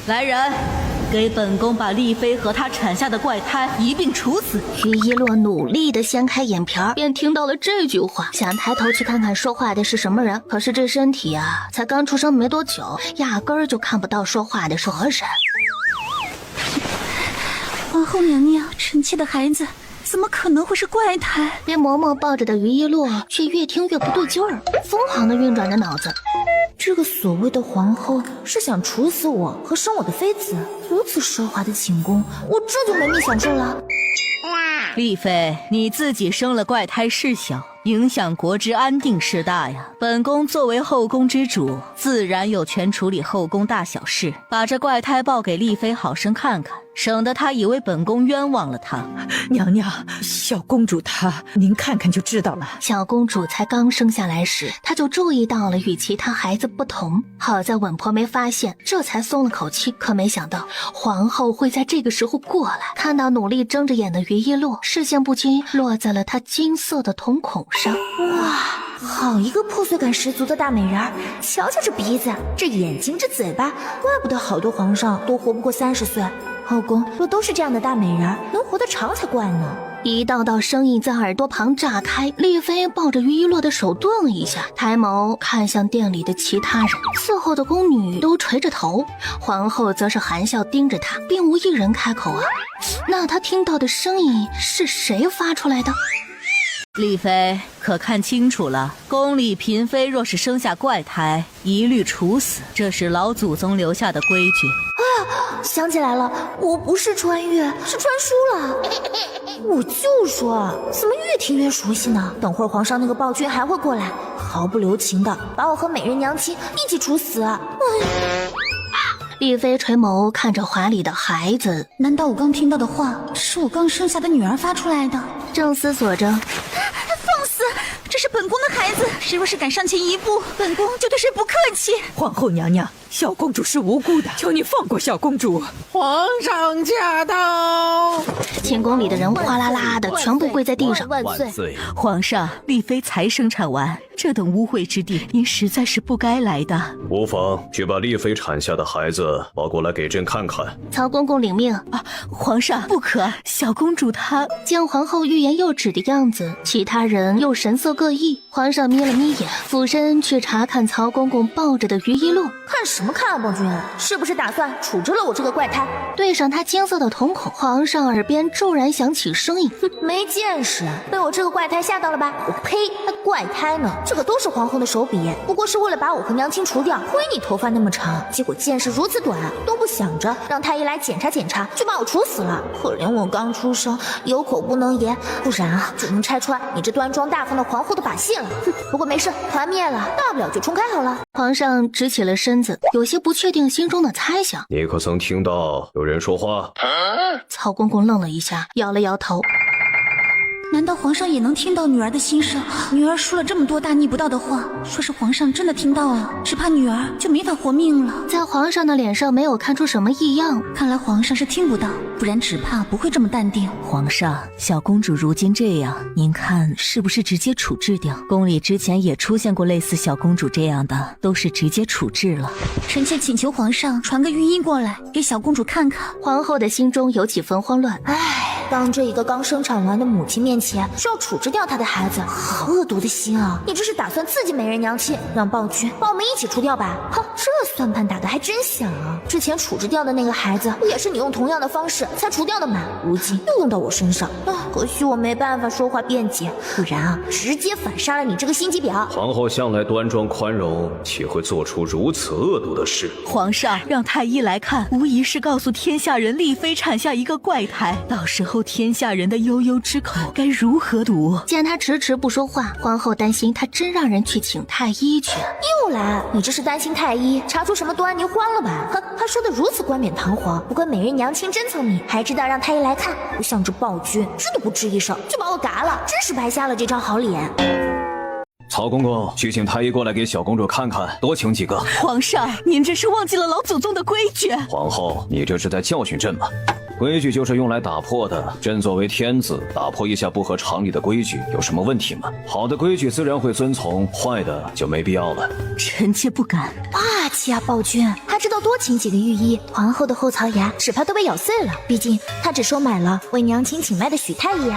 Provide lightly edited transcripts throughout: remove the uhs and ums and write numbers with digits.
来人，给本宫把丽妃和她产下的怪胎一并处死。于一洛努力地掀开眼皮儿，便听到了这句话，想抬头去看看说话的是什么人，可是这身体啊，才刚出生没多久，压根儿就看不到说话的是何人。皇后娘娘，臣妾的孩子怎么可能会是怪胎？被嬷嬷抱着的于一洛却越听越不对劲儿，疯狂地运转着脑子。这个所谓的皇后是想处死我和生我的妃子，如此奢华的寝宫，我这就没命享受了。丽妃，你自己生了怪胎事小，影响国之安定事大呀。本宫作为后宫之主，自然有权处理后宫大小事，把这怪胎报给丽妃好生看看，省得她以为本宫冤枉了她。娘娘，小公主她，您看看就知道了。小公主才刚生下来时，她就注意到了与其他孩子不同，好在稳婆没发现，这才松了口气。可没想到皇后会在这个时候过来，看到努力睁着眼的于一洛，视线不禁落在了她金色的瞳孔上。哇，好一个破碎感十足的大美人儿！瞧瞧这鼻子，这眼睛，这嘴巴，怪不得好多皇上都活不过30岁。后宫若都是这样的大美人儿，能活得长才怪呢。一道道声音在耳朵旁炸开，丽妃抱着于一洛的手顿了一下，抬眸看向店里的其他人，伺候的宫女都垂着头，皇后则是含笑盯着她，并无一人开口啊。那她听到的声音是谁发出来的？丽妃，可看清楚了，宫里嫔妃若是生下怪胎，一律处死，这是老祖宗留下的规矩。想起来了，我不是穿越，是穿书了。我就说，怎么越听越熟悉呢？等会儿皇上那个暴君还会过来，毫不留情的把我和美人娘亲一起处死。丽妃垂眸看着怀里的孩子，难道我刚听到的话是我刚生下的女儿发出来的？正思索着，放肆！这是本宫的孩子，谁若是敢上前一步，本宫就对谁不客气。皇后娘娘，小公主是无辜的，求你放过小公主。皇上驾到！寝宫里的人哗啦啦的全部跪在地上。万岁！皇上，丽妃才生产完，这等污秽之地，您实在是不该来的。无妨，去把丽妃产下的孩子抱过来给朕看看。曹公公领命啊！皇上不可，小公主她……见皇后欲言又止的样子，其他人又神色各异。皇上眯了眯眼，俯身去查看曹公公抱着的于一洛。看什么看啊，暴君，是不是打算处置了我这个怪胎？对上他金色的瞳孔，皇上耳边骤然响起声音：没见识，被我这个怪胎吓到了吧？我呸！还怪胎呢？这个都是皇后的手笔，不过是为了把我和娘亲除掉。亏你头发那么长，结果见识如此短，都不想着让太医来检查检查，就把我处死了。可怜我刚出生，有口不能言，不然啊，就能拆穿你这端庄大方的皇后的把戏了。不过没事，团灭了，大不了就重开好了。皇上直起了身子，有些不确定心中的猜想。你可曾听到有人说话？曹公公愣了一下，摇了摇头。难道皇上也能听到女儿的心声？女儿说了这么多大逆不道的话，说是皇上真的听到了，只怕女儿就没法活命了。在皇上的脸上没有看出什么异样，看来皇上是听不到，不然只怕不会这么淡定。皇上，小公主如今这样，您看是不是直接处置掉？宫里之前也出现过类似小公主这样的，都是直接处置了。臣妾请求皇上传个御医过来，给小公主看看。皇后的心中有几分慌乱。当着一个刚生产完的母亲面前是要处置掉她的孩子，好恶毒的心啊！你这是打算刺激美人娘亲，让暴君把我们一起除掉吧？哼，这算盘打得还真响啊！之前处置掉的那个孩子，不也是你用同样的方式才除掉的吗？如今又用到我身上，可惜我没办法说话辩解，不然啊，直接反杀了你这个心机婊！皇后向来端庄宽容，岂会做出如此恶毒的事？皇上让太医来看，无疑是告诉天下人丽妃产下一个怪胎，到时候天下人的悠悠之口该如何堵？见他迟迟不说话，皇后担心他真让人去请太医去。又来，你这是担心太医查出什么端倪慌了吧？哼，他说的如此冠冕堂皇，不怪美人娘亲真聪明，还知道让太医来看，不像这暴君，知都不吱一声就把我嘎了，真是白瞎了这张好脸。曹公公，去请太医过来给小公主看看，多请几个。皇上，您这是忘记了老祖宗的规矩。皇后，你这是在教训朕吗？规矩就是用来打破的，朕作为天子，打破一下不合常理的规矩，有什么问题吗？好的规矩自然会遵从，坏的就没必要了。臣妾不敢。霸气啊，暴君！还他知道多请几个御医，皇后的后槽牙只怕都被咬碎了。毕竟他只收买了为娘亲请来的许太医。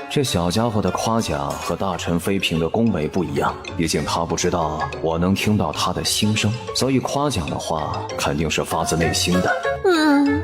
这小家伙的夸奖和大臣妃嫔的恭维不一样，毕竟他不知道我能听到他的心声，所以夸奖的话肯定是发自内心的。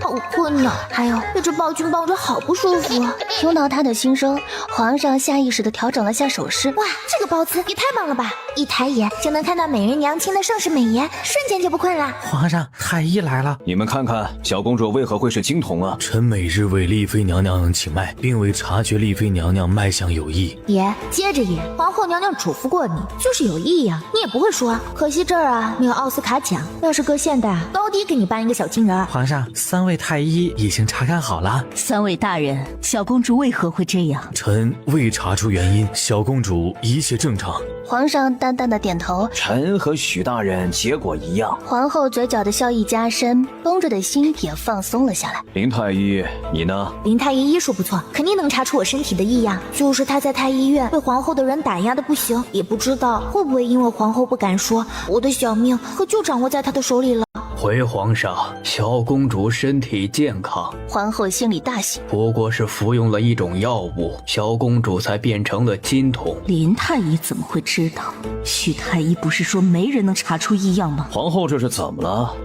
好困呐，还有被这暴君抱着好不舒服啊。听到他的心声，皇上下意识地调整了下手势。哇，这个包子也太棒了吧！一抬眼就能看到美人娘亲的盛世美颜，瞬间就不困啦。皇上，太医来了。你们看看，小公主为何会是金童啊？臣每日为丽妃娘娘请脉，并未察觉丽妃娘娘脉象有异。爷，接着爷，皇后娘娘嘱咐过你，就是有异呀，你也不会说。可惜这儿啊没有奥斯卡奖，要是搁现代，高低给你颁一个小金人。皇上，3位太医已经查看好了。3位大人，小公主为何会这样？臣未查出原因，小公主一切正常。皇上淡淡的点头。臣和许大人结果一样。皇后嘴角的笑意加深，绷着的心也放松了下来。林太医，你呢？林太医医术不错，肯定能查出我身体的异样。就是他在太医院被皇后的人打压的不行，也不知道会不会因为皇后不敢说，我的小命可就掌握在他的手里了。回皇上，小公主身体健康。皇后心里大喜，不过是服用了一种药物，小公主才变成了金童。林太医怎么会知道？许太医不是说没人能查出异样吗？皇后这是怎么了？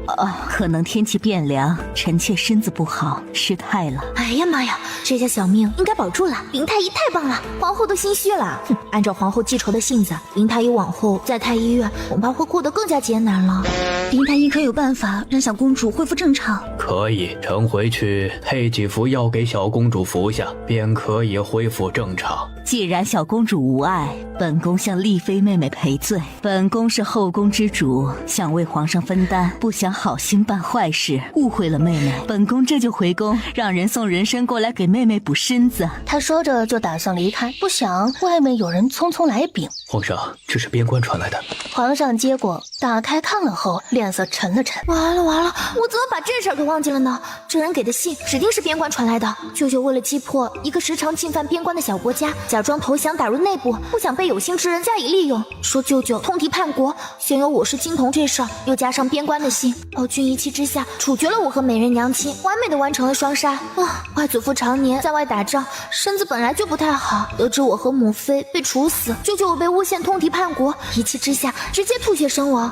可能天气变凉，臣妾身子不好，失态了。哎呀妈呀，这下小命应该保住了。林太医太棒了，皇后都心虚了。按照皇后记仇的性子，林太医往后在太医院恐怕会过得更加艰难了。林太医可有办法让小公主恢复正常？可以，臣回去配几服药给小公主服下，便可以恢复正常。既然小公主无碍，本宫向丽妃妹妹赔罪。本宫是后宫之主，想为皇上分担，不想好心办坏事，误会了妹妹。本宫这就回宫，让人送人参过来给妹妹补身子。他说着就打算离开，不想外面有人匆匆来禀。皇上，这是边关传来的。皇上接过，打开看了后，脸色沉了沉。完了，我怎么把这事儿给忘记了呢？这人给的信指定是边关传来的。舅舅为了击破一个时常侵犯边关的小国家，假装投降打入内部，不想被有心之人加以利用。说舅舅通敌叛国，先有我是金童这事儿，又加上边关的信，暴君一气之下处决了我和美人娘亲，完美的完成了双杀。外祖父常年在外打仗，身子本来就不太好，得知我和母妃被处死，舅舅我被诬陷通敌叛国，一气之下直接吐血身亡。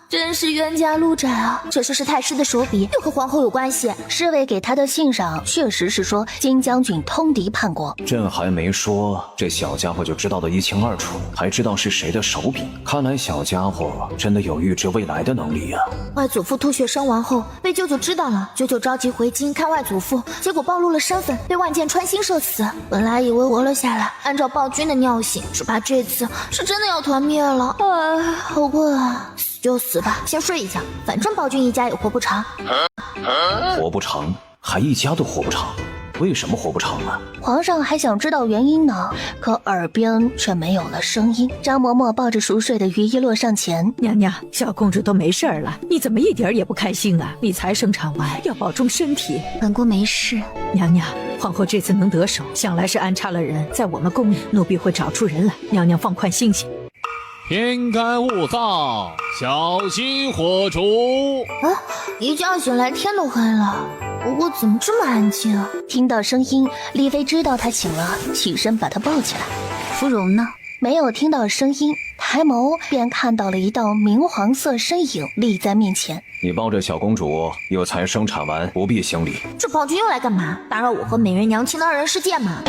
真是冤家路窄啊！这是太师的手笔，又和皇后有关系。侍卫给他的信上确实是说金将军通敌叛国。朕还没说，这小家伙就知道得一清二楚，还知道是谁的手笔。看来小家伙真的有预知未来的能力啊！外祖父吐血身亡后，被舅舅知道了，舅舅着急回京看外祖父，结果暴露了身份，被万箭穿心射死。本来以为活了下来，按照暴君的尿性，只怕这次是真的要团灭了。好困啊！就死吧，先睡一觉，反正暴君一家也活不长。活不长，还一家都活不长，为什么活不长啊？皇上还想知道原因呢，可耳边却没有了声音。张嬷嬷抱着熟睡的于一洛上前，娘娘，小公主都没事了，你怎么一点也不开心啊？你才生产完，要保重身体。本宫没事。娘娘，皇后这次能得手，想来是安插了人在我们宫里，奴婢会找出人来，娘娘放宽心些。天干物燥，小心火烛。一觉醒来天都黑了，不过怎么这么安静？听到声音，丽妃知道他醒了，起身把他抱起来。芙蓉呢？没有听到声音，抬眸便看到了一道明黄色身影立在面前。你抱着小公主，又才生产完，不必行礼。这暴君又来干嘛？打扰我和美人娘亲的二人世界吗？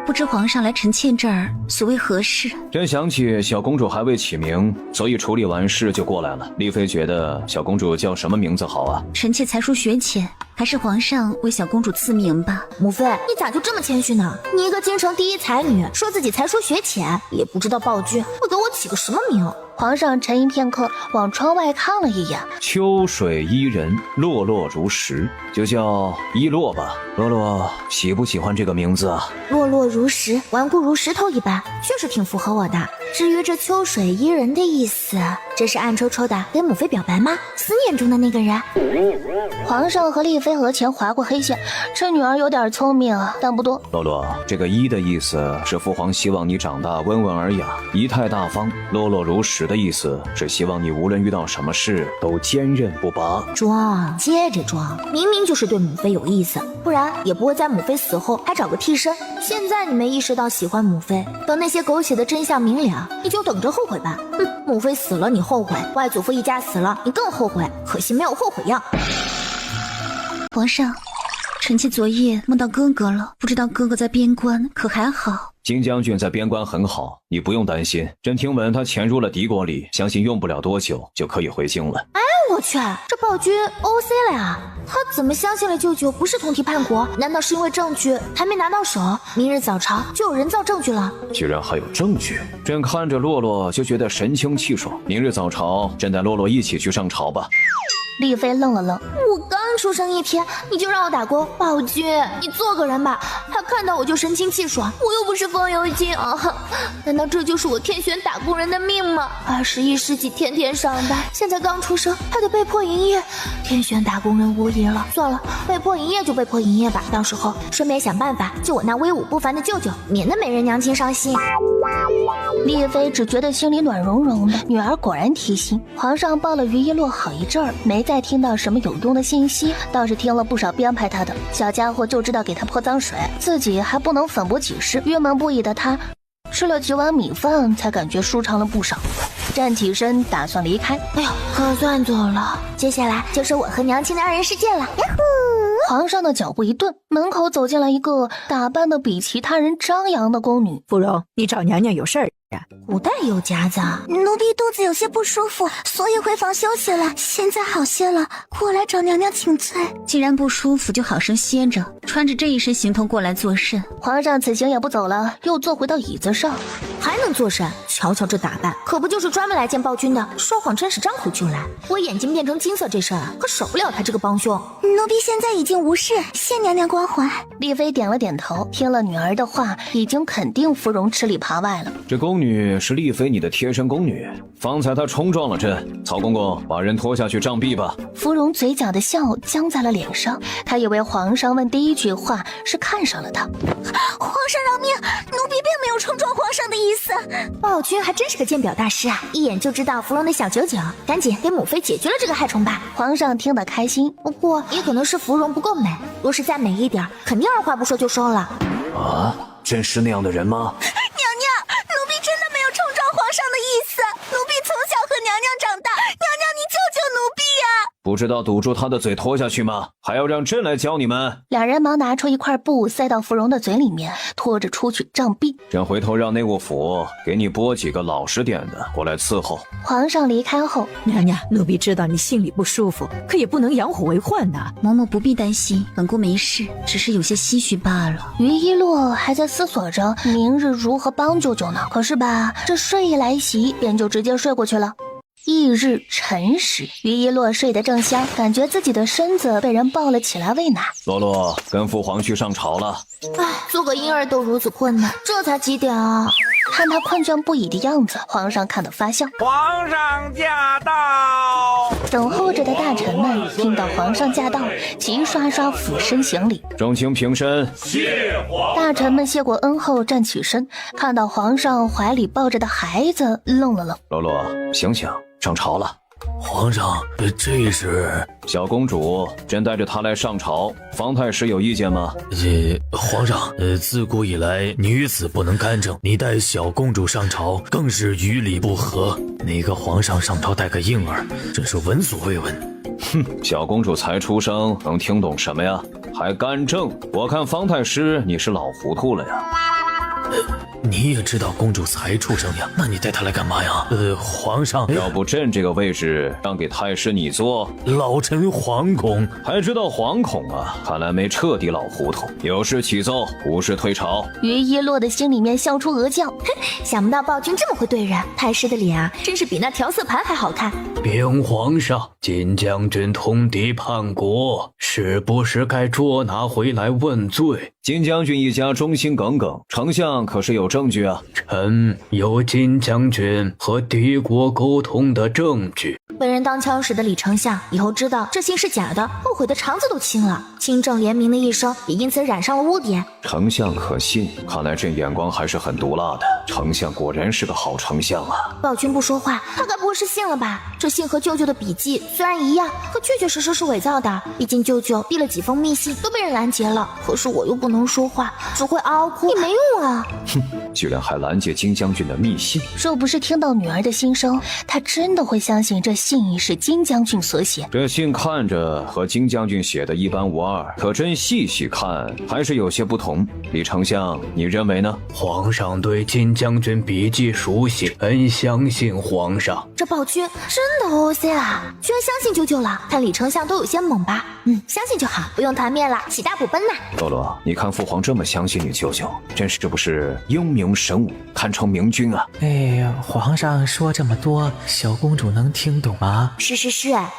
不知皇上来臣妾这儿所谓何事？朕想起小公主还未起名，所以处理完事就过来了。丽妃觉得小公主叫什么名字好啊？臣妾才疏学浅，还是皇上为小公主赐名吧。母妃，你咋就这么谦虚呢？你一个京城第一才女，说自己才疏学浅，也不知道暴君会给我起个什么名。皇上沉吟片刻，往窗外看了一眼。秋水伊人，落落如石，就叫伊洛吧。洛洛喜不喜欢这个名字啊？落落如石，顽固如石头一般，确实挺符合我的。至于这秋水伊人的意思，这是暗戳戳的给母妃表白吗？思念中的那个人。皇上和丽妃额前划过黑线，这女儿有点聪明啊，但不多。洛洛，这个伊的意思是父皇希望你长大温文尔雅，仪态大方；落落如石的意思是希望你无论遇到什么事都坚韧不拔。装，接着装，明明就是对母妃有意思，不然也不会在母妃死后还找个替身。现在你没意识到喜欢母妃，等那些狗血的真相明了，你就等着后悔吧。母妃死了你后悔，外祖父一家死了你更后悔，可惜没有后悔药。皇上，臣妾昨夜梦到哥哥了，不知道哥哥在边关可还好？金将军在边关很好，你不用担心。朕听闻他潜入了敌国里，相信用不了多久就可以回京了。我去，这暴君 OC 了呀！他怎么相信了舅舅不是通敌叛国？难道是因为证据还没拿到手？明日早朝就有人造证据了？居然还有证据！朕看着洛洛就觉得神清气爽。明日早朝，朕带洛洛一起去上朝吧。丽妃愣了愣，我刚出生一天你就让我打工，暴君，你做个人吧！他看到我就神清气爽，我又不是风油精啊！难道这就是我天选打工人的命吗？21世纪天天上班，现在刚出生还得被迫营业，天选打工人无疑了。算了，被迫营业就被迫营业吧，到时候顺便想办法救我那威武不凡的舅舅，免得美人娘亲伤心。丽妃只觉得心里暖融融的，女儿果然贴心。皇上抱了于一洛好一阵儿，没再听到什么有用的信息，倒是听了不少编排他的。小家伙就知道给他泼脏水，自己还不能反驳几事。郁闷不已的他吃了几碗米饭，才感觉舒畅了不少。站起身打算离开，哎呦，可算走了，接下来就是我和娘亲的二人世界了。呀呼！皇上的脚步一顿，门口走进来一个打扮的比其他人张扬的宫女。芙蓉，你找娘娘有事儿？古代有夹子，奴婢肚子有些不舒服，所以回房休息了，现在好些了，过来找娘娘请罪。既然不舒服，就好生歇着，穿着这一身行头过来作甚？皇上此行也不走了，又坐回到椅子上，还能作甚？瞧瞧这打扮，可不就是专门来见暴君的？说谎真是张口就来。我眼睛变成金色这事儿，可少不了他这个帮凶。奴婢现在已经无事，谢娘娘关怀。丽妃点了点头，听了女儿的话，已经肯定芙蓉吃里扒外了。这宫女是丽妃你的贴身宫女，方才她冲撞了朕。曹公公，把人拖下去杖毙吧。芙蓉嘴角的笑僵在了脸上，她以为皇上问第一句话是看上了她。皇上饶命，奴婢并没有冲撞皇上的意思。暴君还真是个鉴表大师啊，一眼就知道芙蓉的小九九，赶紧给母妃解决了这个害虫吧。皇上听得开心，不过也可能是芙蓉不够美，若是再美一点，肯定二话不说就收了。啊，朕是那样的人吗？娘娘，奴婢真的没有冲撞皇上的意思，奴婢从小和娘娘长大，娘娘你救救奴婢呀！不知道堵住他的嘴拖下去吗？还要让朕来教你们？两人忙拿出一块布塞到芙蓉的嘴里面，拖着出去杖毙。朕回头让内务府给你拨几个老实点的过来伺候。皇上离开后，娘娘，奴婢知道你心里不舒服，可也不能养虎为患呐。嬷嬷不必担心，本宫没事，只是有些唏嘘罢了。于一洛还在思索着明日如何帮舅舅呢，可是吧，这睡意来袭，便就直接睡过去了。翌日辰时，于一洛睡得正香，感觉自己的身子被人抱了起来喂奶。洛洛，跟父皇去上朝了。做个婴儿都如此困难，这才几点啊？看他困倦不已的样子，皇上看得发笑。皇上驾到！等候着的大臣们听到皇上驾到，齐刷刷俯身行礼。众卿平身。谢皇。大臣们谢过恩后站起身，看到皇上怀里抱着的孩子，愣了愣。洛洛，醒醒，上朝了。皇上，这是小公主，朕带着她来上朝，方太师有意见吗？皇上，自古以来女子不能干政，你带小公主上朝更是于理不合。哪个皇上上朝带个婴儿，真是闻所未闻。哼，小公主才出生，能听懂什么呀？还干政？我看方太师你是老糊涂了呀。你也知道公主才出生呀，那你带她来干嘛呀？皇上，要不朕这个位置让给太师你坐？老臣惶恐。还知道惶恐啊？看来没彻底老糊涂。有事起奏，无事退朝。于一洛的心里面笑出鹅叫，想不到暴君这么会对人，太师的脸啊，真是比那调色盘还好看。禀皇上，金将军通敌叛国，是不是该捉拿回来问罪？金将军一家忠心耿耿，丞相可是有证据啊？臣有金将军和敌国沟通的证据。被人当枪使的李丞相，以后知道这信是假的，后悔的肠子都青了。清正廉明的一生也因此染上了污点。丞相可信，看来这眼光还是很毒辣的。丞相果然是个好丞相啊！暴君不说话，他该不会是信了吧？这信和舅舅的笔记虽然一样，可确确实实是伪造的。毕竟舅舅递了几封密信都被人拦截了，可是我又不能说话，只会嗷嗷哭，也没用啊！哼，居然还拦截金将军的密信。若不是听到女儿的心声，他真的会相信这信是金将军所写。这信看着和金将军写的一般无二，可真细细看还是有些不同。李丞相，你认为呢？皇上对金将军笔记熟悉，很相信皇上。这暴君真的 OC 啦，居然相信舅舅了。看李丞相都有些懵吧？相信就好，不用团灭了，喜大普奔呐。洛洛，你看父皇这么相信你舅舅，真是不是英明神武，堪称明君啊！哎呀，皇上说这么多，小公主能听懂吗？是，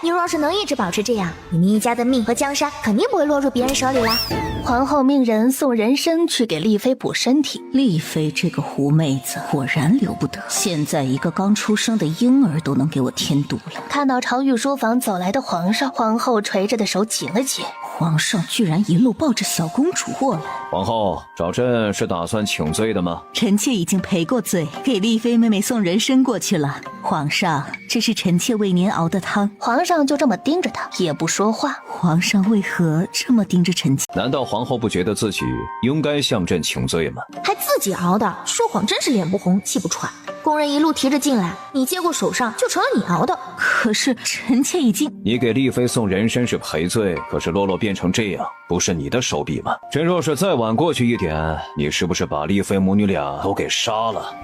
你若是能一直保持这样，你们一家的命和江山肯定不会落入别人手里啦。皇后命人送人参去给丽妃补身体。丽妃这个狐妹子果然留不得，现在一个刚出生的婴儿都能给我添堵了。看到朝御书房走来的皇上，皇后垂着的手紧了紧。皇上居然一路抱着小公主过来。皇后，找朕是打算请罪的吗？臣妾已经赔过罪，给丽妃妹妹送人参过去了。皇上，这是臣妾为您熬的汤。皇上就这么盯着他，也不说话。皇上为何这么盯着臣妾？难道皇后不觉得自己应该向朕请罪吗？还自己熬的，说谎真是脸不红气不喘。工人一路提着进来，你接过手上就成了你熬的。可是臣妾已经……你给丽妃送人参是赔罪，可是洛洛变成这样，不是你的手笔吗？朕若是再晚过去一点，你是不是把丽妃母女俩都给杀了？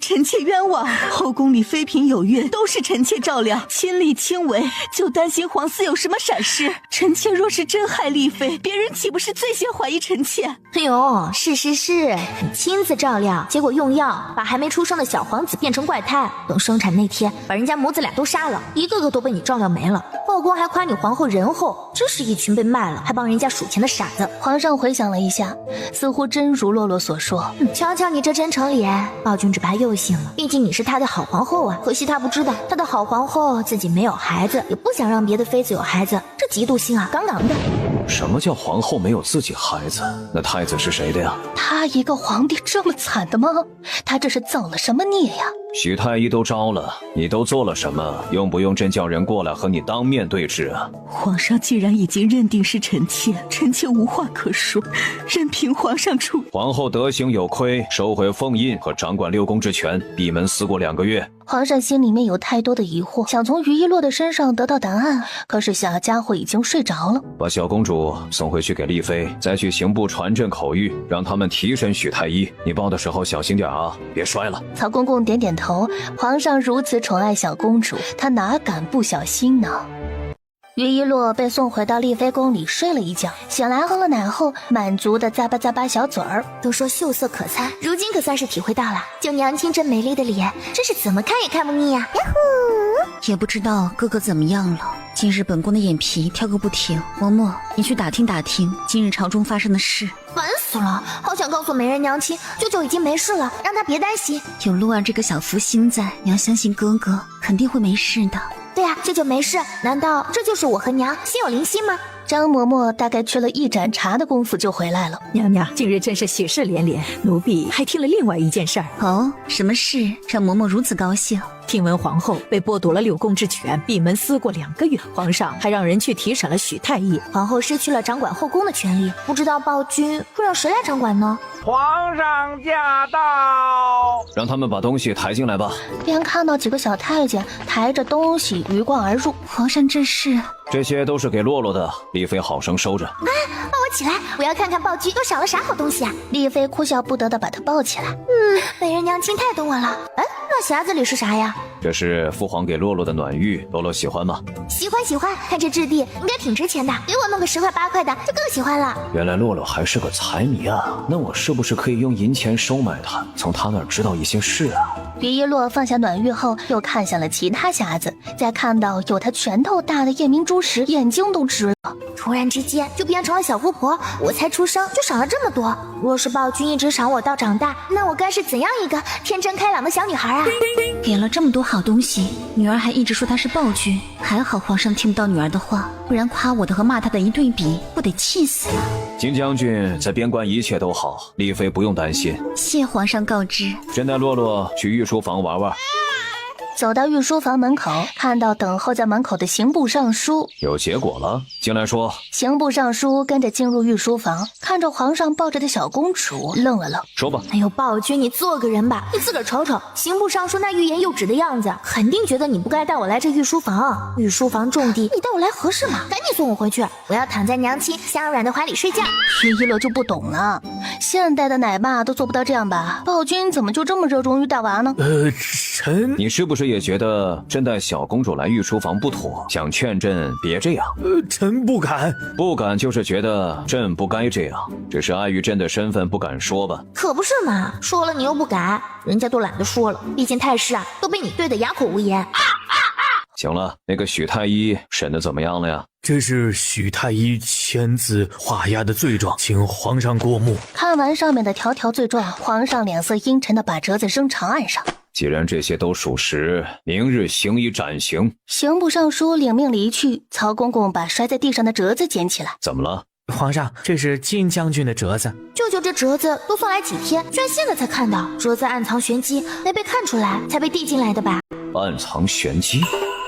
臣妾冤枉，后宫里妃嫔有孕，都是臣妾照料，亲力亲为，就担心皇嗣有什么闪失。臣妾若是真害丽妃，别人岂不是最先怀疑臣妾？哎呦，是，你亲自照料，结果用药把还没出生的小皇子变成怪胎，等生产那天把人家母子俩都杀了，一个个都被你照料没了。后宫还夸你皇后仁厚，真是一群被卖了还帮人家数钱的傻子。皇上回想了一下，似乎真如洛洛所说。瞧瞧你这真诚脸，暴君只怕又信了。毕竟你是他的好皇后啊，可惜他不知道，他的好皇后自己没有孩子，也不想让别的妃子有孩子，这嫉妒心啊杠杠的。什么叫皇后没有自己孩子？那太子是谁的呀？他一个皇帝这么惨的吗？他这是造了什么孽呀？许太医都招了，你都做了什么？用不用朕叫人过来和你当面对质啊？皇上既然已经认定是臣妾，臣妾无话可说，任凭皇上处理。皇后德行有亏，收回封印和掌管六宫之权，闭门思过2个月。皇上心里面有太多的疑惑，想从于一洛的身上得到答案，可是小家伙已经睡着了。把小公主送回去给丽妃，再去刑部传朕口谕，让他们提审许太医。你抱的时候小心点啊，别摔了。曹公公点点头，皇上如此宠爱小公主，他哪敢不小心呢？于一洛被送回到丽妃宫里睡了一觉，醒来喝了奶后，满足的咂巴咂巴小嘴儿。都说秀色可餐，如今可算是体会到了，就娘亲这美丽的脸，真是怎么看也看不腻呀！呀呼，也不知道哥哥怎么样了，近日本宫的眼皮跳个不停。嬷嬷，你去打听打听今日朝中发生的事。烦死了，好想告诉美人娘亲，舅舅已经没事了，让她别担心。有洛儿这个小福星在，娘相信哥哥肯定会没事的。对啊，舅舅没事，难道这就是我和娘心有灵犀吗？张嬷嬷大概去了一盏茶的功夫就回来了。娘娘，近日真是喜事连连，奴婢还听了另外一件事儿。哦，什么事让嬷嬷如此高兴？听闻皇后被剥夺了六宫之权，闭门思过2个月，皇上还让人去提审了许太医。皇后失去了掌管后宫的权利，不知道暴君会让谁来掌管呢？皇上驾到！让他们把东西抬进来吧。便看到几个小太监抬着东西鱼贯而入。皇上这是？这些都是给洛洛的，丽妃好生收着。抱我起来，我要看看暴君都少了啥好东西啊！丽妃哭笑不得的把他抱起来。美人娘亲太懂我了。哎，那匣子里是啥呀？这是父皇给洛洛的暖玉，洛洛喜欢吗？喜欢喜欢，看这质地应该挺值钱的，给我弄个10块8块的就更喜欢了。原来洛洛还是个财迷啊，那我是不是可以用银钱收买他，从他那儿知道一些事啊？于一洛放下暖玉后，又看向了其他匣子，在看到有他拳头大的夜明珠时，眼睛都直了。突然之间就变成了小富婆，我才出生就赏了这么多。若是暴君一直赏我到长大，那我该是怎样一个天真开朗的小女孩啊？给了这么多好东西，女儿还一直说她是暴君，还好皇上听不到女儿的话，不然夸我的和骂她的一对比，不得气死了。金将军在边关一切都好，丽妃不用担心。谢皇上告知。朕带洛洛去御书房玩玩。走到御书房门口，看到等候在门口的刑部尚书，有结果了，进来说。刑部尚书跟着进入御书房，看着皇上抱着的小公主，愣了愣，说吧。哎呦，暴君，你做个人吧，你自个儿瞅瞅，刑部尚书那欲言又止的样子，肯定觉得你不该带我来这御书房。御书房重地，你带我来合适吗？赶紧送我回去，我要躺在娘亲香软的怀里睡觉。于一乐就不懂了，现代的奶爸都做不到这样吧？暴君怎么就这么热衷于带娃呢？臣，你是不是也觉得朕带小公主来御书房不妥，想劝朕别这样？臣不敢。不敢就是觉得朕不该这样，只是碍于朕的身份不敢说吧？可不是嘛，说了你又不改，人家都懒得说了，毕竟太师啊都被你对得哑口无言。行了，那个许太医审得怎么样了呀？这是许太医签字画押的罪状，请皇上过目。看完上面的条条罪状，皇上脸色阴沉地把折子扔长案上。既然这些都属实，明日行以斩刑。刑部尚书领命离去，曹公公把摔在地上的折子捡起来。怎么了？皇上，这是金将军的折子。舅舅这折子都送来几天，居然现在才看到，折子暗藏玄机，没被看出来才被递进来的吧？暗藏玄机？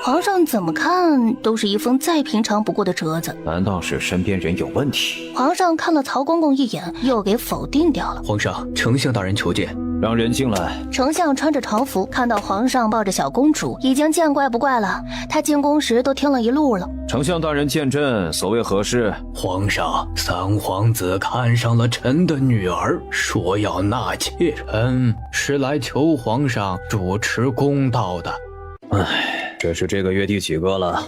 皇上怎么看都是一封再平常不过的折子，难道是身边人有问题？皇上看了曹公公一眼，又给否定掉了。皇上，丞相大人求见。让人进来。丞相穿着朝服，看到皇上抱着小公主，已经见怪不怪了。他进宫时都听了一路了。丞相大人见朕，所谓何事？皇上，三皇子看上了臣的女儿，说要纳妾，臣是来求皇上主持公道的。唉，这是这个月第几个了？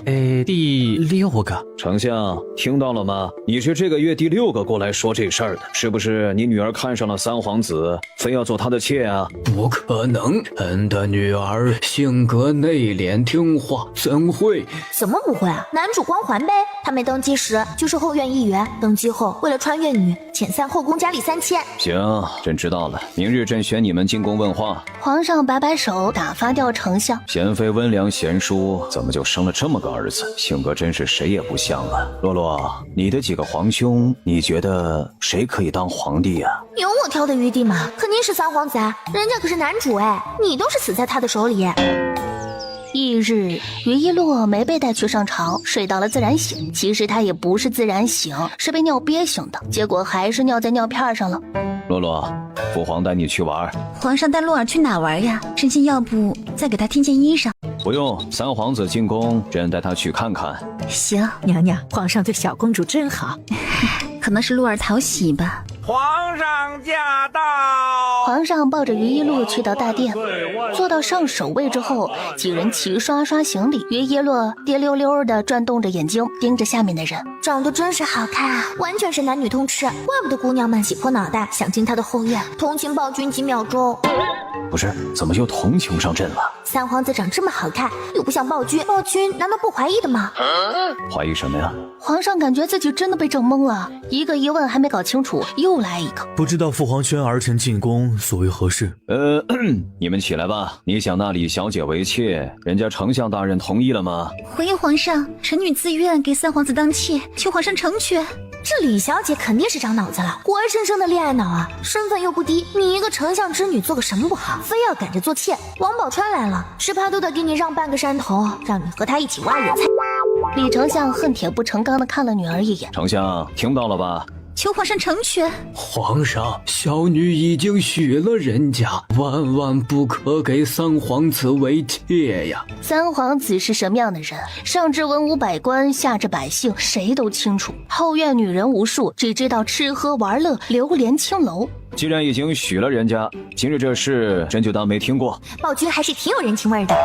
第6个。丞相听到了吗？你是这个月第6个过来说这事儿的，是不是你女儿看上了三皇子，非要做他的妾啊？不可能，臣的女儿性格内敛听话，怎会？怎么不会啊？男主光环呗。他没登基时就是后院议员，登基后为了穿越女，遣散后宫佳丽3000。行，朕知道了，明日朕选你们进宫问话。皇上摆摆手，打发掉丞相。贤妃温良贤淑，怎么就生了这么个儿子？性格真是谁也不像啊。洛洛，你的几个皇兄，你觉得谁可以当皇帝呀？有我挑的余地吗？肯定是三皇子啊，人家可是男主哎，你都是死在他的手里。翌日，于一洛没被带去上朝，睡到了自然醒。其实他也不是自然醒，是被尿憋醒的，结果还是尿在尿片上了。洛洛，父皇带你去玩。皇上带洛儿去哪玩呀？臣妾要不再给他添件衣裳？不用，三皇子进宫，朕带他去看看。行，娘娘，皇上对小公主真好。可能是洛儿讨喜吧。皇上驾到！皇上抱着于一洛去到大殿，坐到上首位之后，几人齐刷刷行礼。于一洛滴溜溜地转动着眼睛，盯着下面的人，长得真是好看啊，完全是男女通吃，怪不得姑娘们挤破脑袋想进他的后院，同情暴君几秒钟。不是，怎么又同情上朕了？三皇子长这么好看，又不像暴君，暴君难道不怀疑的吗？怀疑什么呀？皇上感觉自己真的被整懵了，一个疑问还没搞清楚，又来一个。不知道父皇宣儿臣进宫所为何事？你们起来吧。你想纳李小姐为妾，人家丞相大人同意了吗？回应皇上，臣女自愿给三皇子当妾，求皇上成全。这李小姐肯定是长脑子了，活生生的恋爱脑啊！身份又不低，你一个丞相之女做个什么不好，非要赶着做妾？王宝钏来了，只怕都得给你让半个山头，让你和他一起挖人才。李丞相恨铁不成钢地看了女儿一眼。丞相听到了吧？求皇上成全。皇上，小女已经许了人家，万万不可给三皇子为妾呀！三皇子是什么样的人？上至文武百官，下至百姓，谁都清楚。后院女人无数，只知道吃喝玩乐，流连青楼。既然已经许了人家，今日这事朕就当没听过。暴君还是挺有人情味的。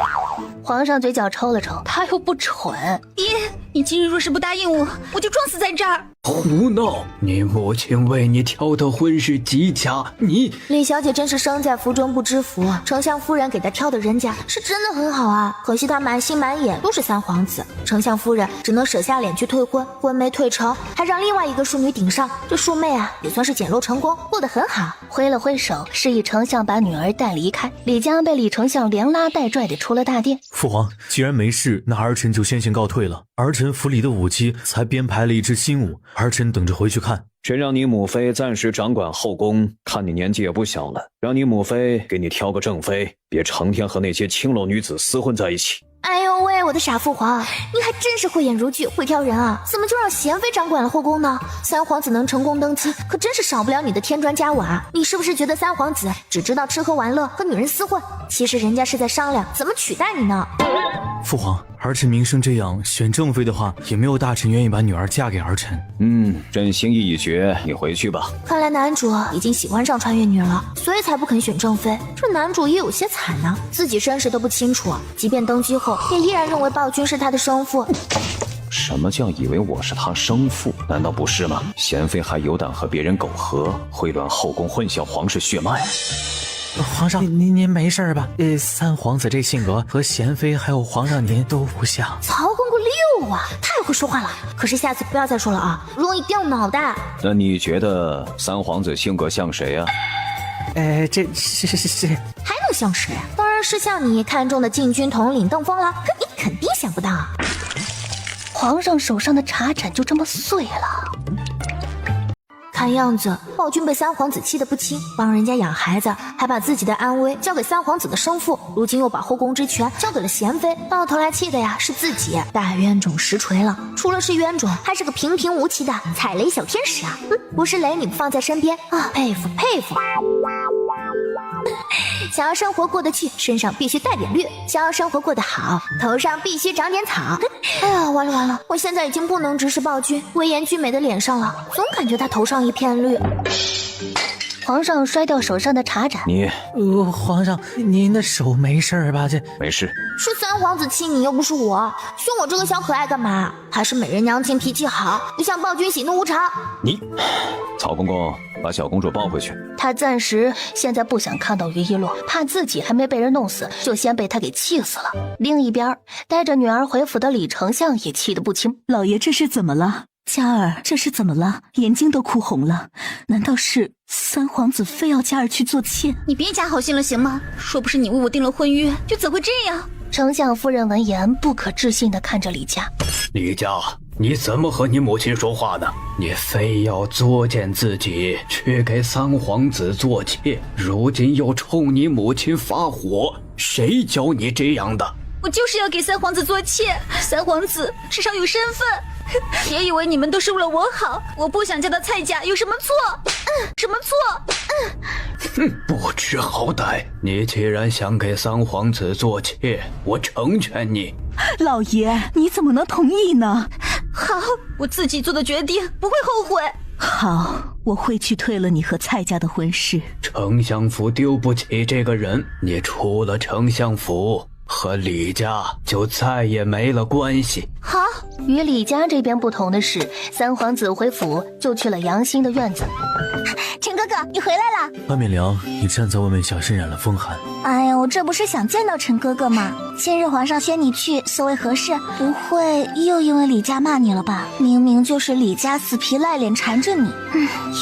皇上嘴角抽了抽，他又不蠢。爹，你今日若是不答应我，我就撞死在这儿。胡闹！你母亲为你挑的婚是极佳，你李小姐真是生在福中不知福，丞相夫人给她挑的人家是真的很好啊，可惜她满心满眼都是三皇子，丞相夫人只能舍下脸去退婚，婚没退成，还让另外一个庶女顶上，这庶妹啊也算是捡漏成功，过得很好。挥了挥手，示意丞相把女儿带离开。李家被李丞相连拉带拽的出了大殿。父皇，既然没事，那儿臣就先行告退了。儿臣府里的武姬才编排了一支新舞，儿臣等着回去看。朕让你母妃暂时掌管后宫，看你年纪也不小了，让你母妃给你挑个正妃，别成天和那些青楼女子厮混在一起。哎呦喂，我的傻父皇，你还真是慧眼如炬，会挑人啊！怎么就让贤妃掌管了后宫呢？三皇子能成功登基，可真是少不了你的添砖加瓦。你是不是觉得三皇子只知道吃喝玩乐和女人厮混？其实人家是在商量怎么取代你呢。父皇，儿臣名声这样，选正妃的话，也没有大臣愿意把女儿嫁给儿臣。朕心意已决，你回去吧。看来男主已经喜欢上穿越女了，所以才不肯选正妃。这男主也有些惨呢，自己身世都不清楚，即便登基后，也依然认为暴君是他的生父。什么叫以为我是他生父？难道不是吗？贤妃还有胆和别人苟合，秽乱后宫，混淆皇室血脉。皇上，您没事吧？三皇子这性格和贤妃还有皇上您都不像。曹公公溜啊，太会说话了。可是下次不要再说了啊，容易掉脑袋。那你觉得三皇子性格像谁啊？这是还能像谁啊？当然是像你看中的禁军统领邓枫了。可你肯定想不到，皇上手上的茶盏就这么碎了。看样子暴君被三皇子气得不轻，帮人家养孩子，还把自己的安危交给三皇子的生父，如今又把后宫之权交给了贤妃，到头来气的呀是自己，大冤种实锤了。除了是冤种，还是个平平无奇的踩雷小天使啊！不是雷你不放在身边啊，佩服佩服。想要生活过得去，身上必须带点绿；想要生活过得好，头上必须长点草。哎呀，完了完了，我现在已经不能直视暴君威严俊美的脸上了，总感觉他头上一片绿。皇上摔掉手上的茶盏。皇上，您的手没事吧？这没事。是三皇子气你，又不是我，凶我这个小可爱干嘛？还是美人娘亲脾气好，不像暴君喜怒无常。曹公公，把小公主抱回去。他暂时现在不想看到于一洛，怕自己还没被人弄死，就先被他给气死了。另一边，带着女儿回府的李丞相也气得不轻。老爷这是怎么了？嘉儿这是怎么了？眼睛都哭红了，难道是三皇子非要嘉儿去做妾？你别假好心了行吗？若不是你为我订了婚约，又怎会这样？丞相夫人闻言不可置信地看着李家。李家，你怎么和你母亲说话呢？你非要作践自己去给三皇子做妾，如今又冲你母亲发火，谁教你这样的？我就是要给三皇子做妾，三皇子至少有身份。别以为你们都是为了我好，我不想嫁到蔡家有什么错？什么错？不知好歹！你既然想给三皇子做妾，我成全你。老爷，你怎么能同意呢？好，我自己做的决定，不会后悔。好，我会去退了你和蔡家的婚事。丞相府丢不起这个人，你出了丞相府，和李家就再也没了关系。好，与李家这边不同的是，三皇子回府就去了杨欣的院子。陈哥哥，你回来了。外面凉，你站在外面小心染了风寒。哎呀，我这不是想见到陈哥哥吗？今日皇上宣你去，所谓何事？不会又因为李家骂你了吧？明明就是李家死皮赖脸缠着你。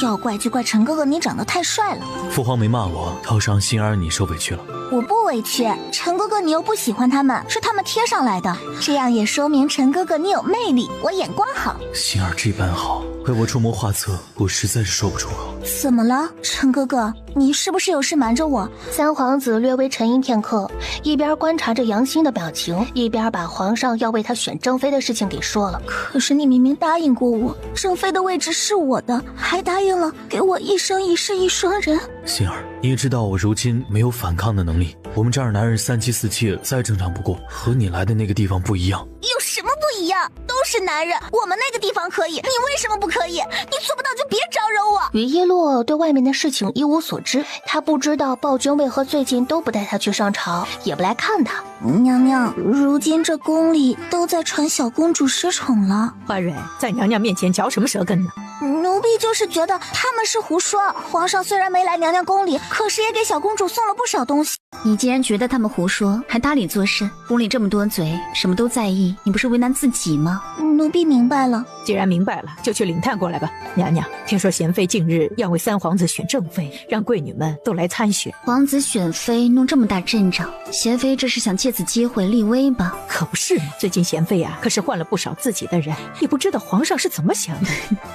要怪就怪陈哥哥你长得太帅了。父皇没骂我，倒是让心儿你受委屈了。我不委屈，陈哥哥你又不喜欢他们，是他们贴上来的，这样也说明陈哥哥你有魅力，我眼光好。心儿这般好，怪我出谋划策，我实在是说不出口。怎么了，陈哥哥？你是不是有事瞒着我？三皇子略微沉吟片刻，一边观察着杨欣的表情，一边把皇上要为他选正妃的事情给说了。可是你明明答应过我，正妃的位置是我的，还答应了给我一生一世一双人。心儿，你也知道我如今没有反抗的能力，我们这儿男人三妻四妾再正常不过，和你来的那个地方不一样。有什么不一样，都是男人，我们那个地方可以，你为什么不可以？你做不到就别招惹我。于一洛对外面的事情一无所知，他不知道暴君为何最近都不带他去上朝，也不来看他。娘娘，如今这宫里都在传小公主失宠了。花蕊在娘娘面前嚼什么舌根呢？奴婢就是觉得他们是胡说。皇上虽然没来娘娘宫里，可是也给小公主送了不少东西。你既然觉得他们胡说，还搭理作甚？宫里这么多嘴，什么都在意，你不是为难自己吗？奴婢明白了。既然明白了，就去领探过来吧。娘娘，听说贤妃近日要为三皇子选正妃，让贵女们都来参选。皇子选妃弄这么大阵仗，贤妃这是想借此机会立威吧？可不是嘛，最近贤妃啊，可是换了不少自己的人，也不知道皇上是怎么想的。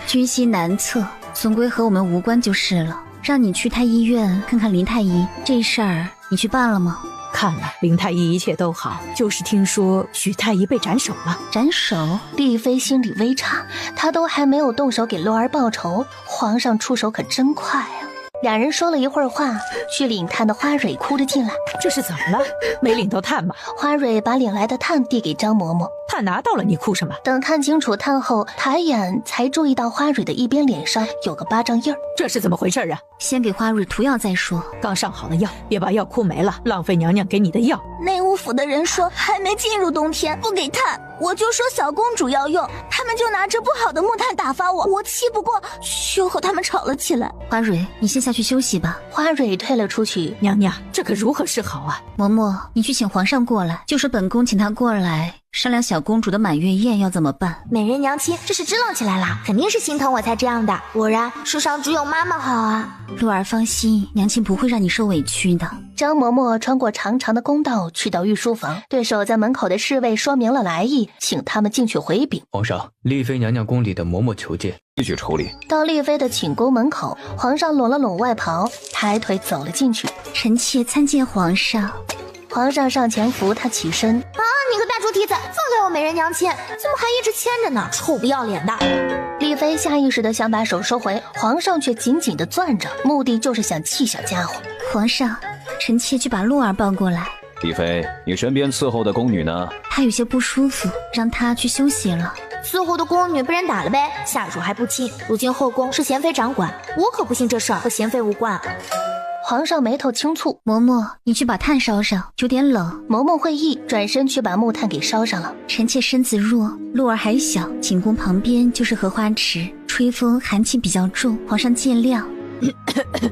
居心难测，总归和我们无关就是了。让你去太医院看看林太医，这事儿你去办了吗？看了，林太医一切都好，就是听说许太医被斩首了。斩首？丽妃心里微差，她都还没有动手给洛儿报仇，皇上出手可真快啊！两人说了一会儿话，去领炭的花蕊哭着进来。这是怎么了？没领到炭吗？花蕊把领来的炭递给张嬷嬷。炭拿到了，你哭什么？等看清楚炭后，抬眼才注意到花蕊的一边脸上有个巴掌印儿。这是怎么回事啊？先给花蕊涂药再说。刚上好的药，别把药哭没了，浪费娘娘给你的药。内务府的人说还没进入冬天不给炭，我就说小公主要用，他们就拿着不好的木炭打发我，我气不过，就和他们吵了起来。花蕊，你先下去休息吧。花蕊退了出去。娘娘，这可如何是好啊？嬷嬷，你去请皇上过来，就说本宫请他过来商量小公主的满月宴要怎么办。美人娘亲这是支棱起来了，肯定是心疼我才这样的。果然世上只有妈妈好啊。洛儿放心，娘亲不会让你受委屈的。张嬷嬷穿过长长的公道，去到御书房，对守在门口的侍卫说明了来意，请他们进去回禀。皇上，丽妃娘娘宫里的嬷嬷求见。继续处理。到丽妃的寝宫门口，皇上拢了拢外袍，抬腿走了进去。臣妾参见皇上。皇上上前扶她起身。啊，你个大猪蹄子，放开我美人娘亲，怎么还一直牵着呢？臭不要脸的！丽妃下意识的想把手收回，皇上却紧紧的攥着，目的就是想气小家伙。皇上，臣妾去把洛儿抱过来。丽妃，你身边伺候的宫女呢？她有些不舒服，让她去休息了。伺候的宫女被人打了呗，下属还不轻。如今后宫是贤妃掌管，我可不信这事儿和贤妃无关。皇上眉头轻蹙，嬷嬷，你去把炭烧上，有点冷。嬷嬷会意，转身去把木炭给烧上了。臣妾身子弱，洛儿还小，寝宫旁边就是荷花池，吹风寒气比较重，皇上见谅。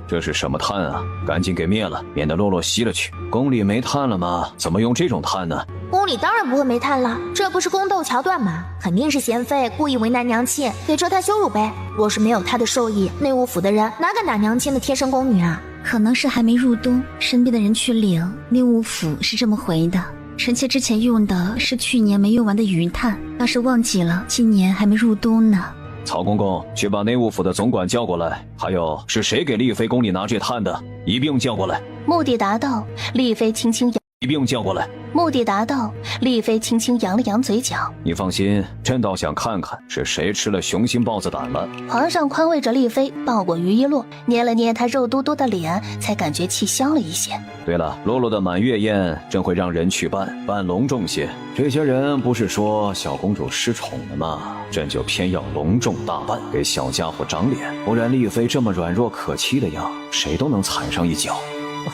这是什么炭啊？赶紧给灭了，免得洛洛吸了去。宫里没炭了吗？怎么用这种炭呢？宫里当然不会没炭了，这不是宫斗桥段吗？肯定是贤妃故意为难娘亲，给遮她羞辱呗。若是没有她的授意，内务府的人哪敢打娘亲的贴身宫女啊？可能是还没入冬，身边的人去领，内务府是这么回的。臣妾之前用的是去年没用完的余炭，要是忘记了，今年还没入冬呢。曹公公，去把内务府的总管叫过来，还有是谁给丽妃宫里拿这炭的，一并叫过来。目的达到，丽妃轻轻一并叫过来。目的达到，丽妃轻轻扬了扬嘴角。你放心，朕倒想看看是谁吃了雄心豹子胆了。皇上宽慰着丽妃，抱过于一洛，捏了捏她肉嘟嘟的脸，才感觉气消了一些。对了，洛洛的满月宴，朕会让人去办，办隆重些。这些人不是说小公主失宠了吗？朕就偏要隆重大办，给小家伙长脸，不然丽妃这么软弱可欺的样，谁都能踩上一脚。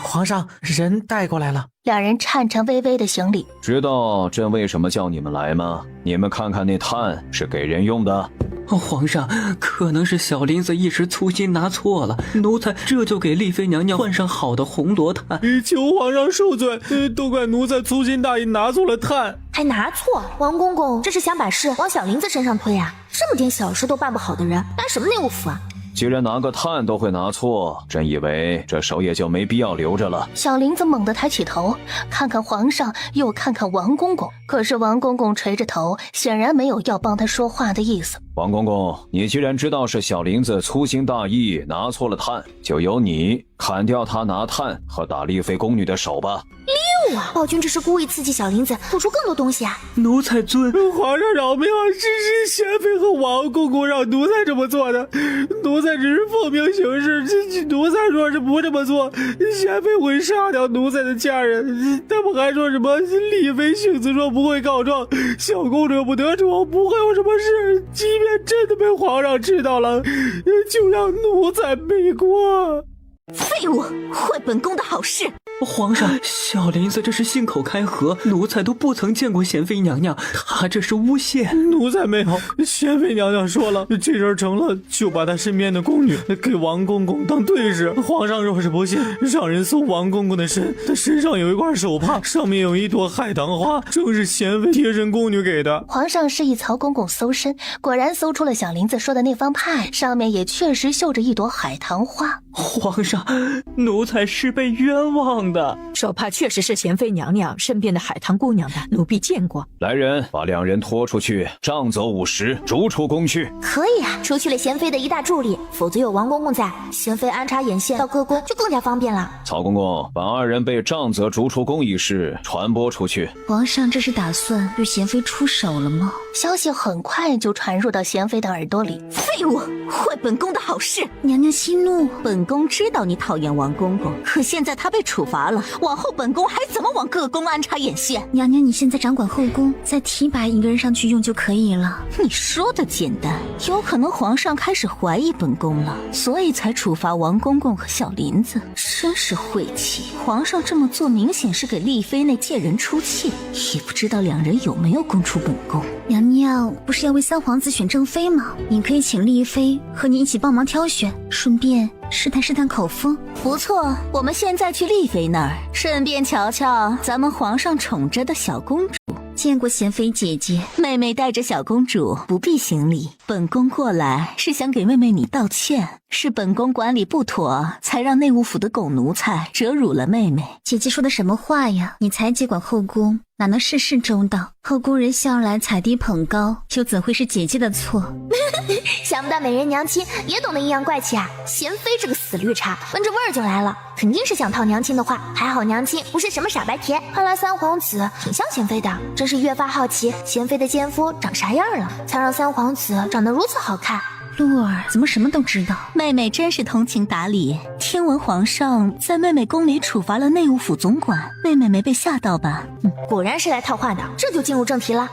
皇上，人带过来了。两人颤颤巍巍的行礼。知道朕为什么叫你们来吗？你们看看那炭是给人用的。皇上，可能是小林子一时粗心拿错了，奴才这就给丽妃娘娘换上好的红罗炭。求皇上恕罪，都怪奴才粗心大意拿错了炭。还拿错？王公公这是想把事往小林子身上推啊？这么点小事都办不好的人，来什么内务府啊？既然拿个炭都会拿错，朕以为这手也就没必要留着了。小林子猛地抬起头，看看皇上，又看看王公公。可是王公公垂着头，显然没有要帮他说话的意思。王公公，你既然知道是小林子粗心大意拿错了炭，就由你砍掉他拿炭和打丽妃宫女的手吧。立啊！暴君这是故意刺激小林子吐出更多东西啊！奴才尊皇上饶命啊！是贤妃和王公公让奴才这么做的，奴才只是奉命行事。奴才若是不这么做，贤妃会杀掉奴才的家人。他们还说什么丽妃性子弱不会告状，小公主不得宠，不会有什么事。即便真的被皇上知道了，就让奴才背锅。废物，坏本宫的好事！皇上，小林子这是信口开河，奴才都不曾见过贤妃娘娘，她这是诬陷。奴才没有，贤妃娘娘说了，这事成了就把她身边的宫女给王公公当对视。皇上若是不信，让人搜王公公的身，他身上有一块手帕，上面有一朵海棠花，正是贤妃贴身宫女给的。皇上示意曹公公搜身，果然搜出了小林子说的那方帕，上面也确实绣着一朵海棠花。皇上，奴才是被冤枉的。手帕确实是贤妃娘娘身边的海棠姑娘的，奴婢见过。来人，把两人拖出去，杖责50，逐出宫去。可以啊，除去了贤妃的一大助力，否则有王公公在，贤妃安插眼线到各宫就更加方便了。曹公公，把2人被杖责逐出宫一事传播出去。皇上这是打算对贤妃出手了吗？消息很快就传入到贤妃的耳朵里。废物，坏本宫的好事！娘娘息怒，本宫知道你讨厌王公公，可现在他被处罚了，往后本宫还怎么往各宫安插眼线？娘娘，你现在掌管后宫，再提拔一个人上去用就可以了。你说的简单，有可能皇上开始怀疑本宫了，所以才处罚王公公和小林子。真是晦气！皇上这么做明显是给丽妃那贱人出气，也不知道两人有没有供出本宫。娘娘不是要为3皇子选正妃吗？你可以请丽妃和你一起帮忙挑选，顺便试探试探口风。不错，我们现在去丽妃那儿，顺便瞧瞧咱们皇上宠着的小公主。见过贤妃姐姐，妹妹带着小公主不必行礼，本宫过来是想给妹妹你道歉，是本宫管理不妥，才让内务府的狗奴才折辱了妹妹。姐姐说的什么话呀？你才接管后宫，哪能事事周到？后宫人向来踩低捧高，又怎会是姐姐的错？想不到美人娘亲也懂得阴阳怪气啊！贤妃这个死绿茶，闻着味儿就来了，肯定是想套娘亲的话。还好娘亲不是什么傻白甜，看来3皇子挺像贤妃的，真是越发好奇贤妃的奸夫长啥样了，才让3皇子长得如此好看。鹿儿怎么什么都知道？妹妹真是通情达理。听闻皇上在妹妹宫里处罚了内务府总管，妹妹没被吓到吧？果然是来套话的。这就进入正题了。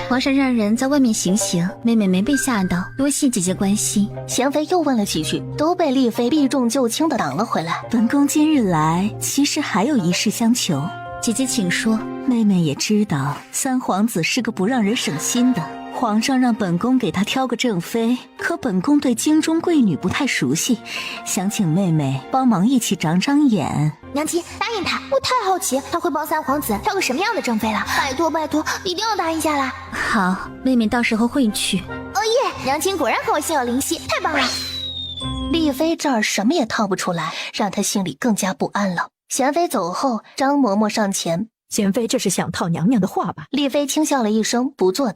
皇上让人在外面行刑，妹妹没被吓到，多谢姐姐关心。贤妃又问了几句，都被丽妃避重就轻地挡了回来。本宫今日来，其实还有一事相求。姐姐请说。妹妹也知道3皇子是个不让人省心的，皇上让本宫给他挑个正妃，可本宫对京中贵女不太熟悉，想请妹妹帮忙一起长长眼。娘亲答应他，我太好奇他会帮3皇子挑个什么样的正妃了，拜托拜托，一定要答应下来。好，妹妹到时候会去。哦耶，娘亲果然和我心有灵犀，太棒了。丽妃这儿什么也套不出来，让她心里更加不安了。贤妃走后，张嬷嬷上前，贤妃这是想套娘娘的话吧？丽妃轻笑了一声，不做。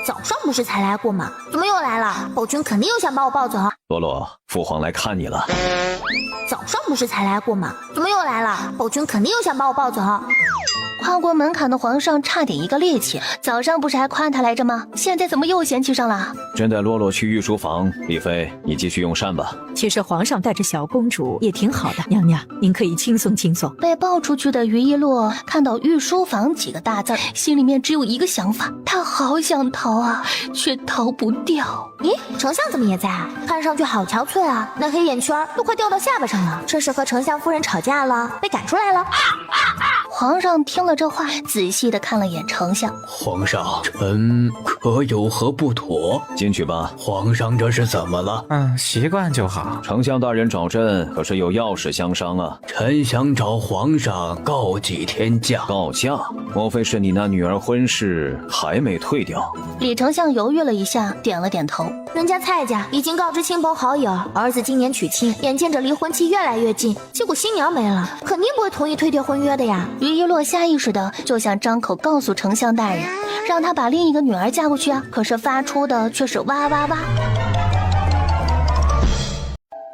早上不是才来过吗？怎么又来了？暴君肯定又想把我抱走。洛洛，父皇来看你了。早上不是才来过吗？怎么又来了？暴君肯定又想把我抱走。跨过门槛的皇上差点一个趔趄，早上不是还夸他来着吗？现在怎么又嫌弃上了？朕带洛洛去御书房，丽妃你继续用膳吧。其实皇上带着小公主也挺好的，娘娘您可以轻松轻松。被抱出去的于一洛看到御书房几个大字，心里面只有一个想法，他好想逃啊，却逃不掉。咦，丞相怎么也在啊？看上去好憔悴啊，那黑眼圈都快掉到下巴上了，这是和丞相夫人吵架了，被赶出来了。皇上听了这话，仔细地看了眼丞相。皇上，臣可有何不妥？进去吧。皇上这是怎么了？习惯就好。丞相大人找朕，可是有要事相商啊。臣想找皇上告几天假。告假？莫非是你那女儿婚事还没退掉？李丞相犹豫了一下，点了点头。人家蔡家已经告知亲朋好友，儿子今年娶亲，眼见着离婚期越来越近，结果新娘没了，肯定不会同意退掉婚约的呀。于一洛下意识的就想张口告诉丞相大人，让他把另一个女儿嫁过去啊，可是发出的却是哇哇哇。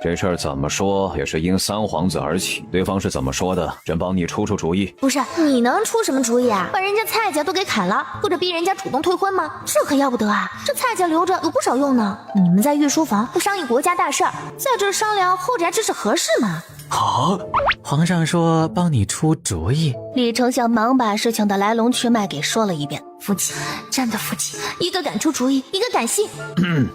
这事儿怎么说也是因三皇子而起，对方是怎么说的？朕帮你出主意。不是，你能出什么主意啊？把人家蔡家都给砍了，或者逼人家主动退婚吗？这可要不得啊！这蔡家留着有不少用呢。你们在御书房不商议国家大事儿，在这商量后宅之事合适吗？好，皇上说帮你出主意。李丞相忙把事情的来龙去脉给说了一遍。夫妻，真的夫妻，一个敢出主意，一个敢信。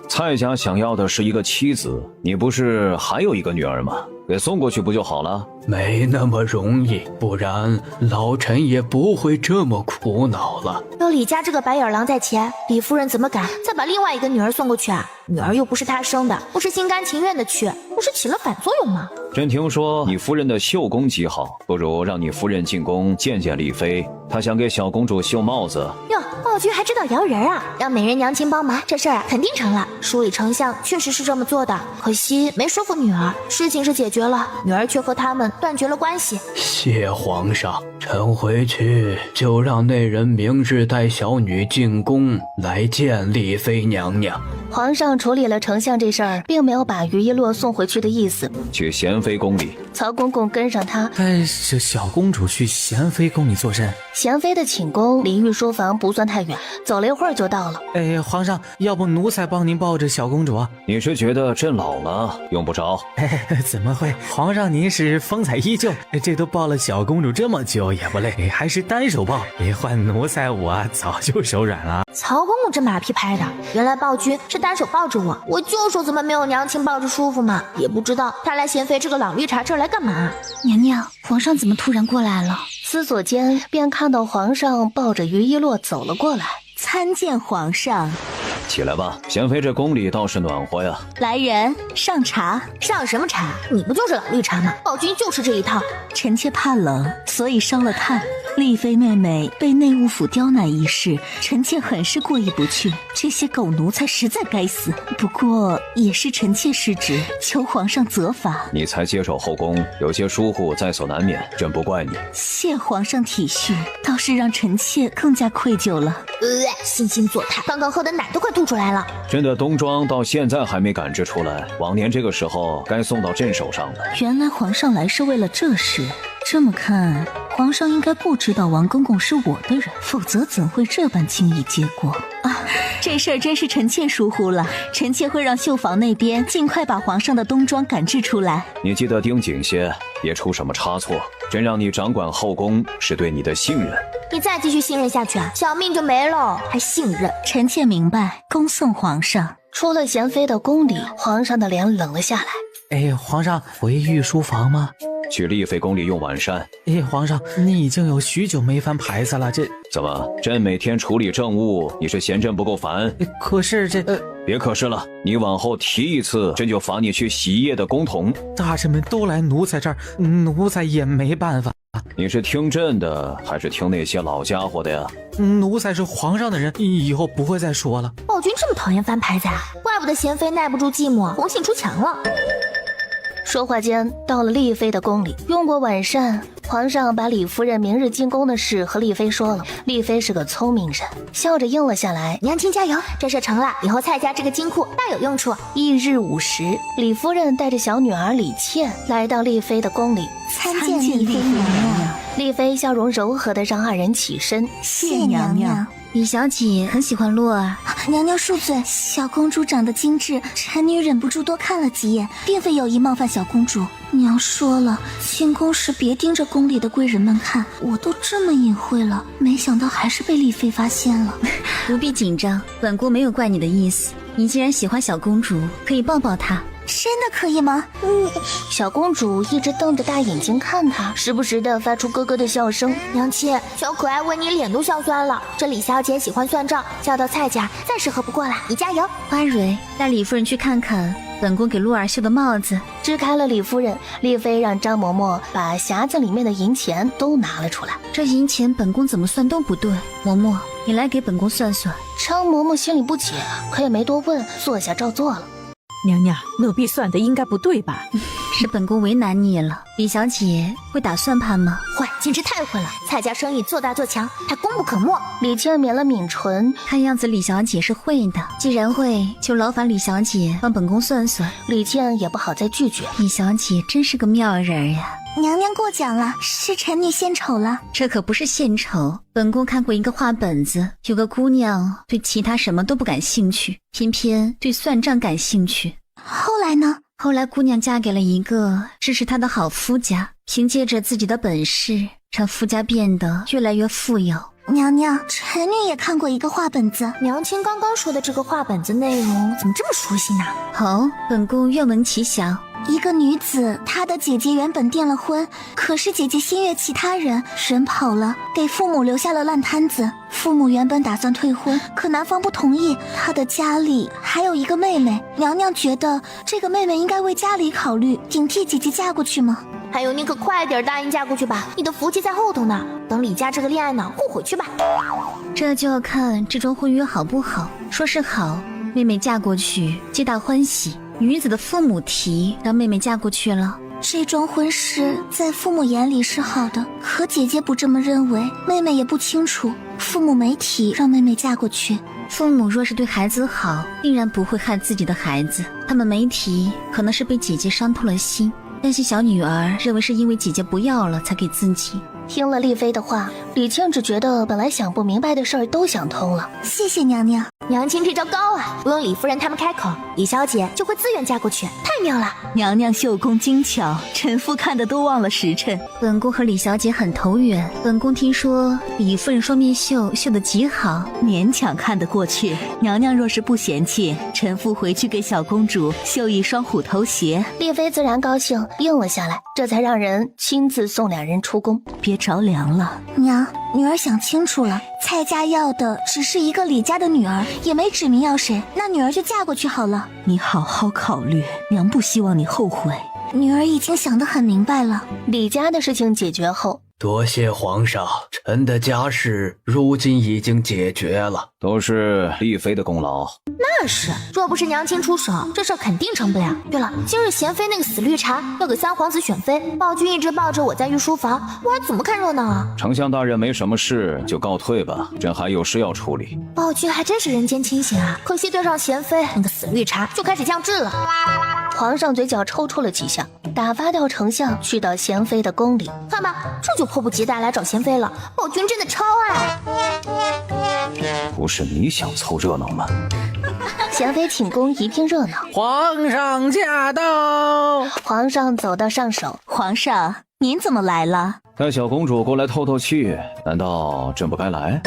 蔡家想要的是一个妻子，你不是还有一个女儿吗？给送过去不就好了？没那么容易，不然老臣也不会这么苦恼了。有李家这个白眼狼在前，李夫人怎么敢再把另外一个女儿送过去啊？女儿又不是她生的，不是心甘情愿的去，不是起了反作用吗？朕听说你夫人的绣功极好，不如让你夫人进宫见见丽妃，她想给小公主绣帽子。哟，暴君还知道摇人啊！让美人娘亲帮忙，这事儿肯定成了。署理丞相确实是这么做的，可惜没说服女儿。事情是解决了，女儿却和他们断绝了关系。谢皇上，臣回去就让那人明日带小女进宫来见丽妃娘娘。皇上处理了丞相这事儿，并没有把于一洛送回去的意思。去贤妃宫里。曹公公跟上他。这小公主去贤妃宫里做甚？贤妃的寝宫离御书房不算太远，走了一会儿就到了。皇上，要不奴才帮您抱着小公主啊？你是觉得朕老了用不着？怎么会？皇上您是风采依旧，这都抱了小公主这么久也不累，还是单手抱。换奴才我早就手软了。曹公公这马屁拍的，原来暴君是单手抱着我，我就说怎么没有娘亲抱着舒服嘛，也不知道他来贤妃这个老绿茶这儿来干嘛。娘娘，皇上怎么突然过来了？思索间便看到皇上抱着于一洛走了过来。参见皇上。起来吧，贤妃这宫里倒是暖和呀。来人，上茶。上什么茶？你不就是老绿茶吗？暴君就是这一套。臣妾怕冷，所以烧了炭。丽妃妹妹被内务府刁难一事，臣妾很是过意不去。这些狗奴才实在该死。不过也是臣妾失职，求皇上责罚。你才接手后宫，有些疏忽在所难免，朕不怪你。谢皇上体恤，倒是让臣妾更加愧疚了。惺惺作态，刚刚喝的奶都快吐出来了。朕的冬装到现在还没赶制出来，往年这个时候该送到朕手上了。原来皇上来是为了这事。这么看，皇上应该不知道王公公是我的人，否则怎会这般轻易接过啊？这事儿真是臣妾疏忽了，臣妾会让绣坊那边尽快把皇上的冬装赶制出来。你记得盯紧些，别出什么差错。朕让你掌管后宫，是对你的信任。你再继续信任下去啊，小命就没了，还信任？臣妾明白，恭送皇上。出了贤妃的宫里，皇上的脸冷了下来。皇上回御书房吗？去丽妃宫里用晚膳。皇上，你已经有许久没翻牌子了，这怎么？朕每天处理政务，你是嫌朕不够烦？可是别可是了，你往后提一次，朕就罚你去洗衣液的公桶。大臣们都来奴才这儿，奴才也没办法。你是听朕的，还是听那些老家伙的呀？奴才是皇上的人，以后不会再说了。暴君这么讨厌翻牌子啊？怪不得贤妃耐不住寂寞，红杏出墙了。说话间，到了丽妃的宫里，用过晚膳，皇上把李夫人明日进宫的事和丽妃说了。丽妃是个聪明人，笑着应了下来。娘亲加油，这事成了，以后蔡家这个金库大有用处。翌日午时，李夫人带着小女儿李倩来到丽妃的宫里，参见丽妃娘娘。丽妃笑容柔和地让二人起身。谢娘娘。李小姐很喜欢洛儿。娘娘恕罪，小公主长得精致，臣女忍不住多看了几眼，并非有意冒犯小公主。娘说了，进宫时别盯着宫里的贵人们看，我都这么隐晦了，没想到还是被丽妃发现了。不必紧张，本宫没有怪你的意思。你既然喜欢小公主，可以抱抱她。真的可以吗？小公主一直瞪着大眼睛看她，时不时的发出咯咯的笑声。娘亲，小可爱为你脸都笑酸了。这李小姐喜欢算账，嫁到蔡家再适合不过了，你加油。花蕊，带李夫人去看看本宫给鹿儿绣的帽子。支开了李夫人，丽妃让张嬷嬷把匣子里面的银钱都拿了出来。这银钱本宫怎么算都不对，嬷嬷，你来给本宫算算。张嬷嬷心里不解，可也没多问，坐下照做了。娘娘，奴婢算的应该不对吧？是本宫为难你了。李小姐会打算盘吗？会，简直太会了！蔡家生意做大做强，还功不可没。李倩抿了抿唇，看样子李小姐是会的，既然会，就劳烦李小姐帮本宫算算。李倩也不好再拒绝，李小姐真是个妙人呀。娘娘过奖了，是臣女献丑了。这可不是献丑，本宫看过一个画本子，有个姑娘对其他什么都不感兴趣，偏偏对算账感兴趣。后来呢？后来姑娘嫁给了一个支持她的好夫家，凭借着自己的本事，让夫家变得越来越富有。娘娘，臣女也看过一个画本子。娘亲刚刚说的这个画本子内容怎么这么熟悉呢？好，本宫愿闻其详。一个女子，她的姐姐原本订了婚，可是姐姐心悦其他人，人跑了，给父母留下了烂摊子。父母原本打算退婚，可男方不同意。她的家里还有一个妹妹，娘娘觉得这个妹妹应该为家里考虑，顶替姐姐嫁过去吗？还有你可快点答应嫁过去吧，你的福气在后头呢。等李家这个恋爱脑过回去吧。这就要看这桩婚约好不好。说是好，妹妹嫁过去皆大欢喜。女子的父母提让妹妹嫁过去了，这桩婚事在父母眼里是好的，可姐姐不这么认为，妹妹也不清楚，父母没提让妹妹嫁过去。父母若是对孩子好，定然不会害自己的孩子，他们没提，可能是被姐姐伤透了心，担心小女儿认为是因为姐姐不要了才给自己。听了丽妃的话，李倩只觉得本来想不明白的事儿都想通了。谢谢娘娘。娘亲这招高啊，不用李夫人他们开口，李小姐就会自愿嫁过去，太妙了。娘娘绣工精巧，臣妇看得都忘了时辰。本宫和李小姐很投缘，本宫听说李夫人双面绣绣得极好，勉强看得过去。娘娘若是不嫌弃，臣妇回去给小公主绣一双虎头鞋。丽妃自然高兴，应了下来，这才让人亲自送两人出宫。别着凉了，娘，女儿想清楚了，蔡家要的只是一个李家的女儿，也没指明要谁，那女儿就嫁过去好了。你好好考虑，娘不希望你后悔。女儿已经想得很明白了。李家的事情解决后，多谢皇上，臣的家事如今已经解决了，都是丽妃的功劳。那是，若不是娘亲出手，这事儿肯定成不了。对了，今日贤妃那个死绿茶要给三皇子选妃，暴君一直抱着我在御书房，我还怎么看热闹啊？丞相大人没什么事就告退吧，朕还有事要处理。暴君还真是人间清醒啊，可惜对上贤妃那个死绿茶就开始降智了。皇上嘴角抽搐了几下，打发掉丞相去到贤妃的宫里。看吧，这就迫不及待来找贤妃了。暴君真的超爱。不是你想凑热闹吗？贤妃寝宫一片热闹。皇上驾到！皇上走到上首。皇上，您怎么来了？带小公主过来透透气，难道朕不该来？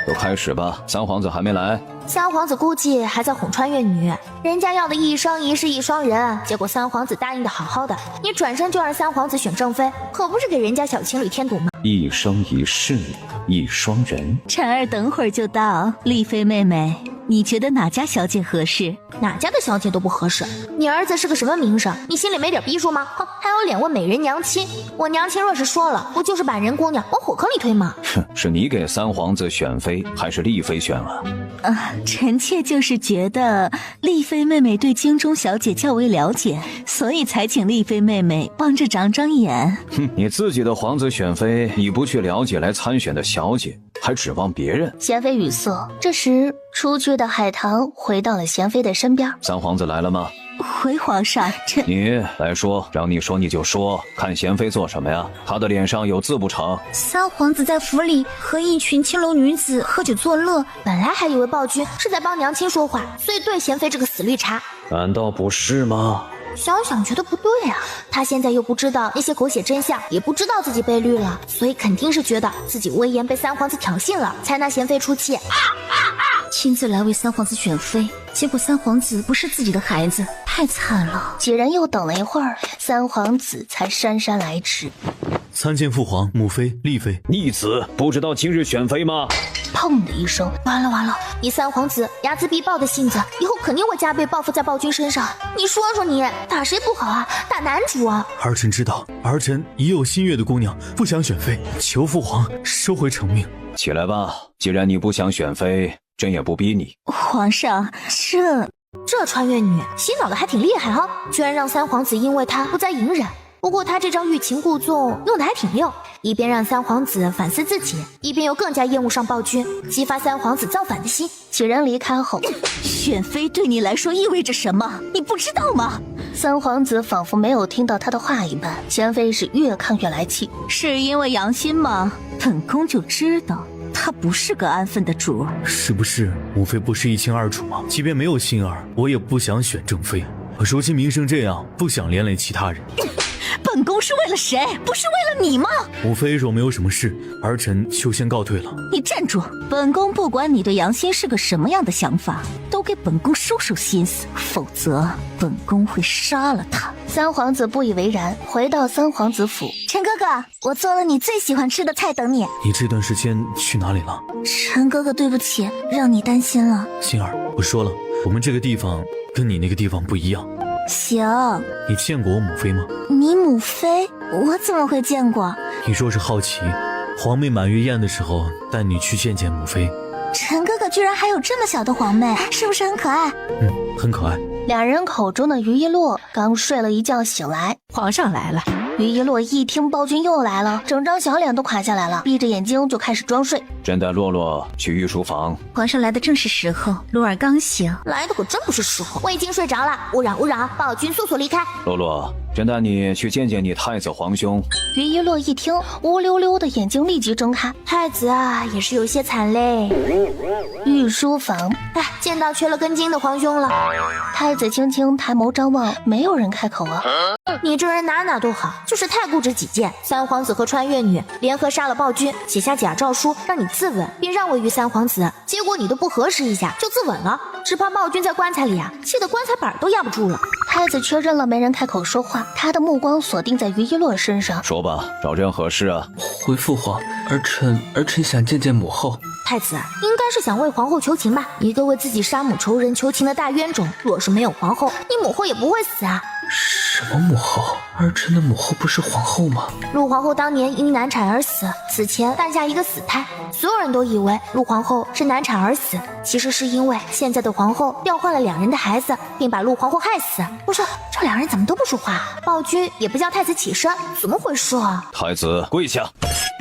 都开始吧，三皇子还没来。三皇子估计还在哄穿越女，人家要的一生一世一双人，结果三皇子答应的好好的，你转身就让三皇子选正妃，可不是给人家小情侣添堵吗？一生一世一双人，婵儿等会儿就到。丽妃妹妹，你觉得哪家小姐合适？哪家的小姐都不合适。你儿子是个什么名声？你心里没点逼数吗？哼，还有脸问美人娘亲？我娘亲若是说了，不就是把人姑娘往火坑里推吗？哼，是你给三皇子选妃，还是丽妃选了？臣妾就是觉得丽妃妹妹对京中小姐较为了解，所以才请丽妃妹妹帮着长长眼。哼，你自己的皇子选妃，你不去了解来参选的小姐，还指望别人？贤妃语塞。这时出去的海棠回到了贤妃的身边。三皇子来了吗？回皇上，这你来说，让你说你就说，看贤妃做什么呀？她的脸上有字不成？三皇子在府里和一群青楼女子喝酒作乐，本来还以为暴君是在帮娘亲说话，所以对贤妃这个死绿茶。难道不是吗？想想觉得不对啊，他现在又不知道那些狗血真相，也不知道自己被绿了，所以肯定是觉得自己威严被三皇子挑衅了，才拿贤妃出气。亲自来为三皇子选妃，结果三皇子不是自己的孩子，太惨了。几人又等了一会儿，三皇子才姗姗来迟。参见父皇、母妃、丽妃。逆子，不知道今日选妃吗？砰的一声，完了完了！你三皇子睚眦必报的性子，以后肯定会加倍报复在暴君身上。你说说你打谁不好啊？打男主啊！儿臣知道，儿臣已有心悦的姑娘，不想选妃，求父皇收回成命。起来吧，既然你不想选妃，朕也不逼你。皇上，这穿越女洗脑的还挺厉害哈，居然让三皇子因为她不再隐忍。不过他这招欲擒故纵用的还挺溜，一边让三皇子反思自己，一边又更加厌恶上暴君，激发三皇子造反的心。几人离开后，选妃对你来说意味着什么？你不知道吗？三皇子仿佛没有听到他的话一般，贤妃是越看越来气。是因为杨欣吗？本宫就知道他不是个安分的主儿。是不是母妃不是一清二楚吗？即便没有心儿，我也不想选正妃。如今名声这样，不想连累其他人。本宫是为了谁？不是为了你吗？母妃若没有什么事，儿臣就先告退了。你站住！本宫不管你对杨欣是个什么样的想法，都给本宫收收心思，否则本宫会杀了他。三皇子不以为然，回到三皇子府。陈哥哥，我做了你最喜欢吃的菜等你。你这段时间去哪里了？陈哥哥，对不起，让你担心了。心儿，我说了，我们这个地方跟你那个地方不一样。行。你见过我母妃吗？你母妃？我怎么会见过？你若是好奇，皇妹满月宴的时候带你去见见母妃。陈哥哥居然还有这么小的皇妹，是不是很可爱？很可爱。两人口中的于一洛刚睡了一觉醒来，皇上来了。于一洛一听暴君又来了，整张小脸都垮下来了，闭着眼睛就开始装睡。朕带洛洛去御书房。皇上来的正是时候，洛儿刚醒，来的可真不是时候。我已经睡着了，勿扰勿扰，暴君速速离开。洛洛，朕带你去见见你太子皇兄。于一洛一听，乌溜溜的眼睛立即睁开。太子啊，也是有些惨嘞。御书房，见到缺了根筋的皇兄了。太子轻轻抬眸张望，没有人开口啊。你这人哪都好，就是太固执己见。三皇子和穿越女联合杀了暴君，写下假诏书让你自刎，并让位于三皇子，结果你都不核实一下就自刎了，只怕暴君在棺材里啊，气得棺材板都压不住了。太子确认了没人开口说话，他的目光锁定在于一洛身上。说吧，找朕何事啊？回父皇，儿臣想见见母后。太子应该是想为皇后求情吧？一个为自己杀母仇人求情的大冤种，若是没有皇后，你母后也不会死啊。什么母后？儿臣的母后不是皇后吗？陆皇后当年因难产而死，此前诞下一个死胎，所有人都以为陆皇后是难产而死，其实是因为现在的皇后调换了2人的孩子，并把陆皇后害死。不是，这2人怎么都不说话？暴君也不叫太子起身，怎么回事啊？太子跪下。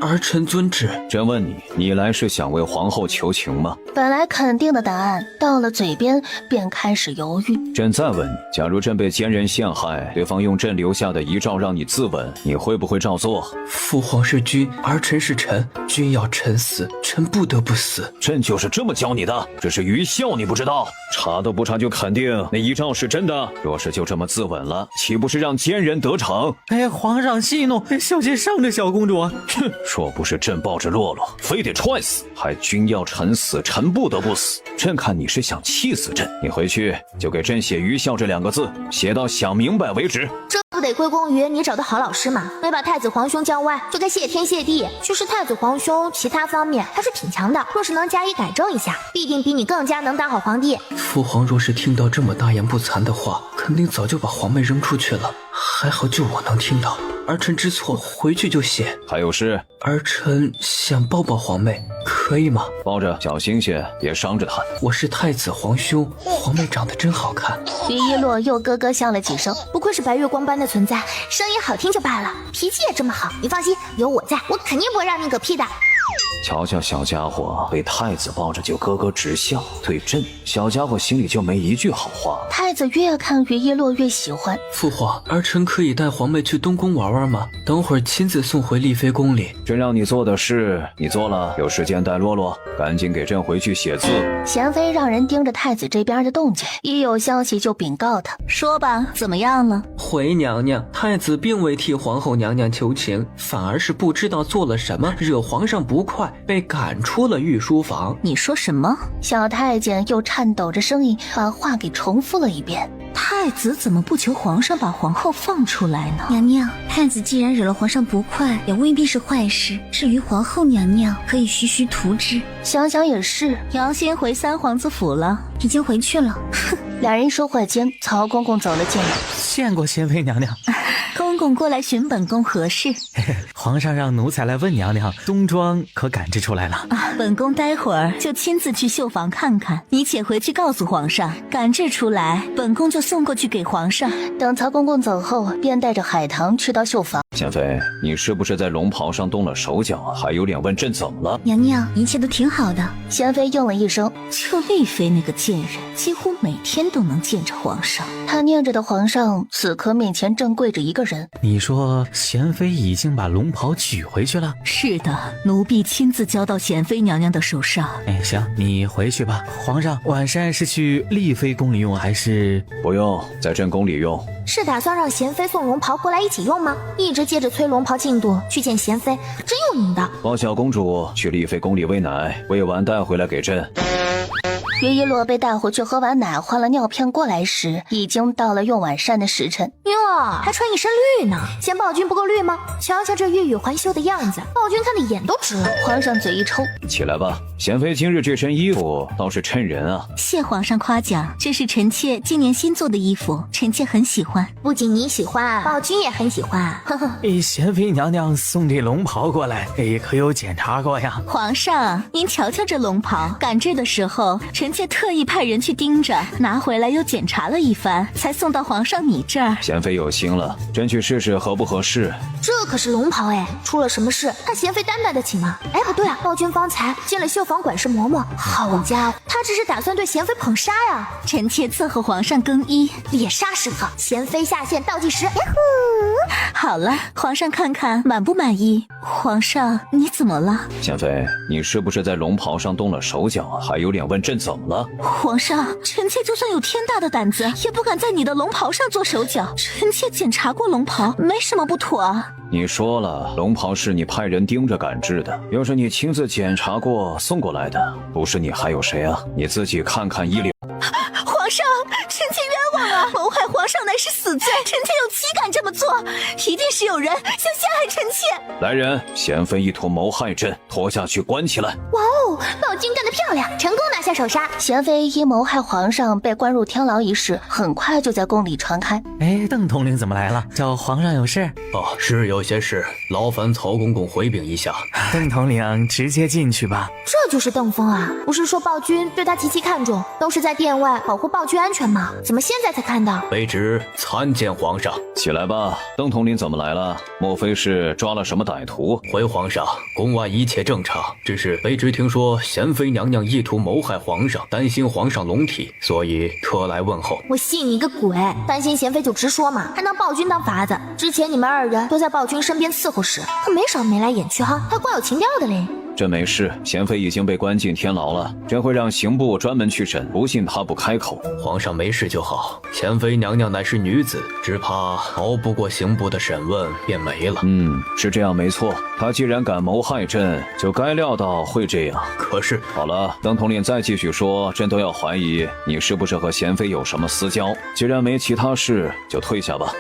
儿臣遵旨。朕问你，你来是想为皇后求情吗？本来肯定的答案到了嘴边便开始犹豫。朕再问你，假如朕被奸人陷害，对方用朕留下的遗诏让你自刎，你会不会照做？父皇是君，儿臣是臣，君要臣死，臣不得不死。朕就是这么教你的，这是愚孝，你不知道？查都不查就肯定那遗诏是真的，若是就这么自刎了，岂不是让奸人得逞？皇上息怒，小姐上着小公主啊！哼，若不是朕抱着洛洛，非得踹死，还君要臣死，臣不得不死。朕看你是想气死朕，你回去就给朕写愚孝这2个字，写到想明白为止。这不得归功于你找的好老师嘛？没把太子皇兄教歪，就该谢天谢地。其实太子皇兄其他方面还是挺强的，若是能加以改正一下，必定比你更加能当好皇帝。父皇若是听到这么大言不惭的话，肯定早就把皇妹扔出去了。还好就我能听到，儿臣知错，回去就写。还有事？儿臣想抱抱皇妹，可以吗？抱着，小心些，别伤着她。我是太子皇兄，皇妹长得真好看。于一洛又咯咯笑了几声，不愧是白月光般的存在，声音好听就罢了，脾气也这么好。你放心，有我在，我肯定不会让你嗝屁的。瞧瞧小家伙被太子抱着就咯咯直笑，对朕小家伙心里就没一句好话。太子越看于一洛越喜欢。父皇，儿臣可以带皇妹去东宫玩玩吗？等会儿亲自送回丽妃宫里。朕让你做的事你做了，有时间带洛洛，赶紧给朕回去写字。贤妃让人盯着太子这边的动静，一有消息就禀告他。说吧，怎么样了？回娘娘，太子并未替皇后娘娘求情，反而是不知道做了什么，惹皇上不快，被赶出了御书房。你说什么？小太监又颤抖着声音把话给重复了一遍。太子怎么不求皇上把皇后放出来呢？娘娘，太子既然惹了皇上不快，也未必是坏事。至于皇后娘娘，可以徐徐图之。想想也是，杨欣回三皇子府了，已经回去了。两人说话间，曹公公走了进来。见过贤妃娘娘。公公过来寻本宫何事？皇上让奴才来问娘娘，冬装可赶制出来了啊？本宫待会儿就亲自去绣房看看，你且回去告诉皇上，赶制出来，本宫就送过去给皇上。等曹公公走后，便带着海棠去到绣房。贤妃，你是不是在龙袍上动了手脚啊？还有脸问朕怎么了？娘娘，一切都挺好的。贤妃应了一声。就丽妃那个贱人，几乎每天都能见着皇上。她念着的皇上，此刻面前正跪着一个人。你说贤妃已经把龙袍取回去了？是的，奴婢亲自交到贤妃娘娘的手上。哎，行，你回去吧。皇上，晚膳是去丽妃宫里用还是？不用，在朕宫里用。是打算让贤妃送龙袍过来一起用吗？一直接着催龙袍进度去见贤妃，真有您的。抱小公主去丽妃宫里喂奶，喂完带回来给朕。于一洛被带回去喝完奶换了尿片过来时，已经到了用晚膳的时辰。哟，还穿一身绿呢，嫌暴君不够绿吗？瞧瞧这欲语还休的样子，暴君看的眼都直了。皇上嘴一抽，起来吧，贤妃今日这身衣服倒是衬人啊。谢皇上夸奖，这是臣妾今年新做的衣服，臣妾很喜欢。不仅你喜欢，暴君也很喜欢。呵呵，贤妃娘娘送这龙袍过来，可有检查过呀？皇上，您瞧瞧这龙袍，赶制的时候，臣妾特意派人去盯着，拿回来又检查了一番，才送到皇上你这儿。贤妃有心了，朕去试试合不合适。这可是龙袍哎，出了什么事，看贤妃担待得起吗？哎，不对啊，暴君方才见了绣房管事嬷嬷，好家伙，他这是打算对贤妃捧杀呀！臣妾伺候皇上更衣，猎杀时刻，贤妃下线倒计时。好了，皇上看看满不满意？皇上，你怎么了？贤妃，你是不是在龙袍上动了手脚啊？还有脸问朕怎么了？皇上，臣妾就算有天大的胆子，也不敢在你的龙袍上做手脚。臣妾检查过龙袍，没什么不妥啊。你说了，龙袍是你派人盯着赶制的，要是你亲自检查过送过来的，不是你还有谁啊？你自己看看衣领。皇上，臣妾冤枉啊！谋害皇上乃是死罪，臣妾有岂敢这么做？一定是有人想陷害臣妾。来人，贤妃意图谋害朕，拖下去关起来。哇哦，暴君干得漂亮，成功拿下首杀。贤妃因谋害皇上被关入天牢一事，很快就在宫里传开。哎，邓统领怎么来了？找皇上有事？哦，是有些事，劳烦曹公公回禀一下。邓统领直接进去吧。这就是邓峰啊！不是说暴君对他极其看重，都是在殿外保护暴君安全吗？怎么现在才看到？卑职参见皇上。起来吧，邓统领怎么来了？莫非是抓了什么歹徒？回皇上，宫外一切正常，只是卑职听说贤妃娘娘意图谋害皇上，担心皇上龙体，所以特来问候。我信你个鬼！担心贤妃就直说嘛，还拿暴君当法子。之前你们二人都在暴君身边伺候时，可没少眉来眼去哈，还怪有情调的嘞。朕没事，贤妃已经被关进天牢了，朕会让刑部专门去审，不信他不开口。皇上没事就好，贤妃娘娘乃是女子，只怕熬不过刑部的审问便没了。是这样没错，她既然敢谋害朕，就该料到会这样。可是好了，邓统领再继续说，朕都要怀疑你是不是和贤妃有什么私交。既然没其他事，就退下吧。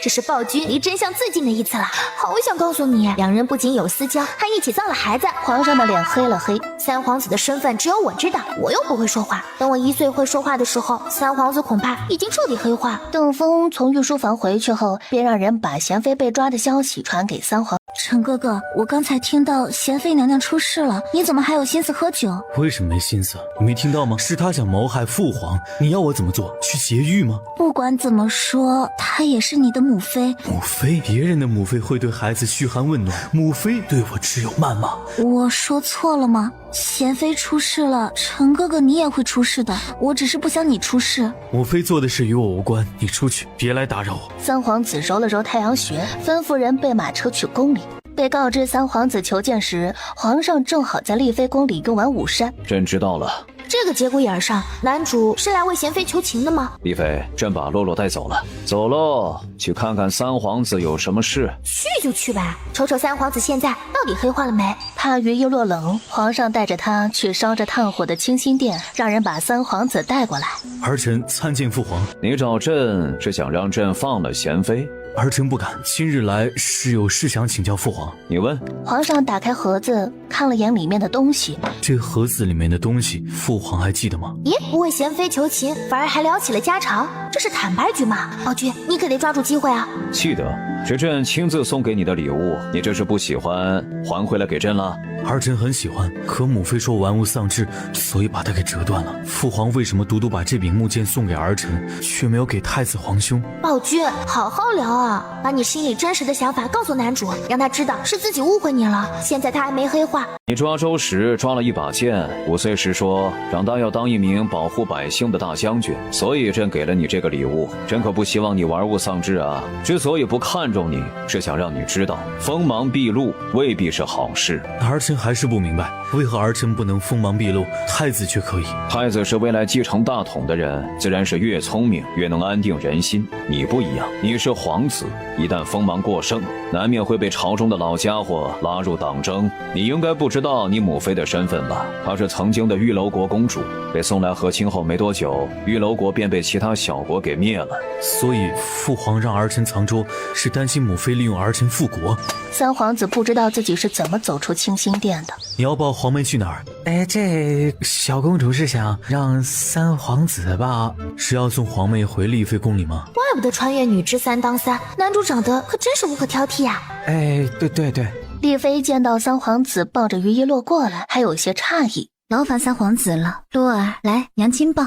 这是暴君离真相最近的一次了。好想告诉你，两人不仅有私交，还一起造了孩子。皇上的脸黑了黑，三皇子的身份只有我知道，我又不会说话。等我1岁会说话的时候，三皇子恐怕已经彻底黑化。邓峰从御书房回去后，便让人把贤妃被抓的消息传给三皇。陈哥哥，我刚才听到贤妃娘娘出事了，你怎么还有心思喝酒？为什么没心思？你没听到吗？是她想谋害父皇，你要我怎么做？去劫狱吗？不管怎么说，她也是你的母妃。母妃？别人的母妃会对孩子嘘寒问暖，母妃对我只有谩骂。我说错了吗？贤妃出事了，陈哥哥你也会出事的，我只是不想你出事。母妃做的事与我无关，你出去，别来打扰我。三皇子揉了揉太阳穴，吩咐人备马车去宫里。被告知三皇子求见时，皇上正好在丽妃宫里用完午膳。朕知道了。这个节骨眼上，男主是来为贤妃求情的吗？丽妃，朕把洛洛带走了。走喽，去看看三皇子有什么事。去就去呗，瞅瞅三皇子现在到底黑化了没？怕于一落冷，皇上带着他去烧着炭火的清心殿，让人把三皇子带过来。儿臣参见父皇。你找朕是想让朕放了贤妃？儿臣不敢，今日来是有事想请教父皇。你问。皇上打开盒子，看了眼里面的东西。这盒子里面的东西，父皇还记得吗？咦，不为贤妃求情，反而还聊起了家常，这是坦白局嘛？暴君，你可得抓住机会啊！记得，是朕亲自送给你的礼物，你这是不喜欢，还回来给朕了？儿臣很喜欢，可母妃说玩物丧志，所以把它给折断了。父皇为什么独独把这柄木剑送给儿臣，却没有给太子皇兄？宝君，好好聊啊，把你心里真实的想法告诉男主，让他知道是自己误会你了。现在他还没黑化。你抓周时抓了一把剑，5岁时说长大要当一名保护百姓的大将军，所以朕给了你这个礼物。朕可不希望你玩物丧志啊！之所以不看重你，是想让你知道，锋芒毕露未必是好事。儿臣还是不明白，为何儿臣不能锋芒毕露，太子却可以？太子是未来继承大统的人，自然是越聪明越能安定人心。你不一样，你是皇子，一旦锋芒过盛，难免会被朝中的老家伙拉入党争。你应该不知道你母妃的身份吧？她是曾经的玉楼国公主，被送来和亲后没多久，玉楼国便被其他小国给灭了。所以父皇让儿臣藏拙，是担心母妃利用儿臣复国。三皇子不知道自己是怎么走出清心殿的。你要抱皇妹去哪儿？这小公主是想让三皇子吧？是要送皇妹回丽妃宫里吗？怪不得穿越女之3当3，男主长得可真是无可挑剔呀。对。丽妃见到三皇子抱着于一洛过来，还有些诧异。劳烦三皇子了，洛儿，来，娘亲抱。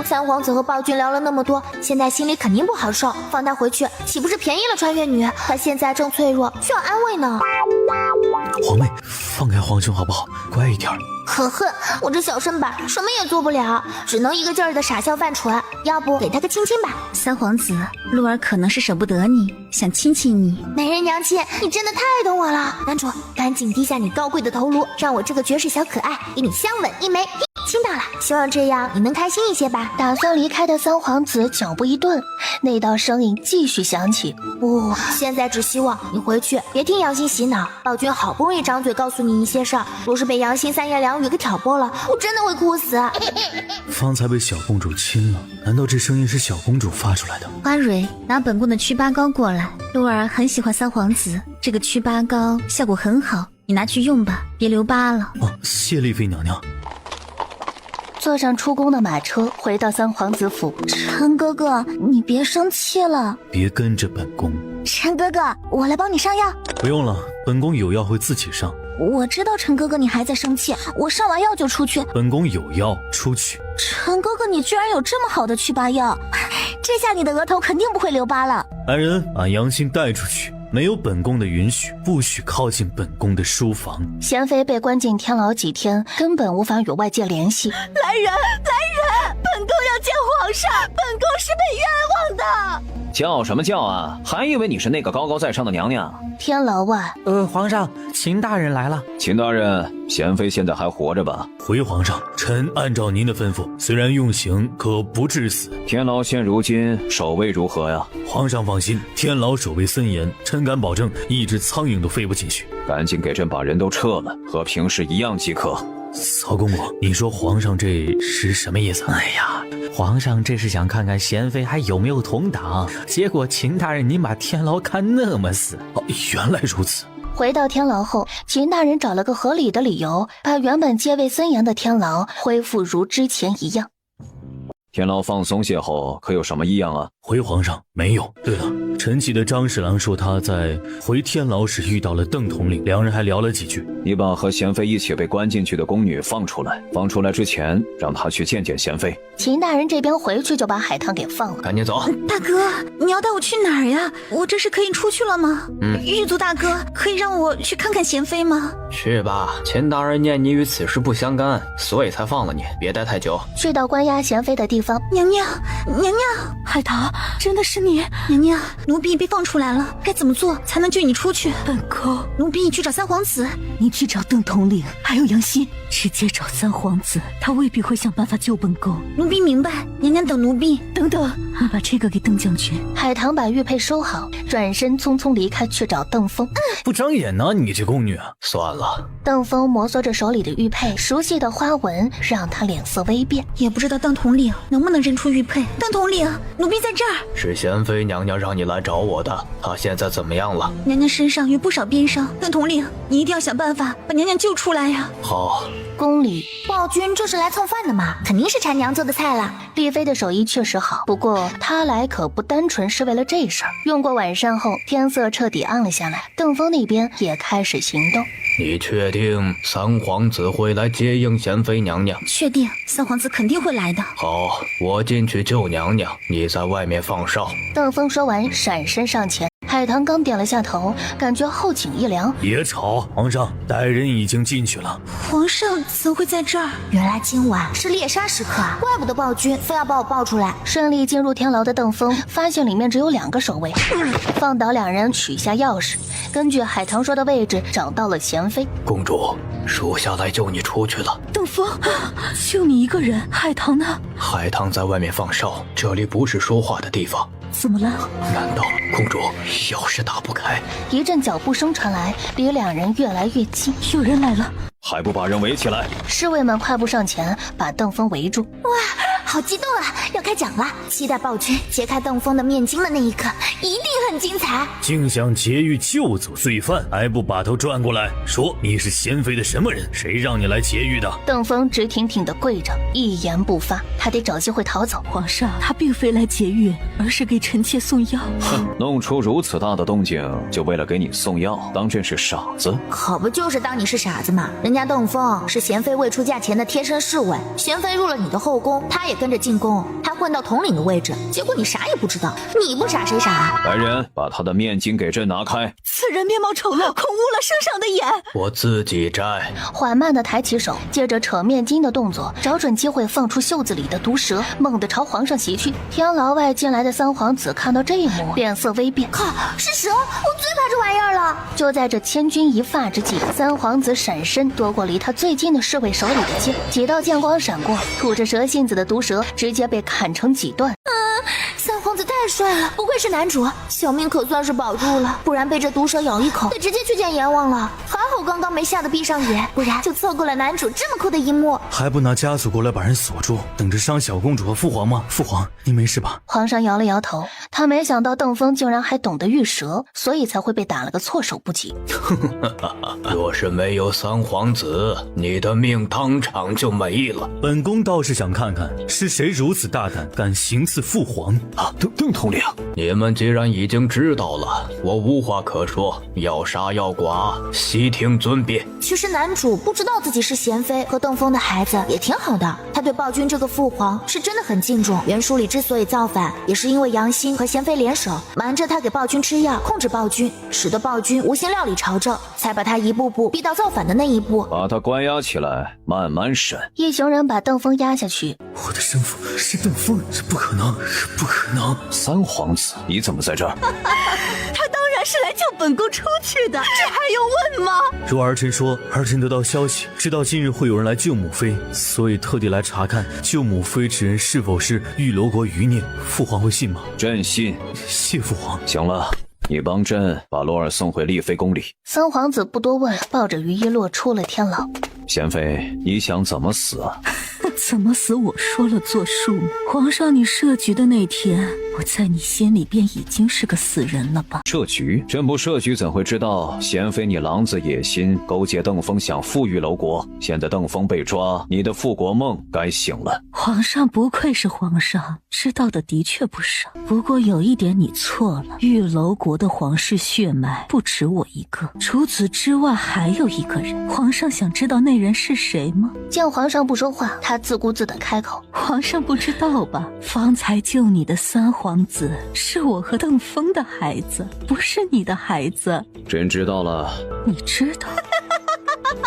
三皇子和暴君聊了那么多，现在心里肯定不好受，放他回去岂不是便宜了穿越女？他现在正脆弱，需要安慰呢。皇妹，放开皇兄好不好？乖一点。可恨，我这小身板什么也做不了，只能一个劲儿的傻笑犯蠢。要不给他个亲亲吧？三皇子，洛儿可能是舍不得你，想亲亲你。美人娘亲，你真的太懂我了。男主，赶紧低下你高贵的头颅，让我这个绝世小可爱给你香吻一枚。亲到了，希望这样你能开心一些吧。打算离开的三皇子脚步一顿，那道声音继续响起。不，现在只希望你回去别听杨欣洗脑。暴君好不容易张嘴告诉你一些事儿，若是被杨欣3言2语给挑拨了，我真的会哭死。方才被小公主亲了，难道这声音是小公主发出来的？花蕊，拿本宫的祛疤膏过来。洛儿很喜欢三皇子，这个祛疤膏效果很好，你拿去用吧，别留疤了。谢丽妃娘娘。坐上出宫的马车，回到三皇子府。陈哥哥，你别生气了。别跟着本宫。陈哥哥，我来帮你上药。不用了，本宫有药会自己上。我知道陈哥哥你还在生气，我上完药就出去。本宫有药，出去。陈哥哥，你居然有这么好的祛疤药，这下你的额头肯定不会留疤了。来人，把杨欣带出去。没有本宫的允许，不许靠近本宫的书房。贤妃被关进天牢几天，根本无法与外界联系。来人！本宫要见皇上，本宫是被冤枉的。叫什么叫啊？还以为你是那个高高在上的娘娘。天牢外，皇上，秦大人来了。秦大人，贤妃现在还活着吧？回皇上，臣按照您的吩咐，虽然用刑，可不致死。天牢现如今守卫如何呀？皇上放心，天牢守卫森严，臣敢保证，一只苍蝇都飞不进去。赶紧给朕把人都撤了，和平时一样即可。曹公公，你说皇上这是什么意思？哎呀，皇上这是想看看贤妃还有没有同党，结果秦大人您把天牢看那么死。原来如此。回到天牢后，秦大人找了个合理的理由，把原本戒备森严的天牢恢复如之前一样。天牢放松些后，可有什么异样啊？回皇上，没有。对了，臣记得张侍郎说他在回天牢时遇到了邓统领，两人还聊了几句。你把和贤妃一起被关进去的宫女放出来，放出来之前让她去见见贤妃。秦大人这边回去就把海棠给放了。赶紧走。大哥，你要带我去哪儿呀？我这是可以出去了吗？狱卒大哥，可以让我去看看贤妃吗？去吧，秦大人念你与此事不相干，所以才放了你，别待太久。去到关押贤妃的地方，娘娘，海棠，真的是你？娘娘，奴婢被放出来了，该怎么做才能救你出去？本宫，奴婢去找三皇子。你去找邓统领，还有杨欣，直接找三皇子，他未必会想办法救本宫。奴婢明白，娘娘等奴婢。等等，你把这个给邓将军。海棠把玉佩收好，转身匆匆离开去找邓枫。不长眼呢，你这宫女啊！算了。邓枫摩挲着手里的玉佩，熟悉的花纹让他脸色微变。也不知道邓统领能不能认出玉佩。邓统领，奴婢在这儿。是贤妃娘娘让你来找我的，她现在怎么样了？娘娘身上有不少鞭伤，邓统领，你一定要想办法把娘娘救出来呀！好，宫里，暴君这是来蹭饭的嘛，肯定是婵娘做的菜了。丽妃的手艺确实好，不过她来可不单纯是为了这事儿。用过晚膳后，天色彻底暗了下来，邓枫那边也开始行动。你确定三皇子会来接应贤妃娘娘？确定，三皇子肯定会来的。好，我进去救娘娘，你在外面放哨。邓枫说完，闪身上前。海棠刚点了下头，感觉后颈一凉。别吵，皇上，歹人已经进去了。皇上怎会在这儿？原来今晚是猎杀时刻啊！怪不得暴君非要把我抱出来。顺利进入天牢的邓枫发现里面只有2个守卫，放倒2人，取下钥匙，根据海棠说的位置找到了贤妃。公主，属下来救你出去了。邓枫，就你一个人，海棠呢？海棠在外面放哨，这里不是说话的地方。怎么了？难道公主钥匙打不开？一阵脚步声传来，离2人越来越近。有人来了，还不把人围起来！侍卫们快步上前，把邓枫围住。哇，好激动啊！要开讲了，期待暴君揭开邓枫的面巾的那一刻，一定很精彩。竟想劫狱救走罪犯，还不把头转过来，说你是贤妃的什么人？谁让你来劫狱的？邓枫直挺挺地跪着，一言不发。他得找机会逃走。皇上，他并非来劫狱，而是给臣妾送药。哼，弄出如此大的动静，就为了给你送药，当真是傻子。可不就是当你是傻子嘛？人家邓枫是贤妃未出嫁前的贴身侍卫，贤妃入了你的后宫，他也跟着进宫，他混到统领的位置，结果你啥也不知道。你不傻谁傻啊？来人，把他的面巾给朕拿开。此人面貌丑陋，恐误了圣上的眼。我自己摘。缓慢地抬起手，接着扯面巾的动作，找准机会放出袖子里的毒蛇，猛地朝皇上袭去。天牢外进来的三皇子看到这一幕，脸色微变。靠，是蛇！我最怕这玩意儿了。就在这千钧一发之际，三皇子闪身夺过离他最近的侍卫手里的剑，几道剑光闪过，吐着蛇信子的毒蛇直接被砍成几段。三皇子太帅了，不愧是男主，小命可算是保住了，不然被这毒蛇咬一口，得直接去见阎王了。还好刚刚没吓得闭上眼，不然就错过了男主这么酷的一幕。还不拿枷锁过来把人锁住，等着伤小公主和父皇吗？父皇，你没事吧？皇上摇了摇头，他没想到邓枫竟然还懂得御蛇，所以才会被打了个措手不及。若是没有三皇子，你的命当场就没了。本宫倒是想看看是谁如此大胆，敢行刺父皇啊！邓统领，你们既然已经知道了，我无话可说，要杀要剐，悉听尊便。其实男主不知道自己是贤妃和邓枫的孩子也挺好的，他对暴君这个父皇是真的很敬重。原书里之所以造反，也是因为杨欣和贤妃联手瞒着他给暴君吃药，控制暴君，使得暴君无心料理朝政，才把他一步步逼到造反的那一步。把他关押起来，慢慢审。一行人把邓枫押下去。我的生父是邓枫，这不可能，不可能！三皇子，你怎么在这儿？他当然是来救本宫出去的，这还用问吗？若儿臣说，儿臣得到消息，知道今日会有人来救母妃，所以特地来查看救母妃之人是否是玉楼国余孽。父皇会信吗？朕信。谢父皇。行了，你帮朕把罗儿送回丽妃宫里。三皇子不多问，抱着于一洛出了天牢。贤妃，你想怎么死啊？怎么死我说了作数吗？皇上，你设局的那天，我在你心里便已经是个死人了吧？设局？朕不设局怎会知道贤妃你狼子野心，勾结邓枫想富裕楼国？现在邓枫被抓，你的复国梦该醒了。皇上不愧是皇上，知道的的确不少。不过有一点你错了，玉楼国的皇室血脉不止我一个，除此之外还有一个人。皇上想知道那人是谁吗？见皇上不说话，他自顾自地开口：皇上不知道吧？方才救你的三皇子是我和邓枫的孩子，不是你的孩子。朕知道了。你知道？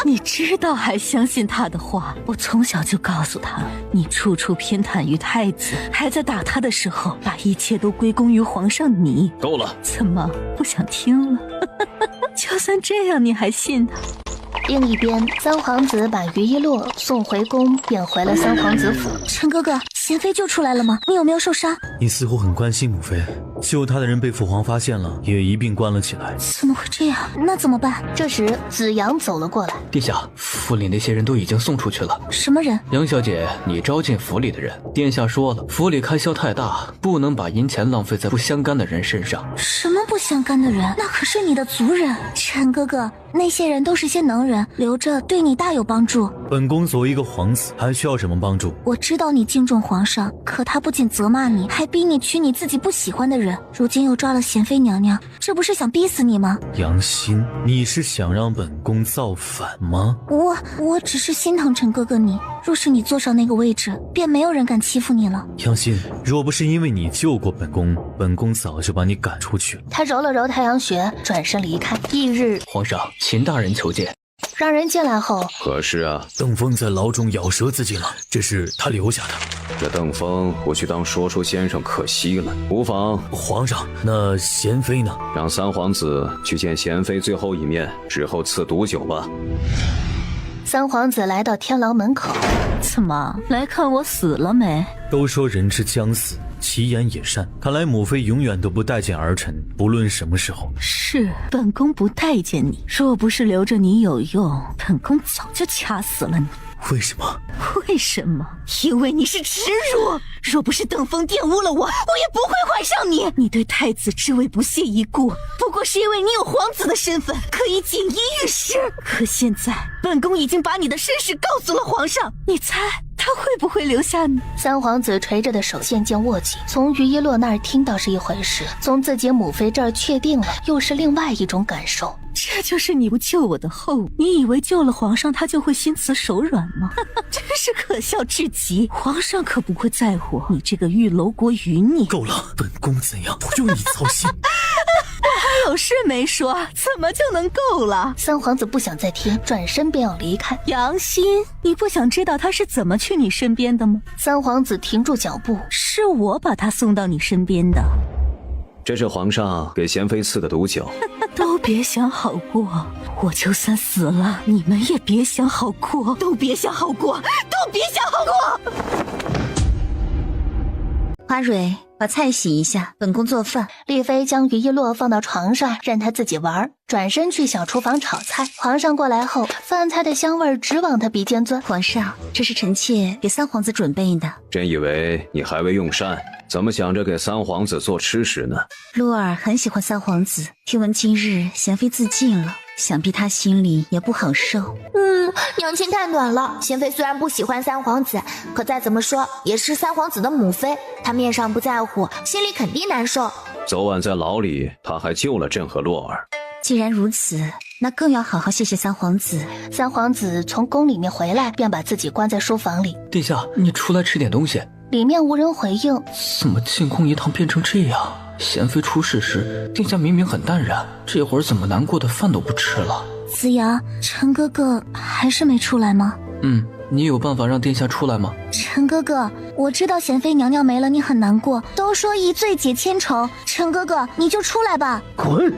你知道还相信他的话？我从小就告诉他，你处处偏袒于太子，还在打他的时候把一切都归功于皇上你。够了。怎么不想听了？就算这样你还信他？另一边，三皇子把于一洛送回宫，便回了三皇子府。陈哥哥，贤妃救出来了吗？你有没有受伤？你似乎很关心母妃，救他的人被父皇发现了，也一并关了起来。怎么会这样？那怎么办？这时子阳走了过来，殿下，府里那些人都已经送出去了。什么人？杨小姐，你招进府里的人，殿下说了，府里开销太大，不能把银钱浪费在不相干的人身上。什么不相干的人？那可是你的族人，陈哥哥。那些人都是些能人，留着对你大有帮助。本宫作为一个皇子，还需要什么帮助？我知道你敬重皇上，可他不仅责骂你，还逼你娶你自己不喜欢的人，如今又抓了贤妃娘娘，这不是想逼死你吗？杨欣，你是想让本宫造反吗？我只是心疼陈哥哥你，若是你坐上那个位置，便没有人敢欺负你了。杨欣，若不是因为你救过本宫，本宫早就把你赶出去了。他揉了揉太阳穴，转身离开。翌日，皇上，秦大人求见。让人进来后，何事啊？邓峰在牢中咬舌自尽了，这是他留下的。这邓峰不去当说书先生可惜了，无妨。皇上，那贤妃呢？让三皇子去见贤妃最后一面，之后赐毒酒吧。三皇子来到天牢门口，怎么来看我死了没？都说人之将死，其言也善。看来母妃永远都不待见儿臣，不论什么时候。是，本宫不待见你，若不是留着你有用，本宫早就掐死了你。为什么？为什么？因为你是耻辱！若不是邓峰玷污了我，我也不会怀上你。你对太子之位不屑一顾，不过是因为你有皇子的身份，可以锦衣玉食。可现在，本宫已经把你的身世告诉了皇上，你猜他会不会留下你？三皇子垂着的手渐渐握紧，从于一洛那儿听到是一回事，从自己母妃这儿确定了，又是另外一种感受。这就是你不救我的后，你以为救了皇上他就会心慈手软吗？真是可笑至极！皇上可不会在乎你这个玉楼国余孽。够了，本宫怎样不用你操心？我还有事没说，怎么就能够了？三皇子不想再听，转身便要离开。杨欣，你不想知道他是怎么去你身边的吗？三皇子停住脚步，是我把他送到你身边的。这是皇上给贤妃赐的毒酒。都别想好过，我就算死了，你们也别想好过，都别想好过，都别想好过。花蕊，把菜洗一下，本宫做饭。丽妃将于一洛放到床上，任他自己玩，转身去小厨房炒菜。皇上过来后，饭菜的香味直往他鼻尖钻。皇上，这是臣妾给三皇子准备的。真以为你还未用膳，怎么想着给三皇子做吃食呢？洛儿很喜欢三皇子，听闻今日贤妃自尽了，想必他心里也不好受。娘亲太暖了。贤妃虽然不喜欢三皇子，可再怎么说也是三皇子的母妃，她面上不在乎，心里肯定难受。昨晚在牢里，他还救了朕和洛儿。既然如此，那更要好好谢谢三皇子。三皇子从宫里面回来，便把自己关在书房里。殿下，你出来吃点东西。里面无人回应。怎么进宫一趟变成这样？贤妃出事时，殿下明明很淡然，这会儿怎么难过的饭都不吃了？子阳，陈哥哥还是没出来吗？你有办法让殿下出来吗？陈哥哥，我知道贤妃娘娘没了，你很难过。都说一醉解千愁，陈哥哥，你就出来吧。滚！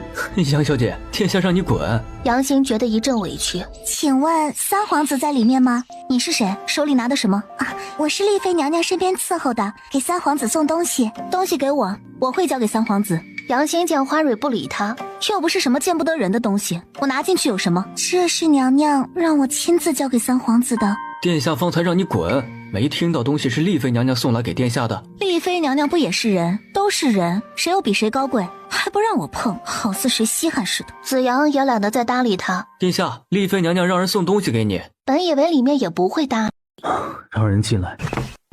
杨小姐，殿下让你滚。杨欣觉得一阵委屈。请问三皇子在里面吗？你是谁？手里拿的什么？啊，我是丽妃娘娘身边伺候的，给三皇子送东西。东西给我，我会交给三皇子。杨欣见花蕊不理他，又不是什么见不得人的东西，我拿进去有什么？这是娘娘让我亲自交给三皇子的。殿下方才让你滚，没听到东西是丽妃娘娘送来给殿下的？丽妃娘娘不也是人？都是人，谁又比谁高贵？还不让我碰，好似谁稀罕似的。子阳也懒得再搭理他。殿下，丽妃娘娘让人送东西给你。本以为里面也不会搭，让人进来。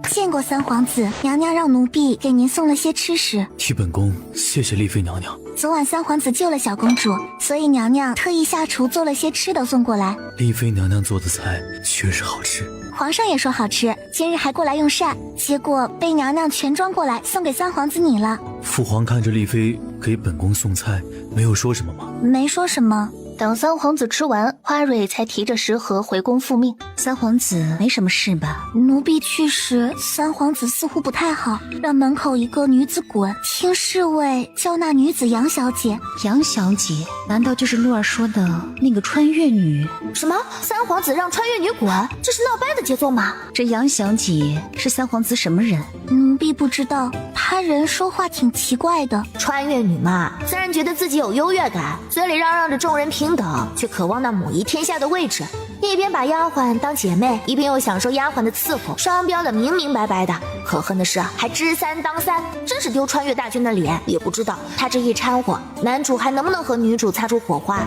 见过三皇子，娘娘让奴婢给您送了些吃食。替本宫谢谢丽妃娘娘。昨晚三皇子救了小公主，所以娘娘特意下厨做了些吃的送过来。丽妃娘娘做的菜确实好吃，皇上也说好吃，今日还过来用膳，结果被娘娘全装过来送给三皇子你了。父皇看着丽妃给本宫送菜，没有说什么吗？没说什么，等三皇子吃完，花蕊才提着食盒回宫复命。三皇子没什么事吧？奴婢去时，三皇子似乎不太好，让门口一个女子滚，听侍卫叫那女子杨小姐。杨小姐，难道就是鹿儿说的那个穿越女？什么？三皇子让穿越女滚？这是闹掰的节奏吗？这杨小姐是三皇子什么人？奴婢不知道，她人说话挺奇怪的。穿越女嘛，自然觉得自己有优越感，嘴里嚷嚷着众人平等，却渴望那母仪天下的位置。一边把丫鬟当姐妹，一边又享受丫鬟的伺候，双标的明明白白的。可恨的是还知三当三，真是丢穿越大军的脸。也不知道他这一掺和，男主还能不能和女主擦出火花。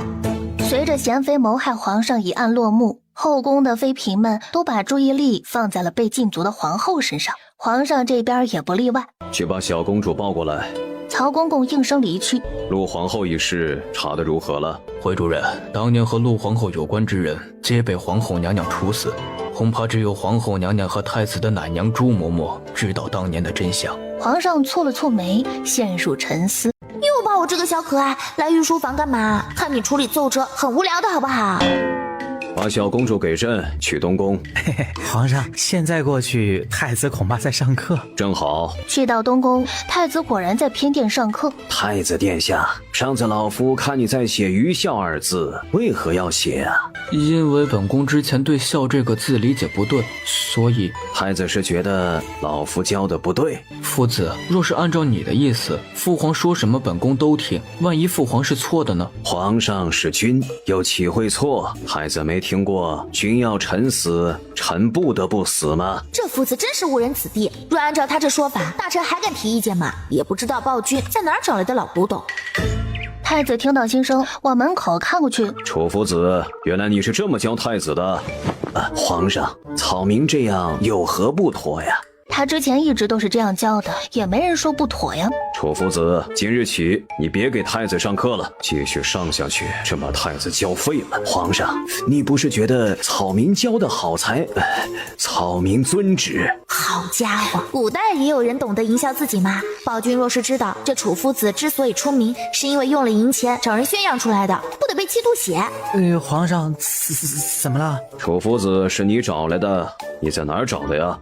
随着贤妃谋害皇上一案落幕，后宫的妃嫔们都把注意力放在了被禁足的皇后身上，皇上这边也不例外。去把小公主抱过来。曹公公应声离去。陆皇后一事查得如何了？回主任，当年和陆皇后有关之人皆被皇后娘娘处死，恐怕只有皇后娘娘和太子的奶娘朱嬷嬷知道当年的真相。皇上蹙了蹙眉，陷入沉思。又抱我这个小可爱来御书房干嘛？看你处理奏折很无聊的好不好？把小公主给朕，去东宫。皇上，现在过去，太子恐怕在上课。正好。去到东宫，太子果然在偏殿上课。太子殿下，上次老夫看你在写愚孝二字，为何要写啊？因为本宫之前对孝这个字理解不对，所以太子是觉得老夫教的不对。夫子，若是按照你的意思，父皇说什么本宫都听，万一父皇是错的呢？皇上是君，又岂会错？太子没听过君要臣死，臣不得不死吗？这夫子真是误人子弟。若按照他这说法，大臣还敢提意见吗？也不知道暴君在哪儿找来的老古董。太子听到心声，往门口看过去。楚夫子，原来你是这么教太子的。皇上，草民这样有何不妥呀？他之前一直都是这样教的，也没人说不妥呀。楚夫子，今日起你别给太子上课了，继续上下去，真把太子教废了。皇上，你不是觉得草民教的好才？草民遵旨。好家伙，古代也有人懂得营销自己吗？暴君若是知道这楚夫子之所以出名，是因为用了银钱找人宣扬出来的，不得被气吐血。皇上怎么了？楚夫子是你找来的，你在哪儿找的呀？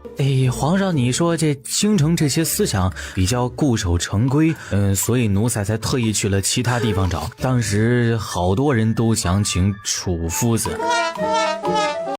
皇上，你说这京城这些思想比较固守成规，所以奴才才特意去了其他地方找。当时好多人都想请楚夫子。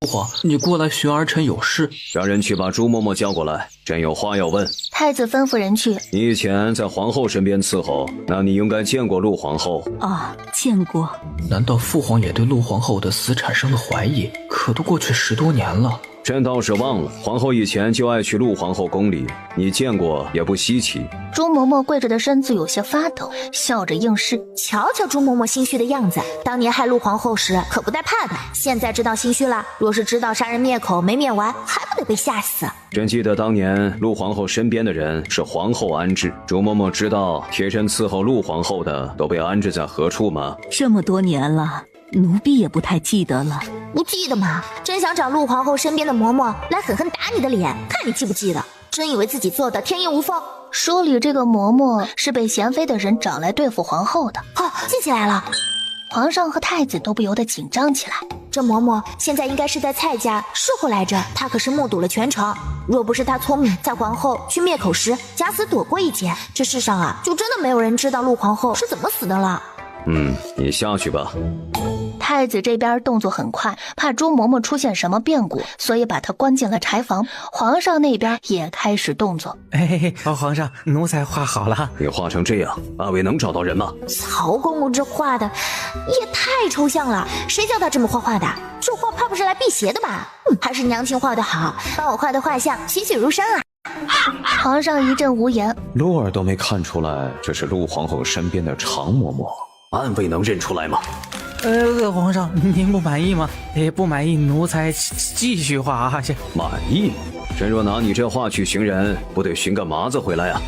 父皇，你过来寻儿臣有事。让人去把朱嬷嬷叫过来，朕有话要问。太子吩咐人去。你以前在皇后身边伺候，那你应该见过陆皇后啊？见过。难道父皇也对陆皇后的死产生了怀疑？可都过去10多年了。朕倒是忘了，皇后以前就爱去陆皇后宫里，你见过也不稀奇。朱嬷嬷跪着的身子有些发抖，笑着应是。瞧瞧朱嬷嬷心虚的样子，当年害陆皇后时可不带怕的，现在知道心虚了，若是知道杀人灭口没灭完，还不得被吓死？朕记得当年陆皇后身边的人是皇后安置，朱嬷嬷知道贴身伺候陆皇后的都被安置在何处吗？这么多年了，奴婢也不太记得了。不记得吗？真想找陆皇后身边的嬷嬷来狠狠打你的脸，看你记不记得。真以为自己做的天衣无缝？书里这个嬷嬷是被贤妃的人找来对付皇后的。记起来了。皇上和太子都不由得紧张起来。这嬷嬷现在应该是在蔡家侍候来着，她可是目睹了全程。若不是她聪明，在皇后去灭口时假死躲过一劫，这世上啊，就真的没有人知道陆皇后是怎么死的了。你下去吧。太子这边动作很快，怕朱嬷嬷出现什么变故，所以把她关进了柴房。皇上那边也开始动作。皇上，奴才画好了。你画成这样，阿伟能找到人吗？曹公公这画的也太抽象了，谁叫他这么画的？这画怕不是来辟邪的吧？还是娘亲画的好，帮我画的画像栩栩如生啊！皇上一阵无言。陆儿都没看出来这是陆皇后身边的常嬷嬷，暗卫能认出来吗？皇上，您不满意吗？不满意，奴才继续画啊。满意？朕若拿你这话去寻人，不得寻个麻子回来啊！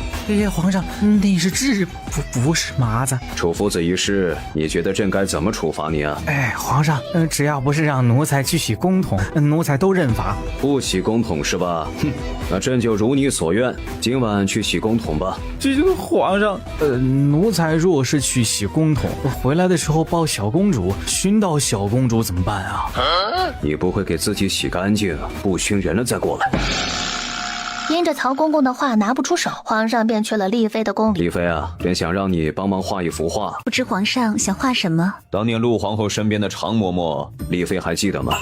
皇上，那是痣，不是麻子。楚夫子一事，你觉得朕该怎么处罚你啊？皇上，只要不是让奴才去洗公桶，奴才都认罚。不洗公桶是吧？哼，那朕就如你所愿，今晚去洗公桶吧。这个皇上，奴才若是去洗公桶，回来的时候抱小公主，寻到小公主怎么办啊？你不会给自己洗干净，不熏人了再过来。因着曹公公的话拿不出手，皇上便去了丽妃的宫里。丽妃啊，朕想让你帮忙画一幅画。不知皇上想画什么？当年陆皇后身边的常嬷嬷，丽妃还记得吗？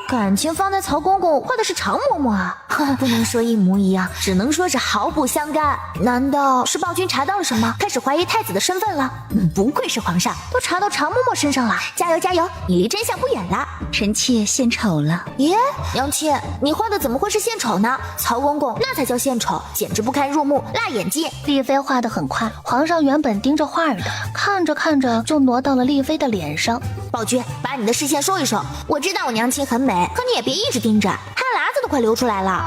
感情放在曹公公画的是常嬷嬷啊，不能说一模一样，只能说是毫不相干。难道是暴君查到了什么，开始怀疑太子的身份了？不愧是皇上，都查到常嬷嬷身上了。加油加油，你离真相不远了。臣妾献丑了。耶，娘亲，你画的怎么会是献丑呢？曹公公那才叫献丑，简直不堪入目，辣眼睛。丽妃画得很快，皇上原本盯着画的，看着看着就挪到了丽妃的脸上。暴君，把你的视线收一收。我知道我娘亲很美，可你也别一直盯着，哈喇子都快流出来了。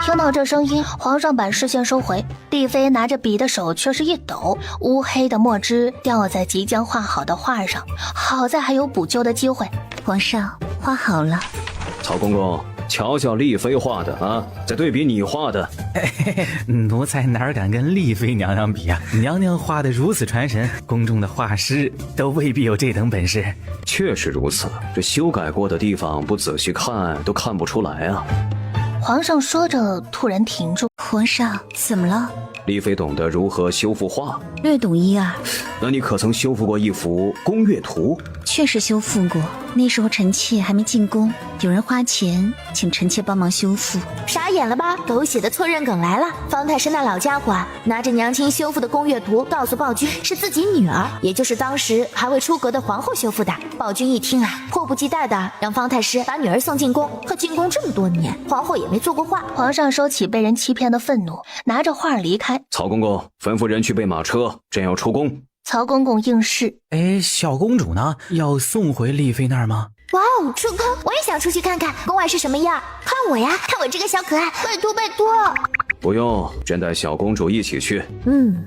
听到这声音，皇上把视线收回，丽妃拿着笔的手却是一抖，乌黑的墨汁掉在即将画好的画上。好在还有补救的机会。皇上，画好了。曹公公，瞧瞧丽妃画的啊，再对比你画的。奴才哪敢跟丽妃娘娘比啊？娘娘画的如此传神，宫中的画师都未必有这等本事。确实如此，这修改过的地方不仔细看都看不出来啊。皇上说着突然停住。皇上，怎么了？丽妃懂得如何修复画，略懂一二。那你可曾修复过一幅宫乐图？确实修复过，那时候臣妾还没进宫，有人花钱请臣妾帮忙修复。傻眼了吧？狗血的错认梗来了。方太师那老家伙拿着娘亲修复的宫乐图，告诉暴君是自己女儿，也就是当时还未出阁的皇后修复的。暴君一听啊，迫不及待的让方太师把女儿送进宫。可进宫这么多年，皇后也没做过画。皇上收起被人欺骗的愤怒，拿着画离开。曹公公，吩咐人去备马车，朕要出宫。曹公公应是。小公主呢？要送回丽妃那儿吗？哇哦，出宫！我也想出去看看宫外是什么样。看我呀，看我这个小可爱，拜托拜托。不用，朕带小公主一起去。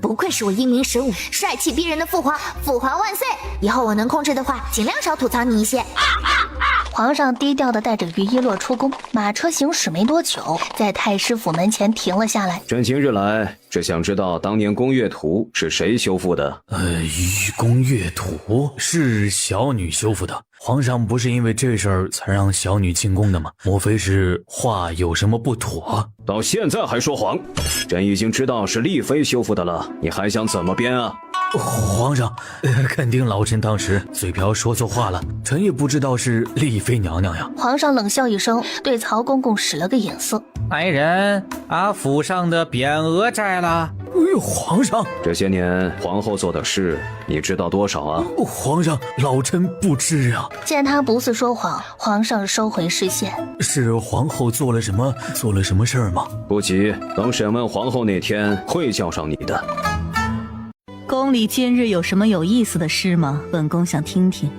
不愧是我英明神武、帅气逼人的父皇，父皇万岁！以后我能控制的话，尽量少吐槽你一些。皇上低调地带着于一洛出宫，马车行驶没多久，在太师府门前停了下来。朕今日来，只想知道当年宫乐图是谁修复的？宫乐图是小女修复的。皇上不是因为这事儿才让小女进宫的吗？莫非是画有什么不妥？到现在还说谎！朕已经知道是丽妃修复的了，你还想怎么编啊？皇上，肯定老臣当时嘴瓢说错话了，臣也不知道是丽妃娘娘呀。皇上冷笑一声，对曹公公使了个眼色。来人，把府上的匾额摘了。皇上，这些年皇后做的事，你知道多少啊？皇上，老臣不知啊。见他不似说谎，皇上收回视线。是皇后做了什么事儿吗？不急，等审问皇后那天会叫上你的。宫里今日有什么有意思的事吗？本宫想听听。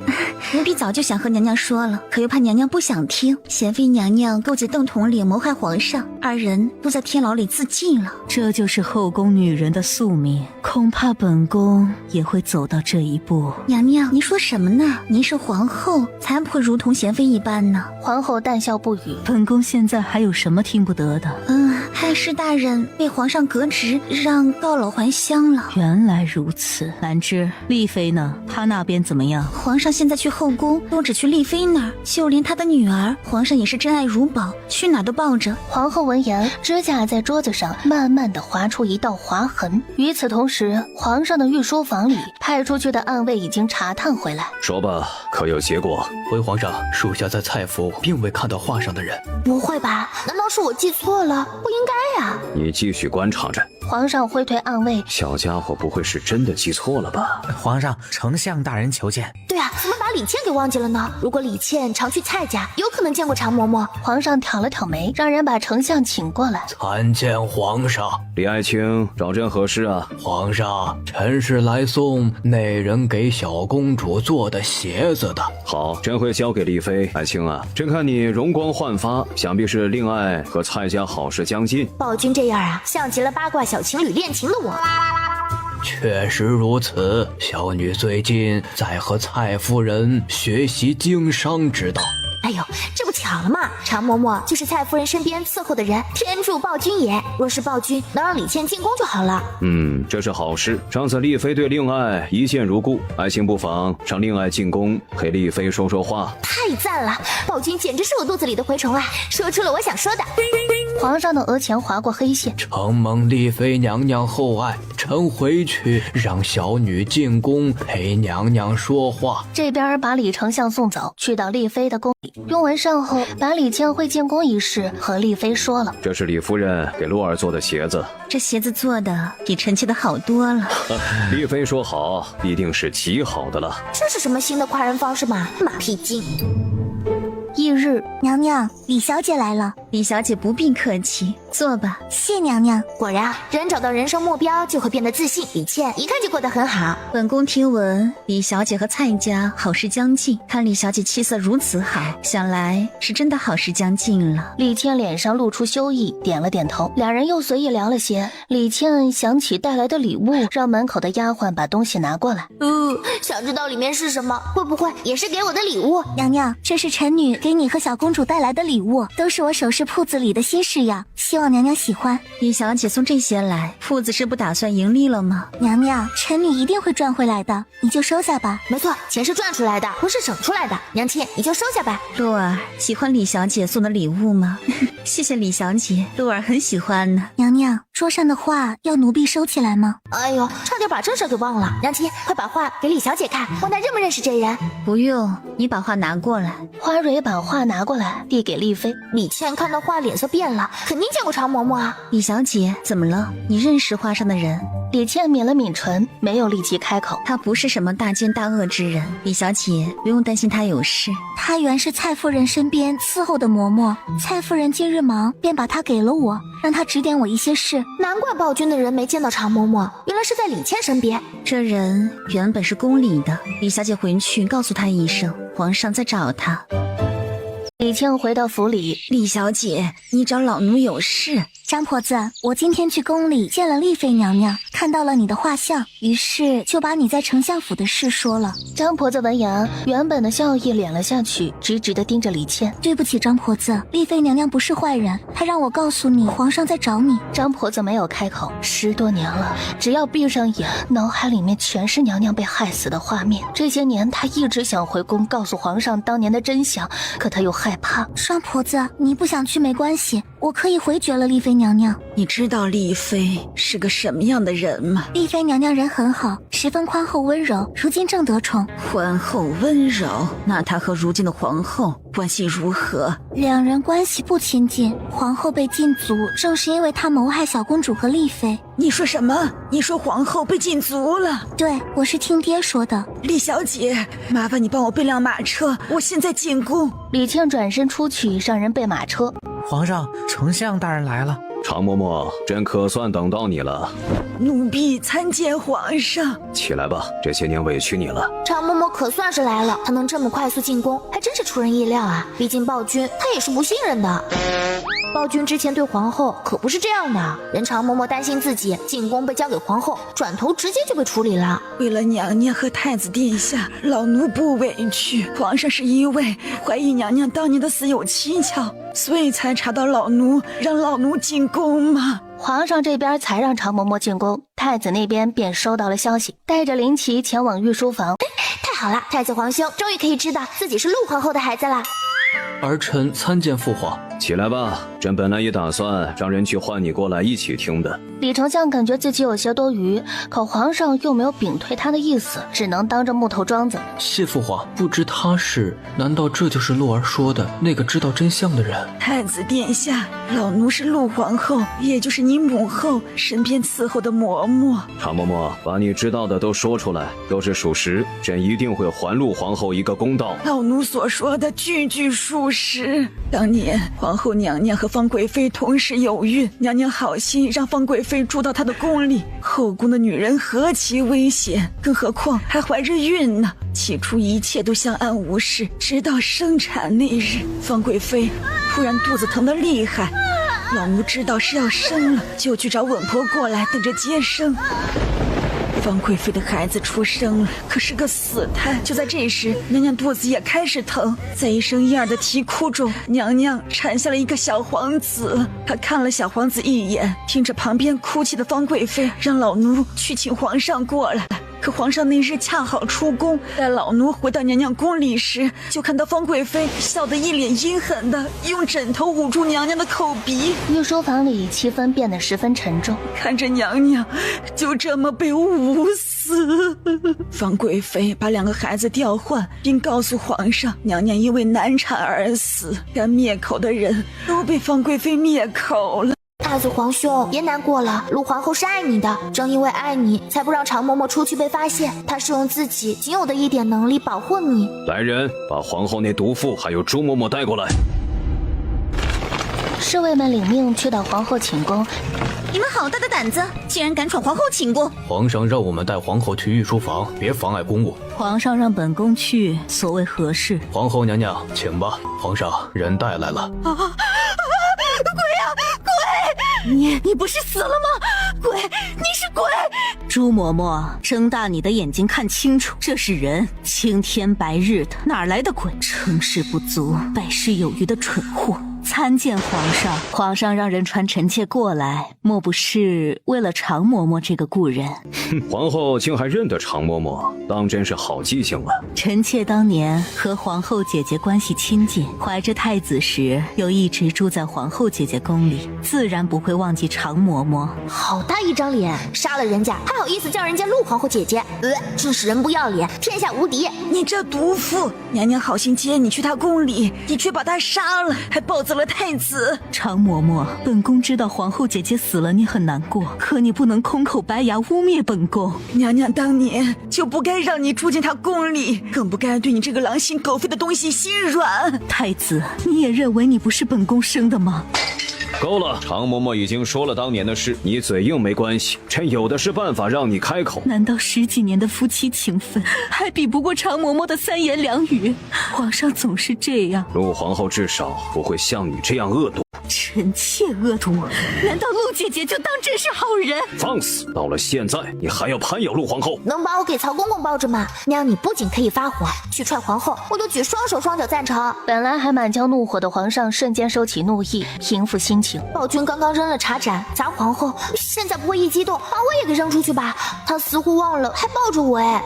奴婢早就想和娘娘说了，可又怕娘娘不想听。贤妃娘娘勾结邓统领谋害皇上，二人都在天牢里自尽了。这就是后宫女人的宿命，恐怕本宫也会走到这一步。娘娘，您说什么呢？您是皇后，才不会如同贤妃一般呢。皇后淡笑不语。本宫现在还有什么听不得的？太师大人被皇上革职，让告老还乡了。原来如此。兰芝，丽妃呢？她那边怎么样？皇上现在去后宫都只去丽妃那儿，就连她的女儿，皇上也是珍爱如宝，去哪都抱着。皇后闻言，指甲在桌子上慢慢地划出一道划痕。与此同时，皇上的御书房里派出去的暗卫已经查探回来。说吧，可有结果？回皇上，属下在蔡府并未看到画上的人。不会吧？难道是我记错了？不应该呀。你继续观察着。皇上挥退暗卫。小家伙不会是真的记错了吧？皇上，丞相大人求见。对啊，怎么把把李倩给忘记了呢？如果李倩常去蔡家，有可能见过常嬷嬷。皇上挑了挑眉，让人把丞相请过来。参见皇上。李爱卿找朕何事啊？皇上，臣是来送那人给小公主做的鞋子的。好，朕会交给丽妃。爱卿啊，朕看你容光焕发，想必是令爱和蔡家好事将近。暴君这样啊，像极了八卦小情侣恋情的我。确实如此，小女最近在和蔡夫人学习经商之道。哎呦，这不巧了吗？常嬷嬷就是蔡夫人身边伺候的人，天助暴君也。若是暴君能让李倩进宫就好了。这是好事。上次丽妃对令爱一见如故，爱卿不妨让令爱进宫陪丽妃说说话。太赞了，暴君简直是我肚子里的蛔虫啊，说出了我想说的。皇上的额前划过黑线，承蒙丽妃娘娘厚爱，臣回去让小女进宫陪娘娘说话。这边把李丞相送走，去到丽妃的宫里，用完善后，把李倩会进宫一事和丽妃说了。这是李夫人给洛儿做的鞋子，这鞋子做的比臣妾的好多了。丽妃说好，必定是极好的了。这是什么新的夸人方式吗？马屁精。翌日，娘娘，李小姐来了。李小姐不必客气，坐吧。谢娘娘。果然，人找到人生目标就会变得自信。李倩一看就过得很好。本宫听闻李小姐和蔡家好事将近，看李小姐气色如此好，想来是真的好事将近了。李倩脸上露出羞意，点了点头。两人又随意聊了些。李倩想起带来的礼物，让门口的丫鬟把东西拿过来。想知道里面是什么？会不会也是给我的礼物？娘娘，这是臣女给你和小公主带来的礼物，都是我首饰铺子里的新式样，希望娘娘喜欢。李小姐送这些来，铺子是不打算盈利了吗？娘娘，臣女一定会赚回来的，你就收下吧。没错，钱是赚出来的，不是省出来的。娘亲，你就收下吧。洛儿喜欢李小姐送的礼物吗？谢谢李小姐，洛儿很喜欢呢。娘娘，桌上的画要奴婢收起来吗？哎呦，差点把这事给忘了。娘亲，快把画给李小姐看，问她认不认识这人。不用，你把画拿过来。花蕊把画拿过来，递给丽妃。李倩看到画脸色变了，肯定见过常嬷嬷啊。李小姐，怎么了？你认识画上的人？李倩抿了抿唇，没有立即开口。他不是什么大奸大恶之人，李小姐不用担心他有事。他原是蔡夫人身边伺候的嬷嬷，蔡夫人今日忙，便把他给了我，让他指点我一些事。难怪暴君的人没见到常嬷嬷，原来是在李倩身边。这人原本是宫里的，李小姐回去告诉他一声，皇上在找他。李倩回到府里，李小姐，你找老奴有事？张婆子，我今天去宫里见了丽妃娘娘，看到了你的画像，于是就把你在丞相府的事说了。张婆子闻言，原本的笑意敛了下去，直直地盯着李倩。对不起，张婆子，丽妃娘娘不是坏人，她让我告诉你，皇上在找你。张婆子没有开口，10多年了，只要闭上眼，脑海里面全是娘娘被害死的画面。这些年，她一直想回宫告诉皇上当年的真相，可她又害怕。双婆子，你不想去没关系，我可以回绝了丽妃娘娘。你知道丽妃是个什么样的人吗？丽妃娘娘人很好，十分宽厚温柔，如今正得宠。宽厚温柔，那她和如今的皇后关系如何？两人关系不亲近，皇后被禁足，正是因为她谋害小公主和丽妃。你说什么？你说皇后被禁足了？对，我是听爹说的。李小姐，麻烦你帮我备辆马车，我现在进宫。李倩转身出去，让人备马车。皇上，丞相大人来了。常嬷嬷，朕可算等到你了。奴婢参见皇上。起来吧，这些年委屈你了。常嬷嬷可算是来了，她能这么快速进宫，还真是出人意料啊。毕竟暴君他也是不信任的。暴君之前对皇后可不是这样的，人常嬷嬷担心自己进宫被交给皇后，转头直接就被处理了。为了娘娘和太子殿下，老奴不委屈。皇上是因为怀疑娘娘当年的死有蹊跷，所以才查到老奴，让老奴进宫嘛。皇上这边才让常嬷嬷进宫，太子那边便收到了消息，带着灵旗前往御书房。太好了，太子皇兄终于可以知道自己是陆皇后的孩子了。儿臣参见父皇。起来吧，朕本来也打算让人去唤你过来一起听的。李丞相感觉自己有些多余，可皇上又没有屏退他的意思，只能当着木头桩子。谢父皇，不知他是，难道这就是洛儿说的那个知道真相的人？太子殿下，老奴是陆皇后，也就是你母后身边伺候的嬷嬷。常嬷嬷，把你知道的都说出来，都是属实，朕一定会还陆皇后一个公道。老奴所说的句句属实。当年皇后娘娘和方贵妃同时有孕，娘娘好心让方贵妃住到她的宫里，后宫的女人何其危险，更何况还怀着孕呢。起初一切都相安无事，直到生产那日，方贵妃突然肚子疼得厉害，老奴知道是要生了，就去找稳婆过来等着接生。方贵妃的孩子出生了，可是个死胎。就在这时，娘娘肚子也开始疼，在一生一二的啼哭中，娘娘产下了一个小皇子。她看了小皇子一眼，听着旁边哭泣的方贵妃，让老奴去请皇上过来。可皇上那日恰好出宫，待老奴回到娘娘宫里时，就看到方贵妃笑得一脸阴狠的用枕头捂住娘娘的口鼻。御书房里气氛变得十分沉重，看着娘娘就这么被捂死。方贵妃把2个孩子调换，并告诉皇上，娘娘因为难产而死，该灭口的人都被方贵妃灭口了。太子皇兄，别难过了，陆皇后是爱你的，正因为爱你，才不让常嬷嬷出去被发现。她是用自己仅有的一点能力保护你。来人，把皇后那毒妇还有朱嬷嬷带过来。侍卫们领命去到皇后寝宫。你们好大的胆子，竟然敢闯皇后寝宫！皇上让我们带皇后去御书房，别妨碍公务。皇上让本宫去，所谓何事？皇后娘娘，请吧，皇上人带来了。鬼呀，鬼！你不是死了吗？鬼，你是鬼！朱嬷嬷，睁大你的眼睛看清楚，这是人，青天白日的，哪来的鬼？成事不足，败事有余的蠢货！参见皇上，皇上让人传臣妾过来，莫不是为了常嬷嬷这个故人？哼，皇后竟还认得常嬷嬷，当真是好记性啊！臣妾当年和皇后姐姐关系亲近，怀着太子时又一直住在皇后姐姐宫里，自然不会忘记常嬷嬷。好大一张脸，杀了人家还好意思叫人家陆皇后姐姐，真是人不要脸，天下无敌！你这毒妇，娘娘好心接你去她宫里，你却把她杀了，还抱走了太子。常嬷嬷，本宫知道皇后姐姐死了，你很难过，可你不能空口白牙污蔑本宫。娘娘当年就不该让你住进她宫里，更不该对你这个狼心狗肺的东西心软。太子，你也认为你不是本宫生的吗？够了，常嬷嬷已经说了当年的事，你嘴硬没关系，朕有的是办法让你开口。难道10几年的夫妻情分还比不过常嬷嬷的3言2语？皇上总是这样。陆皇后至少不会像你这样恶毒。臣妾恶毒？难道陆姐姐就当真是好人？放肆！到了现在，你还要攀咬陆皇后？能把我给曹公公抱着吗？那样你不仅可以发火去踹皇后，我就举双手双脚赞成。本来还满腔怒火的皇上瞬间收起怒意，平复心情。暴君刚刚扔了茶盏砸皇后，现在不会一激动把我也给扔出去吧？他似乎忘了还抱着我哎。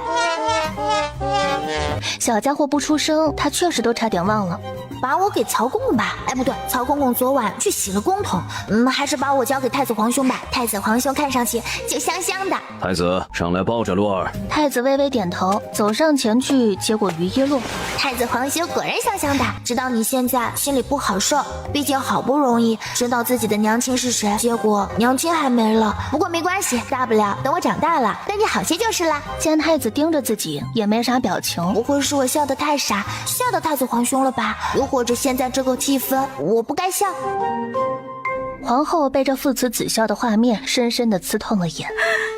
小家伙不出声，他确实都差点忘了。把我给曹公公吧。哎，不对，曹公公昨晚去洗了公桶。还是把我交给太子皇兄吧。太子皇兄看上去就香香的。太子，上来抱着洛儿。太子微微点头，走上前去接过于一洛。太子皇兄果然香香的，知道你现在心里不好受，毕竟好不容易知道自己的娘亲是谁，结果娘亲还没了。不过没关系，大不了等我长大了对你好些就是了。见太子盯着自己，也没啥表情。不会是我笑得太傻，笑到太子皇兄了吧？又或者现在这个气氛我不该笑。皇后被这父慈子孝的画面深深地刺痛了眼。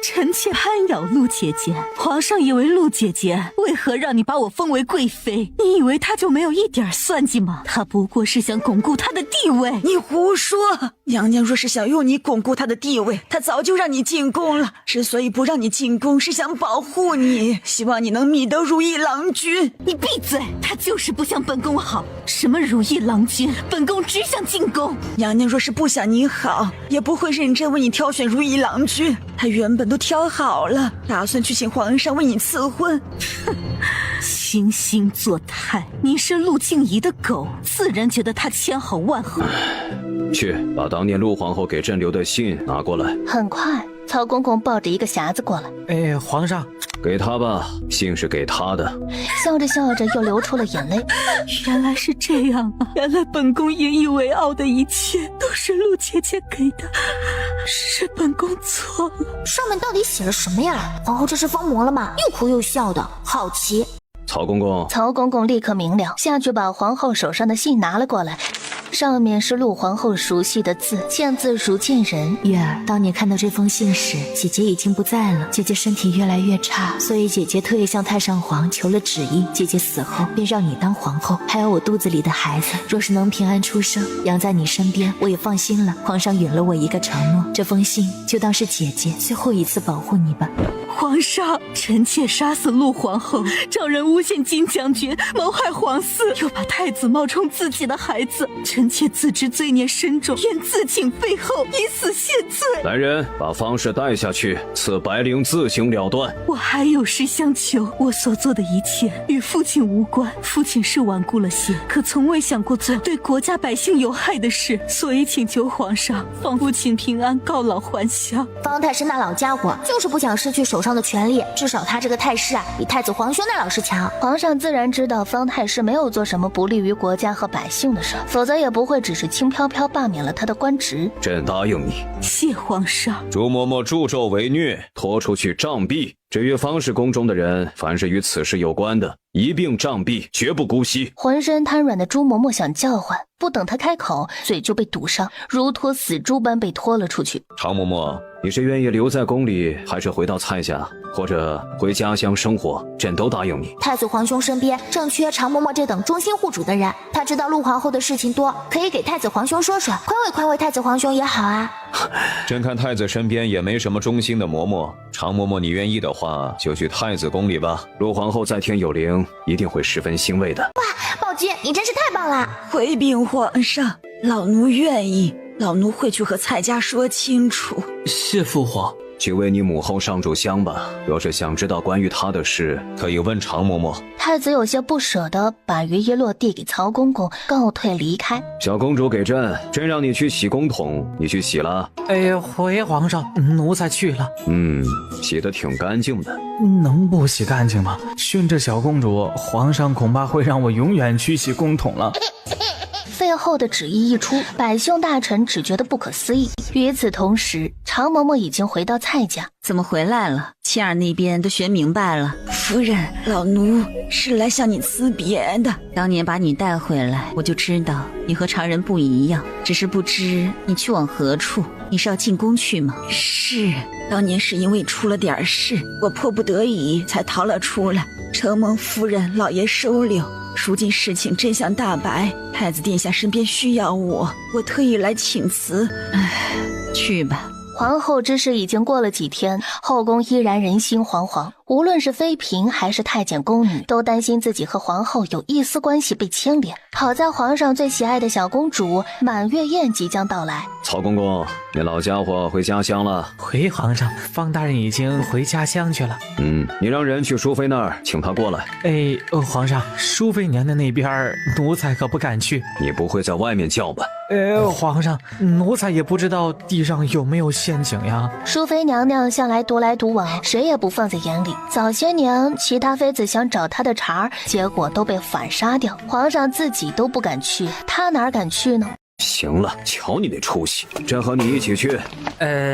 臣妾攀咬陆姐姐，皇上以为陆姐姐为何让你把我封为贵妃？你以为她就没有一点算计吗？她不过是想巩固她的地位。你胡说！娘娘若是想用你巩固她的地位，她早就让你进宫了。之所以不让你进宫，是想保护你，希望你能觅得如意郎君。你闭嘴！她就是不想本宫好。什么如意郎君？本宫只想进宫。娘娘若是不想你好，也不会认真为你挑选如意郎君。她原本都都挑好了，打算去请皇上为你赐婚。惺惺作态，你是陆静怡的狗，自然觉得她千好万好。去把当年陆皇后给朕留的信拿过来。很快，曹公公抱着一个匣子过来。哎，皇上，给他吧，信是给他的。笑着笑着又流出了眼泪。原来是这样啊！原来本宫引以为傲的一切都是陆姐姐给的，是本宫错了。上面到底写了什么呀？皇后这是疯魔了吗？又哭又笑的，好奇。曹公公，曹公公立刻明了，下去把皇后手上的信拿了过来。上面是陆皇后熟悉的字，见字如见人。月儿，当你看到这封信时，姐姐已经不在了，姐姐身体越来越差，所以姐姐特意向太上皇求了旨意，姐姐死后便让你当皇后，还有我肚子里的孩子，若是能平安出生，养在你身边，我也放心了。皇上允了我一个承诺，这封信就当是姐姐最后一次保护你吧。皇上，臣妾杀死陆皇后，找人诬陷金将军，谋害皇嗣，又把太子冒充自己的孩子，臣妾自知罪孽深重，愿自请废后，以死谢罪。来人，把方氏带下去，赐白绫自行了断。我还有事相求，我所做的一切与父亲无关，父亲是顽固了些，可从未想过做对国家百姓有害的事，所以请求皇上放父亲平安，告老还乡。方太师那老家伙就是不想失去手上的权力，至少他这个太师啊，比太子皇兄那老师强。皇上自然知道方太师没有做什么不利于国家和百姓的事，否则也不会只是轻飘飘罢免了他的官职。朕答应你。谢皇上。朱嬷嬷助纣为虐，拖出去杖毙。至于方氏宫中的人，凡是与此事有关的，一并杖毙，绝不姑息。浑身瘫软的朱嬷嬷想叫唤，不等她开口，嘴就被堵上，如拖死猪般被拖了出去。常嬷嬷，你是愿意留在宫里，还是回到蔡家，或者回家乡生活？朕都答应你。太子皇兄身边正缺常嬷嬷这等忠心护主的人，他知道陆皇后的事情多，可以给太子皇兄说说，宽慰太子皇兄也好啊。朕看太子身边也没什么忠心的嬷嬷，常嬷嬷你愿意的话，就去太子宫里吧。陆皇后在天有灵，一定会十分欣慰的。哇，宝君，你真是太棒了！回禀皇上，老奴愿意，老奴会去和蔡家说清楚。谢父皇。去为你母后上炷香吧。若是想知道关于她的事，可以问常嬷嬷。太子有些不舍得把于一洛递给曹公公，告退离开。小公主给朕让你去洗公桶，你去洗了？哎，回皇上，奴才去了。洗得挺干净的。能不洗干净吗？训这小公主，皇上恐怕会让我永远去洗公桶了。废后的旨意一出，百姓大臣只觉得不可思议。与此同时，常嬷嬷已经回到蔡家。怎么回来了？妻儿那边都学明白了。夫人，老奴是来向你辞别的。当年把你带回来，我就知道你和常人不一样，只是不知你去往何处。你是要进宫去吗？是，当年是因为出了点事，我迫不得已才逃了出来，承蒙夫人老爷收留。如今事情真相大白，太子殿下身边需要我特意来请辞。去吧。皇后之事已经过了几天，后宫依然人心惶惶。无论是妃嫔还是太监宫女，都担心自己和皇后有一丝关系被牵连。好在皇上最喜爱的小公主满月宴即将到来。曹公公，那老家伙回家乡了。回皇上，方大人已经回家乡去了。你让人去淑妃那儿请她过来。皇上，淑妃娘娘那边奴才可不敢去。你不会在外面叫吧？皇上，奴才也不知道地上有没有陷阱呀。淑妃娘娘向来独来独往，谁也不放在眼里。早些年其他妃子想找她的茬，结果都被反杀掉。皇上自己都不敢去，她哪敢去呢？行了，瞧你那出息，朕和你一起去。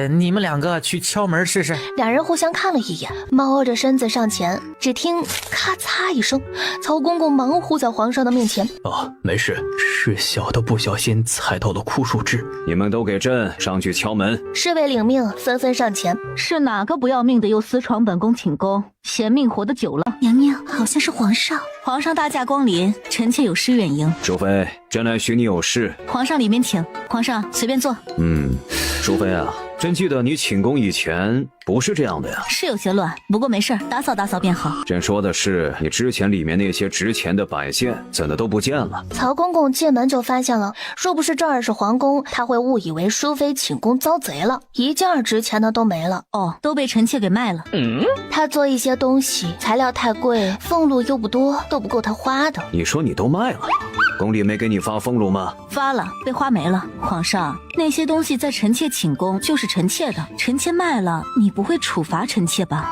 你们两个去敲门试试。两人互相看了一眼，猫着身子上前，只听咔嚓一声，曹公公忙呼在皇上的面前。没事，是小的不小心踩到了枯树枝。你们都给朕上去敲门。侍卫领命，纷纷上前。是哪个不要命的又私闯本宫寝宫，嫌命活得久了？娘娘，好像是皇上。皇上大驾光临，臣妾有失远迎。淑妃，朕来许你有事。皇上里面请，皇上随便坐。淑妃啊，朕记得你寝宫以前不是这样的呀。是有些乱，不过没事，打扫打扫便好。朕说的是你之前里面那些值钱的摆件怎的都不见了。曹公公进门就发现了，若不是这儿是皇宫，他会误以为淑妃寝宫遭贼了，一件值钱的都没了。哦，都被臣妾给卖了。他做一些东西材料太贵，俸禄又不多，都不够他花的。你说你都卖了，宫里没给你发俸禄吗？发了，被花没了。皇上，那些东西在臣妾寝宫就是臣妾的，臣妾卖了，你不会处罚臣妾吧？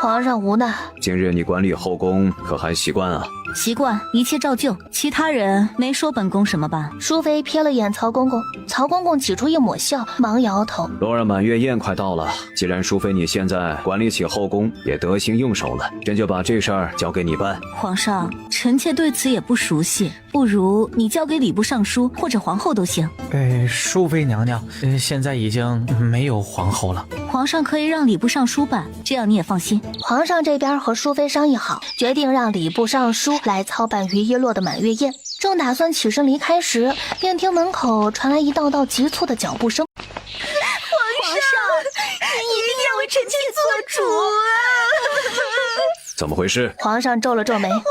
皇上无奈。今日你管理后宫可还习惯啊？习惯，一切照旧。其他人没说本宫什么吧？淑妃瞥了眼曹公公，曹公公挤出一抹笑，忙摇头。罗儿满月宴快到了，既然淑妃你现在管理起后宫也得心应手了，朕就把这事儿交给你办。皇上，臣妾对此也不熟悉，不如你交给礼部尚书或者皇后都行。淑妃娘娘，现在已经没有皇后了。皇上可以让礼部尚书办，这样你也放心。皇上这边和淑妃商议好，决定让礼部尚书来操办于一洛的满月宴。正打算起身离开时，便听门口传来一道道急促的脚步声。皇上，你一定要为臣妾做主啊！怎么回事？皇上皱了皱眉。皇上，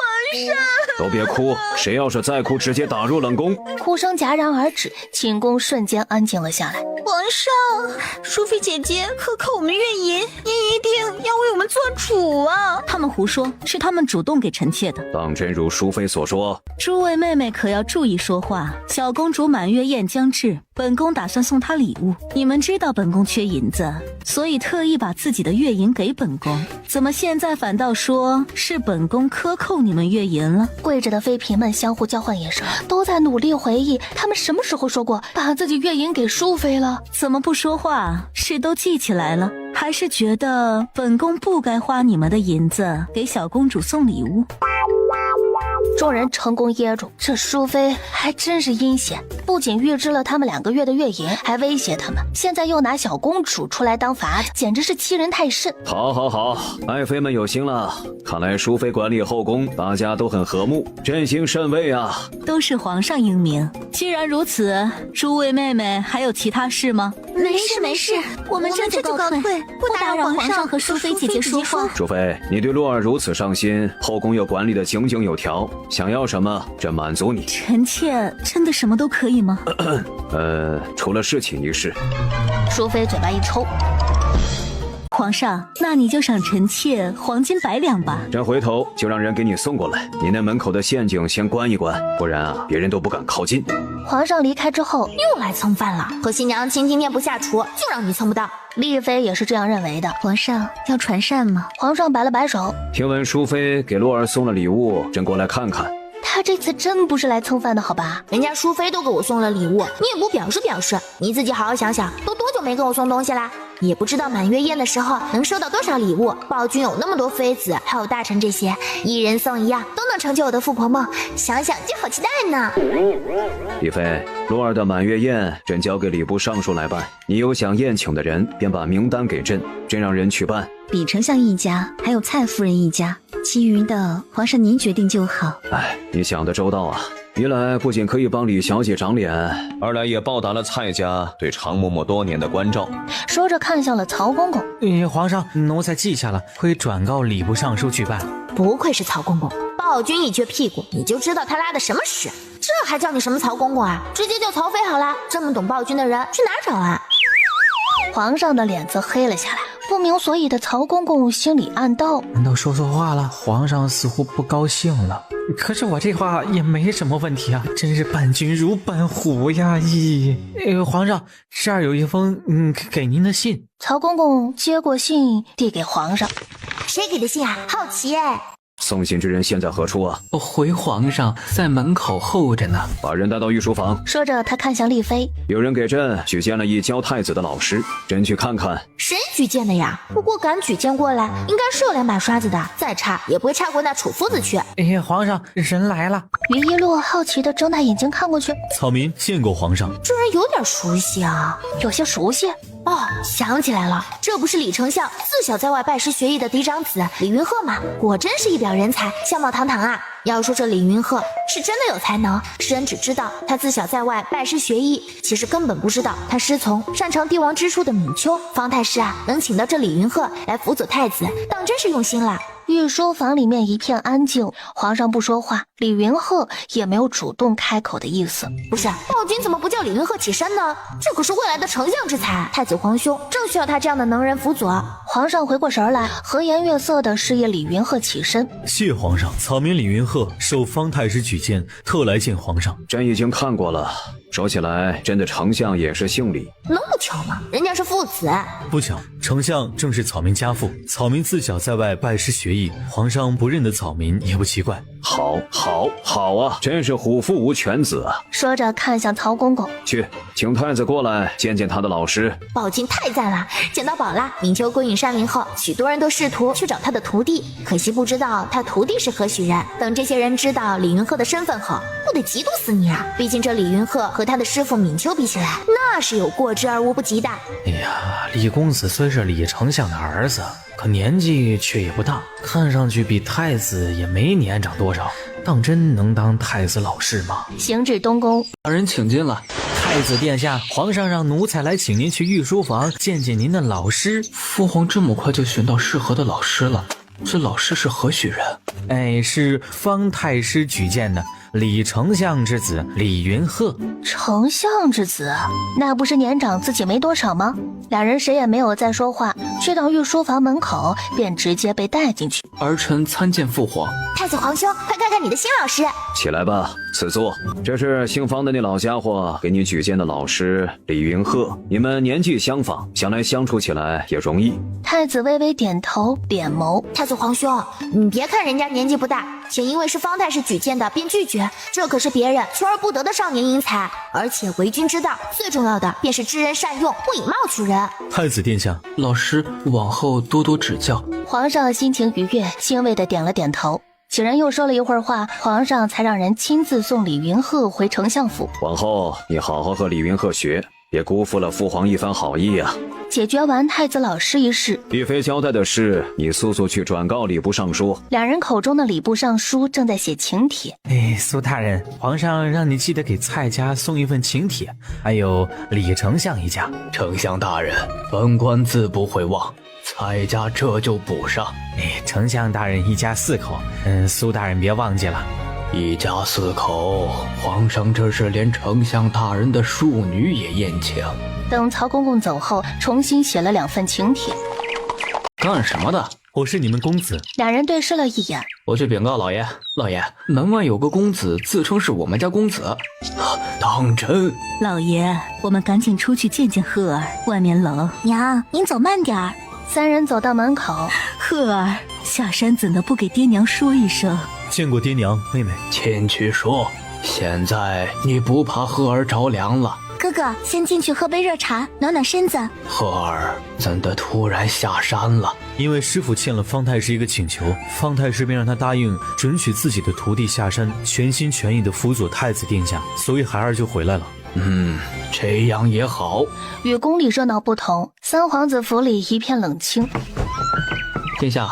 都别哭，谁要是再哭，直接打入冷宫。哭声戛然而止，寝宫瞬间安静了下来。皇上，淑妃姐姐克扣我们月银，您一定要为我们做主啊！他们胡说，是他们主动给臣妾的。当真如淑妃所说？诸位妹妹可要注意说话。小公主满月宴将至，本宫打算送她礼物。你们知道本宫缺银子，所以特意把自己的月银给本宫。怎么现在反倒说是本宫克扣你们月银了？跪着的妃嫔们相互交换眼神，都在努力回忆他们什么时候说过把自己月银给淑妃了。怎么不说话？是都记起来了，还是觉得本宫不该花你们的银子给小公主送礼物？众人成功噎住，这淑妃还真是阴险，不仅预支了他们2个月的月银，还威胁他们，现在又拿小公主出来当法子，简直是欺人太甚。好，爱妃们有心了，看来淑妃管理后宫，大家都很和睦，朕心甚慰啊！都是皇上英明。既然如此，诸位妹妹还有其他事吗？没事，我们这就告退，不打扰皇上和淑妃姐姐说话。淑妃，你对洛儿如此上心，后宫又管理得井井有条，想要什么，朕满足你。臣妾真的什么都可以吗？除了侍寝一事。淑妃嘴巴一抽。皇上，那你就赏臣妾黄金100两吧。朕回头就让人给你送过来，你那门口的陷阱先关一关，不然啊，别人都不敢靠近。皇上离开之后，又来蹭饭了。可惜娘亲今天不下厨，就让你蹭不到。丽妃也是这样认为的。皇上要传膳吗？皇上摆了摆手。听闻淑妃给洛儿送了礼物，朕过来看看。他这次真不是来蹭饭的好吧？人家淑妃都给我送了礼物，你也不表示，你自己好好想想，都多久没给我送东西啦？也不知道满月宴的时候能收到多少礼物。暴君有那么多妃子，还有大臣，这些一人送一样，都能成就我的富婆梦，想想就好期待呢。丽妃，洛儿的满月宴，朕交给礼部尚书来办。你有想宴请的人，便把名单给朕，朕让人去办。比丞相一家，还有蔡夫人一家，其余的皇上您决定就好。你想得周到啊！一来不仅可以帮李小姐长脸，二来也报答了蔡家对常嬷嬷多年的关照。说着看向了曹公公。皇上，奴才记下了，会转告礼部尚书去办。不愧是曹公公，暴君一撅屁股，你就知道他拉的什么屎。这还叫你什么曹公公啊？直接叫曹妃好啦。这么懂暴君的人去哪找啊？皇上的脸色黑了下来，不明所以的曹公公心里暗道：难道说错话了？皇上似乎不高兴了。可是我这话也没什么问题啊，真是伴君如伴虎呀！皇上，这儿有一封给您的信。曹公公接过信递给皇上。谁给的信啊？好奇哎。送信之人现在何处啊？回皇上，在门口候着呢。把人带到御书房。说着他看向丽妃。有人给朕举荐了一教太子的老师，朕去看看。谁举荐的呀？不过敢举荐过来，应该是有2把刷子的，再差也不会差过那楚夫子去。皇上，人来了。于一洛好奇地睁大眼睛看过去。草民见过皇上。这人有点熟悉啊。有些熟悉。哦，想起来了，这不是李丞相自小在外拜师学艺的嫡长子李云鹤吗？果真是一表人才，相貌堂堂啊！要说这李云鹤是真的有才能，世人只知道他自小在外拜师学艺，其实根本不知道他师从擅长帝王之术的闵丘。方太师啊，能请到这李云鹤来辅佐太子，当真是用心了。御书房里面一片安静，皇上不说话，李云鹤也没有主动开口的意思。不是，暴君怎么不叫李云鹤起身呢？这可是未来的丞相之才，太子皇兄正需要他这样的能人辅佐。皇上回过神来，和颜悦色的示意李云鹤起身。谢皇上，草民李云鹤受方太师举荐，特来见皇上。朕已经看过了，说起来，朕的丞相也是姓李。能不巧吗？人家是父子。不巧，丞相正是草民家父，草民自小在外拜师学艺，皇上不认得草民也不奇怪。好啊，真是虎父无犬子啊！说着看向曹公公，去，请太子过来见见他的老师。暴君太赞了，捡到宝啦！闵丘归隐山林后，许多人都试图去找他的徒弟，可惜不知道他徒弟是何许人。等这些人知道李云鹤的身份后，不得嫉妒死你啊！毕竟这李云鹤和他的师傅闵丘比起来，那是有过之而无不及的。哎呀，李公子虽是李丞相的儿子，可年纪却也不大，看上去比太子也没年长多少，当真能当太子老师吗？行至东宫，大人请进了。太子殿下，皇上让奴才来请您去御书房见见您的老师。父皇这么快就寻到适合的老师了，这老师是何许人？哎，是方太师举荐的李丞相之子李云鹤。丞相之子，那不是年长自己没多少吗？两人谁也没有再说话，去到御书房门口便直接被带进去。儿臣参见父皇。太子皇兄，快看看你的新老师。起来吧，赐座。这是姓方的那老家伙给你举荐的老师李云鹤，你们年纪相仿，想来相处起来也容易。太子微微点头，点眸。太子皇兄，你别看人家年纪不大，且因为是方太师举荐的便拒绝，这可是别人求而不得的少年英才，而且为君之道，最重要的便是知人善用，不以貌取人。太子殿下，老师往后多多指教。皇上心情愉悦，欣慰的点了点头。几人又说了一会儿话，皇上才让人亲自送李云鹤回丞相府。往后你好好和李云鹤学，别辜负了父皇一番好意啊。解决完太子老师一事，李妃交代的事，你速速去转告礼部尚书。两人口中的礼部尚书正在写请帖。哎，苏大人，皇上让你记得给蔡家送一份请帖，还有李丞相一家。丞相大人，本官自不会忘，蔡家这就补上。哎，丞相大人一家4口，苏大人别忘记了。一家4口，皇上这是连丞相大人的庶女也宴请。等曹公公走后，重新写了2份请帖。干什么的？我是你们公子。两人对视了一眼。我去禀告老爷，老爷，门外有个公子自称是我们家公子。当真？老爷，我们赶紧出去见见鹤儿，外面冷。娘，您走慢点儿。3人走到门口，鹤儿，下山怎的不给爹娘说一声？见过爹娘，妹妹。前去说，现在你不怕鹤儿着凉了？哥哥，先进去喝杯热茶，暖暖身子。鹤儿怎的突然下山了？因为师父欠了方太师一个请求，方太师便让他答应准许自己的徒弟下山，全心全意的辅佐太子殿下，所以孩儿就回来了。这样也好。与宫里热闹不同，三皇子府里一片冷清。殿下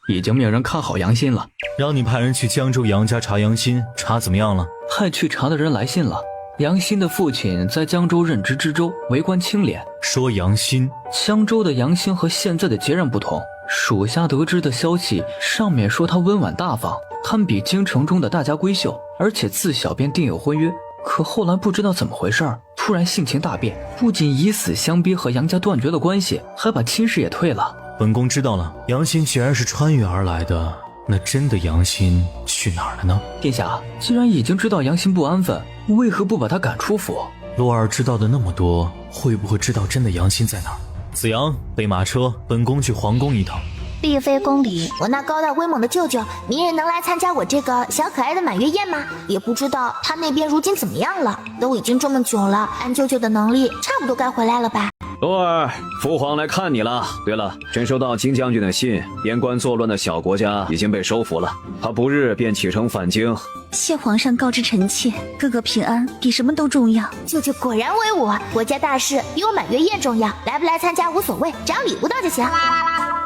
已经命人看好杨欣了，让你派人去江州杨家查杨欣，查怎么样了？派去查的人来信了。杨欣的父亲在江州任职知州，为官清廉。说杨欣，江州的杨欣和现在的截然不同。属下得知的消息，上面说他温婉大方，堪比京城中的大家闺秀，而且自小便订有婚约。可后来不知道怎么回事，突然性情大变，不仅以死相逼和杨家断绝了关系，还把亲事也退了。本宫知道了，杨欣既然是穿越而来的，那真的杨欣去哪儿了呢？殿下，既然已经知道杨欣不安分，为何不把他赶出府？洛儿知道的那么多，会不会知道真的杨欣在哪儿？子阳，备马车，本宫去皇宫一趟。丽妃宫里，我那高大威猛的舅舅明日能来参加我这个小可爱的满月宴吗？也不知道他那边如今怎么样了。都已经这么久了，按舅舅的能力，差不多该回来了吧。洛儿，父皇来看你了。对了，朕收到金将军的信，边关作乱的小国家已经被收服了，他不日便启程返京。谢皇上告知臣妾，哥哥平安比什么都重要。舅舅果然威武，国家大事比我满月宴重要，来不来参加无所谓，只要礼物到就行。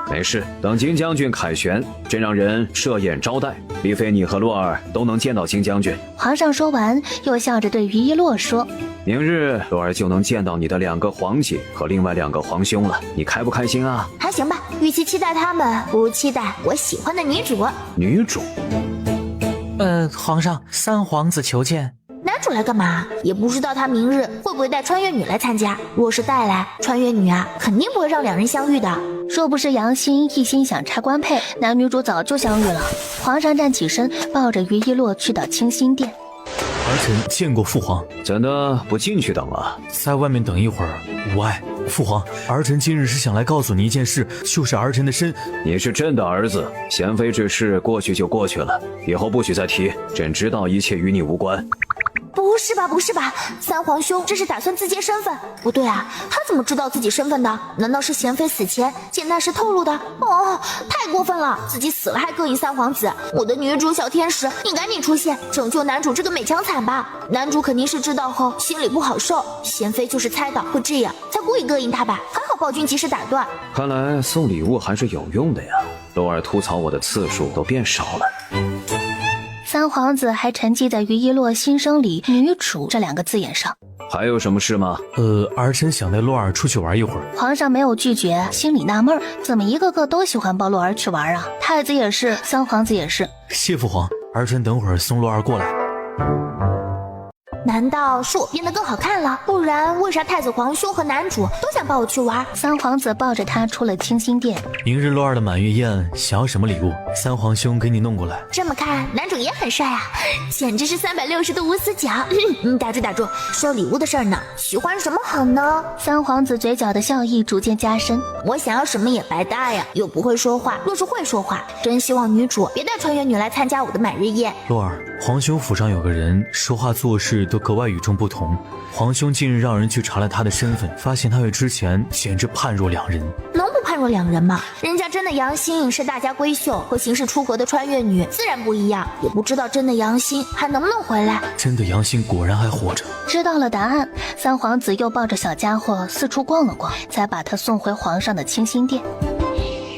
没事，等金将军凯旋，朕让人设宴招待，丽妃你和洛儿都能见到金将军。皇上说完，又笑着对于一洛说：“明日洛儿就能见到你的2个皇姐和另外2个皇兄了，你开不开心啊？”还行吧，与其期待他们，不如期待我喜欢的女主。女主？皇上，三皇子求见。男主来干嘛？也不知道他明日会不会带穿越女来参加。若是带来，穿越女啊，肯定不会让2人相遇的。若不是杨欣一心想拆官配，男女主早就相遇了。皇上站起身，抱着于一洛去到清心殿。儿臣见过父皇。怎的不进去等了？在外面等一会儿，无碍。父皇，儿臣今日是想来告诉你一件事，就是儿臣的身。你是朕的儿子，贤妃之事过去就过去了，以后不许再提。朕知道一切与你无关。不是吧，不是吧，三皇兄这是打算自揭身份？不对啊，他怎么知道自己身份的？难道是贤妃死前见那时透露的？哦，太过分了，自己死了还膈应三皇子。我的女主小天使，你赶紧出现，拯救男主这个美强惨吧。男主肯定是知道后心里不好受，贤妃就是猜到会这样，才故意膈应他吧。还好暴君及时打断。看来送礼物还是有用的呀，洛儿吐槽我的次数都变少了。三皇子还沉寂在于一洛心声里女主这2个字眼上。还有什么事吗？儿臣想带洛儿出去玩一会儿。皇上没有拒绝，心里纳闷，怎么一个个都喜欢抱洛儿去玩啊？太子也是，三皇子也是。谢父皇，儿臣等会儿送洛儿过来。难道是我变得更好看了？不然为啥太子皇兄和男主都想抱我去玩？三皇子抱着他出了清心殿。明日洛儿的满月宴，想要什么礼物？三皇兄给你弄过来。这么看，男主也很帅啊，简直是360度无死角。打住，说礼物的事儿呢，喜欢什么好呢？三皇子嘴角的笑意逐渐加深。我想要什么也白搭呀，又不会说话。若是会说话，真希望女主别带穿越女来参加我的满日宴。洛儿，皇兄府上有个人，说话做事都格外与众不同。皇兄近日让人去查了他的身份，发现他与之前简直判若两人。能不判若两人吗？人家真的杨欣是大家闺秀，和行事出格的穿越女自然不一样。也不知道真的杨欣还能不能回来。真的杨欣果然还活着。知道了答案，三皇子又抱着小家伙四处逛了逛，才把他送回皇上的清心殿。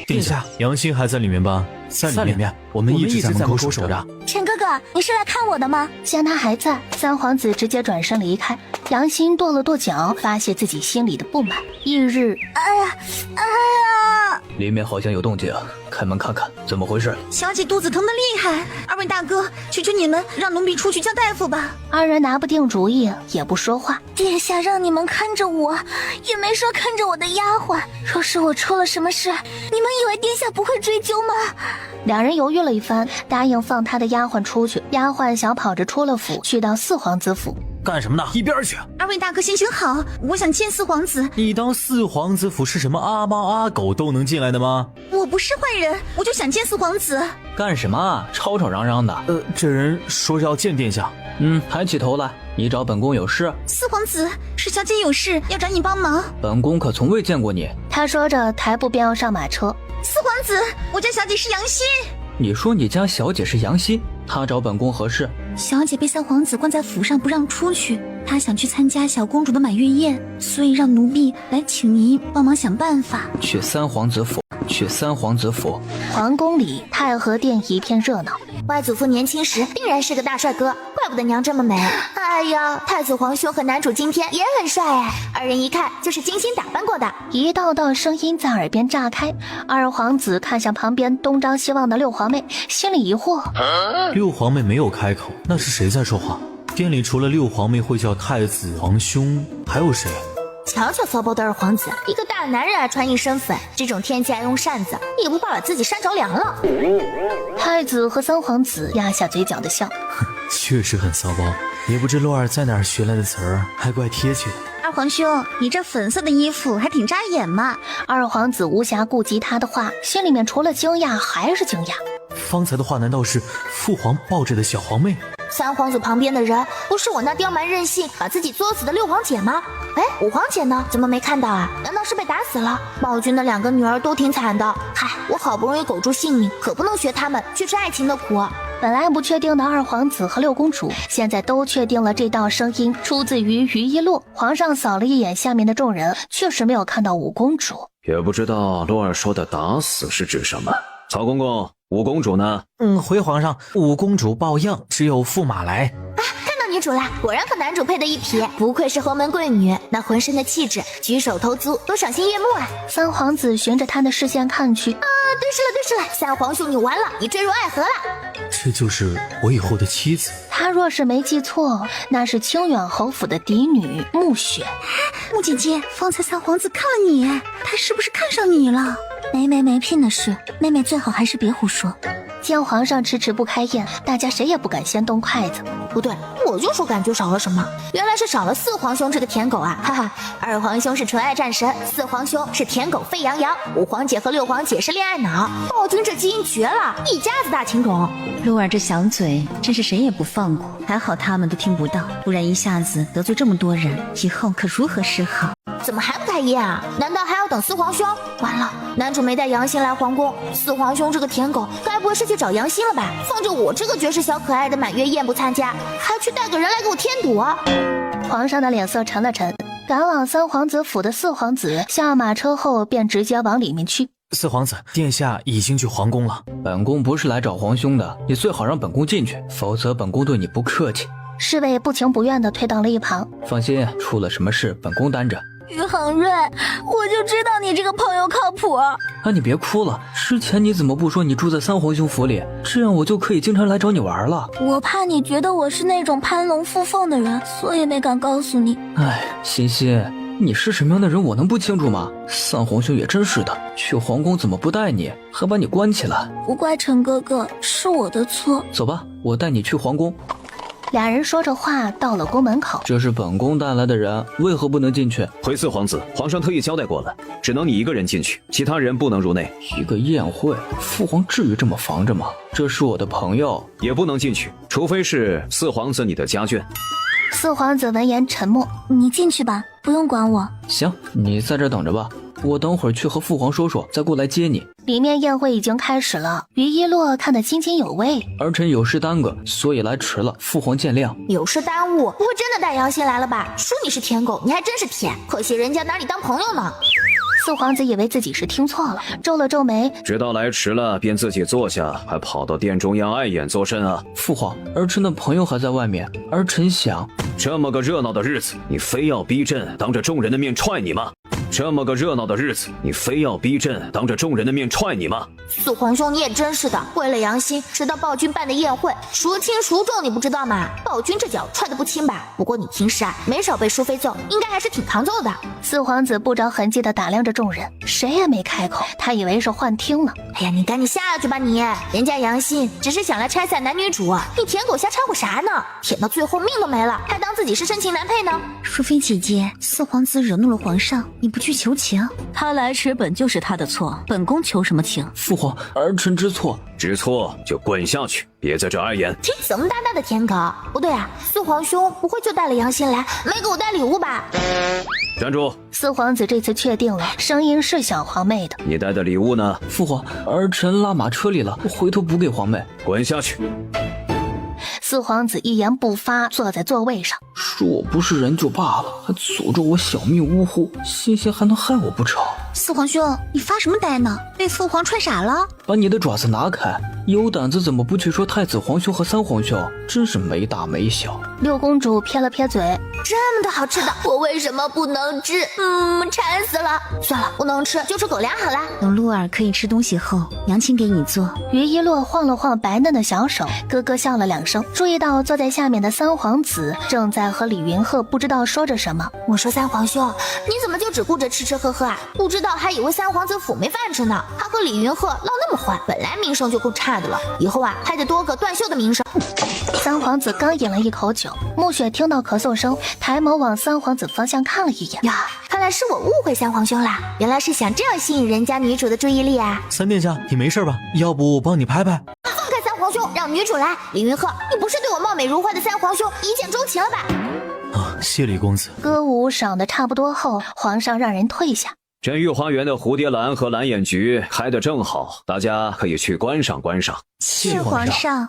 殿下，杨欣还在里面吧？在里面，我们一直在门口守着。陈哥哥，你是来看我的吗？见他还在，三皇子直接转身离开。杨欣跺了跺脚，发泄自己心里的不满。翌日，哎呀！里面好像有动静，开门看看，怎么回事？小姐肚子疼得厉害，二位大哥，求求你们让奴婢出去叫大夫吧。二人拿不定主意，也不说话。殿下让你们看着我，也没说看着我的丫鬟。若是我出了什么事，你们以为殿下不会追究吗？两人犹豫了一番，答应放他的丫鬟出去。丫鬟小跑着出了府，去到四皇子府。干什么呢？一边去！二位大哥心情好，我想见四皇子。你当四皇子府是什么阿猫阿狗都能进来的吗？我不是坏人，我就想见四皇子。干什么啊？吵吵嚷嚷的。这人说是要见殿下。抬起头来，你找本宫有事？四皇子，是小姐有事要找你帮忙。本宫可从未见过你。他说着，抬步便要上马车。四皇子，我家小姐是杨欣。你说你家小姐是杨欣，她找本宫何事？小姐被三皇子关在府上不让出去，她想去参加小公主的满月宴，所以让奴婢来请您帮忙想办法。去三皇子府。皇宫里，太和殿一片热闹。外祖父年轻时定然是个大帅哥，怪不得娘这么美。哎呀，太子皇兄和男主今天也很帅哎，二人一看就是精心打扮过的。一道道声音在耳边炸开，二皇子看向旁边东张西望的六皇妹，心里疑惑。六皇妹没有开口，那是谁在说话？殿里除了六皇妹会叫太子皇兄，还有谁？瞧瞧骚包的二皇子，一个大男人还穿一身粉，这种天气还用扇子，也不怕把自己扇着凉了。太子和三皇子压下嘴角的笑，确实很骚包，也不知洛儿在哪儿学来的词儿，还怪贴切的。二皇兄，你这粉色的衣服还挺扎眼嘛。二皇子无暇顾及他的话，心里面除了惊讶还是惊讶。方才的话难道是父皇抱着的小皇妹？三皇子旁边的人不是我那刁蛮任性把自己作死的六皇姐吗？哎，五皇姐呢？怎么没看到啊？难道是被打死了？暴君的2个女儿都挺惨的，嗨，我好不容易苟住性命，可不能学他们去吃爱情的苦。本来不确定的2皇子和6公主，现在都确定了。这道声音出自于于一洛。皇上扫了一眼下面的众人，确实没有看到五公主。也不知道洛儿说的打死是指什么。曹公公，五公主呢？回皇上，五公主抱恙，只有驸马来。女主啦，果然和男主配的一匹，不愧是侯门贵女，那浑身的气质，举手投足都赏心悦目啊！三皇子循着他的视线看去，对视了，三皇兄你完了，你坠入爱河了。这就是我以后的妻子。他若是没记错，那是清远侯府的嫡女暮雪。穆姐姐，方才三皇子看了你，他是不是看上你了？没聘的事，妹妹最好还是别胡说。见皇上迟迟不开宴，大家谁也不敢先动筷子。不对，我就说感觉少了什么，原来是少了四皇兄这个舔狗啊！哈哈，二皇兄是纯爱战神，四皇兄是舔狗沸羊羊，五皇姐和六皇姐是恋爱脑，暴君这基因绝了，一家子大情种。鹿儿这小嘴真是谁也不放过，还好他们都听不到，不然一下子得罪这么多人，以后可如何是好？怎么还不开宴啊？难道还要等四皇兄？完了，男主没带杨欣来皇宫，四皇兄这个舔狗该不会是去找杨欣了吧？放着我这个绝世小可爱的满月宴不参加，还去带个人来给我添堵啊！皇上的脸色沉了沉，赶往三皇子府的四皇子下马车后便直接往里面去。四皇子，殿下已经去皇宫了。本宫不是来找皇兄的，你最好让本宫进去，否则本宫对你不客气。侍卫不情不愿地推到了一旁。放心，出了什么事本宫担着。宇航瑞，我就知道你这个朋友靠谱。你别哭了，之前你怎么不说你住在三皇兄府里，这样我就可以经常来找你玩了。我怕你觉得我是那种攀龙附凤的人，所以没敢告诉你。欣欣，你是什么样的人我能不清楚吗？三皇兄也真是的，去皇宫怎么不带你，还把你关起来。不怪陈哥哥，是我的错。走吧，我带你去皇宫。俩人说着话到了宫门口。这是本宫带来的人，为何不能进去？回四皇子，皇上特意交代过了，只能你一个人进去，其他人不能入内。一个宴会，父皇至于这么防着吗？这是我的朋友，也不能进去，除非是四皇子你的家眷。四皇子闻言沉默。你进去吧，不用管我。行，你在这等着吧，我等会儿去和父皇说说，再过来接你。里面宴会已经开始了，于一洛看得津津有味。儿臣有事耽搁，所以来迟了，父皇见谅。有事耽误，不会真的带杨欣来了吧？说你是舔狗，你还真是舔，可惜人家拿你当朋友呢。四皇子以为自己是听错了，皱了皱眉，知道来迟了便自己坐下，还跑到殿中央碍眼作甚啊？父皇，儿臣的朋友还在外面，儿臣想……这么个热闹的日子，你非要逼朕当着众人的面踹你吗？这么个热闹的日子，你非要逼朕当着众人的面踹你吗？四皇兄，你也真是的，为了杨欣，直到暴君办的宴会，孰轻孰重你不知道吗？暴君这脚踹得不轻吧？不过你平时没少被淑妃揍，应该还是挺抗揍的。四皇子不着痕迹地打量着众人，谁也没开口，他以为是幻听了。哎呀，你赶紧下去吧你！人家杨欣只是想来拆散男女主，你舔狗瞎掺和啥呢？舔到最后命都没了，还当自己是深情男配呢？淑妃姐姐，四皇子惹怒了皇上，你不去求情？他来迟本就是他的错，本宫求什么情？父皇，儿臣知错。知错就滚下去，别在这碍眼。怎么大大的舔狗？不对啊，四皇兄不会就带了杨欣来，没给我带礼物吧？站住！四皇子这次确定了，声音是小皇妹的。你带的礼物呢？父皇，儿臣拉马车里了，回头补给皇妹。滚下去！四皇子一言不发，坐在座位上。说我不是人就罢了，还诅咒我小命呜呼，欣欣还能害我不成？四皇兄，你发什么呆呢？被父皇踹傻了？把你的爪子拿开！有胆子怎么不去说太子皇兄和三皇兄？真是没大没小。六公主撇了撇嘴，这么多好吃的，我为什么不能吃？馋死了！算了，不能吃就吃狗粮好啦。等鹿儿可以吃东西后，娘亲给你做。于一洛晃了晃白嫩的小手，咯咯笑了两声，注意到坐在下面的三皇子正在和李云鹤不知道说着什么。我说三皇兄，你怎么就只顾着吃吃喝喝啊？不知道还以为三皇子府没饭吃呢。他和李云鹤闹那么坏，本来名声就够差的了，以后还得多个断袖的名声。三皇子刚饮了一口酒，暮雪听到咳嗽声，抬眸往三皇子方向看了一眼。呀，看来是我误会三皇兄啦，原来是想这样吸引人家女主的注意力啊。三殿下，你没事吧？要不我帮你拍拍？放开三皇兄，让女主来。李云鹤，你不是对我貌美如花的三皇兄一见钟情了吧？谢李公子。歌舞赏得差不多后，皇上让人退下。镇御花园的蝴蝶兰和蓝眼菊开得正好，大家可以去观赏观赏。是皇上。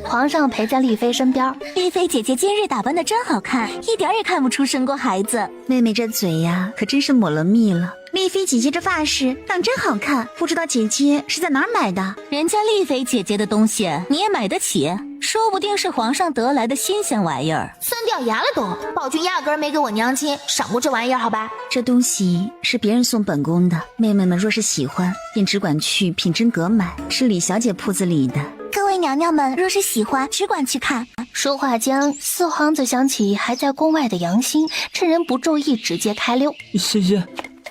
皇上陪在丽妃身边。丽妃姐姐今日打扮得真好看，一点也看不出生过孩子。妹妹这嘴呀，可真是抹了蜜了。丽妃姐姐这发饰当真好看，不知道姐姐是在哪儿买的？人家丽妃姐姐的东西你也买得起，说不定是皇上得来的新鲜玩意儿。酸掉牙了都，宝君压根儿没给我娘亲赏过这玩意儿，好吧？这东西是别人送本宫的，妹妹们若是喜欢，便只管去品真阁买，是李小姐铺子里的。各位娘娘们，若是喜欢，只管去看。说话间，四皇子想起还在宫外的杨欣，趁人不注意直接开溜。谢谢。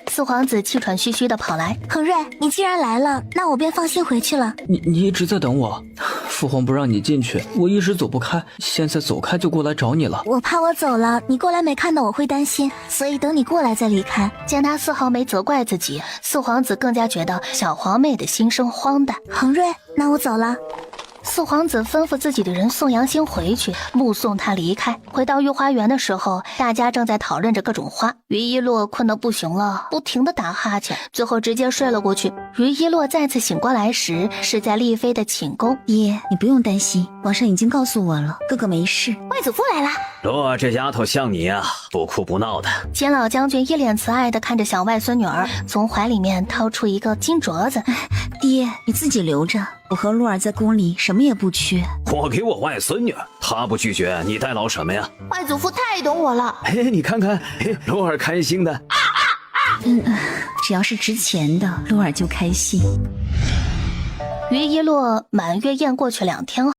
四皇子气喘吁吁地跑来。恒瑞，你既然来了，那我便放心回去了。你一直在等我，父皇不让你进去，我一时走不开，现在走开就过来找你了。我怕我走了，你过来没看到我会担心，所以等你过来再离开。见他丝毫没责怪自己，四皇子更加觉得小皇妹的心声荒诞。恒瑞，那我走了。四皇子吩咐自己的人送杨欣回去，目送他离开。回到御花园的时候，大家正在讨论着各种花。于一洛困得不行了，不停地打哈欠，最后直接睡了过去。于一洛再次醒过来时，是在丽妃的寝宫。爹，你不用担心，皇上已经告诉我了，哥哥没事。外祖父来了。洛这丫头像你啊，不哭不闹的。钱老将军一脸慈爱地看着小外孙女儿，从怀里面掏出一个金镯子。爹，你自己留着，我和洛儿在宫里什么也不缺。我给我外孙女，她不拒绝，你代劳什么呀？外祖父太懂我了。嘿，你看看，洛儿开心的。只要是值钱的，洛儿就开心。于一洛满月宴过去2天后，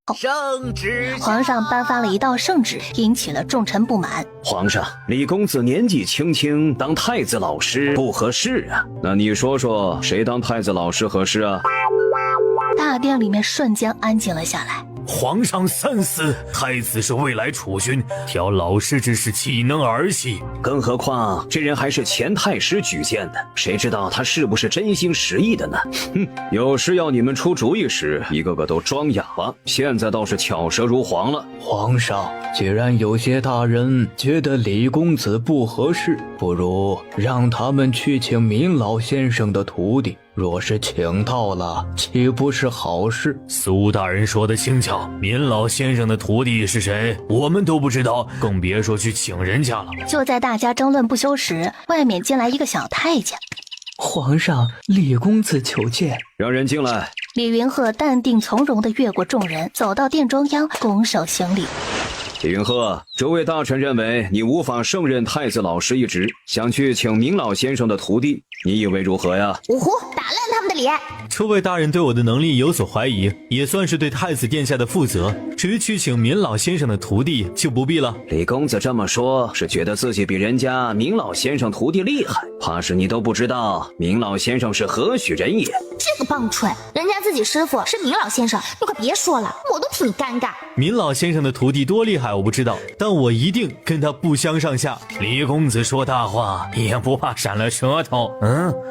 皇上颁发了一道圣旨，引起了众臣不满。皇上，李公子年纪轻轻当太子老师不合适啊，那你说说谁当太子老师合适啊？大殿里面瞬间安静了下来。皇上三思，太子是未来储君，挑老师之事岂能儿戏？更何况这人还是前太师举荐的，谁知道他是不是真心实意的呢？哼，有时要你们出主意时，一个个都装哑巴，现在倒是巧舌如簧了。皇上，既然有些大人觉得李公子不合适，不如让他们去请闵老先生的徒弟。若是请到了，岂不是好事？苏大人说的轻巧，闵老先生的徒弟是谁，我们都不知道，更别说去请人家了。就在大家争论不休时，外面进来一个小太监。皇上，李公子求见。让人进来。李云鹤淡定从容地越过众人，走到殿中央，拱手行礼。李云鹤，诸位大臣认为你无法胜任太子老师一职，想去请闵老先生的徒弟，你以为如何呀？呜呼，打烂他们的脸！诸位大人对我的能力有所怀疑，也算是对太子殿下的负责。至于去请闵老先生的徒弟，就不必了。李公子这么说，是觉得自己比人家闵老先生徒弟厉害，怕是你都不知道闵老先生是何许人也。这个棒槌，人家自己师傅是闵老先生，你快别说了，我都替你尴尬。闵老先生的徒弟多厉害我不知道，但我一定跟他不相上下。李公子说大话也不怕闪了舌头，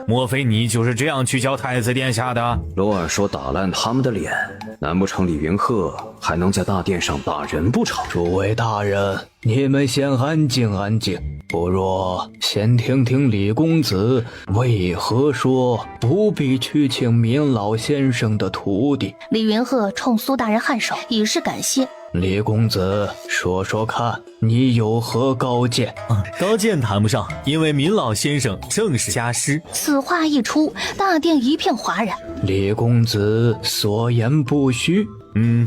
莫非你就是这样去教太子殿下的？罗尔说打烂他们的脸，难不成李云鹤还能在大殿上打人不成？诸位大人，你们先安静安静，不若先听听李公子为何说不必去请闵老先生的徒弟。李云鹤冲苏大人颔首，以示感谢。李公子，说说看，你有何高见？高见谈不上，因为闵老先生正是家师。此话一出，大殿一片哗然。李公子所言不虚。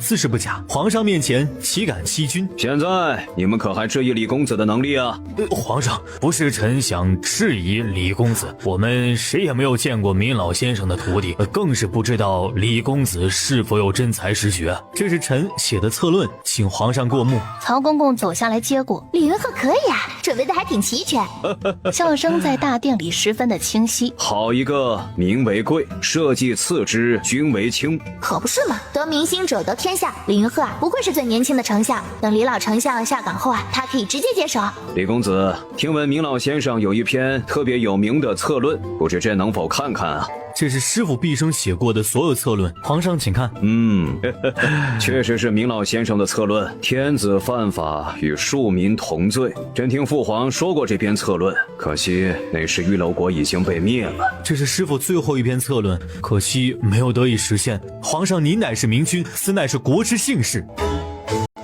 自是不假，皇上面前岂敢欺君？现在你们可还质疑李公子的能力啊？皇上，不是臣想质疑李公子，我们谁也没有见过闵老先生的徒弟，更是不知道李公子是否有真才实学。这是臣写的策论，请皇上过目。曹公公走下来接过。李云鹤可以啊，准备的还挺齐全。笑声在大殿里十分的清晰。好一个民为贵，社稷次之，君为轻。可不是嘛，得民心者得天下。李云鹤啊，不愧是最年轻的丞相。等李老丞相下岗后啊，他可以直接接手。李公子，听闻闵老先生有一篇特别有名的策论，不知朕能否看看啊？这是师傅毕生写过的所有策论，皇上请看。确实是明老先生的策论，天子犯法与庶民同罪。朕听父皇说过这篇策论，可惜那时玉楼国已经被灭了。这是师傅最后一篇策论，可惜没有得以实现。皇上您乃是明君，此乃是国之幸事。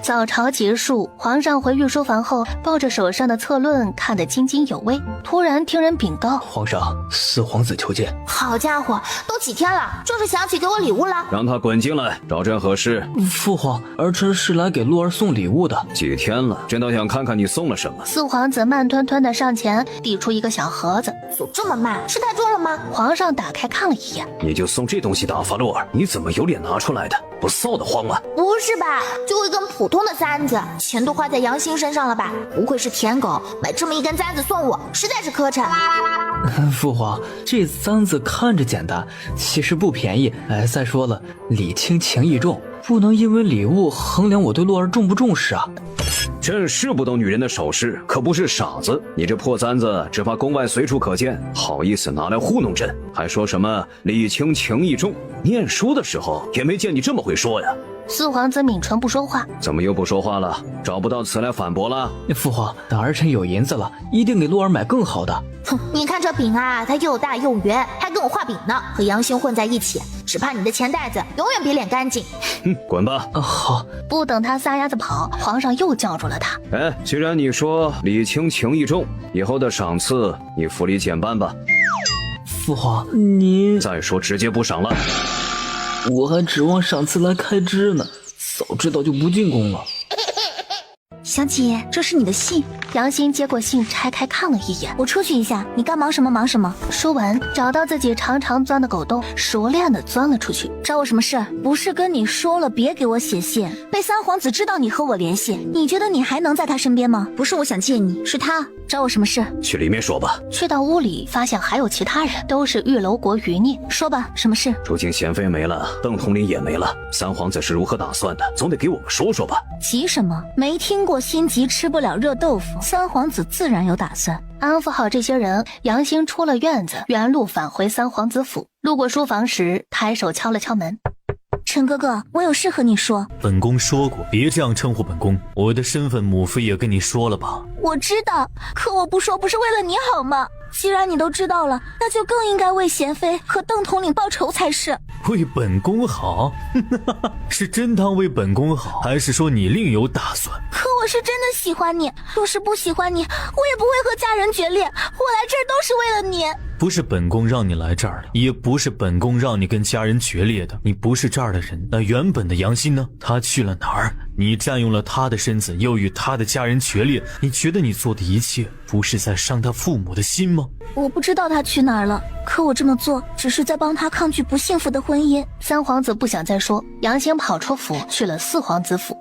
早朝结束，皇上回御书房后，抱着手上的策论看得津津有味。突然听人禀告：皇上，四皇子求见。好家伙，都几天了，就是想起给我礼物了。让他滚进来，找朕何事？父皇，儿臣是来给洛儿送礼物的。几天了，朕倒想看看你送了什么。四皇子慢吞吞地上前，递出一个小盒子。走这么慢，是太重了吗？皇上打开看了一眼，你就送这东西打发洛儿？你怎么有脸拿出来的？不臊得慌吗？不是吧，就一根普通的簪子，钱都花在杨欣身上了吧？不愧是舔狗，买这么一根簪子送我，实在是磕碜。父皇，这簪子看着简单，其实不便宜。再说了，礼轻情意重，不能因为礼物衡量我对洛儿重不重视啊。朕是不懂女人的首饰，可不是傻子。你这破簪子只怕宫外随处可见，好意思拿来糊弄朕？还说什么礼轻情意重？念书的时候也没见你这么会说呀。四皇子抿唇不说话。怎么又不说话了？找不到词来反驳了？父皇，等儿臣有银子了，一定给洛儿买更好的。哼，你看这饼啊，它又大又圆，还跟我画饼呢，和杨欣混在一起，只怕你的钱袋子永远比脸干净。滚吧。好。不等他撒丫子跑，皇上又叫住了他。既然你说礼轻情意重，以后的赏赐你府里减半吧。父皇，您再说直接不赏了。我还指望赏赐来开支呢，早知道就不进宫了。小姐，这是你的信。杨欣接过信，拆开看了一眼。我出去一下，你该忙什么忙什么。说完，找到自己常常钻的狗洞，熟练地钻了出去。找我什么事？不是跟你说了别给我写信？被三皇子知道你和我联系，你觉得你还能在他身边吗？不是我想见你，是他找我什么事？去里面说吧。去到屋里，发现还有其他人，都是玉楼国余孽。说吧，什么事？朱敬贤妃没了，邓统领也没了，三皇子是如何打算的？总得给我们说说吧。急什么？没听过心急吃不了热豆腐，三皇子自然有打算。安抚好这些人，杨欣出了院子，原路返回三皇子府。路过书房时，抬手敲了敲门。陈哥哥，我有事和你说。本宫说过，别这样称呼本宫。我的身份，母妃也跟你说了吧？我知道，可我不说不是为了你好吗？既然你都知道了，那就更应该为贤妃和邓统领报仇才是。为本宫好？是真当为本宫好，还是说你另有打算？可我是真的喜欢你，若是不喜欢你，我也不会和家人决裂。我来这儿都是为了你。不是本宫让你来这儿的，也不是本宫让你跟家人决裂的。你不是这儿的人，那原本的杨欣呢？他去了哪儿？你占用了他的身子，又与他的家人决裂，你觉得你做的一切不是在伤他父母的心吗？我不知道他去哪儿了，可我这么做只是在帮他抗拒不幸福的婚姻。三皇子不想再说，杨欣跑出府去了四皇子府。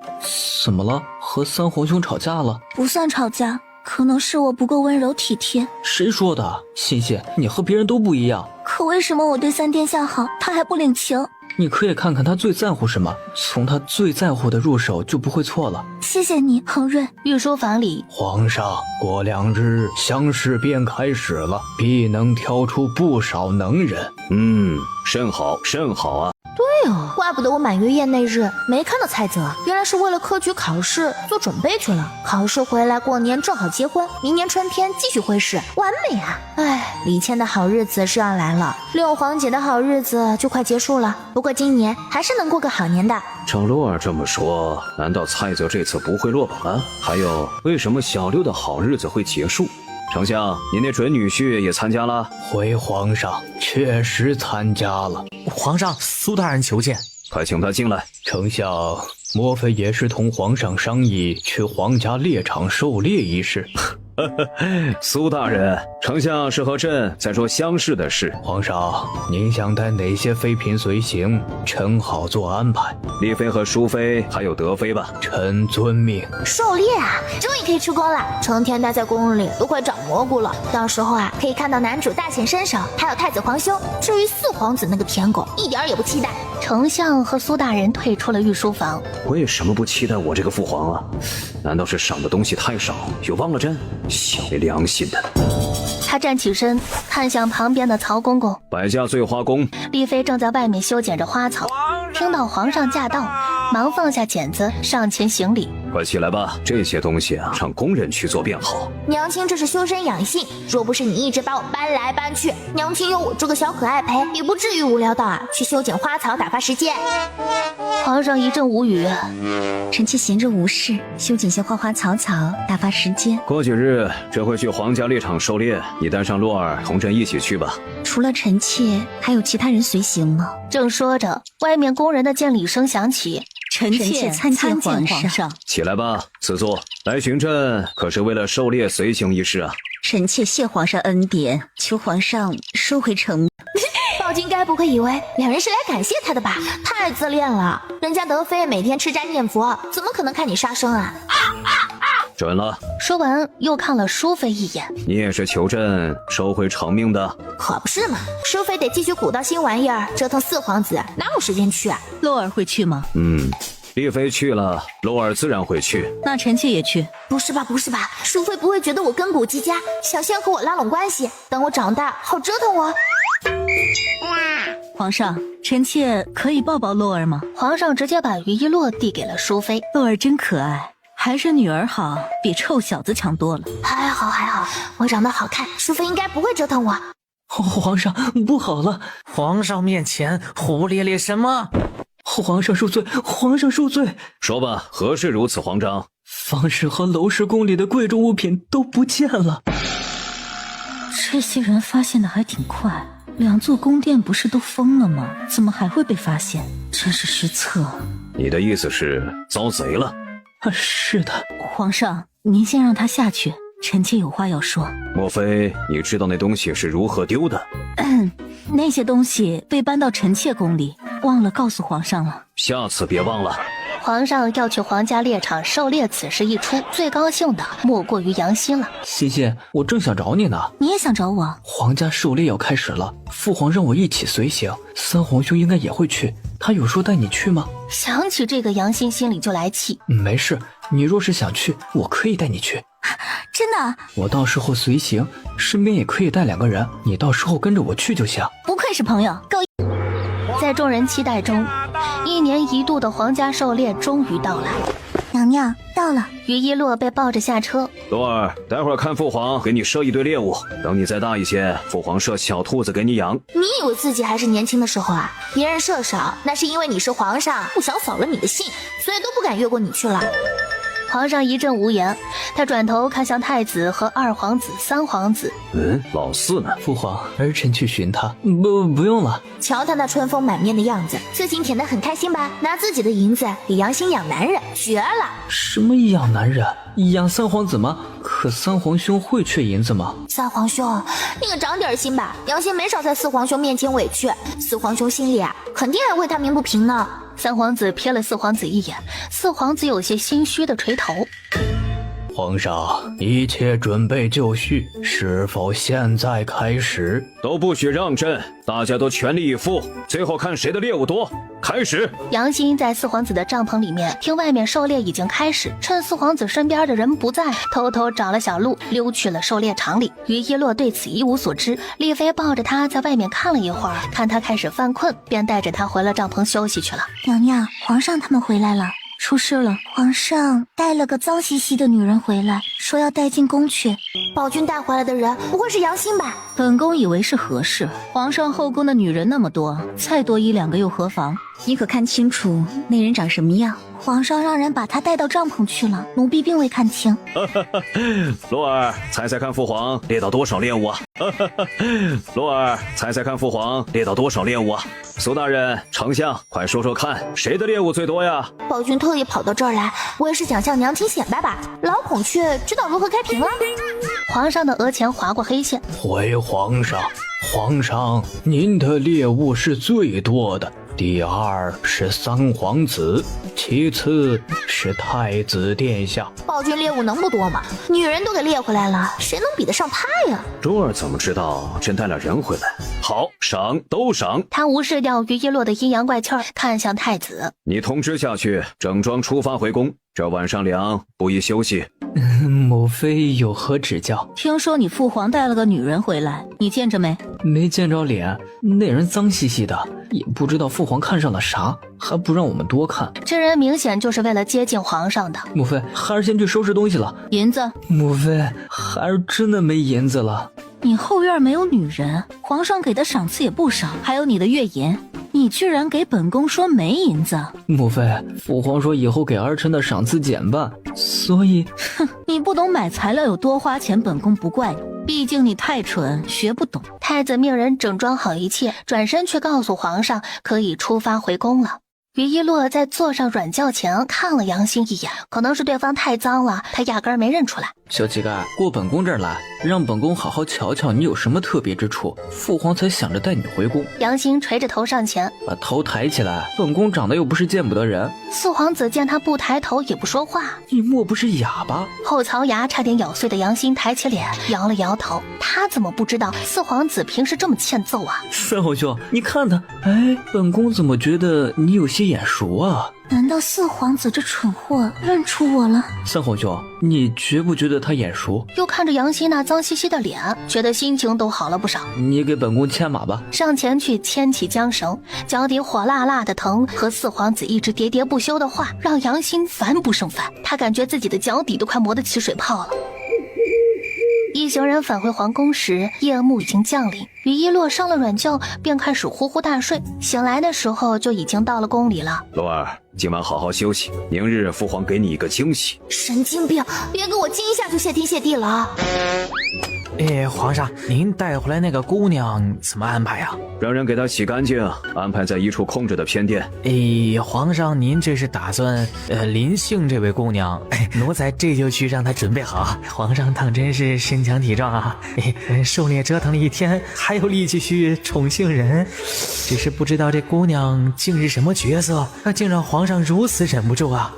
怎么了？和三皇兄吵架了？不算吵架，可能是我不够温柔体贴。谁说的？欣欣，你和别人都不一样。可为什么我对三殿下好，他还不领情？你可以看看他最在乎什么，从他最在乎的入手就不会错了。谢谢你，恒润。御书房里，皇上，过2日乡试便开始了，必能挑出不少能人。甚好，甚好啊。对哦，怪不得我满月宴那日没看到蔡泽，原来是为了科举考试做准备去了。考试回来过年正好结婚，明年春天继续会试，完美啊！哎，李谦的好日子是要来了，六皇姐的好日子就快结束了。不过今年还是能过个好年的。照洛儿这么说，难道蔡泽这次不会落榜了？还有，为什么小六的好日子会结束？丞相，您那准女婿也参加了？回皇上，确实参加了。皇上，苏大人求见。快请他进来。丞相，莫非也是同皇上商议去皇家猎场狩猎一事？苏大人，丞相是和朕在说乡试的事。皇上，您想带哪些妃嫔随行，臣好做安排。丽妃和淑妃还有德妃吧？臣遵命。狩猎啊，终于可以出宫了，成天待在宫里都快长蘑菇了。到时候啊，可以看到男主大显身手，还有太子皇兄。至于四皇子那个舔狗，一点也不期待。丞相和苏大人退出了御书房。为什么不期待我这个父皇啊？难道是赏的东西太少，又忘了朕？小没良心的。他站起身，看向旁边的曹公公。百家醉花宫，丽妃正在外面修剪着花草，听到皇上驾到，忙放下剪子，上前行礼。快起来吧，这些东西啊，让工人去做便好。娘亲这是修身养性，若不是你一直把我搬来搬去，娘亲有我这个小可爱陪，也不至于无聊到去修剪花草打发时间。皇上一阵无语，臣妾闲着无事，修剪些花花草草打发时间。过几日这会去皇家猎场狩猎，你带上洛儿同朕一起去吧。除了臣妾，还有其他人随行吗？正说着，外面工人的见礼声响起。臣妾参见皇上。起来吧，赐座。来寻朕可是为了狩猎随行一事啊。臣妾谢皇上恩典，求皇上收回成命。暴君该不会以为两人是来感谢他的吧？太自恋了，人家德妃每天吃斋念佛，怎么可能看你杀生啊？准了。说完又看了淑妃一眼。你也是求朕收回成命的？可不是嘛，淑妃得继续鼓捣新玩意儿，折腾四皇子，哪有时间去啊？洛儿会去吗？丽妃去了，洛儿自然会去。那臣妾也去。不是吧，不是吧，淑妃不会觉得我根骨极佳，想先和我拉拢关系，等我长大好折腾我？皇上，臣妾可以抱抱洛儿吗？皇上直接把于一洛递给了淑妃。洛儿真可爱，还是女儿好，比臭小子强多了。还好，我长得好看，淑妃应该不会折腾我。皇上不好了！皇上面前胡咧咧什么？皇上恕罪，皇上恕罪。说吧，何事如此慌张？方氏和娄氏宫里的贵重物品都不见了。这些人发现的还挺快，两座宫殿不是都封了吗？怎么还会被发现？真是失策。你的意思是遭贼了？是的。皇上，您先让他下去，臣妾有话要说。莫非你知道那东西是如何丢的？那些东西被搬到臣妾宫里，忘了告诉皇上了。下次别忘了。皇上要去皇家猎场狩猎，此事一出，最高兴的莫过于杨欣了。欣欣，我正想找你呢。你也想找我？皇家狩猎要开始了，父皇让我一起随行，三皇兄应该也会去，他有说带你去吗？想起这个，杨欣心里就来气。没事，你若是想去，我可以带你去。真的？我到时候随行，身边也可以带2个人，你到时候跟着我去就行。不愧是朋友，够。在众人期待中，1年1度的皇家狩猎终于到来。娘娘到了。于一洛被抱着下车。洛儿，待会儿看父皇给你射一堆猎物，等你再大一些，父皇射小兔子给你养。你以为自己还是年轻的时候啊？别人射少，那是因为你是皇上，不想扫了你的兴，所以都不敢越过你去了。皇上一阵无言，他转头看向太子和2皇子、3皇子。老四呢？父皇，儿臣去寻他。不用了。瞧他那春风满面的样子，自信舔得很开心吧？拿自己的银子给杨欣养男人，绝了！什么养男人？养3皇子吗？可3皇兄会缺银子吗？3皇兄，你可长点心吧！杨欣没少在4皇兄面前委屈，4皇兄心里啊，肯定还为他鸣不平呢。3皇子瞥了4皇子一眼，4皇子有些心虚的垂头。皇上，一切准备就绪，是否现在开始？都不许让朕，大家都全力以赴，最后看谁的猎物多。开始。杨欣在4皇子的帐篷里面，听外面狩猎已经开始，趁4皇子身边的人不在，偷偷找了小路溜去了狩猎场里。于一洛对此一无所知，丽妃抱着他在外面看了一会儿，看他开始犯困，便带着他回了帐篷休息去了。娘娘，皇上他们回来了。出事了，皇上带了个脏兮兮的女人回来，说要带进宫去。宝君带回来的人不会是杨欣吧？本宫以为是何事？皇上后宫的女人那么多，再多1-2个又何妨？你可看清楚那人长什么样？皇上让人把她带到帐篷去了，奴婢并未看清。洛儿，猜猜看父皇猎到多少猎物啊？洛儿，猜猜看父皇猎到多少猎物啊？苏大人，丞相，快说说看，谁的猎物最多呀？宝君特意跑到这儿来，我也是想向娘亲显摆吧。老孔雀知道如何开屏了。皇上的额前划过黑线。回皇上，皇上，您的猎物是最多的。第2是3皇子，其次是太子殿下。暴君猎物能不多吗？女人都给猎回来了，谁能比得上他呀？珠儿怎么知道朕带了人回来？好，赏都赏。他无视掉于一洛的阴阳怪气儿，看向太子：你通知下去，整装出发回宫。这晚上凉，不宜休息。某妃有何指教？听说你父皇带了个女人回来，你见着没？没见着脸，那人脏兮兮的，也不知道父皇看上了啥，还不让我们多看。这人明显就是为了接近皇上的。母妃，孩儿先去收拾东西了。银子。母妃，孩儿真的没银子了。你后院没有女人，皇上给的赏赐也不少，还有你的月银，你居然给本宫说没银子。母妃，父皇说以后给儿臣的赏赐减半，所以……哼，你不懂买材料有多花钱，本宫不怪你，毕竟你太蠢，学不懂。太子命人整装好一切，转身却告诉皇上可以出发回宫了。于一洛在坐上软轿前看了杨欣一眼，可能是对方太脏了，他压根儿没认出来。小乞丐，过本宫这儿来，让本宫好好瞧瞧你有什么特别之处，父皇才想着带你回宫。杨欣垂着头上前，把头抬起来，本宫长得又不是见不得人。四皇子见他不抬头也不说话，你莫不是哑巴？后槽牙差点咬碎的杨欣抬起脸，摇了摇头。他怎么不知道四皇子平时这么欠揍啊？三皇兄，你看他，哎，本宫怎么觉得你有些眼熟啊？难道四皇子这蠢货认出我了？三皇兄，你觉不觉得他眼熟？又看着杨欣那脏兮兮的脸，觉得心情都好了不少。你给本宫牵马吧。上前去牵起缰绳，脚底火辣辣的疼和四皇子一直喋喋不休的话，让杨欣烦不胜烦。他感觉自己的脚底都快磨得起水泡了。一行人返回皇宫时，夜幕已经降临。于一洛上了软轿，便开始呼呼大睡。醒来的时候，就已经到了宫里了。洛儿，今晚好好休息，明日父皇给你一个惊喜。神经病，别给我惊一下就谢天谢地了啊！皇上，您带回来那个姑娘怎么安排啊？让人给她洗干净，安排在一处空着的偏殿。皇上，您这是打算临幸这位姑娘？奴才这就去让她准备好。皇上当真是身强体壮啊！狩猎折腾了一天，还有力气去宠幸人，只是不知道这姑娘竟是什么角色，竟让皇上如此忍不住啊！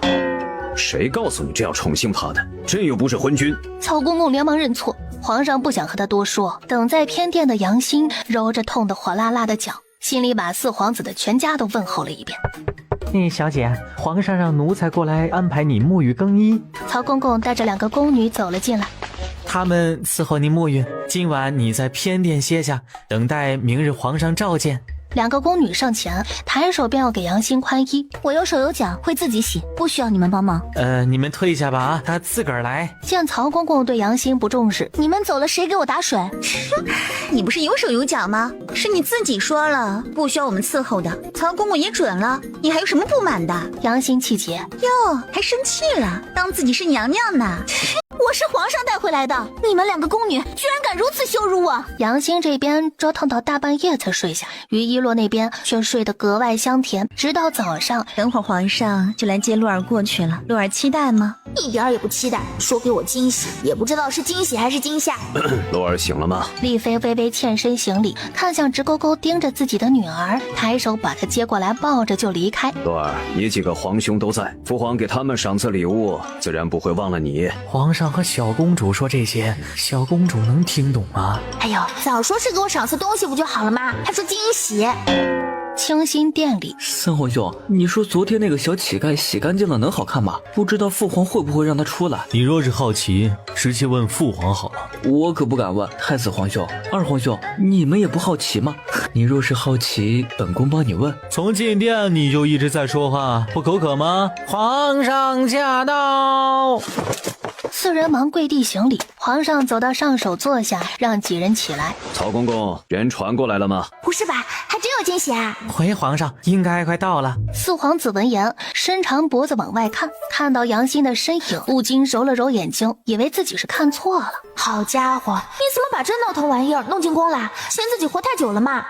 谁告诉你这样宠幸她的？朕又不是昏君。曹公公连忙认错，皇上不想和他多说。等在偏殿的杨欣揉着痛得火辣辣的脚，心里把四皇子的全家都问候了一遍。小姐，皇上让奴才过来安排你沐浴更衣。曹公公带着2个宫女走了进来，他们伺候您沐浴，今晚你在偏殿歇下，等待明日皇上召见。2个宫女上前，抬手便要给杨欣宽衣。我有手有脚，会自己洗，不需要你们帮忙。你们退下吧啊，他自个儿来。见曹公公对杨欣不重视，你们走了谁给我打水？你不是有手有脚吗？是你自己说了不需要我们伺候的，曹公公也准了，你还有什么不满的？杨欣气结，哟，还生气了，当自己是娘娘呢。我是皇上带回来的，你们2个宫女居然敢如此羞辱我！杨欣这边折腾到大半夜才睡下，于一洛那边却睡得格外香甜，直到早上。等会儿皇上就来接洛儿过去了，洛儿期待吗？一点也不期待，说给我惊喜，也不知道是惊喜还是惊吓。洛儿醒了吗？丽妃微微欠身行礼，看向直勾勾盯着自己的女儿，抬手把她接过来抱着就离开。洛儿，你几个皇兄都在，父皇给他们赏赐礼物，自然不会忘了你。皇上和小公主说这些，小公主能听懂吗？哎呦，早说是给我赏赐东西不就好了吗？还说惊喜。清心殿里，三皇兄，你说昨天那个小乞丐洗干净了能好看吗？不知道父皇会不会让他出来？你若是好奇，直接问父皇好了。我可不敢问。太子皇兄、二皇兄，你们也不好奇吗？你若是好奇，本宫帮你问。从进殿你就一直在说话，不口渴吗？皇上驾到。4人忙跪地行礼，皇上走到上首坐下，让几人起来。曹公公，人传过来了吗？不是吧，还真有惊喜啊！回皇上，应该快到了。四皇子闻言，伸长脖子往外看，看到杨欣的身影，不禁揉了揉眼睛，以为自己是看错了。好家伙，你怎么把这闹腾玩意儿弄进宫来？嫌自己活太久了吗？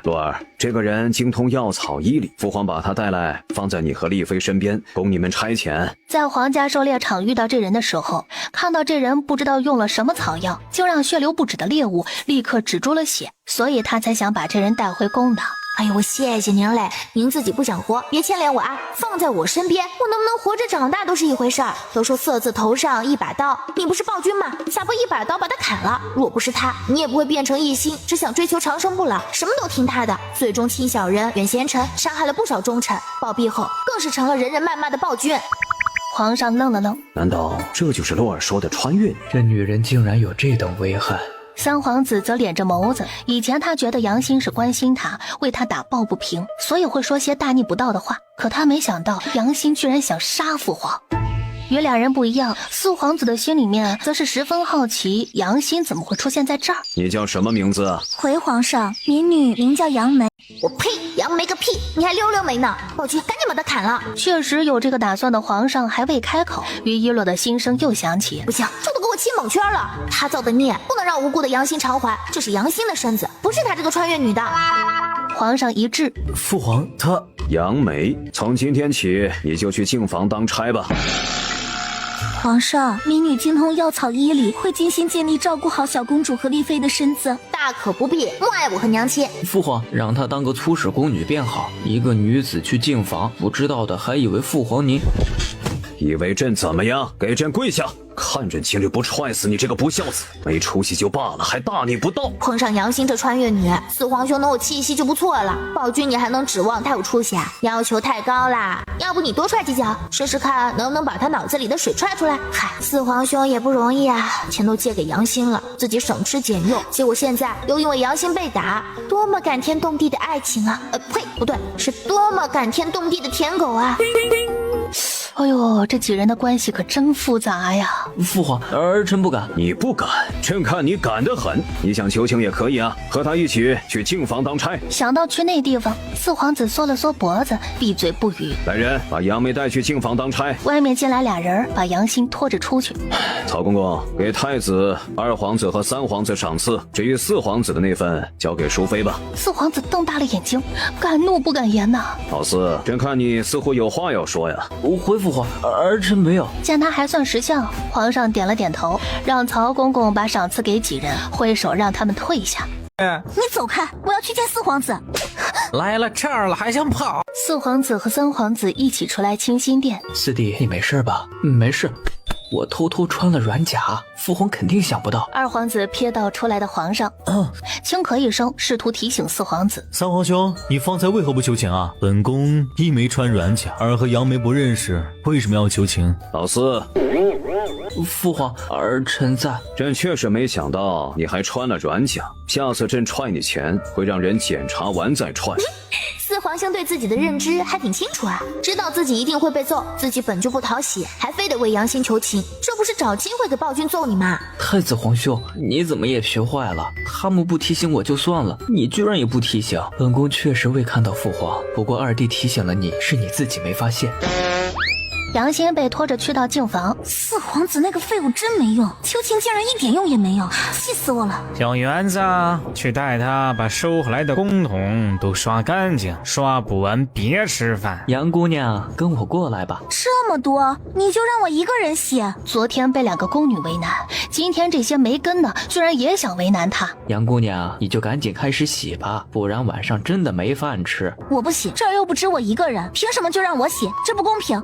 洛儿，这个人精通药草医理，父皇把他带来，放在你和丽妃身边，供你们差遣。在皇家狩猎场遇到这人的时候，看到这人不知道用了什么草药，竟让血流不止的猎物立刻止住了血，所以他才想把这人带回宫的。哎呦，我谢谢您嘞，您自己不想活，别牵连我啊，放在我身边，我能不能活着长大都是一回事儿。都说色字头上一把刀，你不是暴君吗？下播一把刀把他砍了，若不是他，你也不会变成一心只想追求长生不老，什么都听他的，最终亲小人远贤臣，伤害了不少忠臣，暴毙后更是成了人人谩骂的暴君。皇上愣了愣，难道这就是洛儿说的穿越？这女人竟然有这等危害。三皇子则敛着眸子，以前他觉得杨欣是关心他，为他打抱不平，所以会说些大逆不道的话，可他没想到杨欣居然想杀父皇。与两人不一样，四皇子的心里面则是十分好奇杨欣怎么会出现在这儿。你叫什么名字？回皇上，民女名叫杨梅。我呸，杨梅个屁，你还溜溜梅呢，暴君赶紧把他砍了。确实有这个打算的皇上还未开口，于一洛的心声又响起，不行，这都给我起蒙圈了，他造的孽不能让无辜的杨欣偿还，这是杨欣的身子，不是他这个穿越女的。皇上一致，父皇他杨梅，从今天起你就去净房当差吧。皇上，民女精通药草医理，会尽心尽力照顾好小公主和丽妃的身子。大可不必，莫爱我和娘亲。父皇让她当个粗使宫女便好。一个女子去净房，不知道的还以为父皇您以为朕怎么样？给朕跪下！看朕今日不踹死你这个不孝子！没出息就罢了，还大逆不道！碰上杨欣这穿越女，四皇兄能有气息就不错了。暴君你还能指望他有出息啊？要求太高啦！要不你多踹几脚，试试看能不能把他脑子里的水踹出来。嗨，四皇兄也不容易啊，钱都借给杨欣了，自己省吃俭用，结果现在又因为杨欣被打，多么感天动地的爱情啊！呸，不对，是多么感天动地的舔狗啊！哎呦，这几人的关系可真复杂呀！父皇，儿臣不敢。你不敢，朕看你敢得很。你想求情也可以啊，和他一起去净房当差。想到去那地方，四皇子缩了缩脖子，闭嘴不语。来人，把杨梅带去净房当差。外面进来俩人，把杨欣拖着出去。曹公公，给太子、二皇子和三皇子赏赐，至于四皇子的那份，交给淑妃吧。四皇子瞪大了眼睛，敢怒不敢言呐。老四，朕看你似乎有话要说呀。回父皇，儿臣没有。见他还算识相，皇上点了点头，让曹公公把赏赐给几人，挥手让他们退下。你走开，我要去见四皇子。来了这儿了还想跑？四皇子和三皇子一起出来清心殿。四弟，你没事吧？没事。我偷偷穿了软甲，父皇肯定想不到。二皇子瞥到出来的皇上，轻咳一声，试图提醒四皇子。三皇兄，你方才为何不求情啊？本宫一没穿软甲，二和杨梅不认识，为什么要求情？老四，父皇，儿臣在。朕确实没想到你还穿了软甲，下次朕踹你前会让人检查完再踹。四皇兄对自己的认知还挺清楚啊，知道自己一定会被揍，自己本就不讨喜，还非得为杨欣求情，这不是找机会给暴君揍你吗？太子皇兄，你怎么也学坏了？他们不提醒我就算了，你居然也不提醒。本宫确实未看到父皇，不过二弟提醒了你，是你自己没发现。杨欣被拖着去到净房，四皇子那个废物真没用，求情竟然一点用也没有，气死我了！小园子，去带他把收回来的公桶都刷干净，刷不完别吃饭。杨姑娘，跟我过来吧。这么多，你就让我一个人洗？昨天被两个宫女为难，今天这些没根的居然也想为难他。杨姑娘，你就赶紧开始洗吧，不然晚上真的没饭吃。我不洗，这儿又不止我一个人，凭什么就让我洗？这不公平。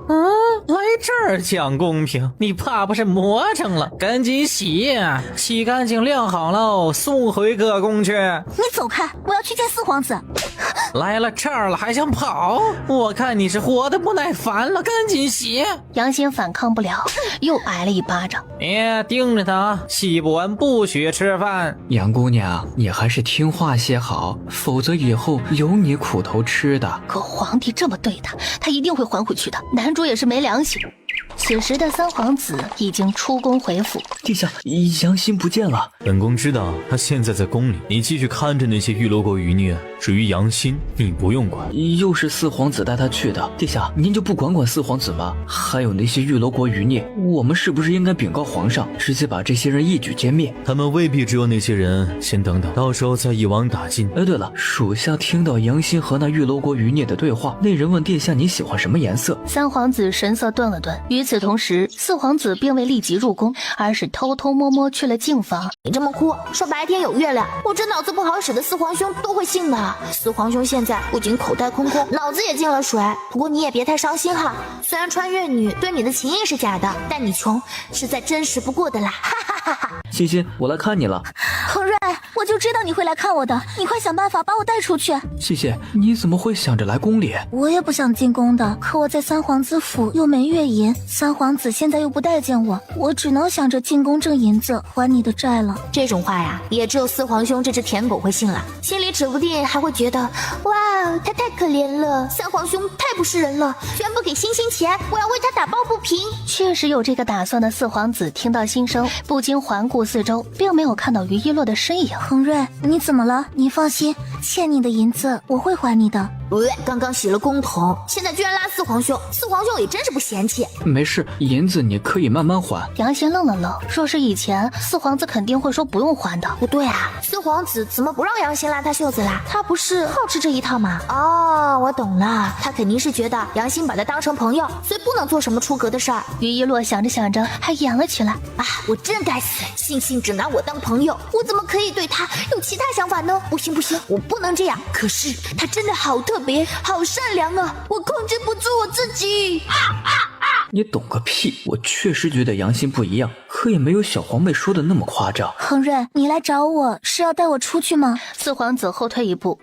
来这儿讲公平，你怕不是磨成了？赶紧洗，洗干净晾好喽，送回各宫去。你走开，我要去见四皇子。来了这儿了还想跑？我看你是活得不耐烦了，赶紧洗。杨欣反抗不了，又挨了一巴掌。你盯着他，洗不完不许吃饭。杨姑娘，你还是听话些好，否则以后有你苦头吃的。可皇帝这么对他，他一定会还回去的。男主也是没良心。此时的三皇子已经出宫回府。陛下，杨欣不见了。本宫知道他现在在宫里，你继续看着那些玉罗国余孽。至于杨欣，你不用管。又是四皇子带他去的，陛下，您就不管管四皇子吗？还有那些玉罗国余孽，我们是不是应该禀告皇上，直接把这些人一举歼灭？他们未必只有那些人，先等等，到时候再一网打尽。对了，属下听到杨欣和那玉罗国余孽的对话，那人问殿下你喜欢什么颜色？三皇子神色顿了顿，与此同时，四皇子并未立即入宫，而是偷偷摸摸去了净房。你这么哭，说白天有月亮，我这脑子不好使的四皇兄都会信的。了。四皇兄现在不仅口袋空空，脑子也进了水。不过你也别太伤心哈，虽然穿越女对你的情谊是假的，但你穷是再真实不过的啦，哈哈哈哈。欣欣，我来看你了。恒瑞，我就知道你会来看我的，你快想办法把我带出去。谢谢，你怎么会想着来宫里？我也不想进宫的，可我在三皇子府又没月银，三皇子现在又不待见我，我只能想着进宫挣银子还你的债了。这种话呀，也只有四皇兄这只舔狗会信了，心里指不定还会觉得，哇，他太可怜了，三皇兄太不是人了，居然不给欣欣钱，我要为他打抱不平。确实有这个打算的四皇子听到心声，不禁环顾四周，并没有看到于一洛的身影。恒瑞，你怎么了？你放心，欠你的银子我会还你的。刚刚洗了公桶，现在居然拉四皇兄，四皇兄也真是不嫌弃。没事，银子你可以慢慢还。杨贤愣了愣，若是以前，四皇子肯定会说不用还的。不对啊，四皇子怎么不让杨欣拉他袖子啦？他不是好吃这一套吗？哦，我懂了，他肯定是觉得杨欣把他当成朋友，所以不能做什么出格的事儿。于一洛想着想着还演了起来。啊，我真该死，欣欣只拿我当朋友，我怎么可以对他有其他想法呢？不行不行，我不能这样。可是他真的好特别，好善良啊，我控制不住我自己。你懂个屁！我确实觉得杨欣不一样，可也没有小皇妹说的那么夸张。恒瑞，你来找我是要带我出去吗？四皇子后退一步，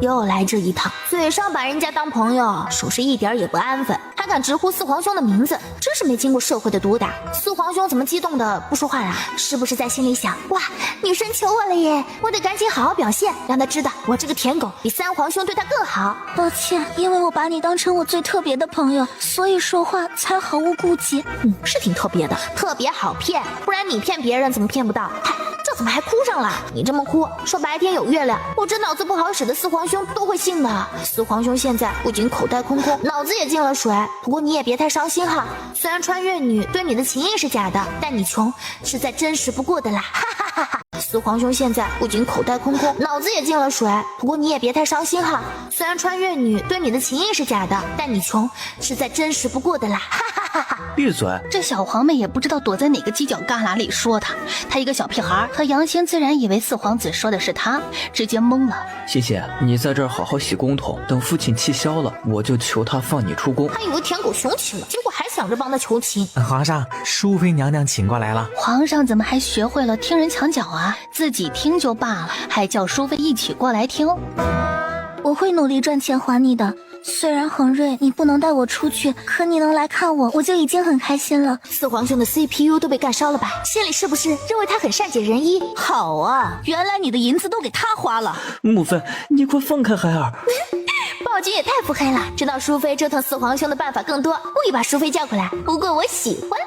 又来这一趟，嘴上把人家当朋友，手是一点也不安分，还敢直呼四皇兄的名字，真是没经过社会的毒打。四皇兄怎么激动的不说话啦？是不是在心里想，哇，女神求我了耶，我得赶紧好好表现，让他知道我这个舔狗比三皇兄对他更好。抱歉，因为我把你当成我最特别的朋友，所以说话才毫无顾忌。是挺特别的，特别好骗，不然你骗别人怎么骗不到？嗨，这怎么还哭上了？你这么哭，说白天有月亮，我这脑子不好使的四皇兄都会信的。四皇兄现在不仅口袋空空，脑子也进了水。不过你也别太伤心哈，虽然穿越女对你的情谊是假的，但你穷是再真实不过的啦，哈哈哈哈。四皇兄现在不仅口袋空空，脑子也进了水。不过你也别太伤心哈，虽然穿越女对你的情谊是假的，但你穷是再真实不过的啦，哈哈哈哈。闭嘴！这小皇妹也不知道躲在哪个犄角旮旯里说她一个小屁孩，和杨欣自然以为四皇子说的是她，直接懵了。谢谢你在这儿好好洗公桶，等父亲气消了，我就求他放你出宫。还以为舔狗雄起了，结果还想着帮他求情。皇上，淑妃娘娘请过来了。皇上怎么还学会了听人墙角啊？自己听就罢了，还叫淑妃一起过来听。我会努力赚钱还你的。虽然恒瑞你不能带我出去，可你能来看我，我就已经很开心了。四皇兄的 CPU 都被干烧了吧？心里是不是认为他很善解人意？好啊，原来你的银子都给他花了。母妃，你快放开孩儿。暴君也太腹黑了，知道淑妃折腾四皇兄的办法更多，故意把淑妃叫过来。不过我喜欢。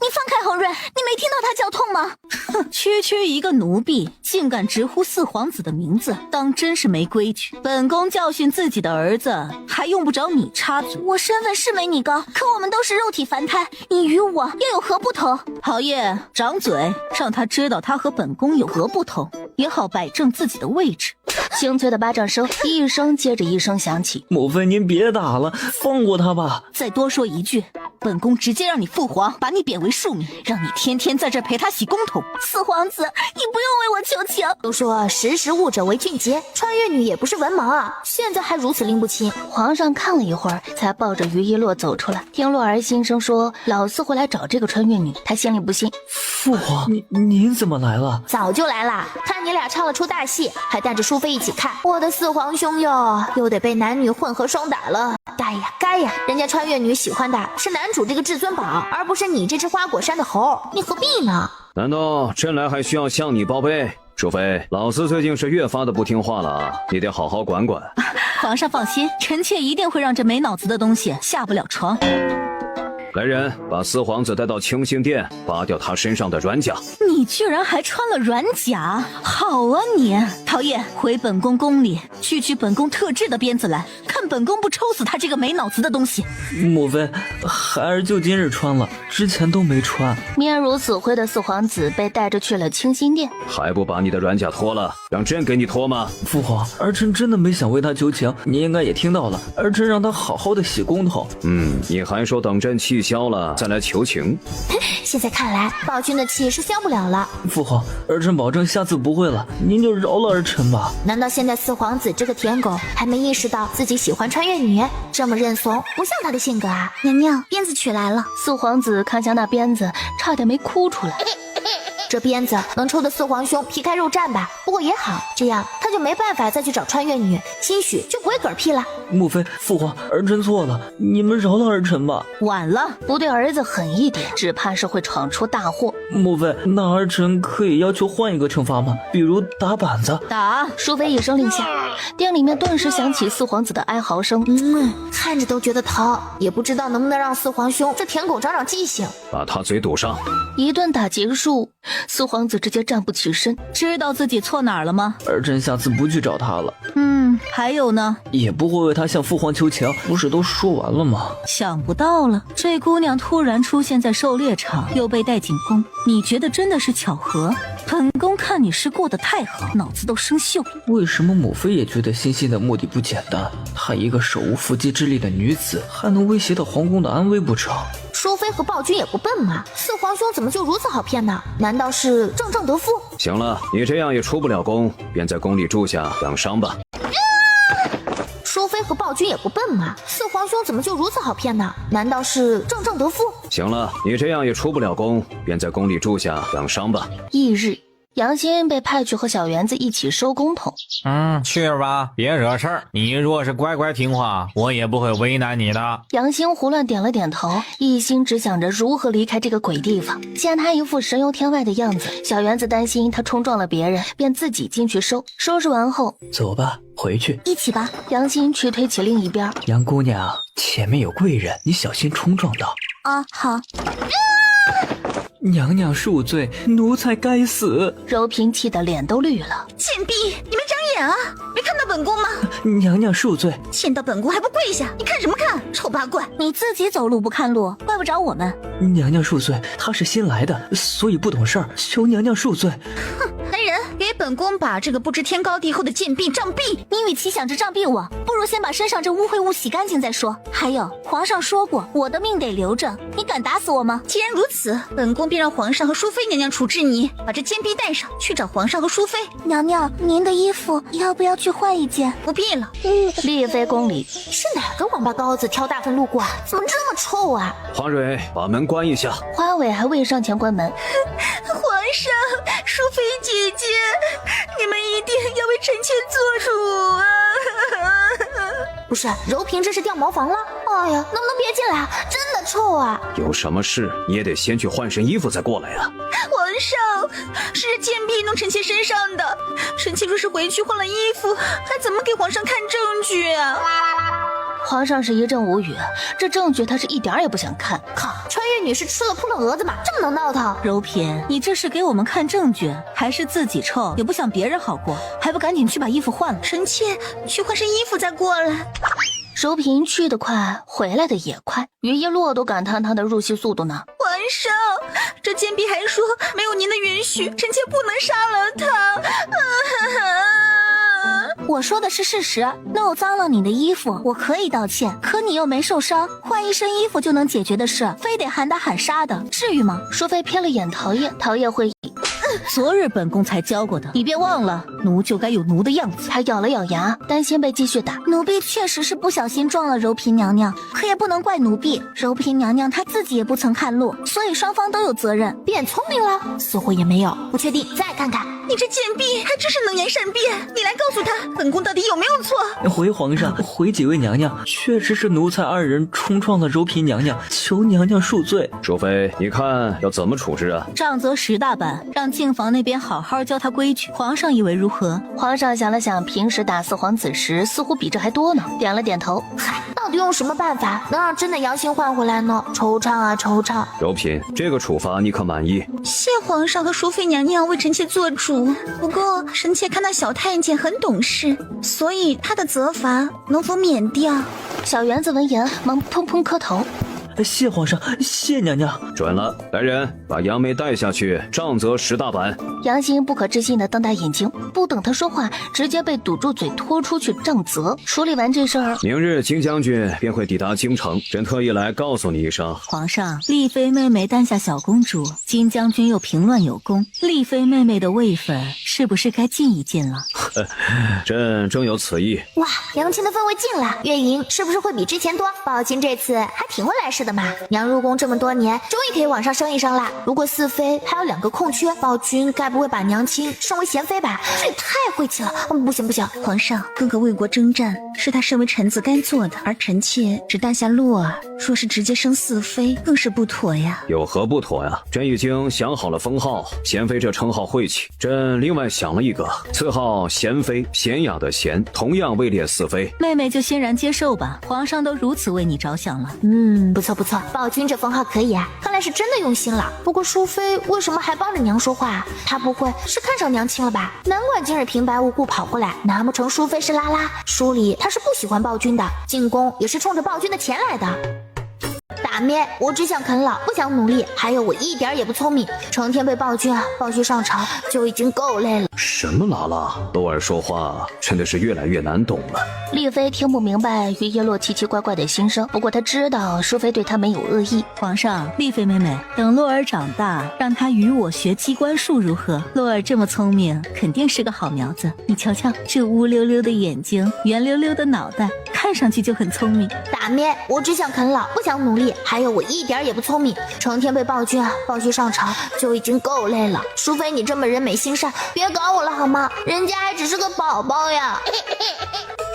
你放开恒瑞，你没听到他叫痛吗？哼，区一个奴婢，竟敢直呼四皇子的名字，当真是没规矩。本宫教训自己的儿子，还用不着你插嘴。我身份是没你高，可我们都是肉体凡胎，你与我又有何不同？好叶，掌嘴，让他知道他和本宫有何不同，也好摆正自己的位置。清脆的巴掌声一声接着一声响起。母妃您别打了，放过他吧。再多说一句，本宫直接让你父皇把你贬为庶民，让你天天在这陪他洗公桶。四皇子，你不用为我求情。都说识时务者为俊杰，穿越女也不是文盲啊，现在还如此拎不清。皇上看了一会儿，才抱着于一洛走出来。听洛儿心声说老四会来找这个穿越女，他心里不信。父皇，您怎么来了？早就来了，看你俩唱了出大戏，还带着淑妃一起看。我的四皇兄哟，又得被男女混合双打了。该呀，人家穿越女喜欢的是男主这个至尊宝，而不是你这只花果山的猴，你何必呢？难道朕来还需要向你报备？淑妃，老四最近是越发的不听话了啊，你得好好管管。皇上放心，臣妾一定会让这没脑子的东西下不了床。来人，把四皇子带到清心殿，拔掉他身上的软甲。你居然还穿了软甲，好啊你！陶叶，回本宫宫里去取本宫特制的鞭子来，看本宫不抽死他这个没脑子的东西。母妃，孩儿就今日穿了，之前都没穿。面如死灰的四皇子被带着去了清心殿。还不把你的软甲脱了，让朕给你脱吗？父皇，儿臣真的没想为他求情，你应该也听到了，儿臣让他好好的洗公桶。你还说等朕气消了再来求情。现在看来暴君的气是消不了了。父皇，儿臣保证下次不会了，您就饶了儿臣吧。难道现在四皇子这个舔狗还没意识到自己喜欢穿越女？这么认怂，不像他的性格啊！娘娘，鞭子取来了。四皇子看向那鞭子，差点没哭出来。这鞭子能抽得四皇兄皮开肉绽吧？不过也好，这样他就没办法再去找穿越女，兴许就不会嗝屁了。莫非父皇，儿臣错了，你们饶了儿臣吧。晚了，不对儿子狠一点，只怕是会闯出大祸。莫非那儿臣可以要求换一个惩罚吗？比如打板子？打！淑妃一声令下，店里面顿时响起四皇子的哀嚎声。看着都觉得疼，也不知道能不能让四皇兄这舔狗长长记性。把他嘴堵上。一顿打结束，四皇子直接站不起身。知道自己错哪儿了吗？儿臣下次不去找他了。还有呢？也不会为他向父皇求情，不是都说完了吗？想不到了，这姑娘突然出现在狩猎场，又被带进宫，你觉得真的是巧合？本宫看你是过得太好，脑子都生锈。为什么母妃也觉得欣欣的目的不简单？她一个手无缚鸡之力的女子，还能威胁到皇宫的安危不成？淑妃和暴君也不笨嘛，四皇兄怎么就如此好骗呢？难道是正正得负？行了，你这样也出不了宫，便在宫里住下养伤吧。淑妃和暴君也不笨嘛，四皇兄怎么就如此好骗呢？难道是正正得负？行了，你这样也出不了宫，便在宫里住下养伤吧。翌日，杨欣被派去和小园子一起收公桶。去吧，别惹事儿。你若是乖乖听话，我也不会为难你的。杨欣胡乱点了点头，一心只想着如何离开这个鬼地方。见他一副神游天外的样子，小园子担心他冲撞了别人，便自己进去收。收拾完后，走吧，回去。一起吧。杨欣去推起另一边。杨姑娘，前面有贵人，你小心冲撞到。啊，好。娘娘恕罪，奴才该死。柔嫔气得脸都绿了。贱婢，你们长眼啊！没看到本宫吗？娘娘恕罪。见到本宫还不跪下？你看什么看？臭八怪！你自己走路不看路，怪不着我们。娘娘恕罪，她是新来的，所以不懂事儿，求娘娘恕罪。哼，来人，给本宫把这个不知天高地厚的贱婢杖毙！你与其想着杖毙我，不如先把身上这污秽物洗干净再说。还有，皇上说过，我的命得留着，你敢打死我吗？既然如此，本宫便让皇上和淑妃娘娘处置你，把这贱婢带上去找皇上和淑妃。娘娘，您的衣服要不要去换一件？不必了。丽妃宫里是哪个王八羔子挑大粪路过啊？怎么这么臭啊？花蕊，把门关一下。花蕊还未上前关门。皇上，淑妃姐姐，你们一定要为臣妾做主啊！不是，柔嫔这是掉茅房了？哎呀，能不能别进来？真的臭啊！有什么事你也得先去换身衣服再过来啊。皇上，是贱婢弄臣妾身上的，臣妾若是回去换了衣服，还怎么给皇上看证据啊？皇上是一阵无语，这证据他是一点也不想看。靠，穿越女是吃了秃了蛾子吗？这么能闹腾？柔嫔，你这是给我们看证据，还是自己臭也不想别人好过？还不赶紧去把衣服换了？臣妾去换身衣服再过来。柔嫔去得快，回来的也快，于一洛都感叹她的入戏速度呢。皇上，这贱婢还说没有您的允许，臣妾不能杀了他。我说的是事实，弄脏了你的衣服，我可以道歉，可你又没受伤，换一身衣服就能解决的事，非得喊打喊杀的，至于吗？淑妃瞥了眼陶叶，陶叶会意。昨日本宫才教过的，你别忘了，奴就该有奴的样子。她咬了咬牙，担心被继续打。奴婢确实是不小心撞了柔嫔娘娘，可也不能怪奴婢。柔嫔娘娘她自己也不曾看路，所以双方都有责任。变聪明了？似乎也没有，不确定，再看看。你这贱婢还真是能言善辩，你来告诉他，本宫到底有没有错？回皇上，回几位娘娘，确实是奴才二人冲撞了柔嫔娘娘，求娘娘恕罪。淑妃，你看要怎么处置啊？杖责10大板，让静房那边好好教他规矩。皇上以为如何？皇上想了想，平时打四皇子时似乎比这还多呢，点了点头。嗨，到底用什么办法能让真的杨欣换回来呢？惆怅啊惆怅。柔嫔，这个处罚你可满意？谢皇上和淑妃娘娘为臣妾做主。不过臣妾看那小太监很懂事，所以他的责罚能否免掉？小园子闻言忙砰砰磕头。谢皇上，谢娘娘。准了，来人，把杨梅带下去，杖责10大板。杨欣不可置信地瞪大眼睛，不等他说话，直接被堵住嘴，拖出去杖责。处理完这事儿，明日金将军便会抵达京城，朕特意来告诉你一声。皇上，丽妃妹妹诞下小公主，金将军又平乱有功，丽妃妹妹的位分是不是该进一进了？朕正有此意。哇，娘亲的分位进了，月银是不是会比之前多？宝君这次还挺会来事的嘛。娘入宫这么多年，终于可以往上升一升啦。如果4妃还有2个空缺，宝君该不会把娘亲升为贤妃吧？这也太晦气了。不行不行，皇上，哥哥为国征战是他身为臣子该做的，而臣妾只诞下洛儿，若是直接升4妃，更是不妥呀。有何不妥呀？朕已经想好了封号，贤妃这称号晦气。朕另外想了一个，赐号贤妃，娴雅的娴，同样位列4妃。妹妹就欣然接受吧，皇上都如此为你着想了。不错不错，宝君这封号可以啊，看来是真的用心了。不过淑妃为什么还帮着娘说话？她不会是看上娘亲了吧？难怪今日平白无故跑过来，难不成淑妃是拉拉？书里她是不喜欢暴君的，进宫也是冲着暴君的钱来的。大妹，我只想啃老，不想努力，还有我一点也不聪明，成天被暴君抱去上朝，就已经够累了。什么拉拉？洛儿说话真的是越来越难懂了。丽妃听不明白于叶落奇奇怪怪的心声，不过她知道淑妃对她没有恶意。皇上，丽妃妹妹，等洛儿长大，让她与我学机关术如何？洛儿这么聪明，肯定是个好苗子。你瞧瞧，这乌溜溜的眼睛，圆溜溜的脑袋，看上去就很聪明。大妹，我只想啃老，不想努力，还有我一点也不聪明，成天被暴君抱去上朝，就已经够累了。淑妃你这么人美心善，别搞我了好吗？人家还只是个宝宝呀。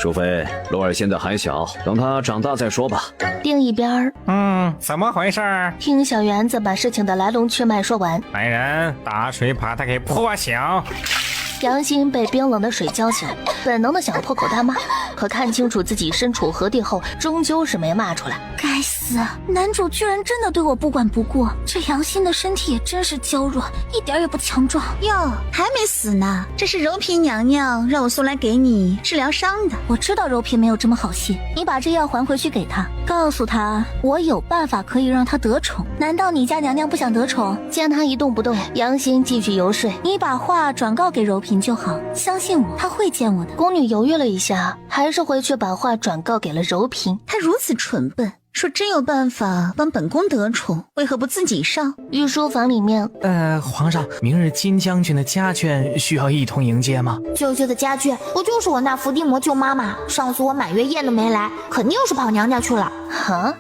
淑妃，洛儿现在还小，等她长大再说吧。另一边怎么回事？听小园子把事情的来龙去脉说完，来人，大水把他给泼醒。杨欣被冰冷的水浇醒，本能的想破口大骂，可看清楚自己身处何地后，终究是没骂出来。该死，男主居然真的对我不管不顾，这杨欣的身体也真是娇弱，一点也不强壮。哟，还没死呢，这是柔嫔娘娘让我送来给你治疗伤的。我知道柔嫔没有这么好心，你把这药还回去给她，告诉她我有办法可以让她得宠。难道你家娘娘不想得宠？见她一动不动，杨欣继续游说，你把话转告给柔嫔就好，相信我，她会见我的。宫女犹豫了一下，还是回去把话转告给了柔嫔。她如此蠢笨，说真有办法帮本宫得宠，为何不自己上？御书房里面，皇上，明日金将军的家眷需要一同迎接吗？舅舅的家眷不就是我那伏地魔舅妈吗？上次我满月宴都没来，肯定是跑娘家去了。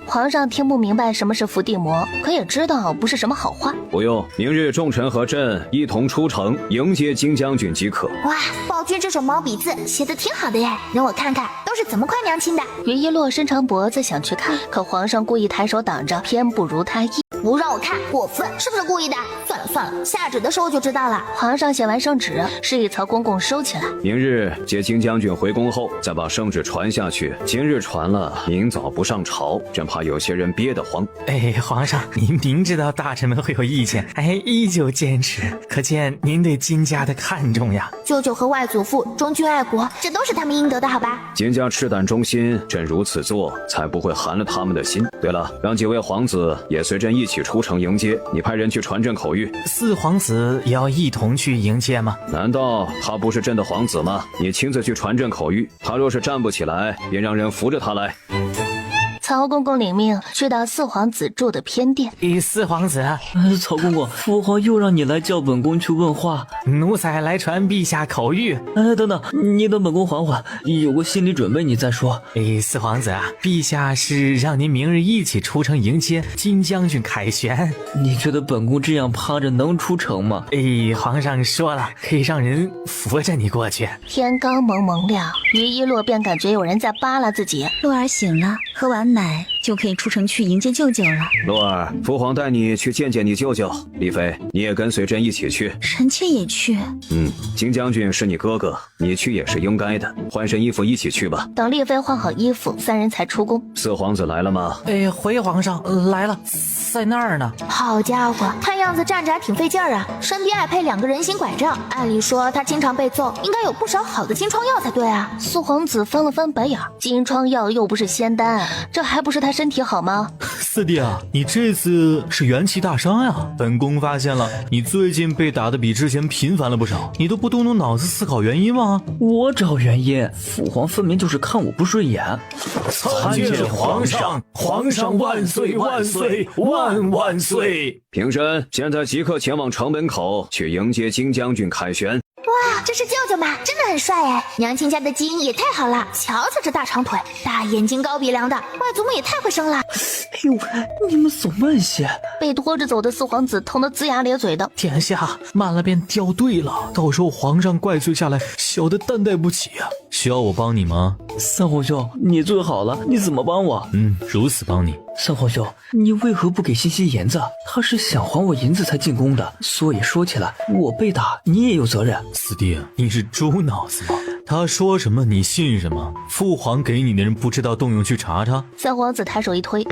皇上听不明白什么是伏地魔，可也知道不是什么好话。不用，明日众臣和朕一同出城迎接金将军即可。哇，暴君这手毛笔字写的挺好的耶，让我看看都是怎么夸娘亲的。于一洛伸长脖子想去看，可皇上故意抬手挡着，偏不如他意。不让我看，过分，是不是故意的？算了，下旨的时候就知道了。皇上写完圣旨，示意曹公公收起来。明日接金将军回宫后，再把圣旨传下去。今日传了，明早不上朝，真怕有些人憋得慌。皇上，您明知道大臣们会有意见，依旧坚持，可见您对金家的看重呀。舅舅和外祖父忠君爱国，这都是他们应得的，好吧？金家赤胆忠心，朕如此做才不会寒了他们的心。对了，让几位皇子也随朕一起出城迎接，你派人去传朕口谕。4皇子也要一同去迎接吗？难道他不是朕的皇子吗？你亲自去传朕口谕，他若是站不起来，便让人扶着他来。曹公公领命去到4皇子住的偏殿。4皇子，曹公公，父皇又让你来叫本宫去问话，奴才来传陛下口谕。等等，你等本宫缓缓，有个心理准备你再说。4皇子，陛下是让您明日一起出城迎接金将军凯旋。你觉得本宫这样趴着能出城吗？皇上说了，可以让人扶着你过去。天刚蒙蒙亮，于一洛便感觉有人在扒拉自己。洛儿醒了，喝完奶就可以出城去迎接舅舅了。洛儿，父皇带你去见见你舅舅。丽妃，你也跟随朕一起去。臣妾也去。金将军是你哥哥，你去也是应该的。换身衣服一起去吧。等丽妃换好衣服，3人才出宫。4皇子来了吗？回皇上，来了，在那儿呢。好家伙，看样子站着还挺费劲儿啊，身边还配2个人形拐杖。按理说他经常被揍，应该有不少好的金疮药才对啊。4皇子翻了翻白眼，金疮药又不是仙丹，这还不是他身体好吗？四弟啊，你这次是元气大伤呀！本宫发现了，你最近被打得比之前频繁了不少，你都不动脑子思考原因吗？我找原因，父皇分明就是看我不顺眼。参见皇上，皇上万岁万岁万万岁！平身，现在即刻前往城门口去迎接金将军凯旋。哇，这是舅舅吗？真的很帅哎！娘亲家的基因也太好了，瞧瞧这大长腿、大眼睛、高鼻梁的，外祖母也太会生了。哎呦，你们走慢些！被拖着走的四皇子疼得龇牙咧嘴的。殿下，慢了便掉队了，到时候皇上怪罪下来，小的担待不起啊！需要我帮你吗？三皇兄，你最好了，你怎么帮我？如此帮你。三皇兄，你为何不给西西银子？他是想还我银子才进宫的，所以说起来，我被打，你也有责任。四弟，你是猪脑子吗？他说什么你信什么？父皇给你的人不知道动用去查查。三皇子抬手一推，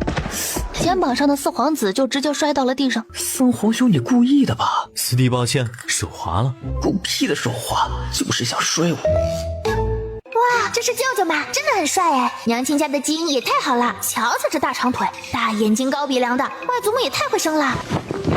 肩膀上的四皇子就直接摔到了地上。三皇兄，你故意的吧？四弟抱歉，手滑了。狗屁的手滑，就是想摔我。哇，这是舅舅吗？真的很帅哎！娘亲家的基因也太好了，瞧瞧这大长腿、大眼睛、高鼻梁的，外祖母也太会生了。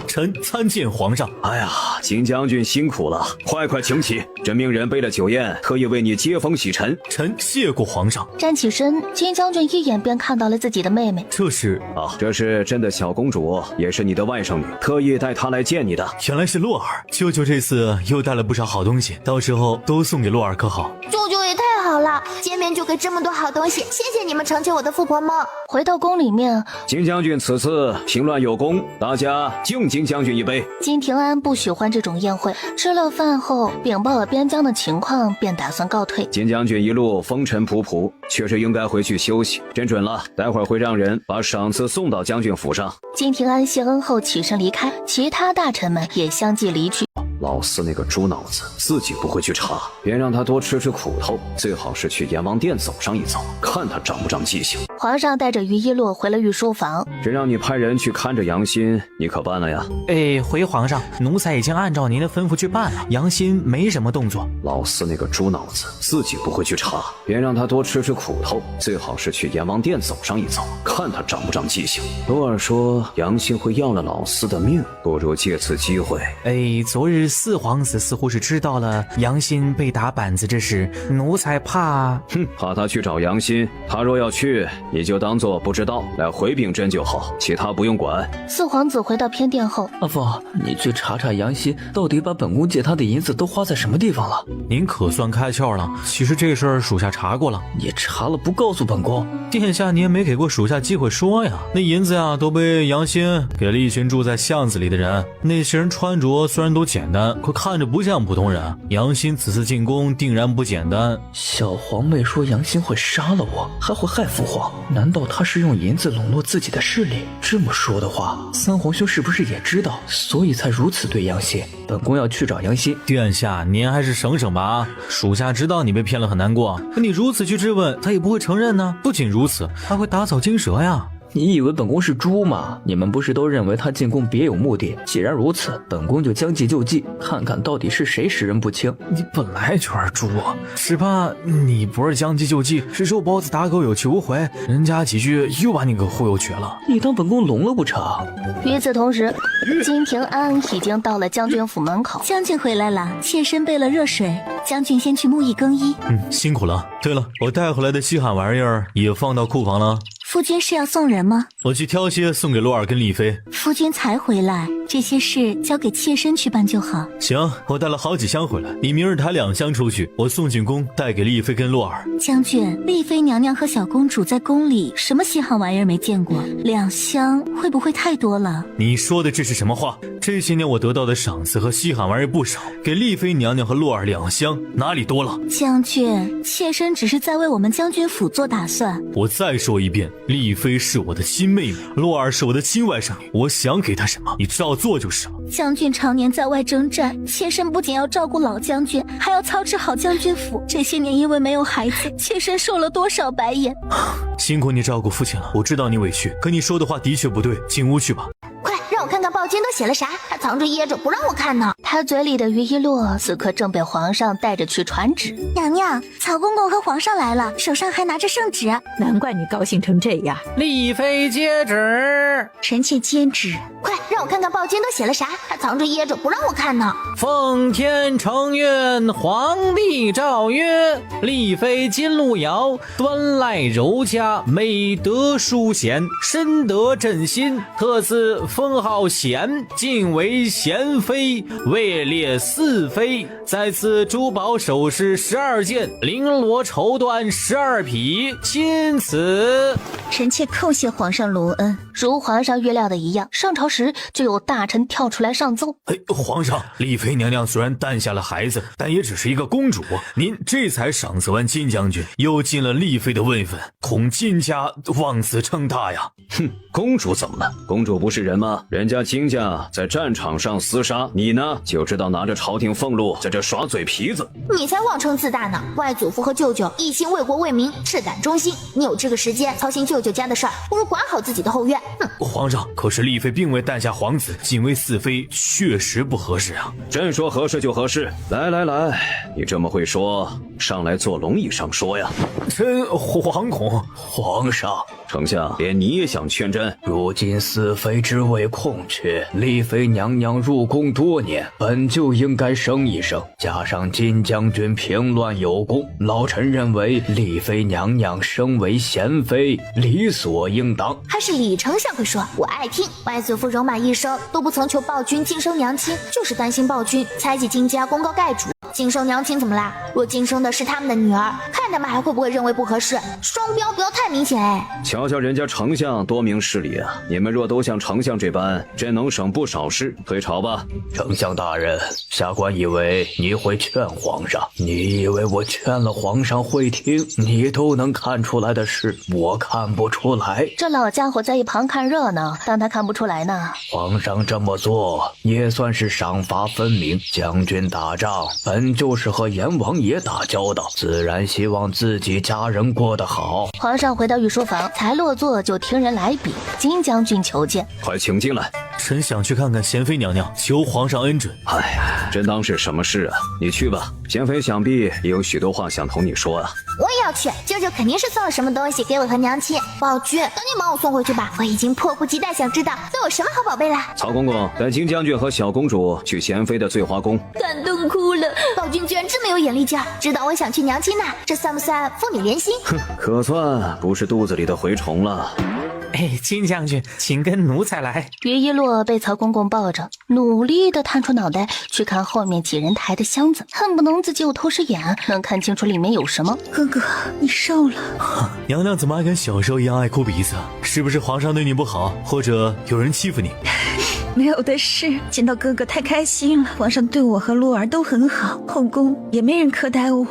臣参见皇上。哎呀，金将军辛苦了，快请起，朕命人备了酒宴，特意为你接风洗尘。臣谢过皇上。站起身，金将军一眼便看到了自己的妹妹。这是这是朕的小公主，也是你的外甥女，特意带她来见你的。原来是洛儿，舅舅这次又带了不少好东西，到时候都送给洛儿可好？舅舅也太好了，见面就给这么多好东西，谢谢你们成就我的富婆梦。回到宫里面，金将军此次平乱有功，大家敬金将军一杯。金平安不喜欢这种宴会，吃了饭后禀报了边疆的情况，便打算告退。金将军一路风尘仆仆，确实应该回去休息。朕准了，待会儿会让人把赏赐送到将军府上。金平安谢恩后起身离开，其他大臣们也相继离去。老四那个猪脑子自己不会去查，别让他多吃苦头，最好是去阎王殿走上一走，看他长不长记性。皇上带着于一洛回了御书房，朕让你派人去看着杨欣，你可办了呀？回皇上，奴才已经按照您的吩咐去办了，杨欣没什么动作。老四那个猪脑子自己不会去查，别让他多吃苦头，最好是去阎王殿走上一走，看他长不长记性。罗儿说杨欣会要了老四的命，不如借此机会。昨日四皇子似乎是知道了杨欣被打板子这事，奴才怕他去找杨欣，他若要去，你就当作不知道，来回禀朕就好，其他不用管。四皇子回到偏殿后，阿父，你去查查杨欣到底把本宫借他的银子都花在什么地方了。您可算开窍了，其实这事儿属下查过了。你查了不告诉本宫？殿下你也没给过属下机会说呀。那银子呀都被杨欣给了一群住在巷子里的人，那些人穿着虽然都简单，可看着不像普通人。杨欣此次进宫定然不简单。小皇妹说杨欣会杀了我，还会害父皇，难道他是用银子笼络自己的势力？这么说的话，三皇兄是不是也知道，所以才如此对杨欣？本宫要去找杨欣。殿下您还是省省吧，属下知道你被骗了很难过，可你如此去质问，他也不会承认呢。不仅如此，还会打草惊蛇呀。你以为本宫是猪吗？你们不是都认为他进宫别有目的？既然如此，本宫就将计就计，看看到底是谁识人不清。你本来就是猪，只怕你不是将计就计，是肉包子打狗有去无回，人家几句又把你给忽悠瘸了。你当本宫聋了不成？与此同时，金平安已经到了将军府门口。将军回来了，妾身备了热水，将军先去沐浴更衣。辛苦了。对了，我带回来的稀罕玩意儿也放到库房了。夫君是要送人吗？我去挑些送给洛儿跟丽妃。夫君才回来，这些事交给妾身去办就好。行，我带了好几箱回来，你明日抬2箱出去，我送进宫，带给丽妃跟洛儿。将军，丽妃娘娘和小公主在宫里什么稀罕玩意儿没见过，2箱会不会太多了？你说的这是什么话？这些年我得到的赏赐和稀罕玩意不少，给丽妃娘娘和洛儿2箱，哪里多了？将军，妾身只是在为我们将军府做打算。我再说一遍，丽妃是我的亲妹妹，洛儿是我的亲外甥女，我想给她什么，你照做就是了。将军常年在外征战，妾身不仅要照顾老将军，还要操持好将军府。这些年因为没有孩子，妾身受了多少白眼。辛苦你照顾父亲了，我知道你委屈，可你说的话的确不对，进屋去吧。快让我看看报报间都写了啥？还藏着掖着不让我看呢。他嘴里的于一洛此刻正被皇上带着去传旨。娘娘，曹公公和皇上来了，手上还拿着圣旨。难怪你高兴成这样。丽妃接旨，臣妾接旨。快让我看看报间都写了啥？还藏着掖着不让我看呢。奉天承运，皇帝诏曰：丽妃金路遥端赖柔嘉，美德淑贤，深得朕心，特赐封号贤，晋为贤妃，位列4妃。再赐珠宝首饰12件，绫罗绸缎12匹，钦此。臣妾叩谢皇上隆恩。如皇上预料的一样，上朝时就有大臣跳出来上奏。皇上，丽妃娘娘虽然诞下了孩子，但也只是一个公主，您这才赏赐完金将军，又尽了丽妃的位分，恐金家妄自称大呀。哼，公主怎么了？公主不是人吗？人家金家在战场上厮杀，你呢就知道拿着朝廷俸禄在这耍嘴皮子。你才妄称自大呢！外祖父和舅舅一心为国为民，赤胆忠心，你有这个时间操心舅舅家的事儿，不如管好自己的后院。哼！皇上，可是丽妃并未诞下皇子，仅为4妃，确实不合适啊。朕说合适就合适。来来来，你这么会说，上来坐龙椅上说呀。臣惶恐。皇上，丞相，连你也想劝朕？如今4妃之位空缺，丽妃娘娘入宫多年，本就应该升一升，加上金将军平乱有功，老臣认为丽妃娘娘升为贤妃理所应当。还是李丞相会说，我爱听。外祖父戎马一生都不曾求暴君晋升娘亲，就是担心暴君猜忌金家功高盖主。晋升娘亲怎么啦？若晋升的是他们的女儿，看他们还会不会认为不合适？双标不要太明显哎！瞧瞧人家丞相多明事理啊！你们若都像丞相这般，朕能省不少事。退朝吧。丞相大人，下官以为你会劝皇上，你以为我劝了皇上会听？你都能看出来的事，我看不出来。这老家伙在一旁看热闹，当他看不出来呢。皇上这么做也算是赏罚分明。将军打仗本就是和阎王爷打交道，自然希望自己家人过得好。皇上回到御书房，才落座就听人来禀，金将军求见。快请进来。臣想去看看贤妃娘娘，求皇上恩准。哎呀，真当是什么事啊？你去吧，贤妃想必也有许多话想同你说啊。我也要去，舅舅肯定是送了什么东西给我和娘亲。宝君，赶紧帮我送回去吧，我已经迫不及待想知道都有什么好宝贝啦。曹公公带金将军和小公主去贤妃的醉花宫，感动哭了。宝君居然这么有眼力劲儿，知道我想去娘亲那，这算不算父女连心？哼，可算不是肚子里的蛔虫了。金将军，请跟奴才来。于一洛被曹公公抱着，努力地探出脑袋去看后面几人抬的箱子，恨不能自己有透视眼，能看清楚里面有什么。哥哥，你瘦了。娘娘怎么还跟小时候一样爱哭鼻子？是不是皇上对你不好，或者有人欺负你？没有的事，见到哥哥太开心了。皇上对我和洛儿都很好，后宫也没人苛待我。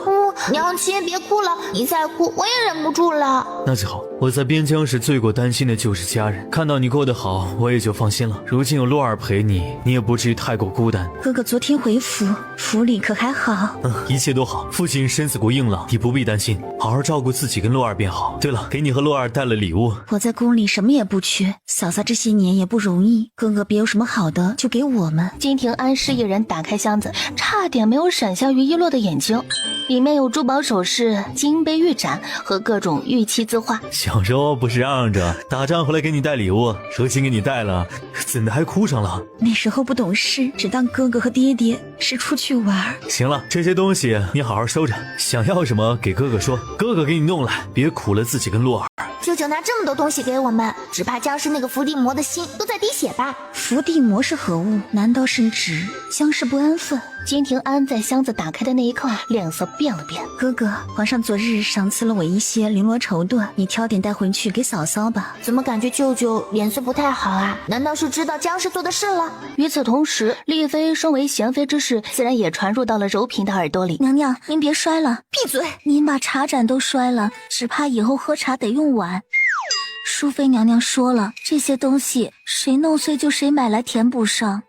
娘亲别哭了，你再哭我也忍不住了。那就好，我在边疆时最过担心的就是家人，看到你过得好，我也就放心了。如今有洛儿陪你，你也不至于太过孤单。哥哥昨天回府，府里可还好？一切都好。父亲身子骨硬朗，你不必担心，好好照顾自己跟洛儿便好。对了，给你和洛儿带了礼物。我在宫里什么也不缺，嫂嫂这些年也不容易，哥哥别有什么好的就给我们。金庭安示一人打开箱子，差点没有闪向于一洛的眼睛，里面有珠宝首饰、金杯玉盏和各种玉器字画。小时候不是嚷嚷着打仗回来给你带礼物，如今给你带了，怎的还哭上了？那时候不懂事，只当哥哥和爹爹是出去玩。行了，这些东西你好好收着，想要什么给哥哥说，哥哥给你弄来，别苦了自己跟洛儿。舅舅拿这么多东西给我们，只怕僵尸那个伏地魔的心都在滴血吧？伏地魔是何物？难道是指僵尸不安分？金庭安在箱子打开的那一刻，脸色变了变。哥哥，皇上昨日赏赐了我一些绫罗绸缎，你挑点带回去给嫂嫂吧。怎么感觉舅舅脸色不太好啊？难道是知道僵尸做的事了？与此同时，丽妃身为贤妃之事，自然也传入到了柔嫔的耳朵里。娘娘，您别摔了，闭嘴！您把茶盏都摔了，只怕以后喝茶得用碗。淑妃娘娘说了，这些东西谁弄碎就谁买来填补上。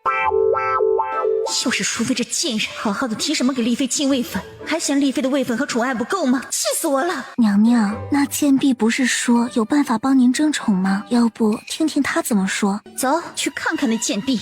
又是淑妃这贱人，好好的提什么给丽妃进位粉，还嫌丽妃的位粉和宠爱不够吗？气死我了！娘娘，那贱婢不是说有办法帮您争宠吗？要不听听她怎么说？走，去看看那贱婢。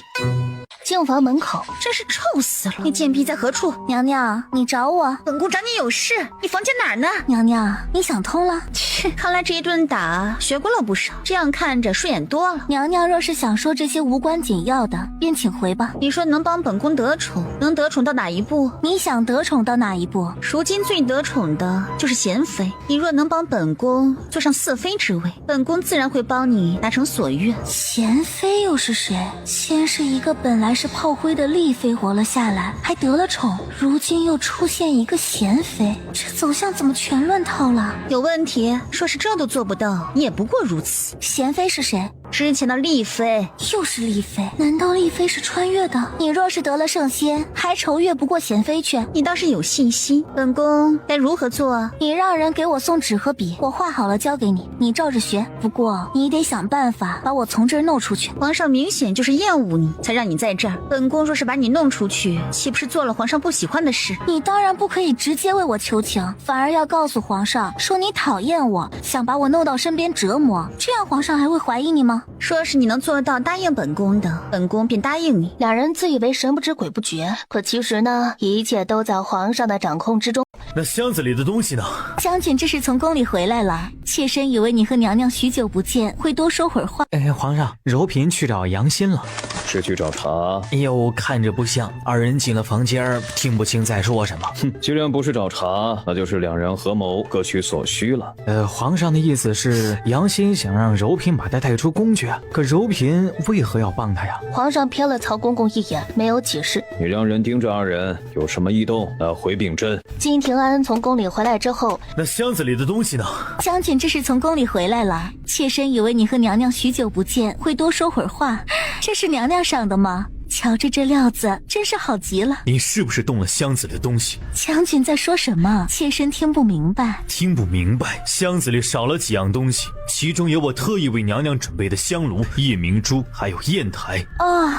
静房门口，真是臭死了！那贱婢在何处？娘娘，你找我？本宫找你有事。你房间哪儿呢？娘娘，你想通了？切，看来这一顿打学过了不少，这样看着顺眼多了。娘娘若是想说这些无关紧要的，便请回吧。你说能帮本宫得宠，能得宠到哪一步？你想得宠到哪一步？如今最得宠的就是贤妃，你若能帮本宫坐上四妃之位，本宫自然会帮你达成所愿。贤妃又是谁？先是一个本来是炮灰的丽妃活了下来，还得了宠，如今又出现一个贤妃，这走向怎么全乱套了？有问题？说是这都做不到，你也不过如此。贤妃是谁？之前的丽妃。又是丽妃？难道丽妃是穿越的？你若是得了圣仙，还愁越不过贤妃去？你倒是有信心，本宫该如何做啊？你让人给我送纸和笔，我画好了交给你，你照着学。不过你得想办法把我从这儿弄出去。皇上明显就是厌恶你，才让你在这儿。本宫若是把你弄出去，岂不是做了皇上不喜欢的事？你当然不可以直接为我求情，反而要告诉皇上说你讨厌我，想把我弄到身边折磨，这样皇上还会怀疑你吗？说是你能做到答应本宫的，本宫便答应你。两人自以为神不知鬼不觉，可其实呢，一切都在皇上的掌控之中。那箱子里的东西呢？将军这是从宫里回来了，妾身以为你和娘娘许久不见，会多说会儿话。皇上，柔嫔去找杨欣了。是去找茬？哎呦，看着不像。二人进了房间，听不清在说什么。既然不是找茬，那就是两人合谋，各取所需了。皇上的意思是，杨欣想让柔嫔把她带出宫去，可柔嫔为何要帮她呀？皇上瞥了曹公公一眼，没有解释。你让人盯着二人，有什么异动，那回禀朕。金廷安从宫里回来之后，那箱子里的东西呢？将军这是从宫里回来了，妾身以为你和娘娘许久不见，会多说会儿话。这是娘娘赏的吗？瞧着这料子，真是好极了。你是不是动了箱子里的东西？将军在说什么？妾身听不明白。听不明白？箱子里少了几样东西，其中有我特意为娘娘准备的香炉、夜明珠，还有砚台。哦，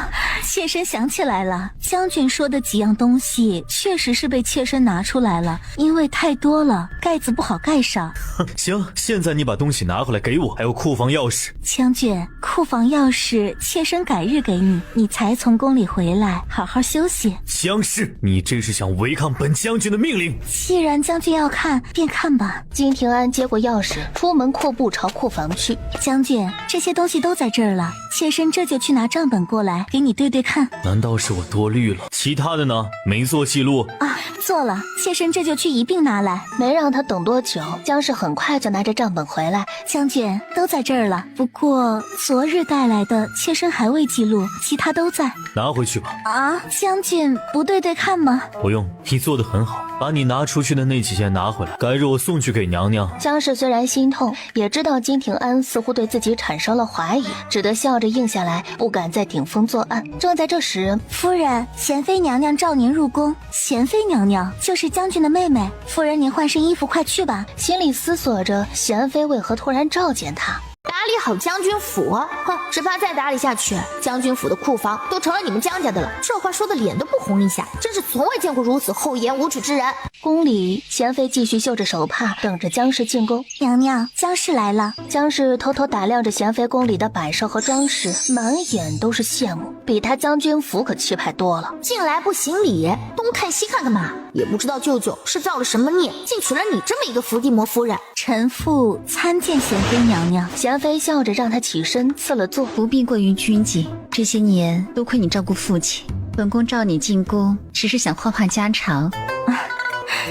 妾身想起来了，将军说的几样东西确实是被妾身拿出来了，因为太多了，盖子不好盖上。行，现在你把东西拿回来给我，还有库房钥匙。将军，库房钥匙妾身改日给你，你才从宫里回来，好好休息。江氏，你这是想违抗本将军的命令？既然将军要看，便看吧。金廷安接过钥匙，出门阔步朝库房去。将军，这些东西都在这儿了，妾身这就去拿账本过来，给你对对看。难道是我多虑了？其他的呢？没做记录啊？做了，妾身这就去一并拿来。没让他等多久，江氏很快就拿着账本回来。将军，都在这儿了，不过昨日带来的妾身还未记录，其他都在。拿回去吧。啊，将军不对对看吗？不用，你做得很好，把你拿出去的那几件拿回来，改日我送去给娘娘。江氏虽然心痛，也知道金廷安似乎对自己产生了怀疑，只得笑着应下来，不敢再顶风作案。正在这时，夫人，贤妃娘娘召您入宫。贤妃娘娘就是将军的妹妹。夫人，您换身衣服，快去吧。心里思索着，贤妃为何突然召见他。打理好将军府，哼，只怕再打理下去，将军府的库房都成了你们江家的了。这话说的脸都不红一下，真是从未见过如此厚颜无耻之人。宫里，贤妃继续绣着手帕，等着江氏进宫。娘娘，江氏来了。江氏偷偷打量着贤妃宫里的摆设和装饰，满眼都是羡慕，比他将军府可气派多了。进来不行礼，东看西看干嘛？也不知道舅舅是造了什么孽，竟娶了你这么一个伏地魔夫人。臣妇参见贤妃娘娘。贤妃笑着让她起身赐了座，不必过于拘谨。这些年多亏你照顾父亲，本宫召你进宫，只是想话话家常。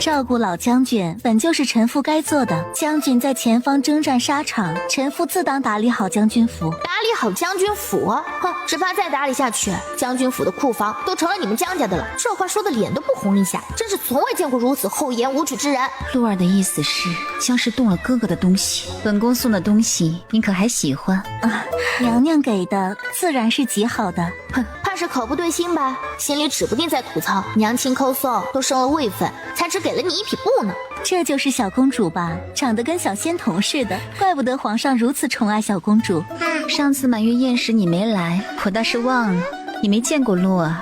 照顾老将军本就是臣妇该做的。将军在前方征战沙场，臣妇自当打理好将军府。打理好将军府，哼，只怕再打理下去，将军府的库房都成了你们江家的了。这话说的脸都不红一下，真是从未见过如此厚颜无耻之人。鹿儿的意思是，江氏动了哥哥的东西，本宫送的东西，您可还喜欢？啊，娘娘给的自然是极好的。哼，怕是口不对心吧？心里指不定在吐槽，娘亲抠搜都升了位分，才只给了你一匹布呢。这就是小公主吧？长得跟小仙童似的，怪不得皇上如此宠爱小公主。上次满月宴时你没来，我倒是忘了，你没见过鹿儿。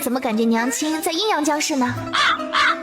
怎么感觉娘亲在阴阳江氏呢？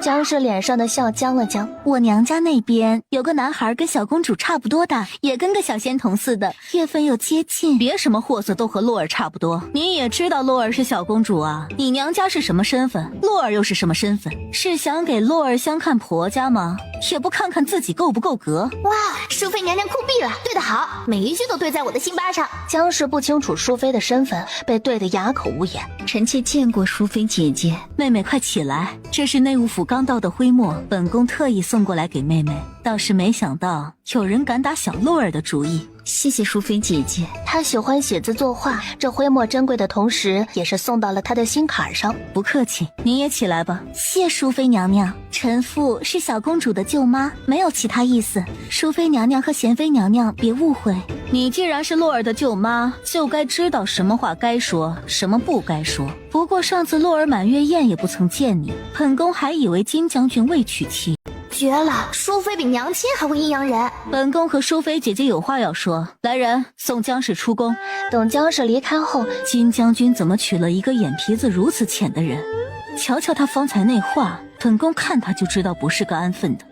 江氏脸上的笑僵了僵。我娘家那边有个男孩跟小公主差不多大，也跟个小仙童似的，月份又接近。别什么货色都和洛儿差不多，你也知道洛儿是小公主啊，你娘家是什么身份，洛儿又是什么身份？是想给洛儿相看婆家吗？也不看看自己够不够格。哇，淑妃娘娘酷毙了，对得好，每一句都对在我的心巴上。江氏不清楚淑妃的身份，被对得哑口无言。臣妾见过淑妃姐姐。妹妹快起来，这是内务府刚到的徽墨，本宫特意送过来给妹妹，倒是没想到有人敢打小洛儿的主意。谢谢淑妃姐姐。她喜欢写字作画，这徽墨珍贵的同时，也是送到了她的心坎上。不客气，你也起来吧。谢淑妃娘娘，臣妇是小公主的舅妈，没有其他意思。淑妃娘娘和贤妃娘娘别误会。你既然是洛儿的舅妈，就该知道什么话该说，什么不该说。不过上次洛儿满月宴也不曾见你，本宫还以为金将军未娶妻。绝了，淑妃比娘亲还会阴阳人。本宫和淑妃姐姐有话要说，来人，送江氏出宫。等江氏离开后，金将军怎么娶了一个眼皮子如此浅的人？瞧瞧他方才那话，本宫看他就知道不是个安分的。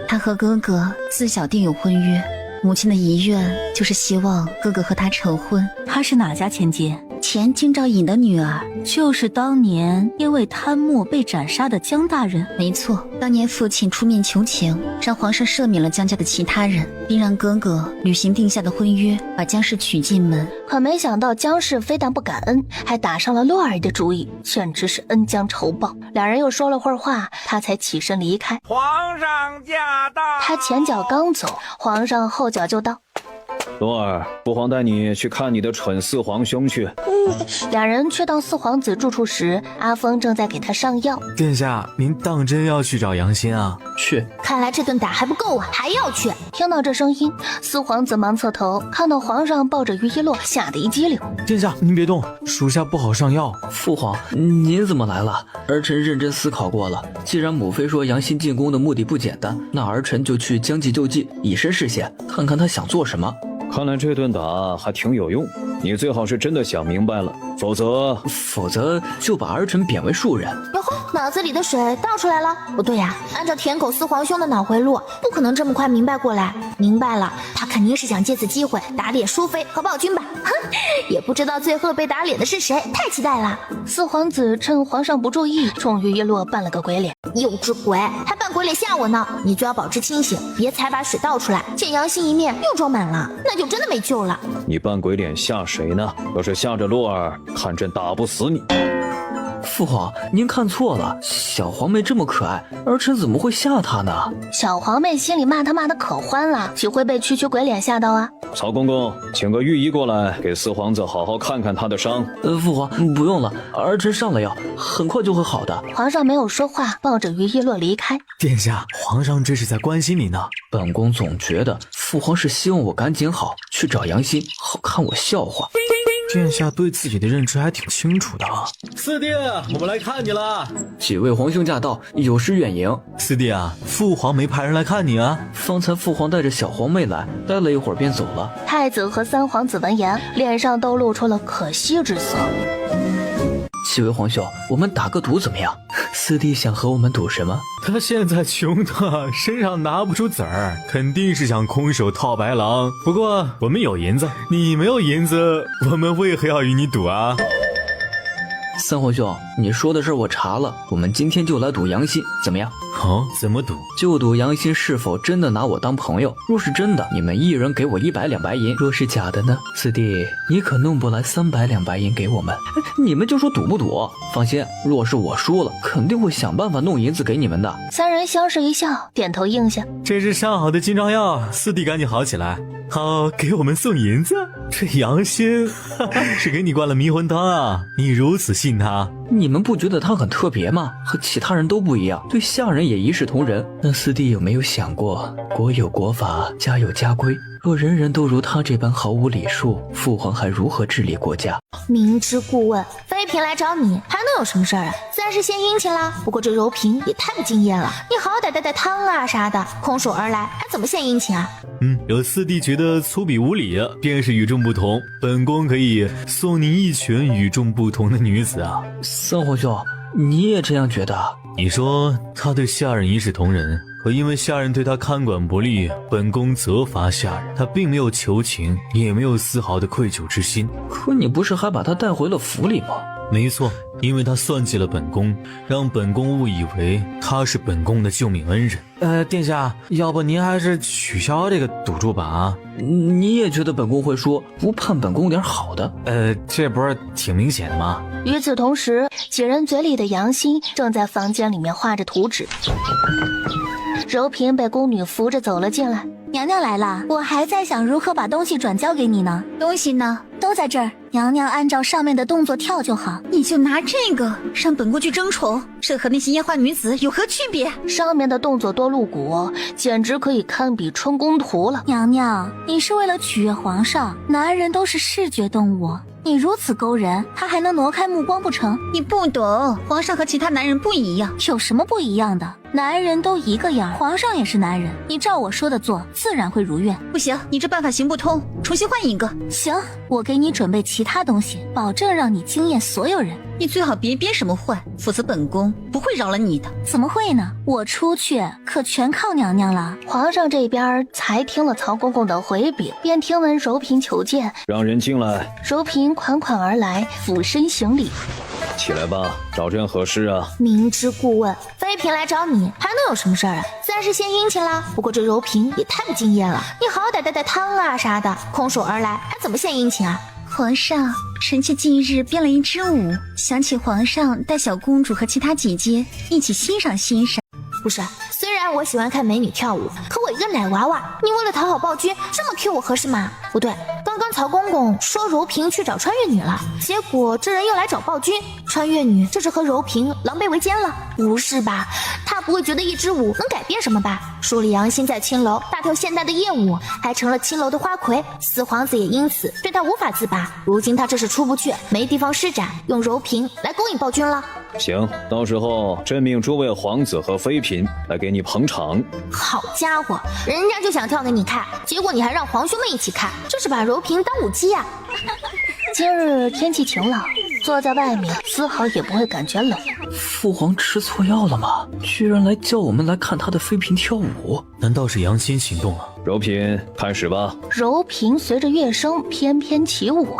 他和哥哥自小定有婚约，母亲的遗愿就是希望哥哥和他成婚。他是哪家千金？前京兆尹的女儿，就是当年因为贪墨被斩杀的江大人。没错，当年父亲出面求情，让皇上赦免了江家的其他人，并让哥哥履行定下的婚约，把江氏娶进门。可没想到江氏非但不感恩，还打上了洛儿的主意，简直是恩将仇报。两人又说了会儿话，他才起身离开。皇上驾到！他前脚刚走，皇上后脚就到。洛儿，父皇带你去看你的蠢四皇兄去。两人去到四皇子住处时，阿峰正在给他上药。殿下，您当真要去找杨欣啊？去。看来这顿打还不够啊，还要去。听到这声音，四皇子忙侧头，看到皇上抱着于一洛，吓得一激灵。殿下，您别动，属下不好上药。父皇，您怎么来了？儿臣认真思考过了，既然母妃说杨欣进宫的目的不简单，那儿臣就去将计就计，以身试险，看看他想做什么。看来这顿打还挺有用，你最好是真的想明白了，否则就把儿臣贬为庶人。哟吼，脑子里的水倒出来了。不对呀，按照舔狗四皇兄的脑回路，不可能这么快明白过来。明白了，他肯定是想借此机会打脸淑妃和暴君吧？哼，也不知道最后被打脸的是谁，太期待了。四皇子趁皇上不注意，冲于一洛扮了个鬼脸。幼稚鬼，还扮鬼脸吓我呢！你就要保持清醒，别才把水倒出来，见杨欣一面又装满了，那就真的没救了。你扮鬼脸吓谁呢？要是吓着洛儿，看朕打不死你。父皇，您看错了，小皇妹这么可爱，儿臣怎么会吓她呢？小皇妹心里骂他骂得可欢了，岂会被区区鬼脸吓到啊？曹公公，请个御医过来，给四皇子好好看看他的伤。父皇，不用了，儿臣上了药，很快就会好的。皇上没有说话，抱着于一洛离开。殿下，皇上这是在关心你呢。本宫总觉得父皇是希望我赶紧好，去找杨欣，好看我笑话。殿下对自己的认知还挺清楚的啊。四弟，我们来看你了。几位皇兄驾到，有失远迎。四弟啊，父皇没派人来看你啊。方才父皇带着小皇妹来，待了一会儿便走了。太子和三皇子闻言，脸上都露出了可惜之色。几位皇兄，我们打个赌怎么样？四弟想和我们赌什么？他现在穷的身上拿不出子儿，肯定是想空手套白狼。不过我们有银子，你没有银子，我们为何要与你赌啊？三皇兄，你说的事我查了，我们今天就来赌杨欣，怎么样？哦，怎么赌？就赌杨欣是否真的拿我当朋友。若是真的，你们一人给我100两白银；若是假的呢？四弟，你可弄不来300两白银给我们。你们就说赌不赌？放心，若是我输了，肯定会想办法弄银子给你们的。三人相视一笑，点头应下。这是上好的金疮药，四弟赶紧好起来，好给我们送银子。这杨欣是给你灌了迷魂汤啊！你如此信他？你们不觉得他很特别吗？和其他人都不一样，对下人也一视同仁。那四弟有没有想过，国有国法，家有家规？若人人都如他这般毫无礼数，父皇还如何治理国家？明知故问，妃嫔来找你，还能有什么事儿啊？自然是献殷勤啦。不过这柔嫔也太不敬业了，你好歹带带汤啊啥的，空手而来，还怎么献殷勤啊？有四弟觉得粗鄙无礼，便是与众不同。本宫可以送你一群与众不同的女子啊！三皇兄，你也这样觉得？你说他对下人一视同仁，可因为下人对他看管不力，本宫责罚下人，他并没有求情，也没有丝毫的愧疚之心。可你不是还把他带回了府里吗？没错，因为他算计了本宫，让本宫误以为他是本宫的救命恩人。殿下，要不您还是取消这个赌注吧啊？你也觉得本宫会说不盼本宫点好的？这不是挺明显的吗？与此同时，几人嘴里的杨欣正在房间里面画着图纸。柔嫔被宫女扶着走了进来。娘娘来了，我还在想如何把东西转交给你呢。东西呢？都在这儿，娘娘按照上面的动作跳就好。你就拿这个让本宫去争宠，这和那些烟花女子有何区别？上面的动作多露骨，简直可以堪比春宫图了。娘娘，你是为了取悦皇上，男人都是视觉动物，你如此勾人，他还能挪开目光不成？你不懂，皇上和其他男人不一样。有什么不一样的？男人都一个样，皇上也是男人，你照我说的做，自然会如愿。不行，你这办法行不通，重新换一个。行，我给你准备其他东西，保证让你惊艳所有人。你最好别编什么幻，否则本宫不会饶了你的。怎么会呢？我出去可全靠娘娘了。皇上这边才听了曹公公的回禀，便听闻柔嫔求见，让人进来。柔嫔款款而来，俯身行礼。起来吧，找朕何事啊？明知故问，妃嫔来找你，还能有什么事儿啊？自然是献殷勤啦。不过这柔嫔也太不敬业了，你好歹带带汤啊啥的，空手而来，还怎么献殷勤啊？皇上，臣妾近日编了一支舞，想请皇上带小公主和其他姐姐一起欣赏欣赏。不是，虽然我喜欢看美女跳舞，可我一个奶娃娃，你为了讨好暴君这么 Q 我合适吗？不对，刚刚曹公公说柔嫔去找穿越女了，结果这人又来找暴君，穿越女这是和柔嫔狼狈为奸了？不是吧？他不会觉得一支舞能改变什么吧？舒里杨欣在青楼大跳现代的艳舞，还成了青楼的花魁，四皇子也因此对他无法自拔。如今他这是出不去，没地方施展，用柔嫔来勾引暴君了。行，到时候朕命诸位皇子和妃嫔来给你捧场。好家伙，人家就想跳给你看，结果你还让皇兄们一起看，这是把柔嫔当舞姬啊！今日天气晴朗，坐在外面丝毫也不会感觉冷。父皇吃错药了吗？居然来叫我们来看他的妃嫔跳舞？难道是杨欣行动了？柔嫔，开始吧。柔嫔随着乐声翩翩起舞。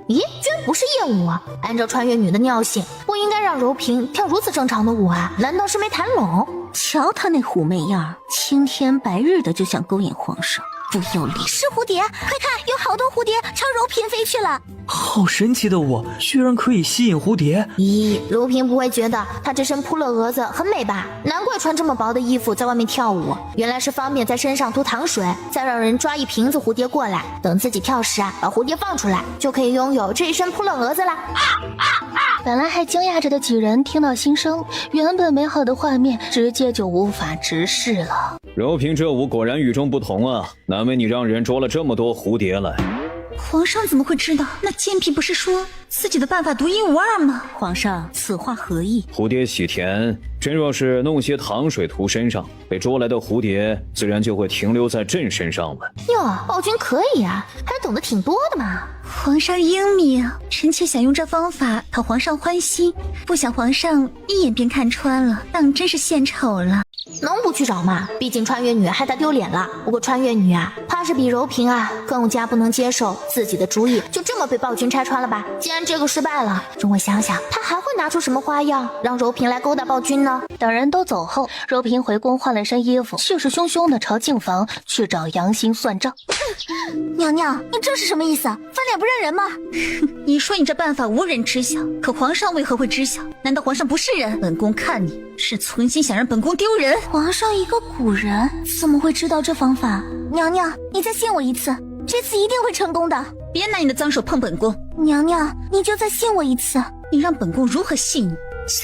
咦，居然不是艳舞啊！按照穿越女的尿性，不应该让柔嫔跳如此正常的舞啊？难道是没谈拢？瞧她那妩媚样，青天白日的就想勾引皇上，不要脸！是蝴蝶，快看，有好多蝴蝶朝柔嫔飞去了。好神奇的舞，居然可以吸引蝴蝶！咦，柔嫔不会觉得她这身扑了蛾子很美吧？难怪穿这么薄的衣服在外面跳舞，原来是方便在身上涂糖水，再让人抓一瓶子蝴蝶过来，等自己跳时啊，把蝴蝶放出来，就可以拥有这一身扑了蛾子啦。本来还惊讶着的几人听到心声，原本美好的画面直接就无法直视了。柔嫔这舞果然与众不同啊，难为你让人捉了这么多蝴蝶来。皇上怎么会知道？那贱婢不是说自己的办法独一无二吗？皇上，此话何意？蝴蝶喜甜，朕若是弄些糖水涂身上，被捉来的蝴蝶自然就会停留在朕身上了。哟，暴君可以啊，还懂得挺多的嘛。皇上英明，臣妾想用这方法讨皇上欢心，不想皇上一眼便看穿了，当真是献丑了。能不去找吗？毕竟穿越女害他丢脸了。不过穿越女啊，怕是比柔嫔啊更加不能接受自己的主意就这么被暴君拆穿了吧？既然这个失败了，容我想想，他还会拿出什么花样让柔嫔来勾搭暴君呢？等人都走后，柔嫔回宫换了身衣服，气势汹汹的朝净房去找杨欣算账。娘娘，你这是什么意思？翻脸不认人吗？你说你这办法无人知晓，可皇上为何会知晓？难道皇上不是人？本宫看你是存心想让本宫丢人。皇上一个古人怎么会知道这方法？娘娘，你再信我一次，这次一定会成功的。别拿你的脏手碰本宫。娘娘，你就再信我一次。你让本宫如何信你？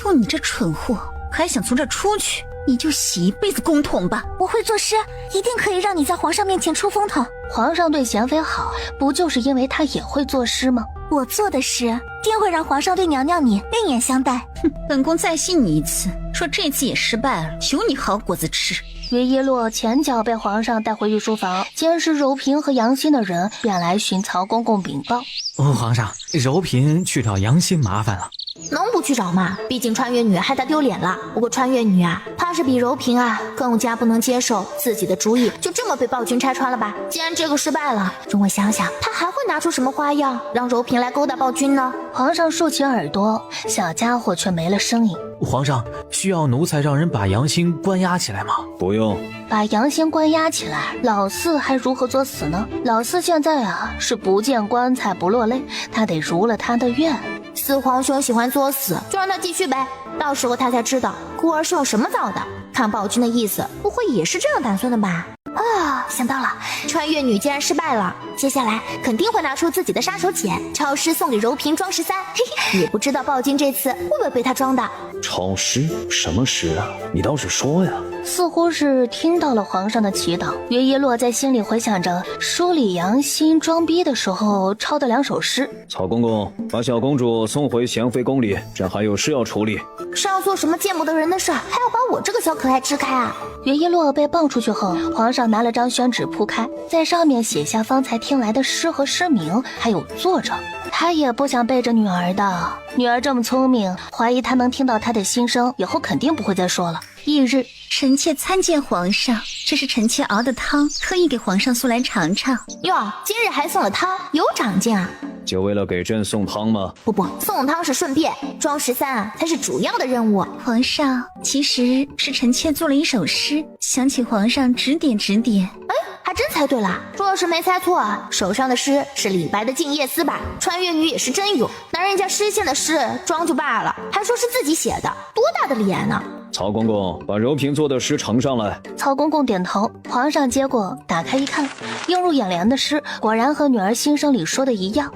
就你这蠢货，还想从这出去？你就洗一辈子公桶吧。我会作诗，一定可以让你在皇上面前出风头。皇上对贤妃好，不就是因为她也会作诗吗？我做的诗定会让皇上对娘娘你另眼相待。哼，本宫再信你一次，说这次也失败了，求你好果子吃。于一洛前脚被皇上带回御书房，监视柔嫔和杨欣的人便来寻曹公公禀报。皇上，柔嫔去找杨欣麻烦了。能不去找吗？毕竟穿越女害她丢脸了。不过穿越女啊，怕是比柔嫔啊更加不能接受自己的主意就这么被暴君拆穿了吧。既然这个失败了，容我想想，他还会拿出什么花样让柔嫔来勾搭暴君呢？皇上竖起耳朵，小家伙却没了声音。皇上，需要奴才让人把杨欣关押起来吗？不用。把杨欣关押起来，老四还如何作死呢？老四现在啊是不见棺材不落泪，他得如了他的愿。四皇兄喜欢作死，就让他继续呗，到时候他才知道孤儿是用什么造的。看暴君的意思，不会也是这样打算的吧？啊，想到了，穿越女既然失败了，接下来肯定会拿出自己的杀手锏，抄诗送给柔嫔装13。嘿嘿，也不知道暴君这次会不会被他装的。抄诗？什么诗啊？你倒是说呀！似乎是听到了皇上的祈祷，于一洛在心里回想着书里杨欣装逼的时候抄的2首诗。曹公公，把小公主送回贤妃宫里，这还有事要处理。是要做什么见不得人的事儿，还要把我这个小可爱支开啊？于一洛被抱出去后，皇上拿了张宣纸铺开，在上面写下方才听来的诗和诗名，还有作者。他也不想背着女儿的，女儿这么聪明，怀疑他能听到他的心声，以后肯定不会再说了。翌日，臣妾参见皇上，这是臣妾熬的汤，特意给皇上送来尝尝。哟，今日还送了汤，有长进啊！就为了给朕送汤吗？不，送汤是顺便，装13啊才是主要的任务。皇上，其实是臣妾做了一首诗，想请皇上指点指点。哎，还真猜对了，若是没猜错啊，手上的诗是李白的《静夜思》吧？穿越女也是真有，拿人家诗仙的诗装就罢了，还说是自己写的，多大的脸呢？曹公公，把柔嫔做的诗呈上来。曹公公点头，皇上接过，打开一看，映入眼帘的诗果然和女儿心声里说的一样。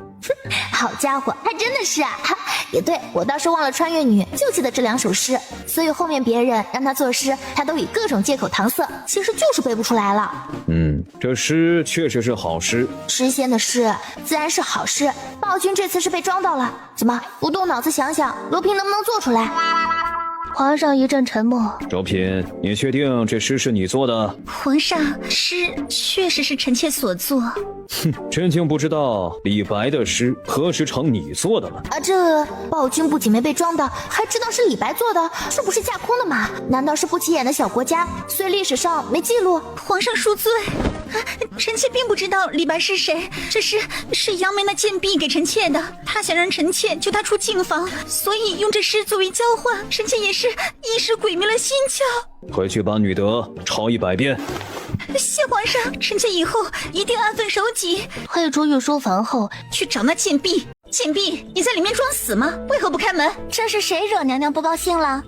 好家伙，还真的是啊！也对，我倒是忘了穿越女，就记得这2首诗，所以后面别人让她作诗，她都以各种借口搪塞，其实就是背不出来了。这诗确实是好诗，诗仙的诗自然是好诗。暴君这次是被装到了，怎么不动脑子想想，柔嫔能不能做出来？皇上一阵沉默。柔嫔，你确定这诗是你做的？皇上，诗确实是臣妾所作。哼，朕竟不知道李白的诗何时成你做的了啊！这暴君不仅没被装的，还知道是李白做的，这不是架空的吗？难道是不起眼的小国家，所以历史上没记录？皇上恕罪，臣妾并不知道李白是谁，这诗是杨梅那贱婢给臣妾的，他想让臣妾救他出境房，所以用这诗作为交换，臣妾也是一时鬼迷了心窍。回去把女德抄100遍。谢皇上，臣妾以后一定安分守己。退出御书房后，去找那贱婢。贱婢，你在里面装死吗？为何不开门？这是谁惹娘娘不高兴了？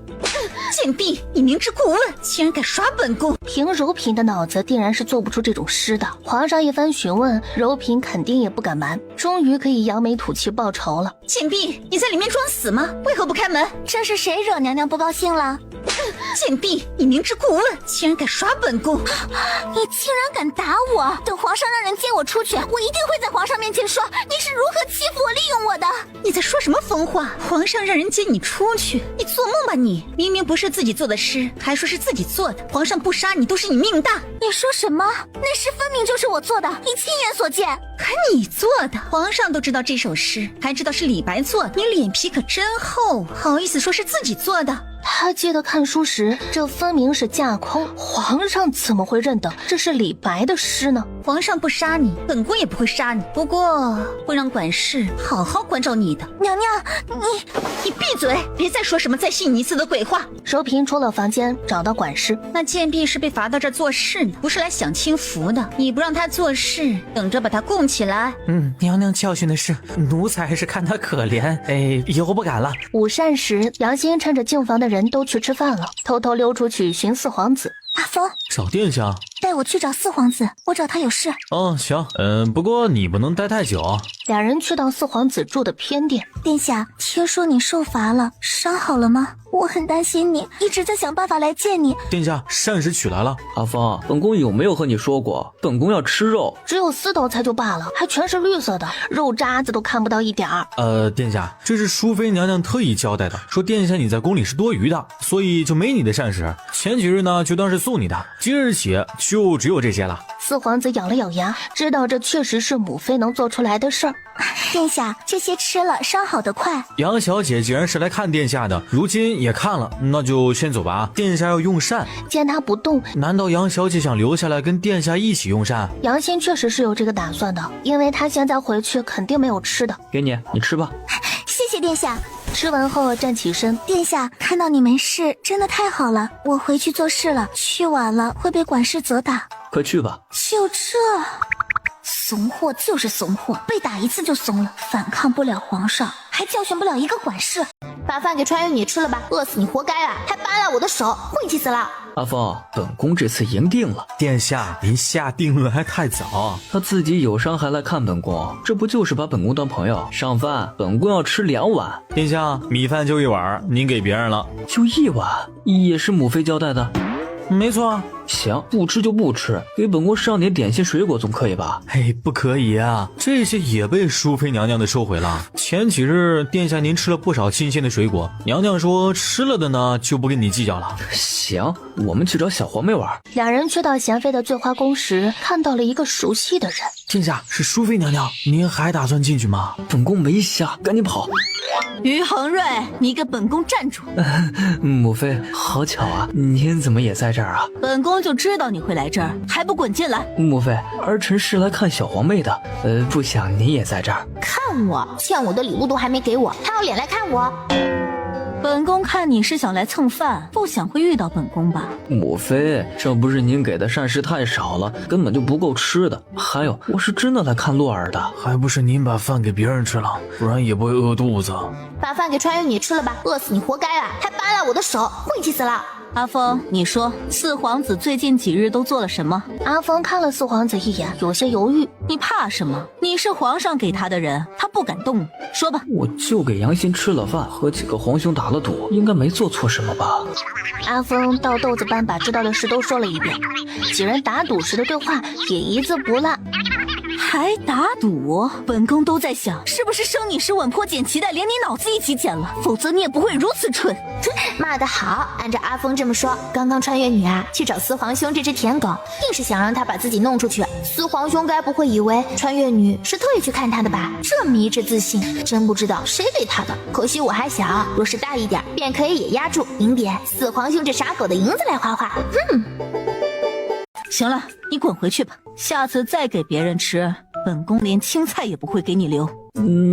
贱婢，你明知故问，竟然敢耍本宫！凭柔嫔的脑子，定然是做不出这种诗的。皇上一番询问，柔嫔肯定也不敢瞒，终于可以扬眉吐气报仇了。贱婢，你在里面装死吗？为何不开门？这是谁惹娘娘不高兴了？贱婢，你明知故问，竟然敢耍本宫！你竟然敢打我！等皇上让人接我出去，我一定会在皇上面前说你是如何欺负我、利用我的。你在说什么疯话？皇上让人接你出去，你做梦吧你！明明不是自己做的诗，还说是自己做的。皇上不杀你都是你命大。你说什么？那诗分明就是我做的，你亲眼所见。可你做的，皇上都知道这首诗，还知道是李白做的，你脸皮可真厚，好意思说是自己做的？他记得看书时，这分明是架空，皇上怎么会认得这是李白的诗呢？皇上不杀你，本宫也不会杀你，不过会让管事好好关照你的。娘娘，你闭嘴，别再说什么再信你一次的鬼话。柔嫔出了房间，找到管事，那贱婢是被罚到这儿做事呢，不是来享清福的。你不让她做事，等着把她供起来。娘娘教训的是，奴才是看她可怜，以后不敢了。午膳时，杨欣趁着净房的人都去吃饭了，偷偷溜出去寻四皇子。阿峰，找殿下？带我去找四皇子，我找他有事。哦，行，不过你不能待太久。两人去到四皇子住的偏殿。殿下，听说你受罚了，伤好了吗？我很担心你，一直在想办法来见你。殿下，膳食取来了。阿芳，本宫有没有和你说过，本宫要吃肉？只有4道菜就罢了，还全是绿色的，肉渣子都看不到一点儿。殿下，这是淑妃娘娘特意交代的，说殿下你在宫里是多余的，所以就没你的膳食。前几日呢，就当是送你的，今日起就只有这些了。四皇子咬了咬牙，知道这确实是母妃能做出来的事儿。殿下，这些吃了伤好得快。杨小姐既然是来看殿下的，如今也看了，那就先走吧。殿下要用膳。见他不动，难道杨小姐想留下来跟殿下一起用膳？杨欣确实是有这个打算的，因为他现在回去肯定没有吃的。给你，你吃吧。谢谢殿下。吃完后站起身，殿下，看到你没事真的太好了，我回去做事了，去晚了会被管事责打。快去吧。就这，怂货就是怂货，被打一次就怂了，反抗不了皇上，还教训不了一个管事。把饭给川原女吃了吧，饿死你活该啊！还扒拉我的手，晦气死了。阿芳，本宫这次赢定了。殿下，您下定论还太早。他自己有伤还来看本宫，这不就是把本宫当朋友？上饭，本宫要吃2碗。殿下，米饭就1碗，您给别人了。就1碗，也是母妃交代的。没错。行，不吃就不吃，给本宫上点点心水果总可以吧？嘿，不可以啊，这些也被淑妃娘娘的收回了。前几日殿下您吃了不少新鲜的水果，娘娘说吃了的呢就不跟你计较了。行，我们去找小皇妹玩。两人去到贤妃的醉花宫时，看到了一个熟悉的人。殿下，是淑妃娘娘，您还打算进去吗？本宫没瞎，赶紧跑。于恒瑞，你给本宫站住！母妃，好巧啊，您怎么也在这儿啊？本宫就知道你会来这儿，还不滚进来！母妃，儿臣是来看小皇妹的，不想您也在这儿。看我，欠我的礼物都还没给我，还有脸来看我？本宫看你是想来蹭饭，不想会遇到本宫吧？母妃，这不是您给的膳食太少了，根本就不够吃的。还有，我是真的来看洛儿的，还不是您把饭给别人吃了，不然也不会饿肚子。把饭给川原女吃了吧，饿死你活该啊！还扒拉我的手，晦气死了。阿峰，你说四皇子最近几日都做了什么？阿峰看了四皇子一眼，有些犹豫。你怕什么？你是皇上给他的人，他不敢动你。说吧。我就给杨欣吃了饭，和几个皇兄打了赌，应该没做错什么吧？阿峰倒豆子般把知道的事都说了一遍，几人打赌时的对话也一字不落。还打赌？本宫都在想，是不是生你时吻破剪脐带，连你脑子一起剪了，否则你也不会如此蠢。骂得好，按照阿峰这么说，刚刚穿越女啊去找四皇兄这只舔狗，硬是想让他把自己弄出去。四皇兄该不会以为穿越女是特意去看他的吧？这迷之自信，真不知道谁给他的。可惜我还小，若是大一点，便可以也压住，赢点四皇兄这傻狗的银子来花花。行了，你滚回去吧，下次再给别人吃，本宫连青菜也不会给你留。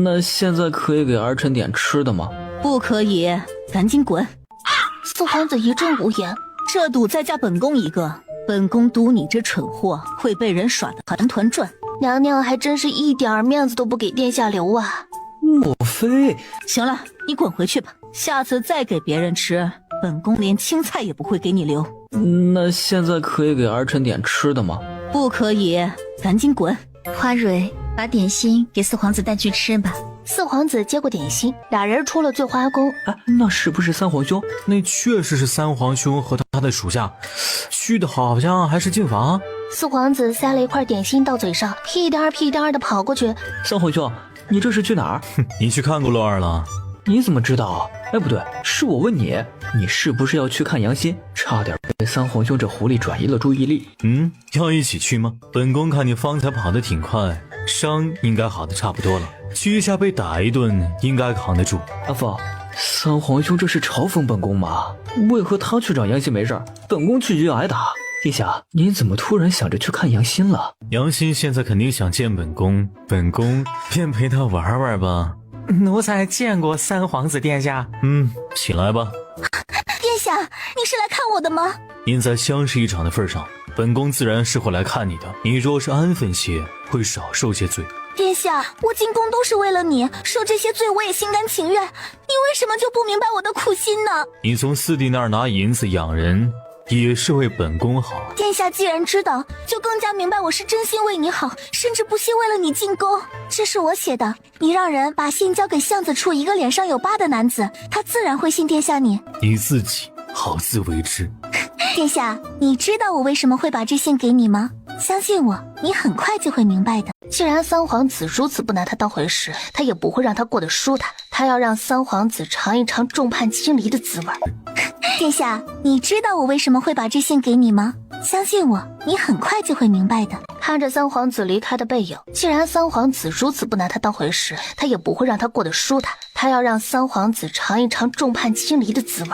那现在可以给儿臣点吃的吗？不可以，赶紧滚！四皇子一阵无言，这赌再加本宫一个，本宫赌你这蠢货会被人耍得团团转。娘娘还真是一点面子都不给殿下留啊！母妃，行了，你滚回去吧，下次再给别人吃，本宫连青菜也不会给你留。那现在可以给儿臣点吃的吗？不可以，赶紧滚！花蕊，把点心给四皇子带去吃吧。四皇子接过点心，俩人出了醉花宫。那是不是三皇兄？那确实是三皇兄和他的属下，去的好像还是净房。四皇子塞了一块点心到嘴上，屁颠儿屁颠儿的跑过去。三皇兄，你这是去哪儿？你去看过洛儿了？你怎么知道？哎，不对，是我问你，你是不是要去看杨欣？差点被三皇兄这狐狸转移了注意力。要一起去吗？本宫看你方才跑得挺快，伤应该好的差不多了，去一下被打一顿应该扛得住。阿凤，三皇兄这是嘲讽本宫吗？为何他去找杨欣没事，本宫去就要挨打？殿下，您怎么突然想着去看杨欣了？杨欣现在肯定想见本宫，本宫便陪他玩玩吧。奴才见过三皇子殿下。起来吧。殿下，你是来看我的吗？您在相识一场的份上，本宫自然是会来看你的。你若是安分些，会少受些罪。殿下，我进宫都是为了你，受这些罪我也心甘情愿。你为什么就不明白我的苦心呢？你从四弟那儿拿银子养人，也是为本宫好。殿下既然知道，就更加明白我是真心为你好，甚至不惜为了你进宫。这是我写的，你让人把信交给巷子处一个脸上有疤的男子，他自然会信殿下你。你自己好自为之。殿下，你知道我为什么会把这信给你吗？相信我，你很快就会明白的。既然三皇子如此不拿他当回事，他也不会让他过得舒坦。他要让三皇子尝一尝众叛亲离的滋味。殿下，你知道我为什么会把这信给你吗？相信我，你很快就会明白的。看着三皇子离开的背影，既然三皇子如此不拿他当回事，他也不会让他过得舒坦。他要让三皇子尝一尝众叛亲离的滋味。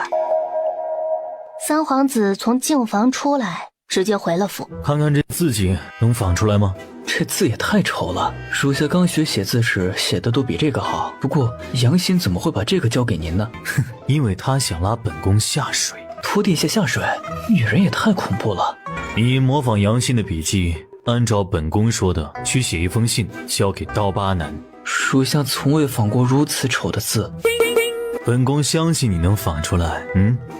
三皇子从净房出来，直接回了府。看看这字迹，能仿出来吗？这字也太丑了，属下刚学写字时写的都比这个好。不过杨欣怎么会把这个交给您呢？哼，因为他想拉本宫下水。拖殿下下水？女人也太恐怖了。你模仿杨欣的笔记，按照本宫说的去写一封信，交给刀疤男。属下从未仿过如此丑的字。本宫相信你能仿出来。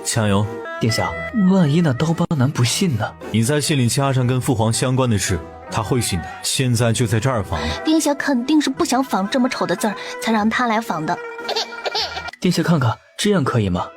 加油。殿下，万一那刀疤男不信呢？你在信里加上跟父皇相关的事，他会信的。现在就在这儿仿。殿下肯定是不想仿这么丑的字儿，才让他来仿的。殿下看看，这样可以吗？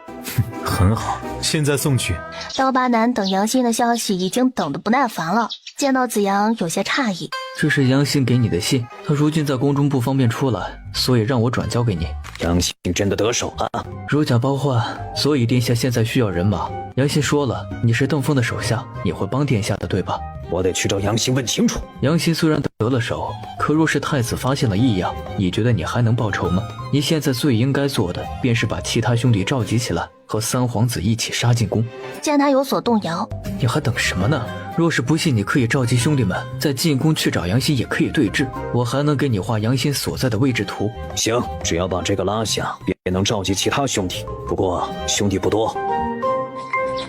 很好，现在送去。刀疤男等杨欣的消息已经等得不耐烦了，见到子阳有些诧异。这是杨欣给你的信，他如今在宫中不方便出来，所以让我转交给你。杨欣真的得手了？如假包换，所以殿下现在需要人马。杨欣说了，你是邓枫的手下，你会帮殿下的，对吧？我得去找杨欣问清楚。杨欣虽然得了手，可若是太子发现了异样，你觉得你还能报仇吗？你现在最应该做的，便是把其他兄弟召集起来，和三皇子一起杀进宫。见他有所动摇，你还等什么呢？若是不信，你可以召集兄弟们，再进宫去找杨欣，也可以对峙。我还能给你画杨欣所在的位置图。行，只要把这个拉下，便能召集其他兄弟。不过兄弟不多。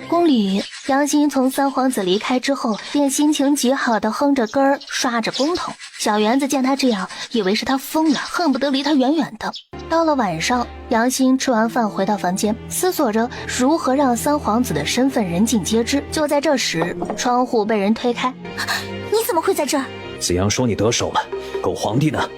宫里，杨欣从三皇子离开之后，便心情极好的哼着歌儿，刷着公筒。小园子见他这样，以为是他疯了，恨不得离他远远的。到了晚上，杨欣吃完饭回到房间，思索着如何让三皇子的身份人尽皆知。就在这时，窗户被人推开。你怎么会在这儿？子阳说你得手了，狗皇帝呢？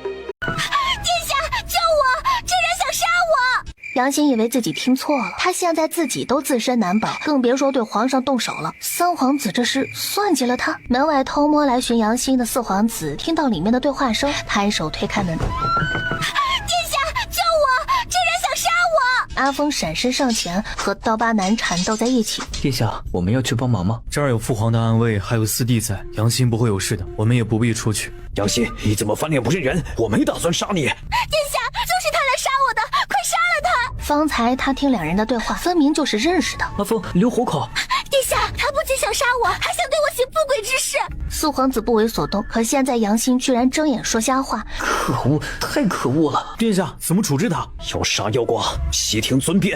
杨欣以为自己听错了，他现在自己都自身难保，更别说对皇上动手了。三皇子这是算计了他。门外偷摸来寻杨欣的四皇子听到里面的对话声，抬手推开门。殿下，救我！这人想杀我！阿峰闪身上前，和刀疤男缠斗在一起。殿下，我们要去帮忙吗？这儿有父皇的暗卫，还有四弟在，杨欣不会有事的，我们也不必出去。杨欣，你怎么翻脸不认人？我没打算杀你。殿下，就是他来杀我的，快杀了他！方才他听两人的对话，分明就是认识的。阿峰，留虎口！殿下，他不仅想杀我，还想对我行不轨之事。四皇子不为所动，可现在杨欣居然睁眼说瞎话，可恶，太可恶了！殿下，怎么处置他？要杀要剐，悉听尊便。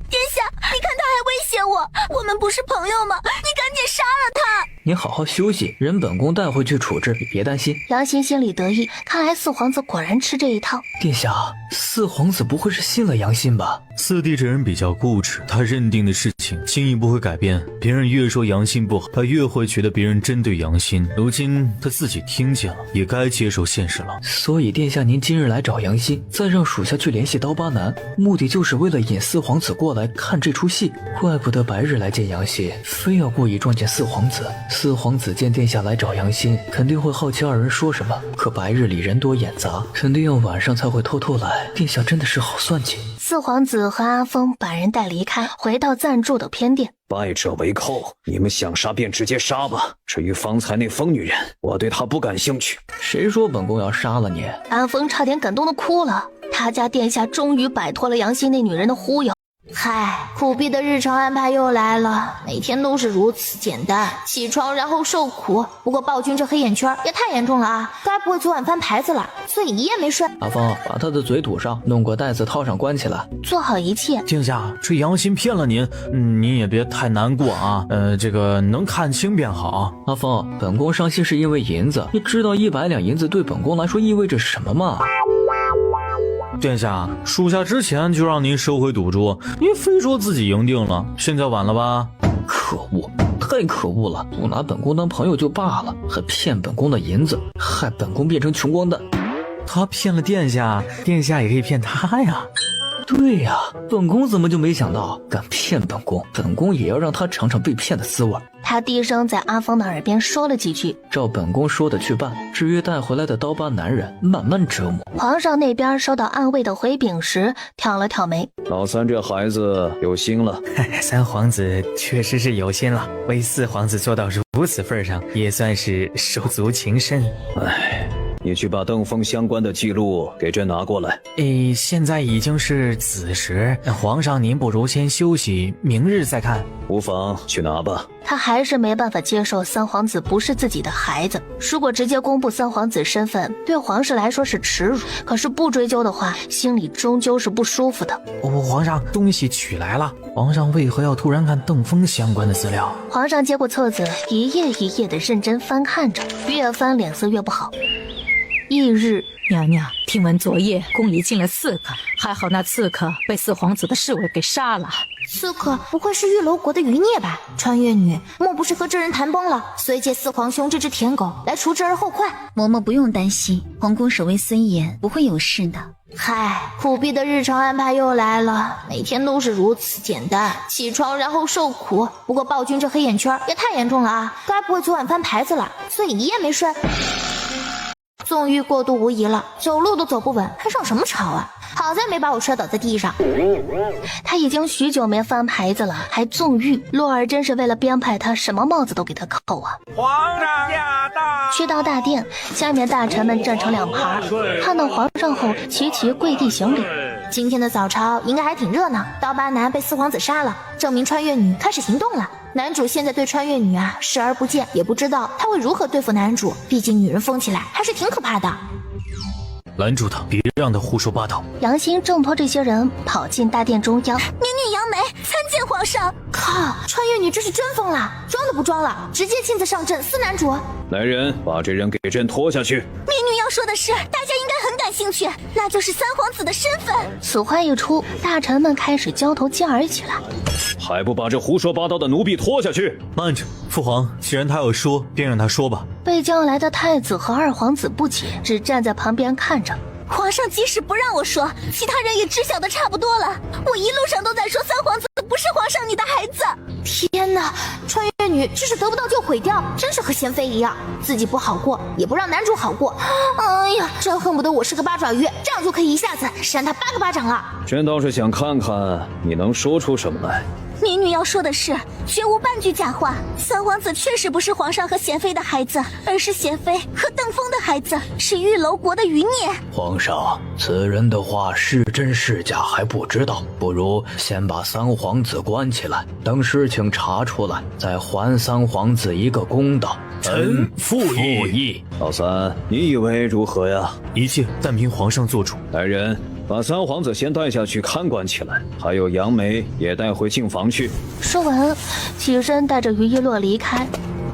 殿下，你看他还威胁我，我们不是朋友吗？你赶紧杀了他！你好好休息，人本宫带回去处置，你别担心。杨欣心里得意，看来四皇子果然吃这一套。殿下，四皇子不会是信了杨欣吧？四弟这人比较固执，他认定的事情轻易不会改变。别人越说杨欣不好，他越会觉得别人针对杨欣。如今他自己听见了，也该接受现实了。所以殿下您今日来找杨欣，再让属下去联系刀疤男，目的就是为了引四皇子过来看这出戏。怪不得白日来见杨欣，非要故意撞见四皇子。四皇子见殿下来找杨欣，肯定会好奇二人说什么。可白日里人多眼杂，肯定要晚上才会偷偷来。殿下真的是好算计。四皇子和阿峰把人带离开，回到暂住的偏殿。败者为寇，你们想杀便直接杀吧。至于方才那疯女人，我对她不感兴趣。谁说本宫要杀了你？阿峰差点感动的哭了，他家殿下终于摆脱了杨欣那女人的忽悠。嗨，苦逼的日常安排又来了，每天都是如此简单，起床然后受苦。不过暴君这黑眼圈也太严重了啊，该不会昨晚翻牌子了，所以一夜没睡。阿峰，把他的嘴堵上，弄个袋子套上关起来，做好一切。殿下，这杨欣骗了您，您也别太难过啊。这个能看清便好。阿峰，本宫伤心是因为银子，你知道100两银子对本宫来说意味着什么吗？殿下，属下之前就让您收回赌注，您非说自己赢定了，现在晚了吧？可可恶，太可恶了！不拿本宫当朋友就罢了，还骗本宫的银子，害本宫变成穷光蛋。他骗了殿下，殿下也可以骗他呀。对呀，本宫怎么就没想到，敢骗本宫，本宫也要让他尝尝被骗的滋味。他低声在阿峰的耳边说了几句，照本宫说的去办。至于带回来的刀疤男人，慢慢折磨。皇上那边收到暗卫的回禀时，挑了挑眉。老三这孩子有心了。三皇子确实是有心了，为四皇子做到如此份上，也算是手足情深。唉。你去把邓峰相关的记录给朕拿过来。现在已经是子时，皇上您不如先休息，明日再看。无妨，去拿吧。他还是没办法接受三皇子不是自己的孩子。如果直接公布三皇子身份，对皇室来说是耻辱，可是不追究的话，心里终究是不舒服的。皇上，东西取来了。皇上为何要突然看邓峰相关的资料？皇上接过册子，一页一页的认真翻看着，越翻脸色越不好。翌日，娘娘，听闻昨夜宫里进了刺客，还好那刺客被四皇子的侍卫给杀了。刺客不会是玉楼国的余孽吧？穿越女莫不是和这人谈崩了，遂借四皇兄这只舔狗来除之而后快？嬷嬷不用担心，皇宫守卫森严，不会有事的。嗨，苦逼的日常安排又来了，每天都是如此简单，起床然后受苦。不过暴君这黑眼圈也太严重了啊！该不会昨晚翻牌子了，所以一夜没睡？纵欲过度无疑了，走路都走不稳，还上什么朝啊？好在没把我摔倒在地上。他已经许久没翻牌子了，还纵欲。洛儿真是为了编排他，什么帽子都给他扣啊！皇上驾到！去到大殿，下面大臣们站成两排，看到皇上后齐齐跪地行礼。今天的早朝应该还挺热闹，刀疤男被四皇子杀了，证明穿越女开始行动了。男主现在对穿越女视而不见，也不知道他会如何对付男主，毕竟女人疯起来还是挺可怕的。拦住他，别让他胡说八道。杨欣挣脱这些人，跑进大殿中央。民女杨梅参见皇上。靠，穿越女这是真疯了，装都不装了，直接亲自上阵撕男主。来人，把这人给朕拖下去。民女要说的是，大家应该很感兴趣，那就是三皇子的身份。此话一出，大臣们开始交头接耳起来。还不把这胡说八道的奴婢拖下去！慢着，父皇，既然他要说，便让他说吧。被叫来的太子和二皇子不解，只站在旁边看着。皇上即使不让我说，其他人也知晓的差不多了。我一路上都在说三皇子不是皇上你的孩子。天哪，穿越女这是得不到就毁掉，真是和贤妃一样，自己不好过也不让男主好过。哎呀，真恨不得我是个八爪鱼，这样就可以一下子扇他8个巴掌了。朕倒是想看看你能说出什么来。民女要说的是，绝无半句假话。三皇子确实不是皇上和贤妃的孩子，而是贤妃和邓峰的孩子，是玉楼国的余孽。皇上，此人的话是真是假还不知道，不如先把三皇子关起来，等事情查出来，再还三皇子一个公道。臣附议。老三，你以为如何呀？一切但凭皇上做主。来人，把三皇子先带下去看管起来，还有杨梅也带回净房去。说完，起身带着于一洛离开。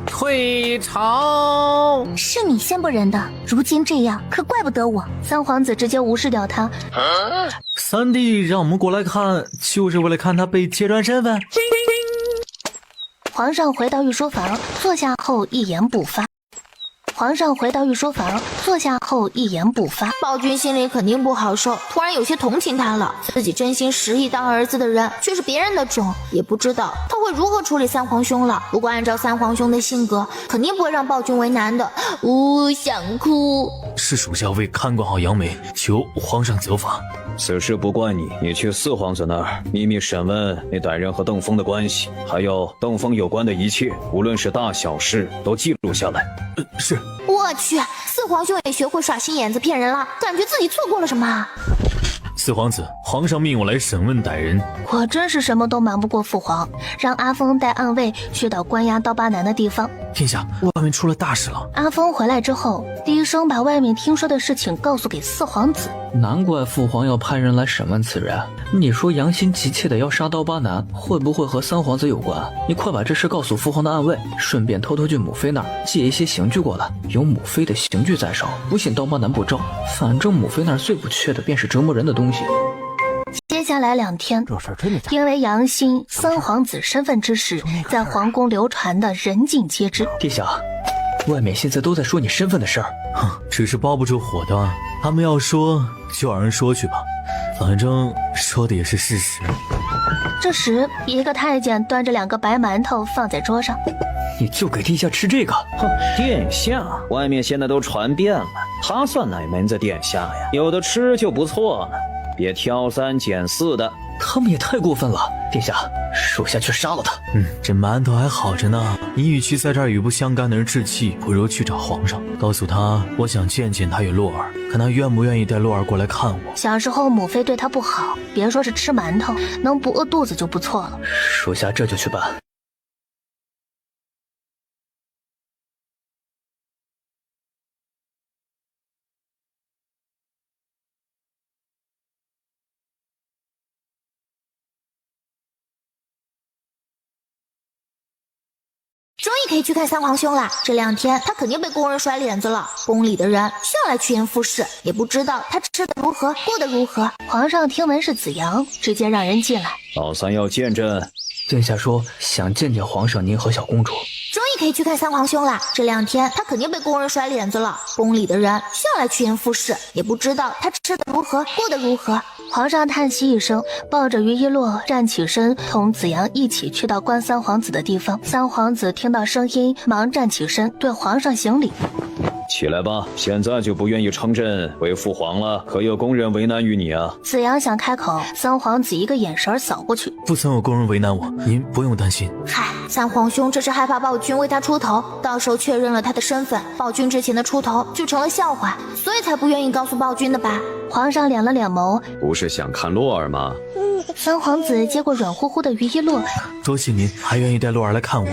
退朝！是你先不仁的，如今这样可怪不得我。三皇子直接无视掉他。三弟让我们过来看，就是为了看他被揭穿身份。皇上回到御书房，坐下后一言不发。皇上回到御书房，坐下后一言不发。暴君心里肯定不好受，突然有些同情他了。自己真心实意当儿子的人，却是别人的种，也不知道他会如何处理三皇兄了。不过按照三皇兄的性格，肯定不会让暴君为难的。想哭。是属下未看管好杨梅，求皇上责罚。此事不怪你，你去四皇子那儿秘密审问那歹人和邓峰的关系，还有邓峰有关的一切，无论是大小事都记录下来。是。我去，四皇兄也学会耍心眼子骗人了，感觉自己错过了什么。四皇子，皇上命我来审问歹人。果真是什么都瞒不过父皇，让阿峰带暗卫去到关押刀疤男的地方。殿下，外面出了大事了。阿峰回来之后，低声把外面听说的事情告诉给四皇子。难怪父皇要派人来审问此人。你说杨欣急切的要杀刀疤男，会不会和三皇子有关？你快把这事告诉父皇的暗卫，顺便偷偷去母妃那儿借一些刑具过来，有母妃的刑具在手，不信刀疤男不招。反正母妃那儿最不缺的便是折磨人的东西。接接下来2天，这事真的假的？因为杨欣三皇子身份之事，在皇宫流传的人尽皆知。殿下，外面现在都在说你身份的事儿。哼，只是包不住火的。他们要说就让人说去吧，反正说的也是事实。这时，一个太监端着2个白馒头放在桌上。你就给殿下吃这个？哼，殿下，外面现在都传遍了，他算哪门子殿下呀？有的吃就不错了，别挑3拣4的。他们也太过分了，殿下，属下去杀了他。这馒头还好着呢。你与其在这儿与不相干的人置气，不如去找皇上，告诉他我想见见他与洛儿，看他愿不愿意带洛儿过来看我。小时候母妃对他不好，别说是吃馒头，能不饿肚子就不错了。属下这就去办。终于可以去看三皇兄了。这2天他肯定被宫人甩脸子了，宫里的人向来趋炎附势，也不知道他吃的如何，过得如何。皇上听闻是子阳，直接让人进来。老三要见朕。殿下说想见见皇上您和小公主。终于可以去看三皇兄了。这2天他肯定被宫人甩脸子了，宫里的人向来趋炎附势，也不知道他吃的如何，过得如何。皇上叹息一声，抱着于一洛站起身，同子阳一起去到关三皇子的地方。三皇子听到声音，忙站起身，对皇上行礼。起来吧，现在就不愿意称朕为父皇了，可有宫人为难于你啊？子阳想开口，三皇子一个眼神扫过去，不曾有宫人为难我，您不用担心。嗨，三皇兄这是害怕暴君为他出头，到时候确认了他的身份，暴君之前的出头就成了笑话，所以才不愿意告诉暴君的吧？皇上敛了敛眸，不是想看洛儿吗？三皇子接过软乎乎的于一洛，多谢您，还愿意带洛儿来看我。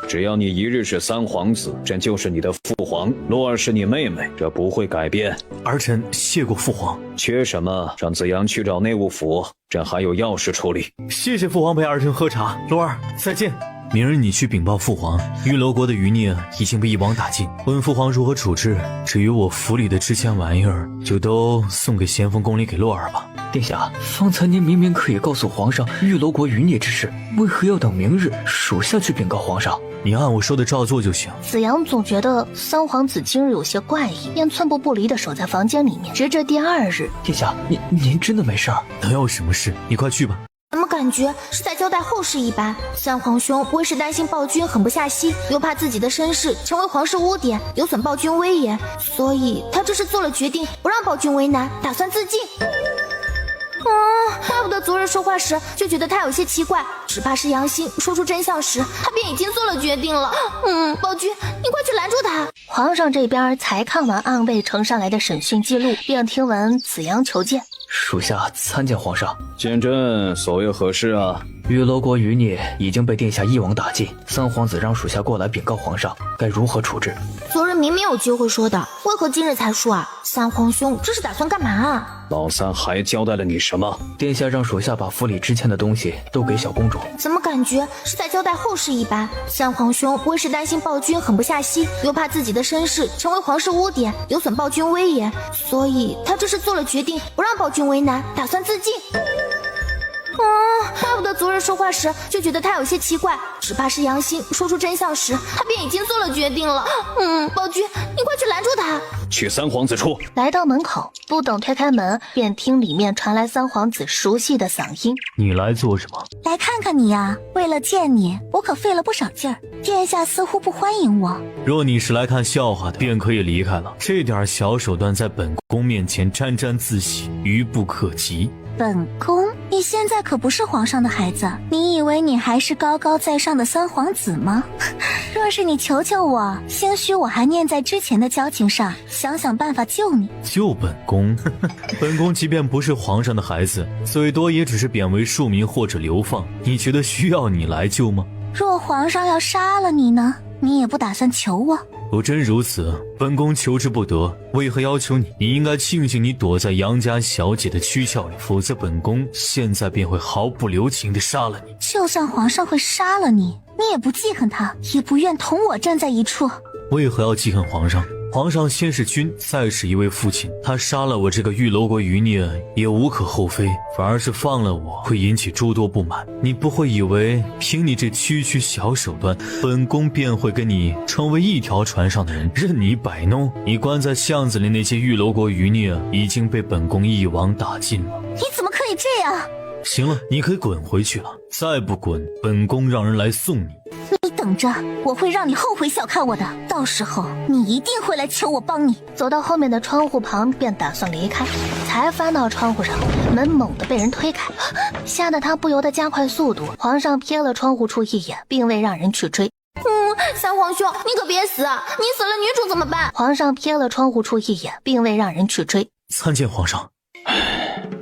只要你一日是三皇子，朕就是你的父皇，洛儿是你妹妹，这不会改变。儿臣谢过父皇。缺什么？让子阳去找内务府，朕还有要事处理。谢谢父皇陪儿臣喝茶，洛儿再见。明日你去禀报父皇，玉楼国的余孽已经被一网打尽，问父皇如何处置。至于我府里的值钱玩意儿，就都送给咸丰宫里给洛儿吧。殿下，方才您明明可以告诉皇上玉楼国余孽之事，为何要等明日属下去禀告皇上？你按我说的照做就行。子阳总觉得三皇子今日有些怪异，便寸步不离地守在房间里面，直至第2日。殿下，您真的没事儿？能有什么事？你快去吧。怎么感觉是在交代后事一般？三皇兄不会是担心暴君狠不下心，又怕自己的身世成为皇室污点，有损暴君威严，所以他这是做了决定，不让暴君为难，打算自尽。怪不得昨日说话时就觉得他有些奇怪，只怕是杨欣说出真相时，他便已经做了决定了。暴君，你快去拦住他！皇上这边才看完暗卫呈上来的审讯记录，并听闻子阳求见。属下参见皇上。见朕所谓何事啊？玉楼国余孽已经被殿下一网打尽，三皇子让属下过来禀告皇上，该如何处置？昨日明明有机会说的，为何今日才说啊？三皇兄这是打算干嘛啊？老三还交代了你什么？殿下让属下把府里值钱的东西都给小公主。怎么感觉是在交代后事一般？三皇兄不会是担心暴君狠不下心，又怕自己的身世成为皇室污点，有损暴君威严，所以他这是做了决定，不让暴君为难，打算自尽。怪不得昨日说话时就觉得他有些奇怪，只怕是杨欣说出真相时，他便已经做了决定了。暴君，你快去拦住他！去三皇子处。来到门口，不等推开门，便听里面传来三皇子熟悉的嗓音：“你来做什么？来看看你呀！为了见你，我可费了不少劲儿。殿下似乎不欢迎我。若你是来看笑话的，便可以离开了。这点小手段在本宫面前沾沾自喜，愚不可及。”本宫，你现在可不是皇上的孩子，你以为你还是高高在上的三皇子吗？若是你求求我，兴许我还念在之前的交情上，想想办法救你。救本宫？本宫即便不是皇上的孩子，最多也只是贬为庶民或者流放，你觉得需要你来救吗？若皇上要杀了你呢？你也不打算求我？若真如此，本宫求之不得，为何要求你？你应该庆幸你躲在杨家小姐的躯壳里，否则本宫现在便会毫不留情地杀了你。就算皇上会杀了你，你也不记恨他，也不愿同我站在一处。为何要记恨皇上？皇上先是君，再是一位父亲，他杀了我这个玉楼国余孽也无可厚非，反而是放了我会引起诸多不满。你不会以为凭你这区区小手段，本宫便会跟你成为一条船上的人，任你摆弄？你关在巷子里那些玉楼国余孽已经被本宫一网打尽了。你怎么可以这样？行了，你可以滚回去了，再不滚，本宫让人来送你。你等着，我会让你后悔小看我的，到时候你一定会来求我帮你。走到后面的窗户旁，便打算离开，才翻到窗户上，门猛地被人推开，吓得他不由得加快速度。皇上瞥了窗户处一眼，并未让人去追。三皇兄，你可别死，你死了女主怎么办？皇上瞥了窗户处一眼，并未让人去追。参见皇上。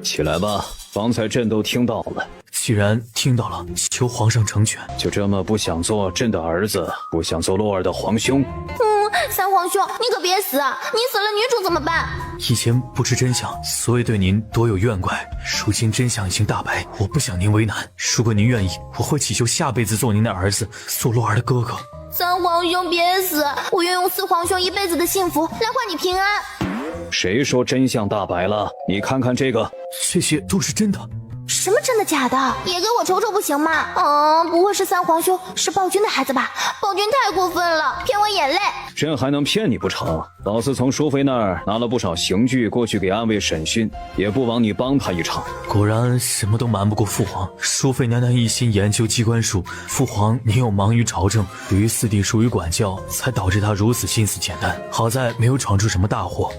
起来吧，方才朕都听到了。既然听到了，求皇上成全。就这么不想做朕的儿子，不想做洛儿的皇兄？三皇兄，你可别死，你死了女主怎么办？以前不知真相，所以对您多有怨怪。如今真相已经大白，我不想您为难。如果您愿意，我会祈求下辈子做您的儿子，做洛儿的哥哥。三皇兄别死，我愿用四皇兄一辈子的幸福来换你平安。谁说真相大白了？你看看这个，这些都是真的。什么真的假的？也给我瞅瞅不行吗？不会是三皇兄是暴君的孩子吧？暴君太过分了，骗我眼泪。朕还能骗你不成？老子从淑妃那儿拿了不少刑具过去给安慰审讯，也不枉你帮他一场。果然什么都瞒不过父皇。淑妃娘娘一心研究机关术，父皇您又忙于朝政，对于四弟疏于管教，才导致他如此心思简单。好在没有闯出什么大祸。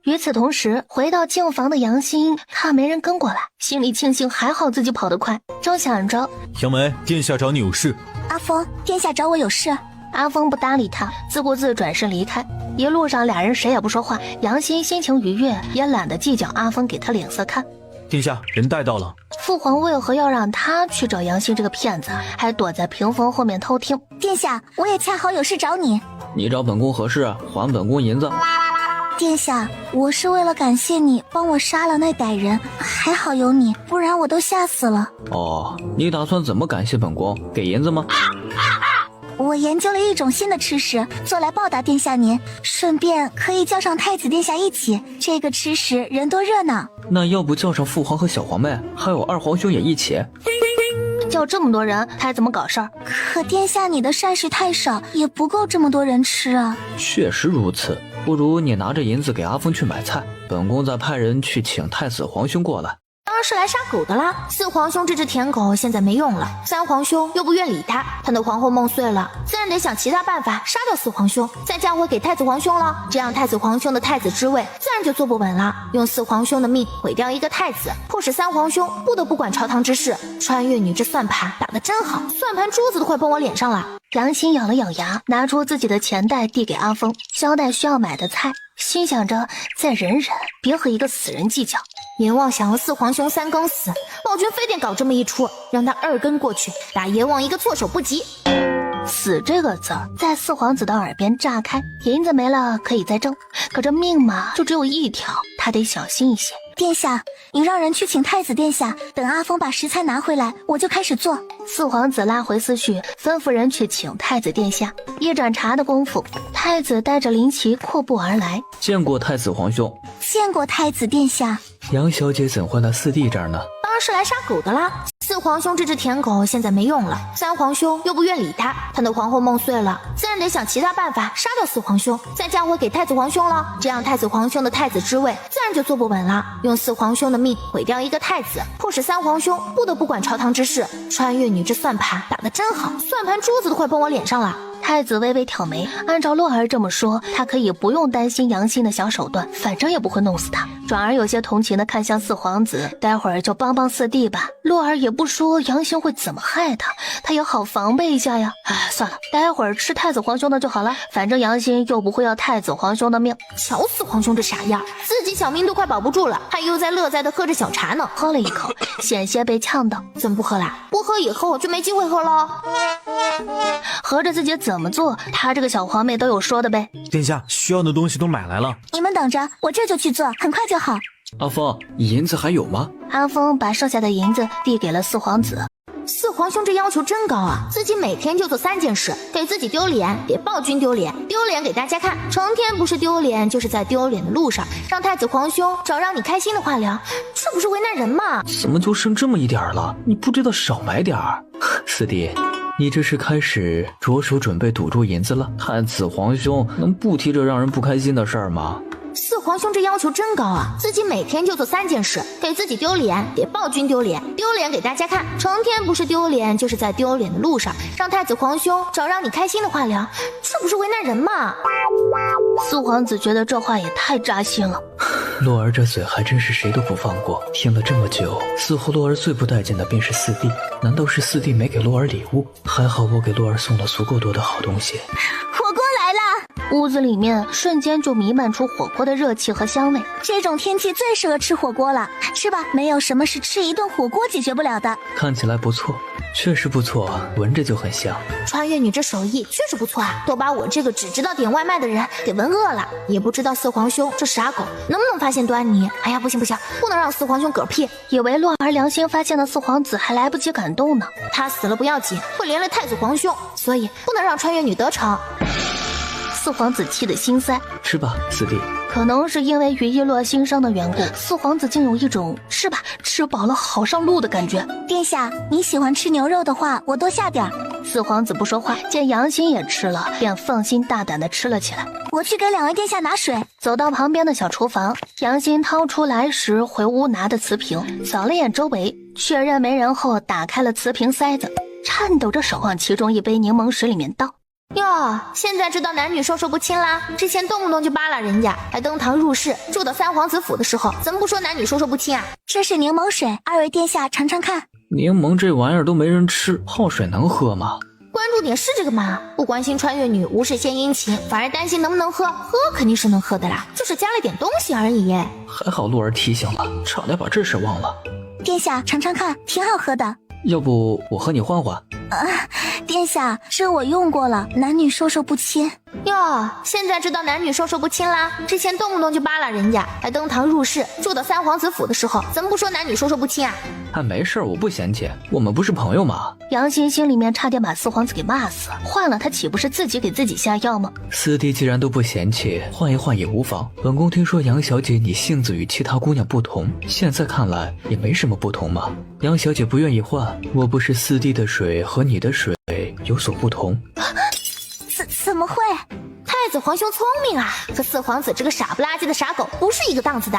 与此同时，回到净房的杨欣看没人跟过来，心里庆幸还好自己跑得快，正想着杨梅，殿下找你有事。阿峰，殿下找我有事。阿峰不搭理他，自顾自转身离开。一路上俩人谁也不说话，杨欣心情愉悦，也懒得计较阿峰给他脸色看。殿下，人带到了。父皇为何要让他去找杨欣这个骗子，还躲在屏风后面偷听？殿下，我也恰好有事找你。你找本宫何事？还本宫银子。殿下，我是为了感谢你帮我杀了那歹人，还好有你，不然我都吓死了。哦，你打算怎么感谢本宫？给银子吗？我研究了一种新的吃食，做来报答殿下您，顺便可以叫上太子殿下一起。这个吃食人多热闹。那要不叫上父皇和小皇妹，还有二皇兄也一起？叫这么多人，他怎么搞事儿？可殿下你的膳食太少，也不够这么多人吃啊。确实如此，不如你拿着银子给阿峰去买菜，本宫再派人去请太子皇兄过来。当然是来杀狗的啦！四皇兄这只舔狗现在没用了，三皇兄又不愿理他，他的皇后梦碎了，自然得想其他办法杀掉四皇兄，再嫁祸给太子皇兄了。这样太子皇兄的太子之位自然就坐不稳了。用四皇兄的命毁掉一个太子，迫使三皇兄不得不管朝堂之事。穿越女这算盘打得真好，算盘珠子都快崩我脸上了。杨欣咬了咬牙，拿出自己的钱袋递给阿峰，交代需要买的菜，心想着再忍忍，别和一个死人计较。阎王想要四皇兄三更死，暴君非得搞这么一出，让他二更过去，打阎王一个措手不及。死这个字在四皇子的耳边炸开，银子没了可以再挣，可这命嘛就只有一条，他得小心一些。殿下，你让人去请太子殿下，等阿峰把食材拿回来，我就开始做。四皇子拉回思绪，吩咐人去请太子殿下。一盏茶的功夫，太子带着灵旗阔步而来。见过太子皇兄。见过太子殿下。杨小姐怎会在四弟这儿呢？当然是来杀狗的啦！四皇兄这只舔狗现在没用了，三皇兄又不愿理他，他的皇后梦碎了，自然得想其他办法杀掉四皇兄，再嫁祸给太子皇兄了。这样太子皇兄的太子之位自然就坐不稳了。用四皇兄的命毁掉一个太子，迫使三皇兄不得不管朝堂之事。穿越女这算盘打得真好，算盘珠子都快崩我脸上了。太子微微挑眉，按照洛儿这么说，他可以不用担心杨欣的小手段，反正也不会弄死他。转而有些同情的看向四皇子，待会儿就帮帮四弟吧。洛儿也不说杨欣会怎么害他，他也好防备一下呀。算了，待会儿吃太子皇兄的就好了，反正杨欣又不会要太子皇兄的命。瞧四皇兄这傻样，自己小命都快保不住了，还悠哉乐哉的喝着小茶呢。喝了一口，险些被呛到。怎么不喝啦？不喝以后就没机会喝了。合着自己怎么做，他这个小皇妹都有说的呗。殿下需要的东西都买来了，你们等着，我这就去做，很快就好。阿峰，银子还有吗？阿峰把剩下的银子递给了四皇子。四皇兄这要求真高啊！自己每天就做3件事：给自己丢脸，给暴君丢脸，丢脸给大家看，成天不是丢脸就是在丢脸的路上，让太子皇兄找让你开心的话聊，这不是为难人吗？怎么就剩这么一点了？你不知道少买点儿？四弟，你这是开始着手准备赌注银子了？太子皇兄能不提这让人不开心的事儿吗？四皇兄这要求真高啊！自己每天就做3件事：给自己丢脸，给暴君丢脸，丢脸给大家看，成天不是丢脸就是在丢脸的路上，让太子皇兄找让你开心的话聊，这不是为难人吗？四皇子觉得这话也太扎心了。洛儿这嘴还真是谁都不放过，听了这么久，似乎洛儿最不待见的便是四弟。难道是四弟没给洛儿礼物？还好我给洛儿送了足够多的好东西。火锅来了！屋子里面瞬间就弥漫出火锅的热气和香味。这种天气最适合吃火锅了，吃吧，没有什么是吃一顿火锅解决不了的。看起来不错，确实不错，闻着就很香。穿越女这手艺确实不错啊，都把我这个只知道点外卖的人给闻饿了。也不知道四皇兄这傻狗能不能发现端倪。哎呀，不行，不能让四皇兄嗝屁。以为洛儿良心发现的四皇子还来不及感动呢，他死了不要紧，会连累太子皇兄，所以不能让穿越女得逞。四皇子气得心塞。吃吧，四弟。可能是因为羽翼落心伤的缘故，四皇子竟有一种吃吧，吃饱了好上路的感觉。殿下，你喜欢吃牛肉的话，我多下点儿。四皇子不说话，见杨欣也吃了，便放心大胆地吃了起来。我去给2位殿下拿水。走到旁边的小厨房，杨欣掏出来时回屋拿的瓷瓶，扫了眼周围，确认没人后，打开了瓷瓶塞子，颤抖着手往其中一杯柠檬水里面倒。哟，现在知道男女授受不亲啦？之前动不动就扒拉人家，还登堂入室，住到3皇子府的时候，怎么不说男女授受不亲啊？这是柠檬水，2位殿下尝尝看。柠檬这玩意儿都没人吃，泡水能喝吗？关注点是这个吗？不关心穿越女，无事献殷勤，反而担心能不能喝。喝肯定是能喝的啦，就是加了点东西而已。还好洛儿提醒了，差点把这事忘了。殿下尝尝看，挺好喝的。要不我和你换换？殿下，这我用过了，男女授受不亲。哟，现在知道男女授受不亲啦？之前动不动就扒拉人家，还登堂入室，住到3皇子府的时候，怎么不说男女授受不亲啊？没事，我不嫌弃，我们不是朋友吗？杨欣心里面差点把四皇子给骂死，换了他岂不是自己给自己下药吗？四弟既然都不嫌弃，换一换也无妨。本宫听说杨小姐你性子与其他姑娘不同，现在看来也没什么不同嘛。杨小姐不愿意换，我不是四弟的水和你的水有所不同？怎么会？太子皇兄聪明啊，和四皇子这个傻不拉几的傻狗不是一个档次的。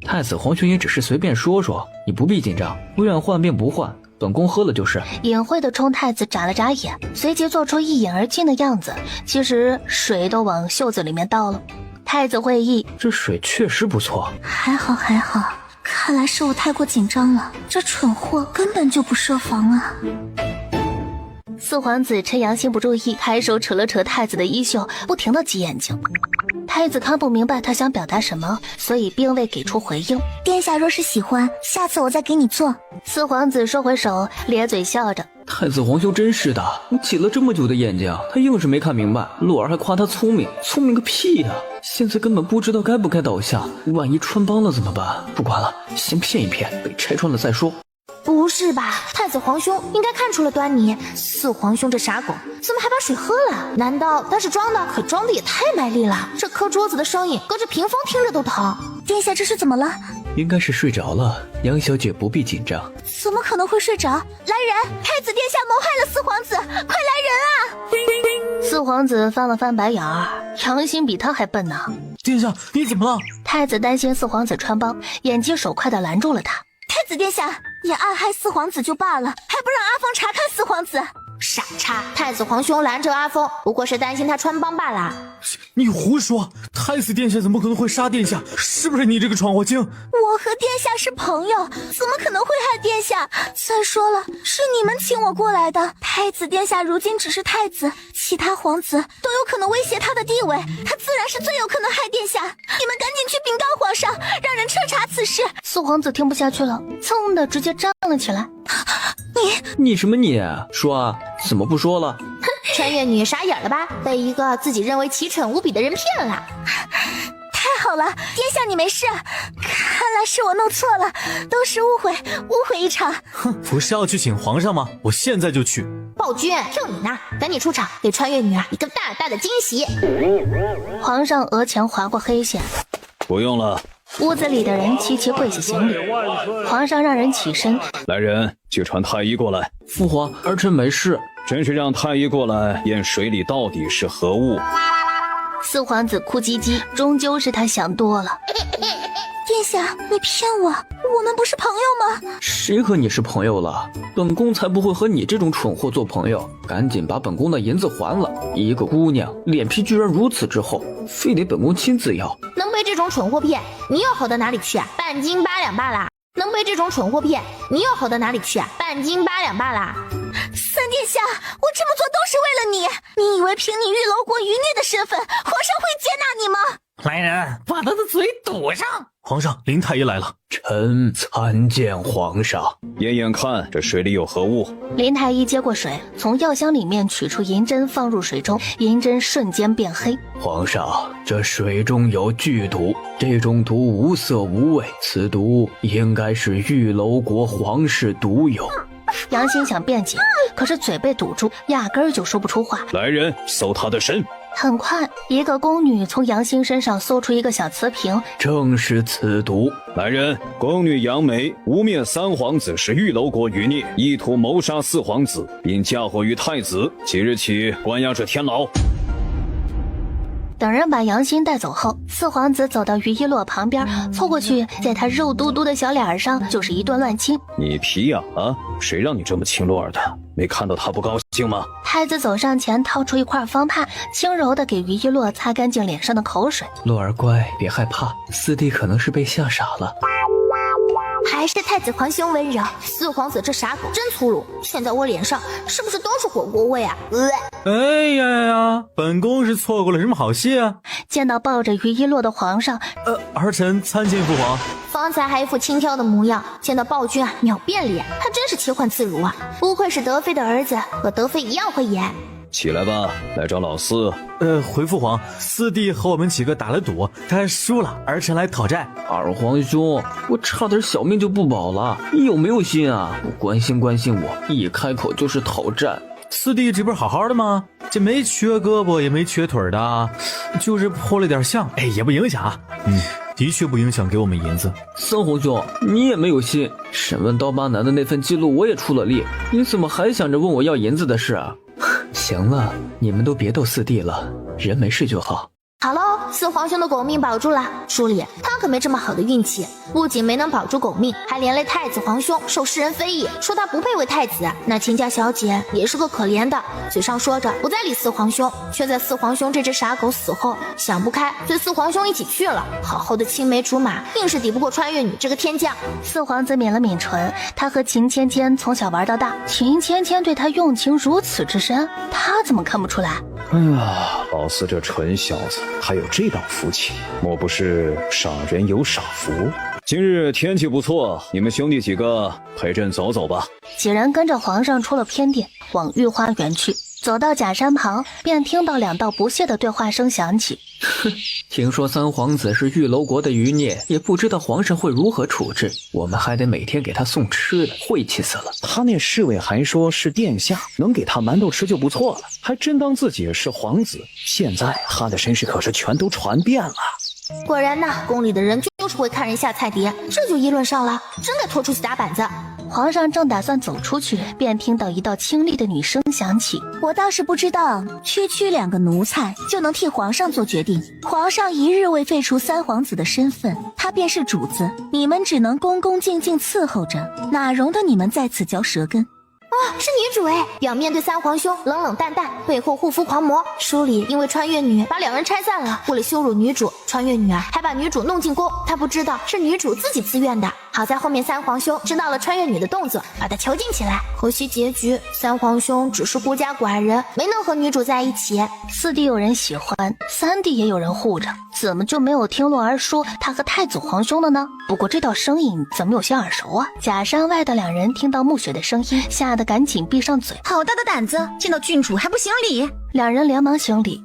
太子皇兄也只是随便说说，你不必紧张，不愿换便不换，本宫喝了就是。隐晦的冲太子眨了眨眼，随即做出一饮而尽的样子，其实水都往袖子里面倒了。太子会意，这水确实不错。还好，看来是我太过紧张了，这蠢货根本就不设防啊。四皇子趁杨欣不注意，抬手扯了扯太子的衣袖，不停地挤眼睛。太子看不明白他想表达什么，所以并未给出回应。殿下若是喜欢，下次我再给你做。四皇子收回手，咧嘴笑着。太子皇兄真是的，我挤了这么久的眼睛，他硬是没看明白。洛儿还夸他聪明，聪明个屁呀！现在根本不知道该不该倒下，万一穿帮了怎么办？不管了，先骗一骗，被拆穿了再说。不是吧，太子皇兄应该看出了端倪，四皇兄这傻狗怎么还把水喝了？难道他是装的？可装的也太卖力了，这磕桌子的声音隔着屏风听着都疼。殿下这是怎么了？应该是睡着了，杨小姐不必紧张。怎么可能会睡着？来人，太子殿下谋害了四皇子，快来人啊！四皇子翻了翻白眼儿，杨欣比他还笨呢。殿下，你怎么了？太子担心四皇子穿帮，眼疾手快地拦住了他。太子殿下，你暗害四皇子就罢了，还不让阿峰查看四皇子？傻叉！太子皇兄拦着阿峰，不过是担心他穿帮罢了。你胡说！太子殿下怎么可能会杀殿下？是不是你这个闯祸精？我和殿下是朋友，怎么可能会害殿下？再说了，是你们请我过来的。太子殿下如今只是太子，其他皇子都有可能威胁他的地位，他自然是最有可能害殿下。你们赶紧去禀告皇上，让人彻查此事。四皇子听不下去了，噌的直接站了起来。你什么你？说啊，怎么不说了？穿越女傻眼了吧？被一个自己认为奇蠢无比的人骗了。太好了，殿下你没事，看来是我弄错了，都是误会一场。哼，不是要去请皇上吗？我现在就去。暴君，就你那，赶紧出场，给穿越女儿一个大大的惊喜。皇上额前划过黑线，不用了。屋子里的人齐齐跪下行礼。皇上让人起身，来人，去传太医过来。父皇，儿臣没事。真是让太医过来验水里到底是何物。四皇子哭唧唧，终究是他想多了。殿下，你骗我，我们不是朋友吗？谁和你是朋友了？本宫才不会和你这种蠢货做朋友。赶紧把本宫的银子还了！一个姑娘脸皮居然如此之厚，非得本宫亲自要。能被这种蠢货骗，你又好到哪里去啊？半斤8两罢啦！能被这种蠢货骗，你又好到哪里去啊？半斤8两罢啦！三殿下，我这么做都是为了你。你以为凭你玉楼国余孽的身份，皇上会接纳你吗？来人，把他的嘴堵上！皇上，林太医来了。臣参见皇上。验验看，这水里有何物？林太医接过水，从药箱里面取出银针，放入水中，银针瞬间变黑。皇上，这水中有剧毒，这种毒无色无味，此毒应该是玉楼国皇室独有。杨欣想辩解，可是嘴被堵住，压根儿就说不出话。来人，搜他的身。很快，一个宫女从杨欣身上搜出一个小瓷瓶，正是此毒。来人，宫女杨梅污蔑三皇子是玉楼国余孽，意图谋杀四皇子，并嫁祸于太子，即日起关押至天牢。等人把杨欣带走后，四皇子走到于一洛旁边，凑过去，在他肉嘟嘟的小脸上就是一顿乱亲。你皮痒啊？谁让你这么亲洛儿的？没看到他不高兴吗？太子走上前，掏出一块方帕，轻柔地给于一洛擦干净脸上的口水。洛儿乖，别害怕，四弟可能是被吓傻了。还是太子皇兄温柔，四皇子这傻狗真粗鲁，现在我脸上是不是都是火锅味啊？哎呀，本宫是错过了什么好戏啊？见到抱着于一洛的皇上，儿臣参见父皇。方才还一副轻佻的模样，见到暴君啊，秒变脸，他真是切换自如啊！不愧是德妃的儿子，和德妃一样会演。起来吧，来找老四。回父皇，四弟和我们几个打了赌，他输了，儿臣来讨债。二皇兄，我差点小命就不保了，你有没有心啊？不关心我，一开口就是讨债。四弟这不是好好的吗？这没缺胳膊也没缺腿的，就是破了点相，也不影响啊。的确不影响给我们银子。三皇兄，你也没有心。审问刀疤男的那份记录我也出了力，你怎么还想着问我要银子的事啊？行了，你们都别逗四弟了，人没事就好。好喽，四皇兄的狗命保住了。书里他可没这么好的运气，不仅没能保住狗命，还连累太子皇兄受世人非议，说他不配为太子。那秦家小姐也是个可怜的，嘴上说着不再理四皇兄，却在四皇兄这只傻狗死后想不开，随四皇兄一起去了。好好的青梅竹马，硬是抵不过穿越女这个天降。四皇子抿了抿唇，他和秦芊芊从小玩到大，秦芊芊对他用情如此之深，他怎么看不出来？哎呀，老四这蠢小子还有这档福气，莫不是赏人有赏福？今日天气不错，你们兄弟几个陪朕走走吧。几人跟着皇上出了偏殿，往御花园去。走到假山旁，便听到两道不屑的对话声响起。听说三皇子是玉楼国的余孽，也不知道皇上会如何处置，我们还得每天给他送吃的，晦气死了。他那侍卫还说是殿下，能给他馒头吃就不错了，还真当自己是皇子。现在他的身世可是全都传遍了。果然呐，宫里的人就是会看人下菜碟，这就议论上了，真该拖出去打板子。皇上正打算走出去，便听到一道清丽的女声响起：我倒是不知道，区2个奴才就能替皇上做决定。皇上一日未废除三皇子的身份，他便是主子，你们只能恭恭敬敬伺候着，哪容得你们在此嚼舌根？是女主哎！表面对三皇兄冷冷淡淡，背后护肤狂魔。书里因为穿越女把两人拆散了，为了羞辱女主，穿越女儿还把女主弄进宫。他不知道是女主自己自愿的。好在后面三皇兄知道了穿越女的动作，把她囚禁起来。可惜结局，三皇兄只是孤家寡人，没能和女主在一起。四弟有人喜欢，三弟也有人护着，怎么就没有听洛儿说他和太子皇兄的呢？不过这道声音怎么有些耳熟啊？假山外的两人听到暮雪的声音，吓得赶紧闭上嘴。好大的胆子，见到郡主还不行礼！两人连忙行礼。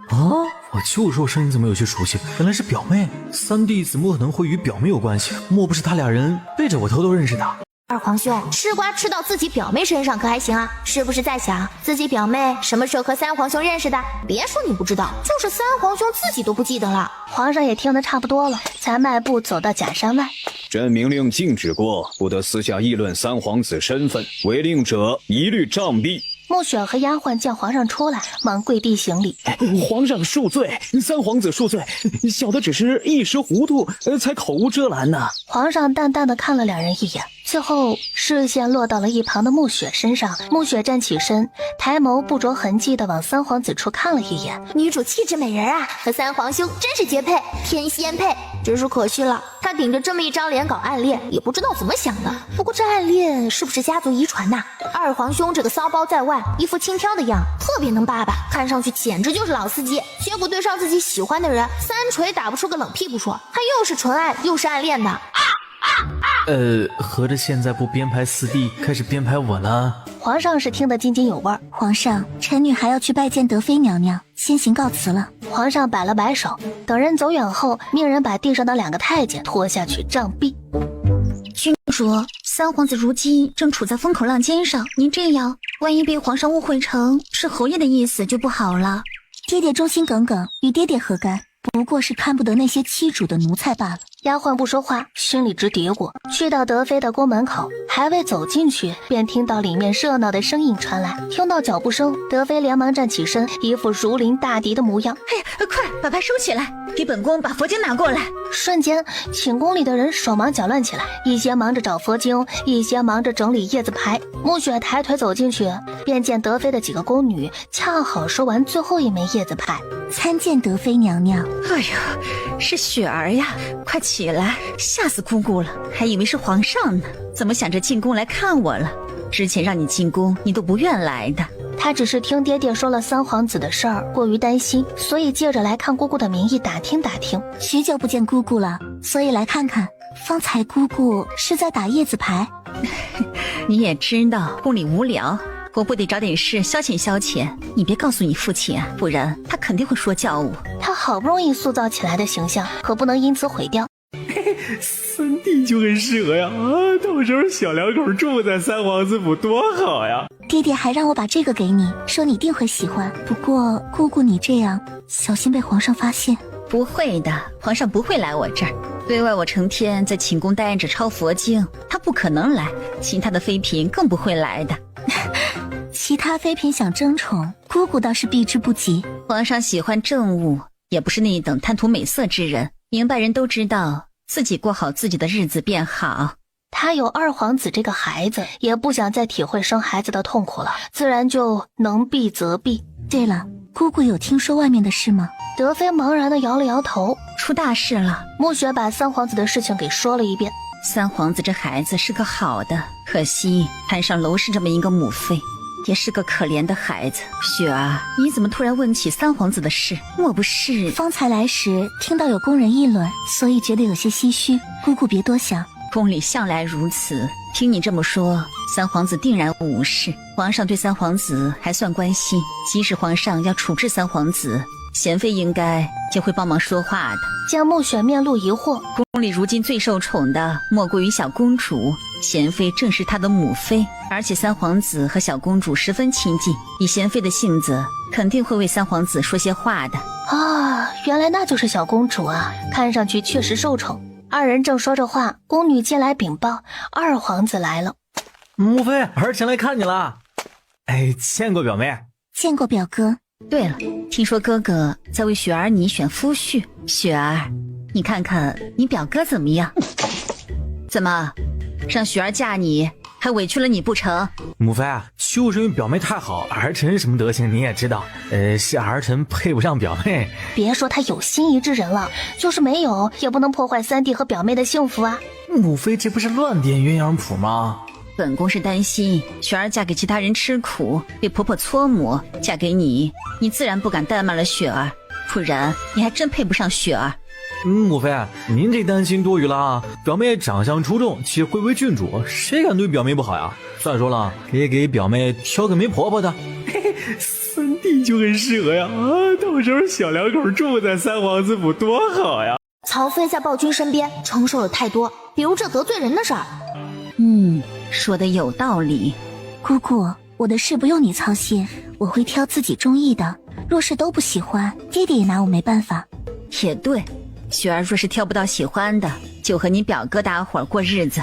我就说声音怎么有些熟悉，原来是表妹。三弟怎么可能会与表妹有关系？莫不是他俩人背着我偷偷认识的？二皇兄，吃瓜吃到自己表妹身上可还行啊？是不是在想自己表妹什么时候和三皇兄认识的？别说你不知道，就是三皇兄自己都不记得了。皇上也听得差不多了，才迈步走到假山外。朕明令禁止过，不得私下议论三皇子身份，违令者一律杖毙。暮雪和丫鬟见皇上出来，忙跪地行礼。皇上恕罪，三皇子恕罪，小的只是一时糊涂，才口无遮拦呢。皇上淡淡的看了两人一眼，最后视线落到了一旁的暮雪身上。暮雪站起身，抬眸不着痕迹的往三皇子处看了一眼。女主气质美人啊，和三皇兄真是绝配，天仙配。只是可惜了，他顶着这么一张脸搞暗恋，也不知道怎么想的。不过这暗恋是不是家族遗传呐？二皇兄这个骚包在外，一副轻佻的样，特别能爸爸，看上去简直就是老司机。结果对上自己喜欢的人，三锤打不出个冷屁不说，还又是纯爱又是暗恋的。合着现在不编排四弟，开始编排我了。皇上是听得津津有味。皇上，臣女还要去拜见德妃娘娘，先行告辞了。皇上摆了摆手，等人走远后，命人把地上的2个太监拖下去杖毙。君主，三皇子如今正处在风口浪尖上，您这样，万一被皇上误会成是侯爷的意思就不好了。爹爹忠心耿耿，与爹爹何干？不过是看不得那些欺主的奴才罢了。丫鬟不说话，心里直嘀咕。去到德妃的宫门口，还未走进去，便听到里面热闹的声音传来。听到脚步声，德妃连忙站起身，一副如临大敌的模样。嘿，快把牌收起来，给本宫把佛经拿过来。瞬间，寝宫里的人手忙脚乱起来，一些忙着找佛经，一些忙着整理叶子牌。暮雪抬腿走进去，便见德妃的几个宫女恰好收完最后一枚叶子牌。参见德妃娘娘。哎呀，是雪儿呀，快起来，吓死姑姑了，还以为是皇上呢，怎么想着进宫来看我了？之前让你进宫，你都不愿来的。他只是听爹爹说了三皇子的事儿，过于担心，所以借着来看姑姑的名义打听打听。许久不见姑姑了，所以来看看。方才姑姑是在打叶子牌。你也知道宫里无聊，我不得找点事消遣消遣。你别告诉你父亲啊，不然他肯定会说教我。他好不容易塑造起来的形象，可不能因此毁掉。三弟就很适合呀，到时候小两口住在三皇子府多好呀！爹爹还让我把这个给你，说你一定会喜欢。不过姑姑你这样，小心被皇上发现。不会的，皇上不会来我这儿。对外我成天在寝宫待着抄佛经，他不可能来，其他的妃嫔更不会来的。其他妃嫔想争宠，姑姑倒是避之不及。皇上喜欢政务，也不是那等贪图美色之人。明白人都知道，自己过好自己的日子便好。他有二皇子这个孩子，也不想再体会生孩子的痛苦了，自然就能避则避。对了，姑姑有听说外面的事吗？德妃茫然地摇了摇头。出大事了。暮雪把三皇子的事情给说了一遍。三皇子这孩子是个好的，可惜攀上楼氏这么一个母妃，也是个可怜的孩子。雪儿，你怎么突然问起三皇子的事？莫不是……方才来时听到有宫人议论，所以觉得有些唏嘘。姑姑别多想，宫里向来如此。听你这么说，三皇子定然无事。皇上对三皇子还算关心，即使皇上要处置三皇子，贤妃应该也会帮忙说话的。见暮雪面露疑惑，宫里如今最受宠的莫过于小公主，贤妃正是她的母妃，而且三皇子和小公主十分亲近，以贤妃的性子，肯定会为三皇子说些话的。啊，原来那就是小公主啊，看上去确实受宠。二人正说着话，宫女进来禀报，二皇子来了。母妃，儿臣来看你了。哎，见过表妹。见过表哥。对了，听说哥哥在为雪儿你选夫婿。雪儿，你看看你表哥怎么样？怎么，让雪儿嫁你，还委屈了你不成？母妃，就是因为表妹太好，儿臣什么德行你也知道。是儿臣配不上表妹。别说他有心仪之人了，就是没有，也不能破坏三弟和表妹的幸福啊。母妃，这不是乱点鸳鸯谱吗？本宫是担心雪儿嫁给其他人吃苦，被婆婆搓磨，嫁给你，你自然不敢怠慢了雪儿，不然你还真配不上雪儿。母妃，您这担心多余了啊！表妹长相出众，且贵为郡主，谁敢对表妹不好呀？再说了，可以给表妹挑个媒婆婆的。三你就很适合呀！到时候小两口住在三皇子府多好呀！曹妃在暴君身边承受了太多，比如这得罪人的事儿。说的有道理。姑姑，我的事不用你操心，我会挑自己中意的。若是都不喜欢，爹爹也拿我没办法。也对，雪儿若是挑不到喜欢的，就和你表哥搭伙过日子。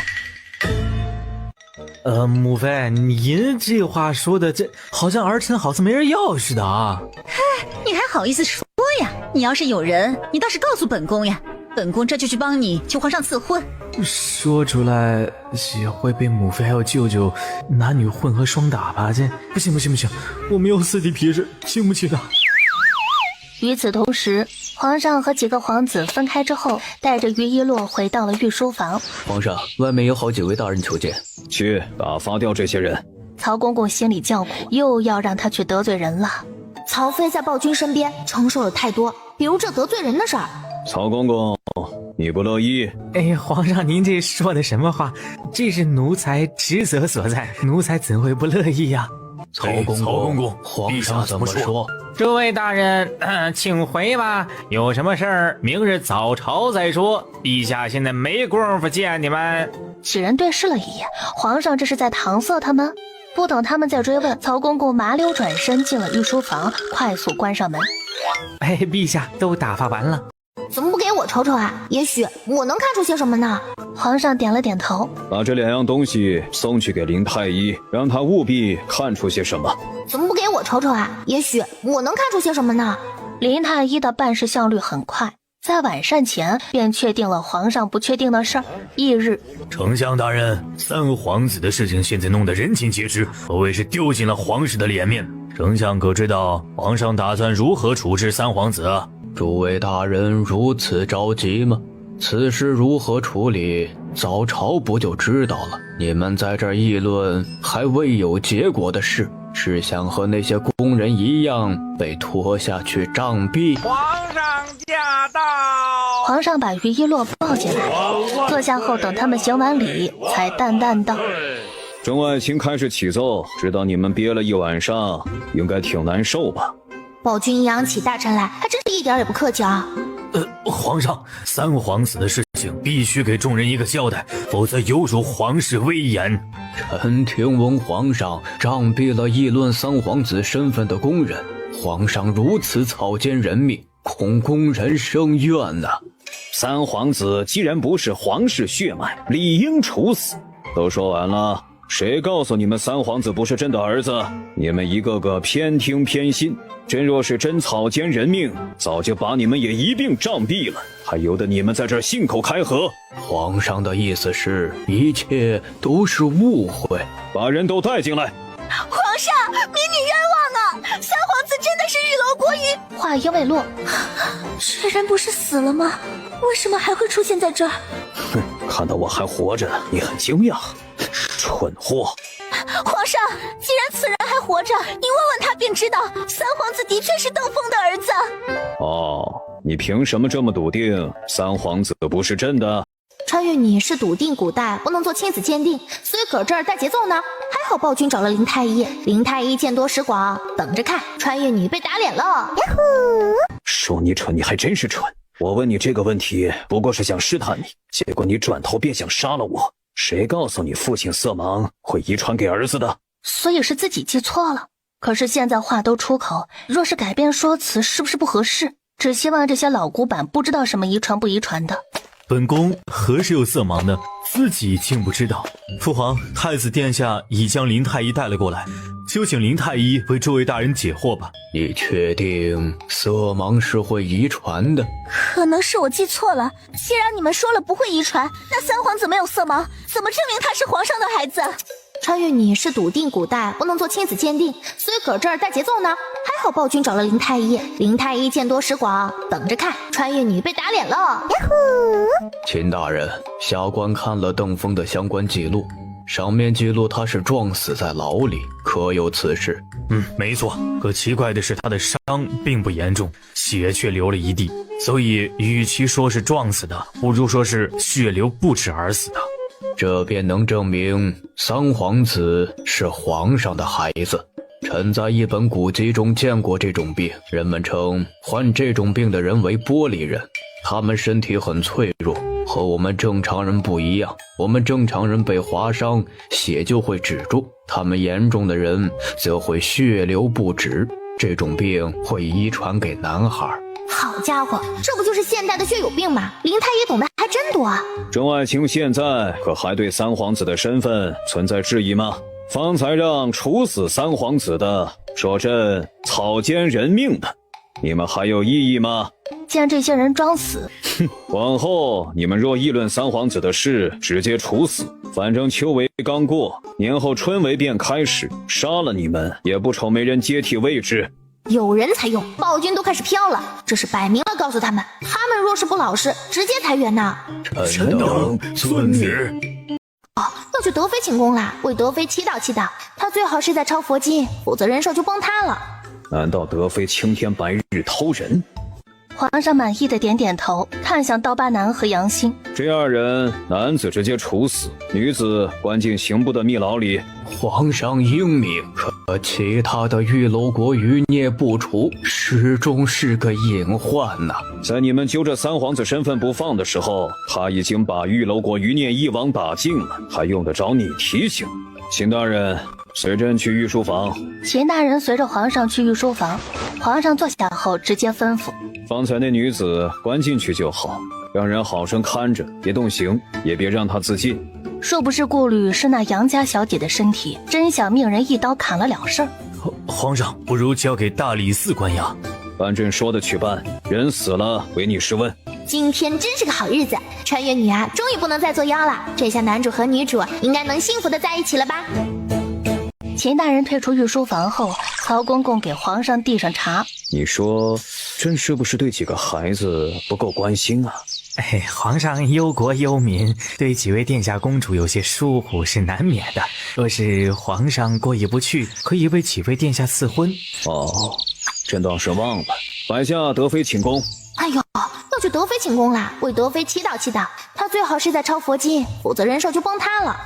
母妃，您这话说的，这好像儿臣好似没人要似的啊！嗨，你还好意思说呀？你要是有人，你倒是告诉本宫呀，本宫这就去帮你求皇上赐婚。说出来也会被母妃还有舅舅男女混合双打吧？这不行，我没有私底皮实，经不起的。与此同时，皇上和几个皇子分开之后，带着于一洛回到了御书房。皇上，外面有好几位大人求见。去打发掉这些人。曹公公心里叫苦，又要让他去得罪人了。曹妃在暴君身边承受了太多，比如这得罪人的事儿。曹公公，你不乐意？皇上您这说的什么话？这是奴才职责所在，奴才怎会不乐意呀？曹公公，皇上怎么说？诸位大人，请回吧。有什么事儿，明日早朝再说。陛下现在没工夫见你们。几人对视了一眼，皇上这是在搪塞他们？不等他们再追问，曹公公麻溜转身进了御书房，快速关上门。陛下都打发完了。怎么不给我瞅瞅啊？也许我能看出些什么呢？皇上点了点头，把这2样东西送去给林太医，让他务必看出些什么。怎么不给我瞅瞅啊？也许我能看出些什么呢？林太医的办事效率很快，在晚膳前便确定了皇上不确定的事儿。翌日，丞相大人，三皇子的事情现在弄得人尽皆知，可谓是丢尽了皇室的脸面。丞相可知道皇上打算如何处置三皇子啊？诸位大人如此着急吗？此事如何处理，早朝不就知道了？你们在这儿议论还未有结果的事，是想和那些工人一样被拖下去杖毙？皇上驾到！皇上把于一洛抱进来，坐下后等他们行完礼，才淡淡道：众爱卿开始启奏，知道你们憋了一晚上，应该挺难受吧？暴君一扬起大臣来，还真是一点也不客气啊！皇上，三皇子的事情必须给众人一个交代，否则有辱皇室威严。臣听闻皇上杖毙了议论三皇子身份的工人，皇上如此草菅人命，恐工人生怨呐。三皇子既然不是皇室血脉，理应处死。都说完了，谁告诉你们三皇子不是朕的儿子？你们一个个偏听偏信。朕若是真草菅人命，早就把你们也一并杖毙了，还由得你们在这儿信口开河？皇上的意思是，一切都是误会。把人都带进来。皇上，民女冤枉啊！三皇子真的是玉楼国语。话音未落，这人不是死了吗？为什么还会出现在这儿？哼，看到我还活着，你很惊讶？蠢货！皇上，既然此人还活着，你问问他便知道，三皇子的确是邓枫的儿子。哦，你凭什么这么笃定三皇子不是朕的？川玉女是笃定古代不能做亲子鉴定，所以搁这儿带节奏呢。还好暴君找了林太医，林太医见多识广，等着看川玉女被打脸了。呀呼！说你蠢，你还真是蠢。我问你这个问题，不过是想试探你，结果你转头便想杀了我。谁告诉你父亲色盲会遗传给儿子的？所以是自己记错了。可是现在话都出口，若是改变说辞，是不是不合适？只希望这些老古板不知道什么遗传不遗传的。本宫何时有色盲呢？自己竟不知道。父皇，太子殿下已将林太医带了过来，就请林太医为诸位大人解惑吧。你确定色盲是会遗传的？可能是我记错了。既然你们说了不会遗传，那三皇子没有色盲，怎么证明他是皇上的孩子？川玉女是笃定古代不能做亲子鉴定，所以搁这儿带节奏呢。还好暴君找了林太医，林太医见多识广，等着看川玉女被打脸了。呀呼！秦大人，下官看了邓枫的相关记录，上面记录他是撞死在牢里，可有此事？没错。可奇怪的是，他的伤并不严重，血却流了一地，所以与其说是撞死的，不如说是血流不止而死的。这便能证明三皇子是皇上的孩子。臣在一本古籍中见过这种病，人们称患这种病的人为玻璃人，他们身体很脆弱，和我们正常人不一样。我们正常人被划伤，血就会止住，他们严重的人则会血流不止。这种病会遗传给男孩。好家伙，这不就是现代的血友病吗？林太医懂得还真多啊！众爱卿现在可还对三皇子的身份存在质疑吗？方才让处死三皇子的，说朕草菅人命的，你们还有异议吗？见这些人装死，往后你们若议论三皇子的事，直接处死。反正秋闱刚过，年后春闱便开始，杀了你们也不愁没人接替位置。有人才用，暴君都开始飘了，这是摆明了告诉他们，他们若是不老实，直接裁员呢。臣等遵命。要去德妃寝宫啦，为德妃祈祷祈祷，她最好是在抄佛经，否则人设就崩塌了。难道德妃青天白日偷人？皇上满意的点点头，看向刀疤男和杨欣。这二人，男子直接处死，女子关进刑部的密牢里。皇上英明，可其他的玉楼国余孽不除，始终是个隐患呐。在你们揪着三皇子身份不放的时候，他已经把玉楼国余孽一网打尽了，还用得着你提醒？秦大人，随朕去御书房。秦大人随着皇上去御书房，皇上坐下后直接吩咐：方才那女子关进去就好，让人好生看着，别动刑，也别让她自尽。殊不知顾虑是那杨家小姐的身体，真想命人一刀砍了了事儿。皇上，不如交给大理寺关押。按朕说的去办，人死了唯你是问。今天真是个好日子，穿越女啊终于不能再作妖了，这下男主和女主应该能幸福的在一起了吧。秦大人退出御书房后，曹公公给皇上递上茶。你说朕是不是对几个孩子不够关心啊？皇上忧国忧民，对几位殿下公主有些疏忽是难免的。若是皇上过意不去，可以为几位殿下赐婚。哦，朕倒是忘了，摆下德妃寝宫。哎呦，要去德妃寝宫啦，为德妃祈祷祈祷，她最好是在抄佛经，否则人设就崩塌了。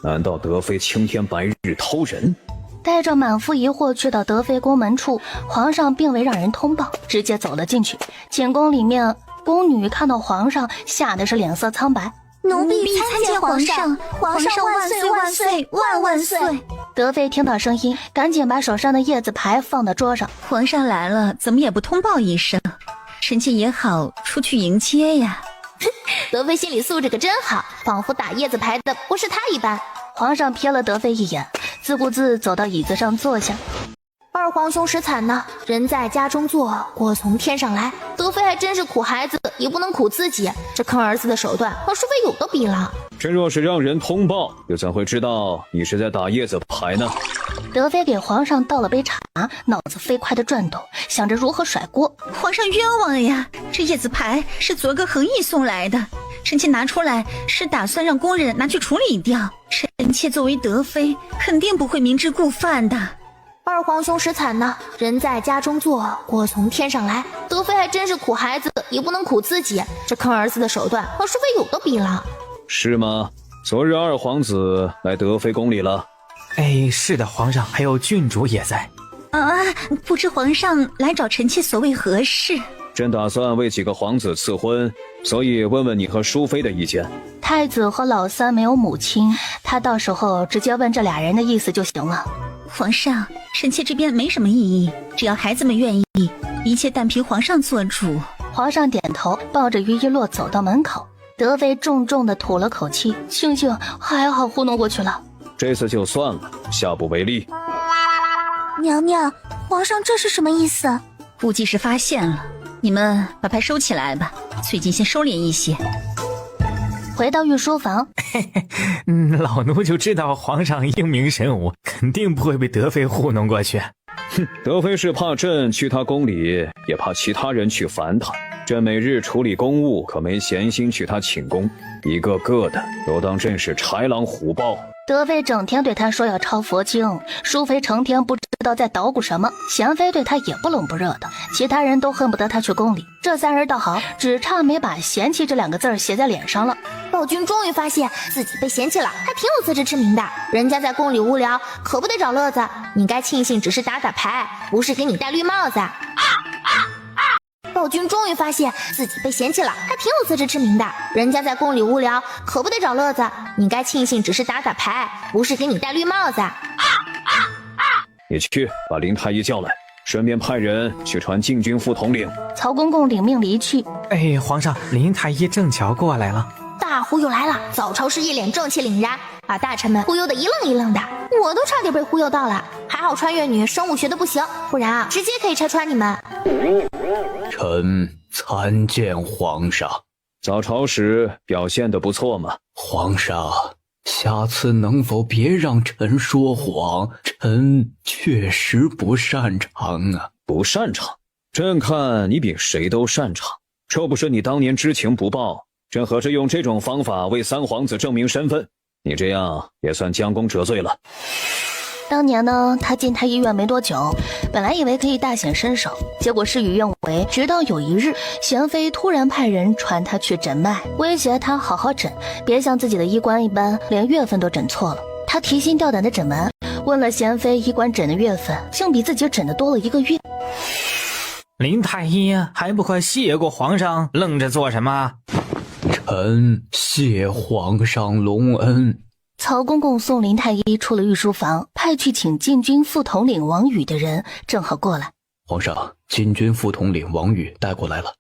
难道德妃青天白日偷人？带着满腹疑惑去到德妃宫门处，皇上并未让人通报，直接走了进去。寝宫里面，宫女看到皇上，吓得是脸色苍白。奴婢参见皇上，皇上万岁万岁万万岁！德妃听到声音，赶紧把手上的叶子牌放到桌上。皇上来了，怎么也不通报一声？臣妾也好出去迎接呀。德妃心理素质可真好，仿佛打叶子牌的不是她一般。皇上瞥了德妃一眼，自顾自走到椅子上坐下。二皇兄实惨呢，人在家中坐，祸从天上来。德妃还真是苦孩子，也不能苦自己，这坑儿子的手段和淑妃有的比了。朕若是让人通报，又怎会知道你是在打叶子牌呢？德妃给皇上倒了杯茶，脑子飞快地转动，想着如何甩锅。皇上冤枉呀，这叶子牌是昨个恒毅送来的，臣妾拿出来是打算让工人拿去处理掉。臣妾作为德妃，肯定不会明知故犯的。二皇兄实惨呢，人在家中坐，祸从天上来。德妃还真是苦孩子，也不能苦自己，这坑儿子的手段和淑妃有的比了。是吗？昨日二皇子来德妃宫里了。是的，皇上，还有郡主也在。不知皇上来找臣妾所谓何事？朕打算为几个皇子赐婚，所以问问你和淑妃的意见。太子和老三没有母亲，他到时候直接问这俩人的意思就行了。皇上，臣妾这边没什么异议，只要孩子们愿意，一切但凭皇上做主。皇上点头，抱着于一洛走到门口。德妃重重地吐了口气，庆幸还好糊弄过去了。这次就算了，下不为例。娘娘，皇上这是什么意思？估计是发现了，你们把牌收起来吧，最近先收敛一些。回到御书房，老奴就知道皇上英明神武，肯定不会被德妃糊弄过去。德妃是怕朕去她宫里，也怕其他人去烦她。朕每日处理公务，可没闲心去她寝宫，一个个的都当朕是豺狼虎豹，德妃整天对他说要抄佛经，淑妃成天不知道在捣鼓什么，贤妃对他也不冷不热的，其他人都恨不得他去宫里。这三人倒好，只差没把嫌弃这2个字写在脸上了。暴君终于发现自己被嫌弃了，还挺有自知之明的。人家在宫里无聊，可不得找乐子。你该庆幸只是打打牌，不是给你戴绿帽子。暴君终于发现自己被嫌弃了，还挺有自知之明的。人家在宫里无聊，可不得找乐子。你该庆幸只是打打牌，不是给你戴绿帽子。你去把林太医叫来，顺便派人去传禁军副统领。曹公公领命离去。哎，皇上，林太医正巧过来了。大忽悠来了，早朝时一脸正气凛然，把大臣们忽悠得一愣一愣的，我都差点被忽悠到了。还好穿越女生物学的不行，不然啊，直接可以拆穿你们。臣参见皇上。早朝时表现得不错嘛。皇上，下次能否别让臣说谎？臣确实不擅长啊。不擅长？朕看你比谁都擅长。这不是你当年知情不报，朕何时用这种方法为三皇子证明身份？你这样也算将功折罪了。当年呢，他进太医院没多久，本来以为可以大显身手，结果事与愿违。直到有一日，贤妃突然派人传他去诊脉，威胁他好好诊，别像自己的医官一般，连月份都诊错了。他提心吊胆的诊完，问了贤妃医官诊的月份，竟比自己诊的多了1个月。林太医还不快谢过皇上，愣着做什么？臣谢皇上隆恩。曹公公送林太医出了御书房，派去请禁军副统领王宇的人正好过来。皇上，禁军副统领王宇带过来了。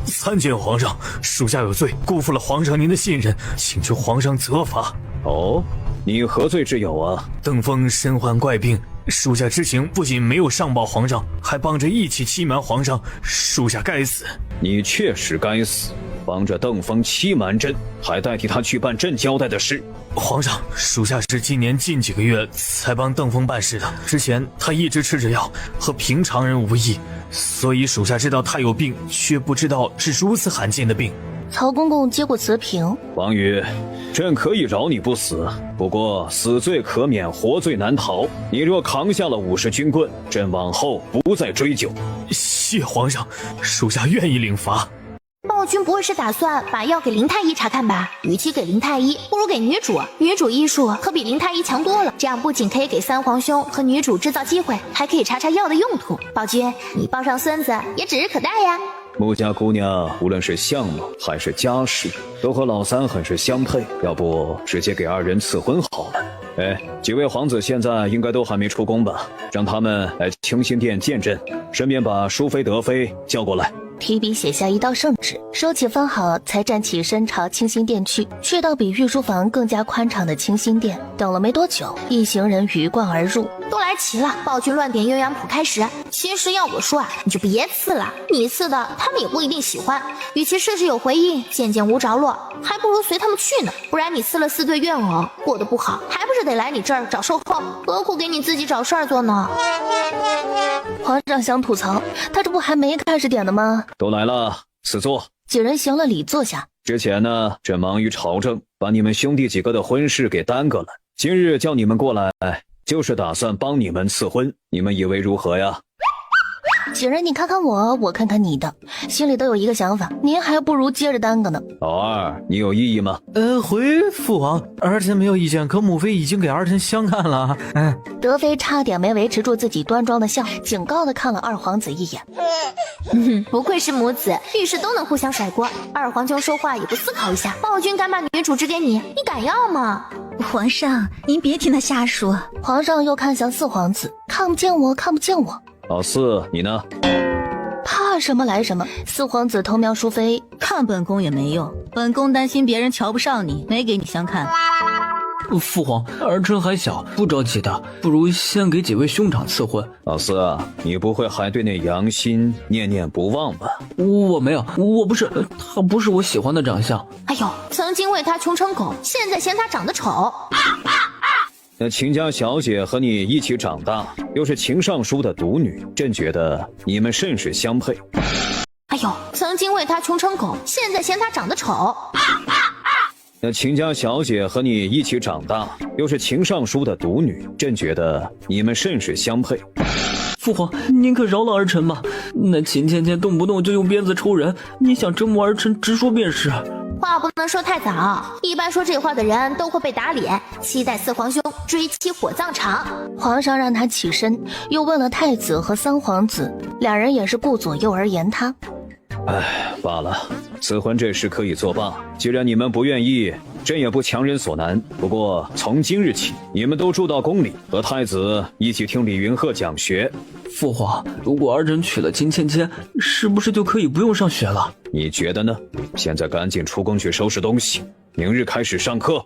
参见皇上，属下有罪，辜负了皇上您的信任，请求皇上责罚。哦，你何罪之有啊？邓峰身患怪病，属下知情，不仅没有上报皇上，还帮着一起欺瞒皇上，属下该死。你确实该死，帮着邓峰欺瞒朕，还代替他去办朕交代的事。皇上，属下是今年近几个月才帮邓峰办事的，之前他一直吃着药，和平常人无异，所以属下知道他有病，却不知道是如此罕见的病。曹公公接过词评，王宇，朕可以饶你不死，不过死罪可免，活罪难逃。你若扛下了50军棍，朕往后不再追究。谢皇上，属下愿意领罚。暴君不会是打算把药给林太医查看吧？与其给林太医，不如给女主。女主医术可比林太医强多了，这样不仅可以给三皇兄和女主制造机会，还可以查查药的用途。暴君，你抱上孙子也指日可待呀。穆家姑娘无论是相貌还是家世，都和老三很是相配，要不直接给2人赐婚好了。哎，几位皇子现在应该都还没出宫吧？让他们来清心殿见朕，顺便把淑妃、德妃叫过来。提笔写下一道圣旨，收起分好，才站起身朝清心殿去。去到比御书房更加宽敞的清心殿，等了没多久，一行人鱼贯而入。都来齐了，暴君乱点鸳鸯谱开始。其实要我说啊，你就别刺了，你刺的他们也不一定喜欢。与其事事有回应，件件无着落，还不如随他们去呢。不然你刺了4对怨偶，过得不好，还不是得来你这儿找售后，何苦给你自己找事儿做呢？皇上想吐槽，他这不还没开始点的吗？都来了，赐座。几人行了礼，坐下。之前呢，朕忙于朝政，把你们兄弟几个的婚事给耽搁了。今日叫你们过来，就是打算帮你们赐婚，你们以为如何呀？几人你看看我，我看看你的，心里都有一个想法，您还不如接着耽搁呢。老二，你有异议吗？回父王，儿臣没有意见，可母妃已经给儿臣相看了。德妃差点没维持住自己端庄的笑，警告地看了二皇子一眼。不愧是母子，遇事都能互相甩锅。二皇兄说话也不思考一下，暴君敢把女主指给你，你敢要吗？皇上，您别听他瞎说。皇上又看向四皇子，看不见我，看不见我。老四，你呢？怕什么来什么。四皇子偷瞄淑妃，看本宫也没用，本宫担心别人瞧不上你，没给你相看。父皇，儿臣还小，不着急的，不如先给几位兄长赐婚。老四啊，你不会还对那杨欣念念不忘吧？我没有，我不是，他不是我喜欢的长相。哎呦，曾经为他穷成狗，现在嫌他长得丑。那秦家小姐和你一起长大，又是秦尚书的独女，朕觉得你们甚是相配。哎呦，曾经为他穷成狗，现在嫌他长得丑。那秦家小姐和你一起长大，又是秦尚书的独女，朕觉得你们甚是相配。父皇，您可饶了儿臣吧。那秦芊芊动不动就用鞭子抽人，你想折磨儿臣，直说便是。话不能说太早，一般说这话的人都会被打脸，期待四皇兄追妻火葬场。皇上让他起身，又问了太子和三皇子，两人也是顾左右而言他。罢了，赐婚这事可以作罢。既然你们不愿意，朕也不强人所难。不过从今日起，你们都住到宫里，和太子一起听李云鹤讲学。父皇，如果儿臣娶了秦芊芊，是不是就可以不用上学了？你觉得呢？现在赶紧出宫去收拾东西，明日开始上课。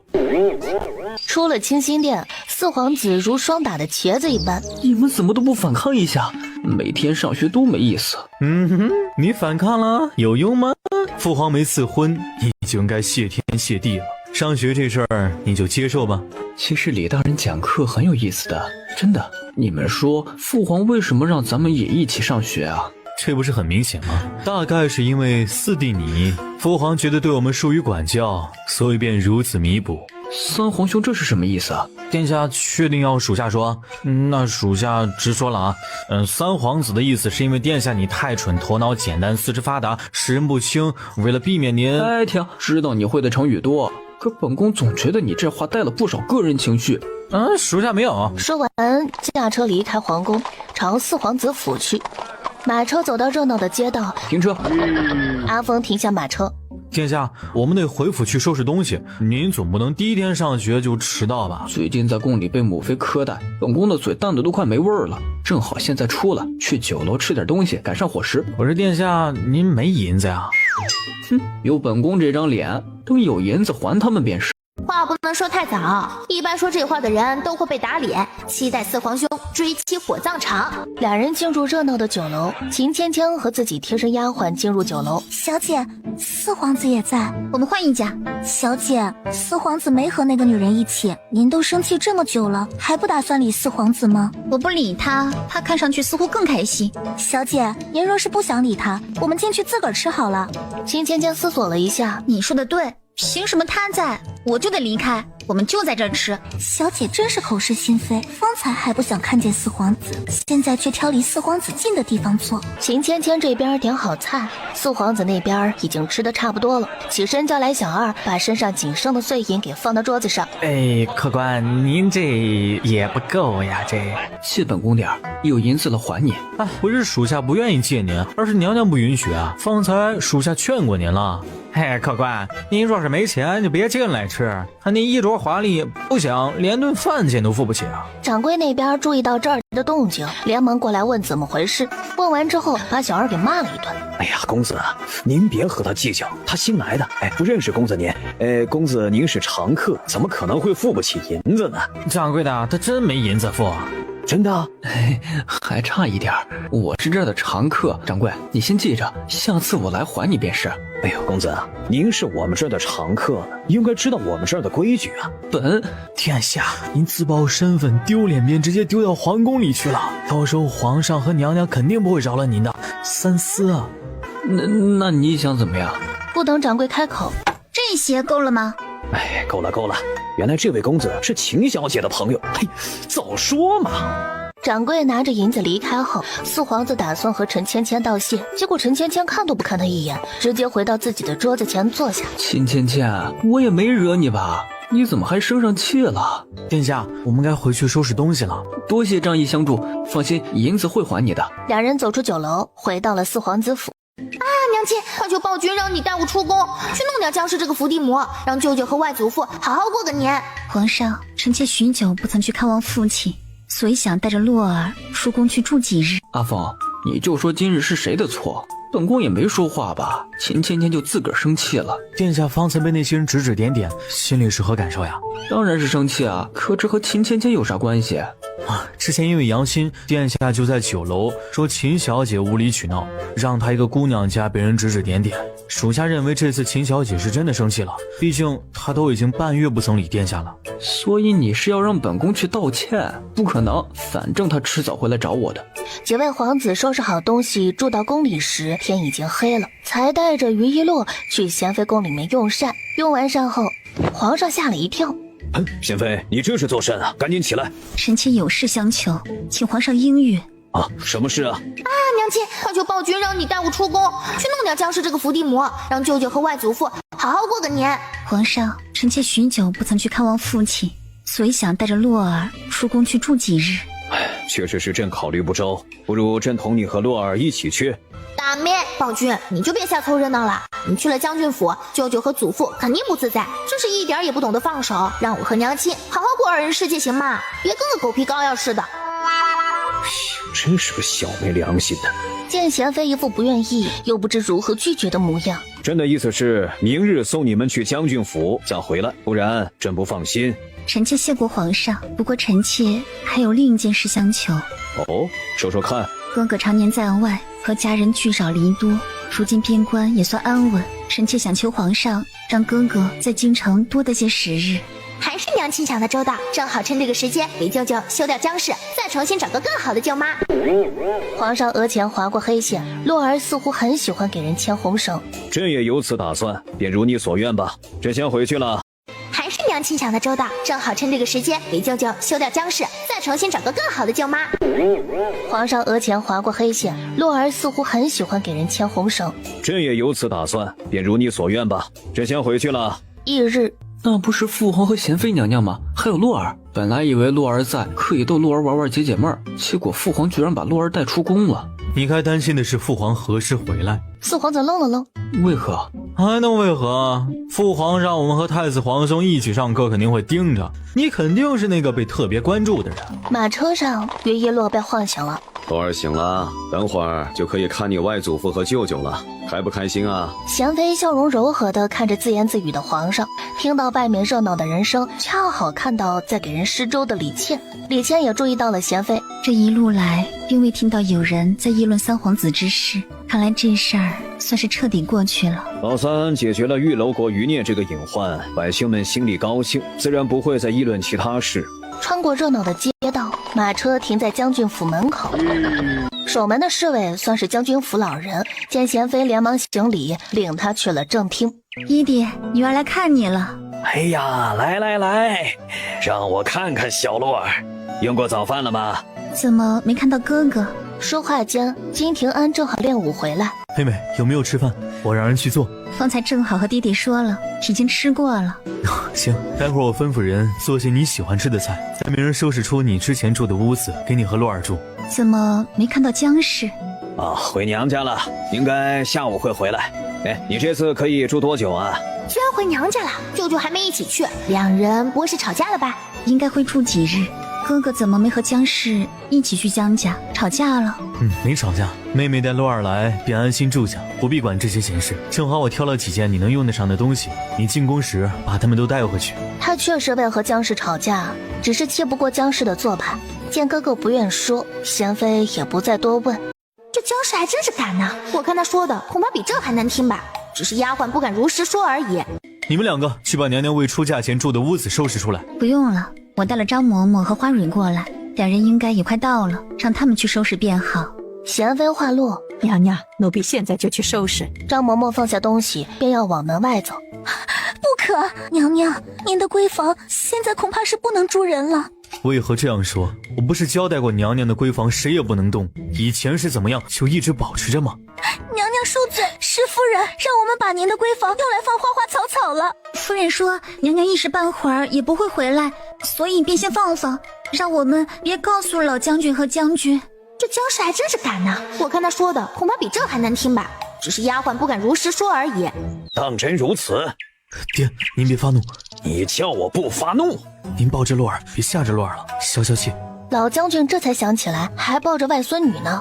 出了清心殿，四皇子如霜打的茄子一般。你们怎么都不反抗一下？每天上学多没意思。你反抗了，有用吗？父皇没赐婚，你就应该谢天谢地了。上学这事儿你就接受吧。其实李大人讲课很有意思的，真的。你们说父皇为什么让咱们也一起上学啊？这不是很明显吗？大概是因为四弟你，父皇觉得对我们疏于管教，所以便如此弥补。三皇兄这是什么意思啊？殿下确定要属下说？那属下直说了啊。三皇子的意思是因为殿下你太蠢，头脑简单，四肢发达，识人不清，为了避免您……停！知道你会的成语多，可本宫总觉得你这话带了不少个人情绪。属下没有。说完，驾车离开皇宫，朝四皇子府去。马车走到热闹的街道，停车。阿峰停下马车。殿下，我们得回府去收拾东西，您总不能第一天上学就迟到吧？最近在宫里被母妃苛待，本宫的嘴淡的都快没味儿了。正好现在出来，去酒楼吃点东西，赶上伙食。可是殿下，您没银子呀？有本宫这张脸，等有银子还他们便是。话不能说太早，一般说这话的人都会被打脸，期待四皇兄追妻火葬场。两人进入热闹的酒楼，秦芊芊和自己贴身丫鬟进入酒楼。小姐，四皇子也在，我们换一家。小姐，四皇子没和那个女人一起，您都生气这么久了，还不打算理四皇子吗？我不理他，他看上去似乎更开心。小姐，您若是不想理他，我们进去自个儿吃好了。秦芊芊思索了一下，你说的对，凭什么他在我就得离开？我们就在这儿吃。小姐真是口是心非，方才还不想看见四皇子，现在却挑离四皇子近的地方坐。秦芊芊这边点好菜，四皇子那边已经吃得差不多了，起身叫来小二，把身上仅剩的碎银给放到桌子上。客官，您这也不够呀，这借本宫点，有银子了还你。不是属下不愿意借您，而是娘娘不允许啊。方才属下劝过您了。客官，您若是没钱就别进来吃，看您衣着华丽，不想连顿饭钱都付不起啊。掌柜那边注意到这儿的动静，连忙过来问怎么回事。问完之后，把小二给骂了一顿。公子，您别和他计较，他新来的，不认识公子您。公子您是常客，怎么可能会付不起银子呢？掌柜的，他真没银子付。真的？还差一点，我是这儿的常客。掌柜，你先记着，下次我来还你便是。公子，您是我们这儿的常客呢，应该知道我们这儿的规矩啊。殿下，您自曝身份，丢脸便直接丢到皇宫里去了，到时候皇上和娘娘肯定不会饶了您的。三思啊！那你想怎么样？不等掌柜开口，这些够了吗？够了，原来这位公子是秦小姐的朋友，早说嘛！掌柜拿着银子离开后，四皇子打算和陈芊芊道谢，结果陈芊芊看都不看他一眼，直接回到自己的桌子前坐下。秦芊芊，我也没惹你吧？你怎么还生上气了？殿下，我们该回去收拾东西了。多谢仗义相助，放心，银子会还你的。两人走出酒楼，回到了四皇子府。娘亲，快求暴君让你带我出宫，去弄点姜氏这个伏地魔，让舅舅和外祖父好好过个年。皇上，臣妾许久不曾去看望父亲，所以想带着洛儿出宫去住几日。阿凤，你就说今日是谁的错？本宫也没说话吧，秦芊芊就自个儿生气了。殿下方才被那些人指指点点，心里是何感受呀？当然是生气啊，可这和秦芊芊有啥关系？之前因为杨欣，殿下就在酒楼说秦小姐无理取闹，让她一个姑娘家被人指指点点。属下认为这次秦小姐是真的生气了，毕竟她都已经半月不曾理殿下了。所以你是要让本宫去道歉？不可能，反正她迟早会来找我的。几位皇子收拾好东西住到宫里时，天已经黑了，才带着于一洛去贤妃宫里面用膳。用完膳后，皇上吓了一跳。贤妃，你这是做甚啊？赶紧起来！臣妾有事相求，请皇上应允。啊，什么事啊？娘亲，快求暴君让你带我出宫，去弄掉僵尸这个伏地魔，让舅舅和外祖父好好过个年。皇上，臣妾许久不曾去看望父亲，所以想带着洛儿出宫去住几日。确实是朕考虑不周，不如朕同你和洛儿一起去。大妹，暴君你就别瞎凑热闹了，你去了将军府，舅舅和祖父肯定不自在，真是一点也不懂得放手，让我和娘亲好好过二人世界行吗？别跟个狗皮膏药似的。真是个小没良心的。见贤妃一副不愿意又不知如何拒绝的模样，朕的意思是明日送你们去将军府再回来，不然朕不放心。臣妾谢过皇上，不过臣妾还有另一件事相求。哦，说说看。哥哥常年在外，和家人聚少离多，如今边关也算安稳，臣妾想求皇上让哥哥在京城多待些时日。还是娘亲想的周到，正好趁这个时间给舅舅休掉僵尸，再重新找个更好的舅妈。皇上额前划过黑线，洛儿似乎很喜欢给人牵红绳。朕也有此打算，便如你所愿吧。朕先回去了。还是娘亲想的周到，正好趁这个时间给舅舅休掉僵尸，再重新找个更好的舅妈。皇上额前划过黑线，洛儿似乎很喜欢给人牵红绳。朕也有此打算，便如你所愿吧。朕先回去了。翌日，那不是父皇和贤妃娘娘吗？还有洛儿。本来以为洛儿在可以逗洛儿玩解闷儿，结果父皇居然把洛儿带出宫了。你该担心的是父皇何时回来。四皇子愣了愣，为何？还能为何？父皇让我们和太子皇兄一起上课，肯定会盯着你，肯定是那个被特别关注的人。马车上，约一洛被唤醒了。洛儿醒了，等会儿就可以看你外祖父和舅舅了，开不开心啊？贤妃笑容柔和地看着自言自语的皇上，听到外面热闹的人声，恰好看到在给人施粥的李倩。李倩也注意到了贤妃，这一路来并未听到有人在议论三皇子之事，看来这事儿算是彻底过去了。老三解决了玉楼国余孽这个隐患，百姓们心里高兴，自然不会再议论其他事。穿过热闹的街道，马车停在将军府门口。守门的侍卫算是将军府老人，见贤妃连忙行礼，领他去了正厅。姨爹，女儿来看你了。哎呀，来，让我看看小洛儿，用过早饭了吗？怎么没看到哥哥？说话间，金廷安正好练武回来。妹妹有没有吃饭？我让人去做。方才正好和弟弟说了，已经吃过了。行，待会儿我吩咐人做些你喜欢吃的菜，再命人收拾出你之前住的屋子，给你和洛儿住。怎么没看到僵尸？回娘家了，应该下午会回来。哎，你这次可以住多久啊？居然回娘家了，舅舅还没一起去，两人不会是吵架了吧？应该会住几日。哥哥怎么没和僵尸一起去江家？吵架了？没吵架。妹妹带洛儿来，便安心住下，不必管这些闲事。正好我挑了几件你能用得上的东西，你进宫时把它们都带回去。他确实为和僵尸吵架，只是气不过僵尸的做派。见哥哥不愿说，贤妃也不再多问。这僵尸还真是敢呢，我看他说的恐怕比这还难听吧，只是丫鬟不敢如实说而已。你们两个去把娘娘未出嫁前住的屋子收拾出来。不用了，我带了张嬷嬷和花蕊过来，两人应该也快到了，让他们去收拾便好。贤妃话落，娘娘，奴婢现在就去收拾。张嬷嬷放下东西，便要往门外走。不可，娘娘，您的闺房现在恐怕是不能住人了。为何这样说？我不是交代过娘娘的闺房谁也不能动，以前是怎么样就一直保持着吗？娘娘恕罪，石夫人让我们把您的闺房用来放花花草草了。夫人说娘娘一时半会儿也不会回来，所以便先放放，让我们别告诉老将军和将军。这僵尸还真是敢呢，我看他说的恐怕比这还难听吧，只是丫鬟不敢如实说而已。当真如此？爹，您别发怒。你叫我不发怒？您抱着洛儿，别吓着洛儿了，消消气。老将军这才想起来，还抱着外孙女呢。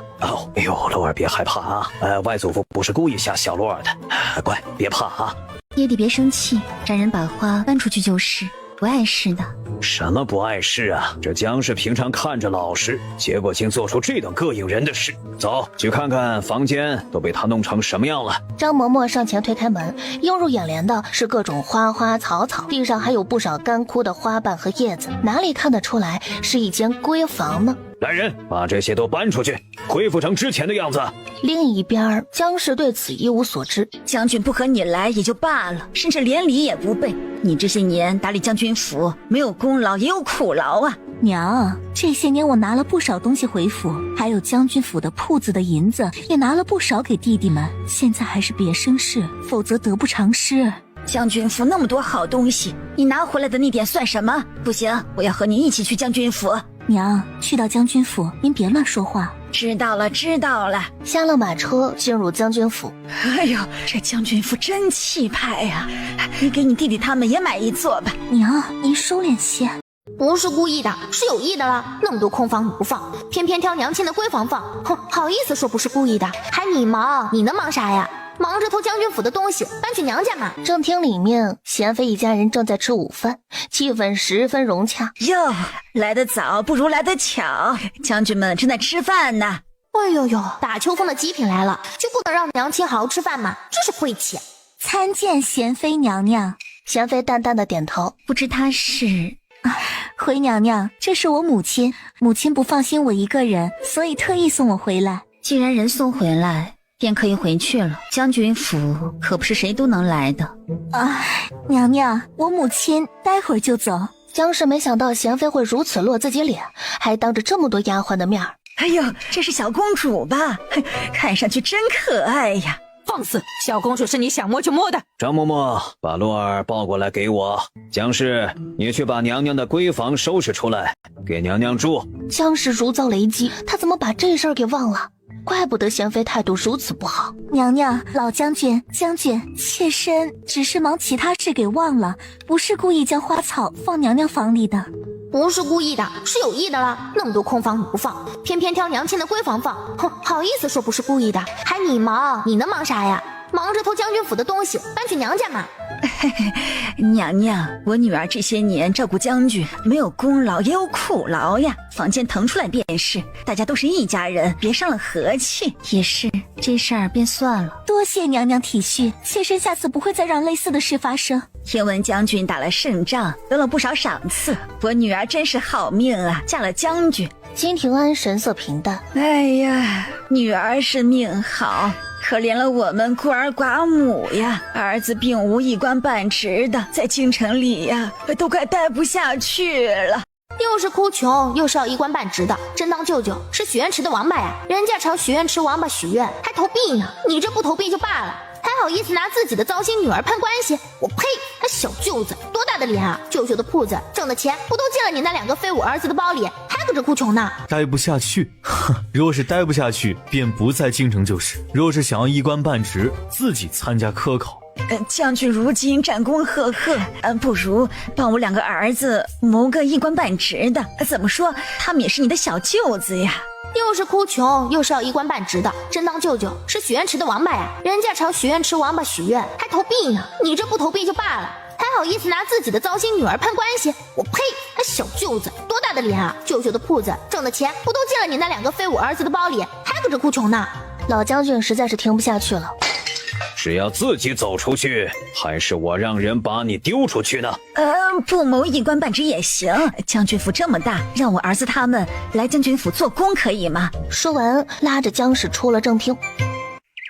哎呦，洛儿别害怕啊，外祖父不是故意吓小洛儿的，乖，别怕啊。爹地别生气，让人把花搬出去就是，不碍事的。什么不碍事啊？这僵尸平常看着老实，结果竟做出这等膈应人的事。走，去看看房间都被他弄成什么样了。张嬷嬷上前推开门，映入眼帘的是各种花花草草，地上还有不少干枯的花瓣和叶子，哪里看得出来是一间闺房呢？来人，把这些都搬出去，恢复成之前的样子。另一边，姜氏对此一无所知。将军不和你来也就罢了，甚至连礼也不备。你这些年打理将军府，没有功劳也有苦劳啊。娘，这些年我拿了不少东西回府，还有将军府的铺子的银子也拿了不少给弟弟们。现在还是别生事，否则得不偿失。将军府那么多好东西，你拿回来的那点算什么？不行，我要和你一起去将军府。娘，去到将军府，您别乱说话。知道了，知道了。下了马车，进入将军府。哎呦，这将军府真气派呀！你给你弟弟他们也买一座吧。娘，您收敛些。不是故意的，是有意的了。那么多空房你不放，偏偏挑娘亲的闺房放。哼，好意思说不是故意的？还你忙？你能忙啥呀？忙着偷将军府的东西搬去娘家嘛。正厅里面，贤妃一家人正在吃午饭，气氛十分融洽。哟，来得早不如来得巧，将军们正在吃饭呢。哎呦呦，大秋风的极品来了，就不能让娘亲好好吃饭吗？真是晦气。参见贤妃娘娘。贤妃淡淡的点头，不知她是回娘娘，这是我母亲，母亲不放心我一个人，所以特意送我回来。既然人送回来，便可以回去了。将军府可不是谁都能来的啊！娘娘，我母亲待会儿就走。姜氏没想到贤妃会如此落自己脸，还当着这么多丫鬟的面。哎呦，这是小公主吧？看上去真可爱呀！放肆！小公主是你想摸就摸的。张嬷嬷，把洛儿抱过来给我。姜氏，你去把娘娘的闺房收拾出来，给娘娘住。姜氏如遭雷击，她怎么把这事儿给忘了？怪不得贤妃态度如此不好。娘娘，老将军，妾身只是忙其他事给忘了，不是故意将花草放娘娘房里的。不是故意的，是有意的了。那么多空房你不放，偏偏挑娘亲的闺房放。哼，好意思说不是故意的？还你忙？你能忙啥呀？忙着偷将军府的东西搬去娘家嘛。娘娘，我女儿这些年照顾将军，没有功劳也有苦劳呀，坊间腾出来便是，大家都是一家人，别伤了和气。也是，这事儿便算了。多谢娘娘体恤，妾身下次不会再让类似的事发生。听闻将军打了胜仗，得了不少赏赐，我女儿真是好命啊，嫁了将军。金庭安神色平淡，哎呀，女儿是命好，可怜了我们孤儿寡母呀！儿子并无一官半职的，在京城里呀，都快待不下去了。又是哭穷，又是要一官半职的，真当舅舅是许愿池的王八呀？人家朝许愿池王八许愿，还投币呢，你这不投币就罢了，还好意思拿自己的糟心女儿攀关系？我呸！那小舅子多大的脸啊！舅舅的铺子挣的钱不都进了你那2个非我儿子的包里，还搁这哭穷呢？待不下去，若是待不下去，便不在京城就是；若是想要一官半职，自己参加科考。将军如今战功赫赫，不如帮我2个儿子谋个一官半职的。怎么说，他们也是你的小舅子呀。又是哭穷，又是要一官半职的，真当舅舅是许愿池的王八呀？人家朝许愿池王八许愿，还投币呢，你这不投币就罢了，还好意思拿自己的糟心女儿攀关系？我呸！那小舅子多大的脸啊！舅舅的铺子挣的钱不都进了你那2个非我儿子的包里，还搁这哭穷呢？老将军实在是听不下去了。是要自己走出去，还是我让人把你丢出去呢？不谋一官半职也行。将军府这么大，让我儿子他们来将军府做工可以吗？说完，拉着姜氏出了正厅。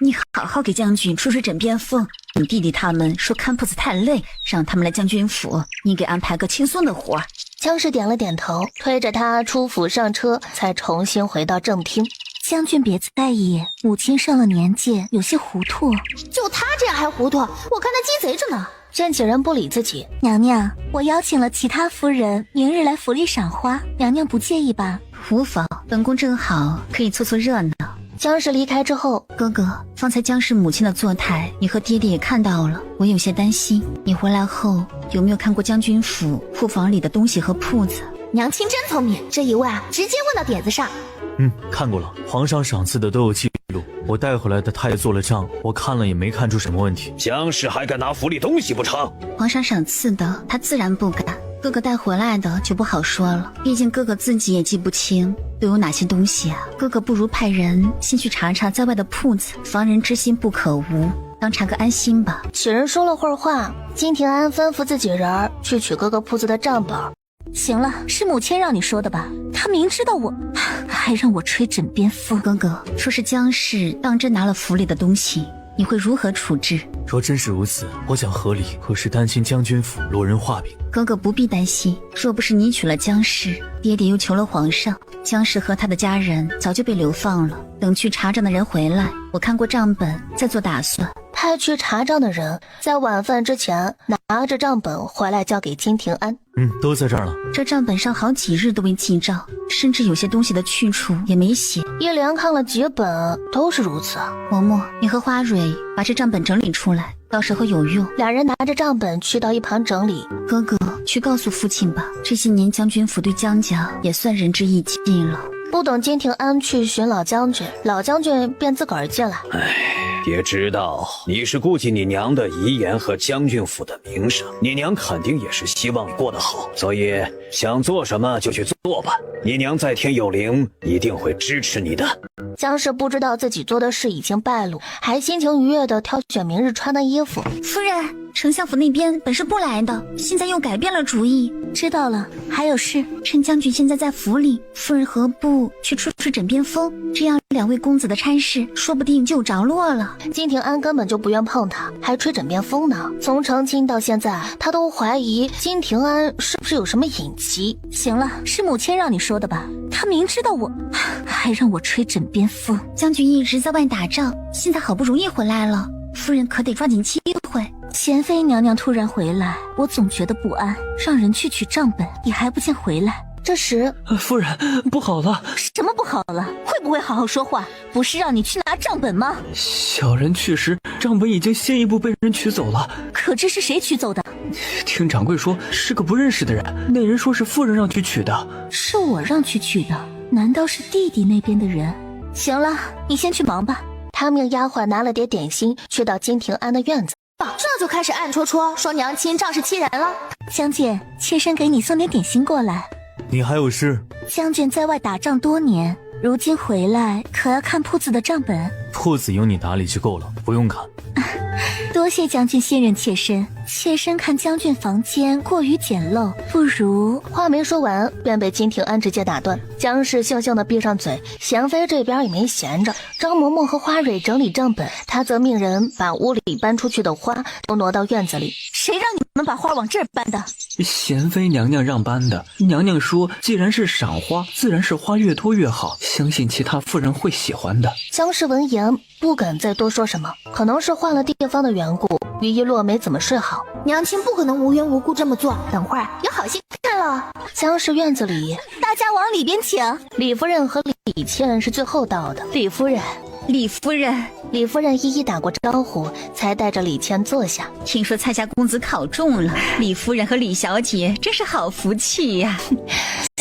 你好好给将军吹吹枕边风。你弟弟他们说看铺子太累，让他们来将军府，你给安排个轻松的活。姜氏点了点头，推着他出府上车，才重新回到正厅。将军别在意，母亲上了年纪，有些糊涂。就他这样还糊涂？我看他鸡贼着呢。甄启然不理自己。娘娘，我邀请了其他夫人明日来府里赏花，娘娘不介意吧？无妨，本宫正好可以凑凑热闹。姜氏离开之后，哥哥，方才姜氏母亲的坐态，你和爹爹也看到了，我有些担心。你回来后有没有看过将军府库房里的东西和铺子？娘亲真聪明，这一问啊，直接问到点子上。看过了，皇上赏赐的都有记录，我带回来的他也做了账，我看了也没看出什么问题。姜氏还敢拿府里东西不成？皇上赏赐的，他自然不敢。哥哥带回来的就不好说了，毕竟哥哥自己也记不清都有哪些东西啊。哥哥不如派人先去查查在外的铺子，防人之心不可无，当查个安心吧。启人说了会儿话，金庭安吩咐自己人去取哥哥铺子的账本，行了，是母亲让你说的吧？她明知道我，还让我吹枕边风。哥哥，说是江氏当真拿了府里的东西，你会如何处置？若真是如此，我讲合理，可是担心将军府落人话柄。哥哥不必担心，若不是你娶了江氏，爹爹又求了皇上，江氏和他的家人早就被流放了。等去查账的人回来，我看过账本，再做打算。派去查账的人在晚饭之前拿着账本回来交给金廷安。都在这儿了。这账本上好几日都未记账，甚至有些东西的去处也没写。一连看了几本都是如此。嬷嬷，你和花蕊把这账本整理出来，到时候有用。两人拿着账本去到一旁整理。哥哥，去告诉父亲吧，这些年将军府对江家也算仁至义尽了。不等金廷安去寻老将军，老将军便自个儿进来。爹知道你是顾及你娘的遗言和将军府的名声，你娘肯定也是希望你过得好，所以想做什么就去做吧。你娘在天有灵，一定会支持你的。江氏不知道自己做的事已经败露，还心情愉悦地挑选明日穿的衣服。夫人，丞相府那边本是不来的，现在又改变了主意。知道了，还有事。陈将军现在在府里，夫人何不去吹吹枕边风？这样两位公子的差事说不定就着落了。金廷安根本就不愿碰他，还吹枕边风呢。从成亲到现在，他都怀疑金廷安是不是有什么隐疾。行了，是母亲让你说的吧？她明知道我，还让我吹枕边风。将军一直在外打仗，现在好不容易回来了，夫人可得抓紧机会。贤妃娘娘突然回来，我总觉得不安，让人去取账本，也还不见回来。这时，夫人，不好了！什么不好了？会不会好好说话？不是让你去拿账本吗？小人去时，账本已经先一步被人取走了。可这是谁取走的？听掌柜说是个不认识的人，那人说是夫人让去取的。是我让去取的？难道是弟弟那边的人？行了，你先去忙吧。他命丫鬟拿了点点心，去到金廷安的院子。这就开始暗戳戳说娘亲仗势欺人了。将军，妾身给你送点点心过来。你还有事？将军在外打仗多年，如今回来可要看铺子的账本。铺子由你打理就够了，不用看。多谢将军信任妾身，妾身看将军房间过于简陋，不如……话没说完，便被金廷安直接打断。江氏悻悻地闭上嘴，贤妃这边也没闲着。张嬷嬷和花蕊整理账本，她则命人把屋里搬出去的花都挪到院子里。谁让你们把花往这儿搬的？贤妃娘娘让搬的。娘娘说，既然是赏花，自然是花越多越好，相信其他夫人会喜欢的。江氏闻言不敢再多说什么，可能是换了地方的缘故，于一洛没怎么睡好。娘亲不可能无缘无故这么做，等会儿有好戏看了。江氏院子里，大家往里边请。李夫人和李倩是最后到的。李夫人，李夫人一一打过招呼，才带着李倩坐下。听说蔡家公子考中了，李夫人和李小姐真是好福气呀。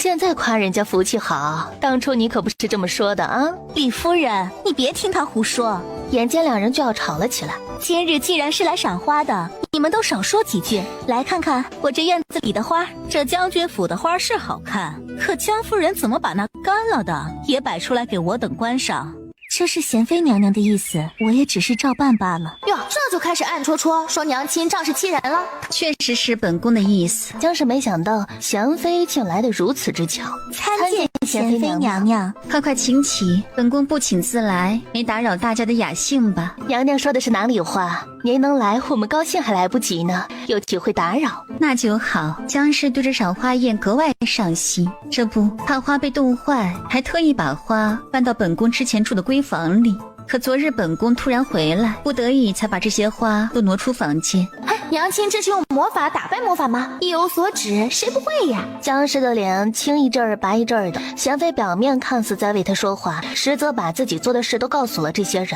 现在夸人家福气好，当初你可不是这么说的啊！李夫人，你别听他胡说。眼见两人就要吵了起来。今日既然是来赏花的，你们都少说几句。来看看我这院子里的花，这将军府的花是好看，可江夫人怎么把那干了的也摆出来给我等观赏？这是贤妃娘娘的意思，我也只是照办罢了。哟，这就开始暗戳戳说娘亲仗势欺人了。确实是本宫的意思。江氏没想到贤妃竟来得如此之巧。参见贤妃娘娘。快请起，本宫不请自来，没打扰大家的雅兴吧？娘娘说的是哪里话？您能来，我们高兴还来不及呢，又岂会打扰？那就好。江氏对这赏花宴格外上心，这不怕花被冻坏，还特意把花搬到本宫之前住的闺房里。可昨日本宫突然回来，不得已才把这些花都挪出房间。娘亲这是用魔法打败魔法吗？意有所指，谁不会呀？江氏的脸青一阵儿白一阵儿的，贤妃表面看似在为她说话，实则把自己做的事都告诉了这些人。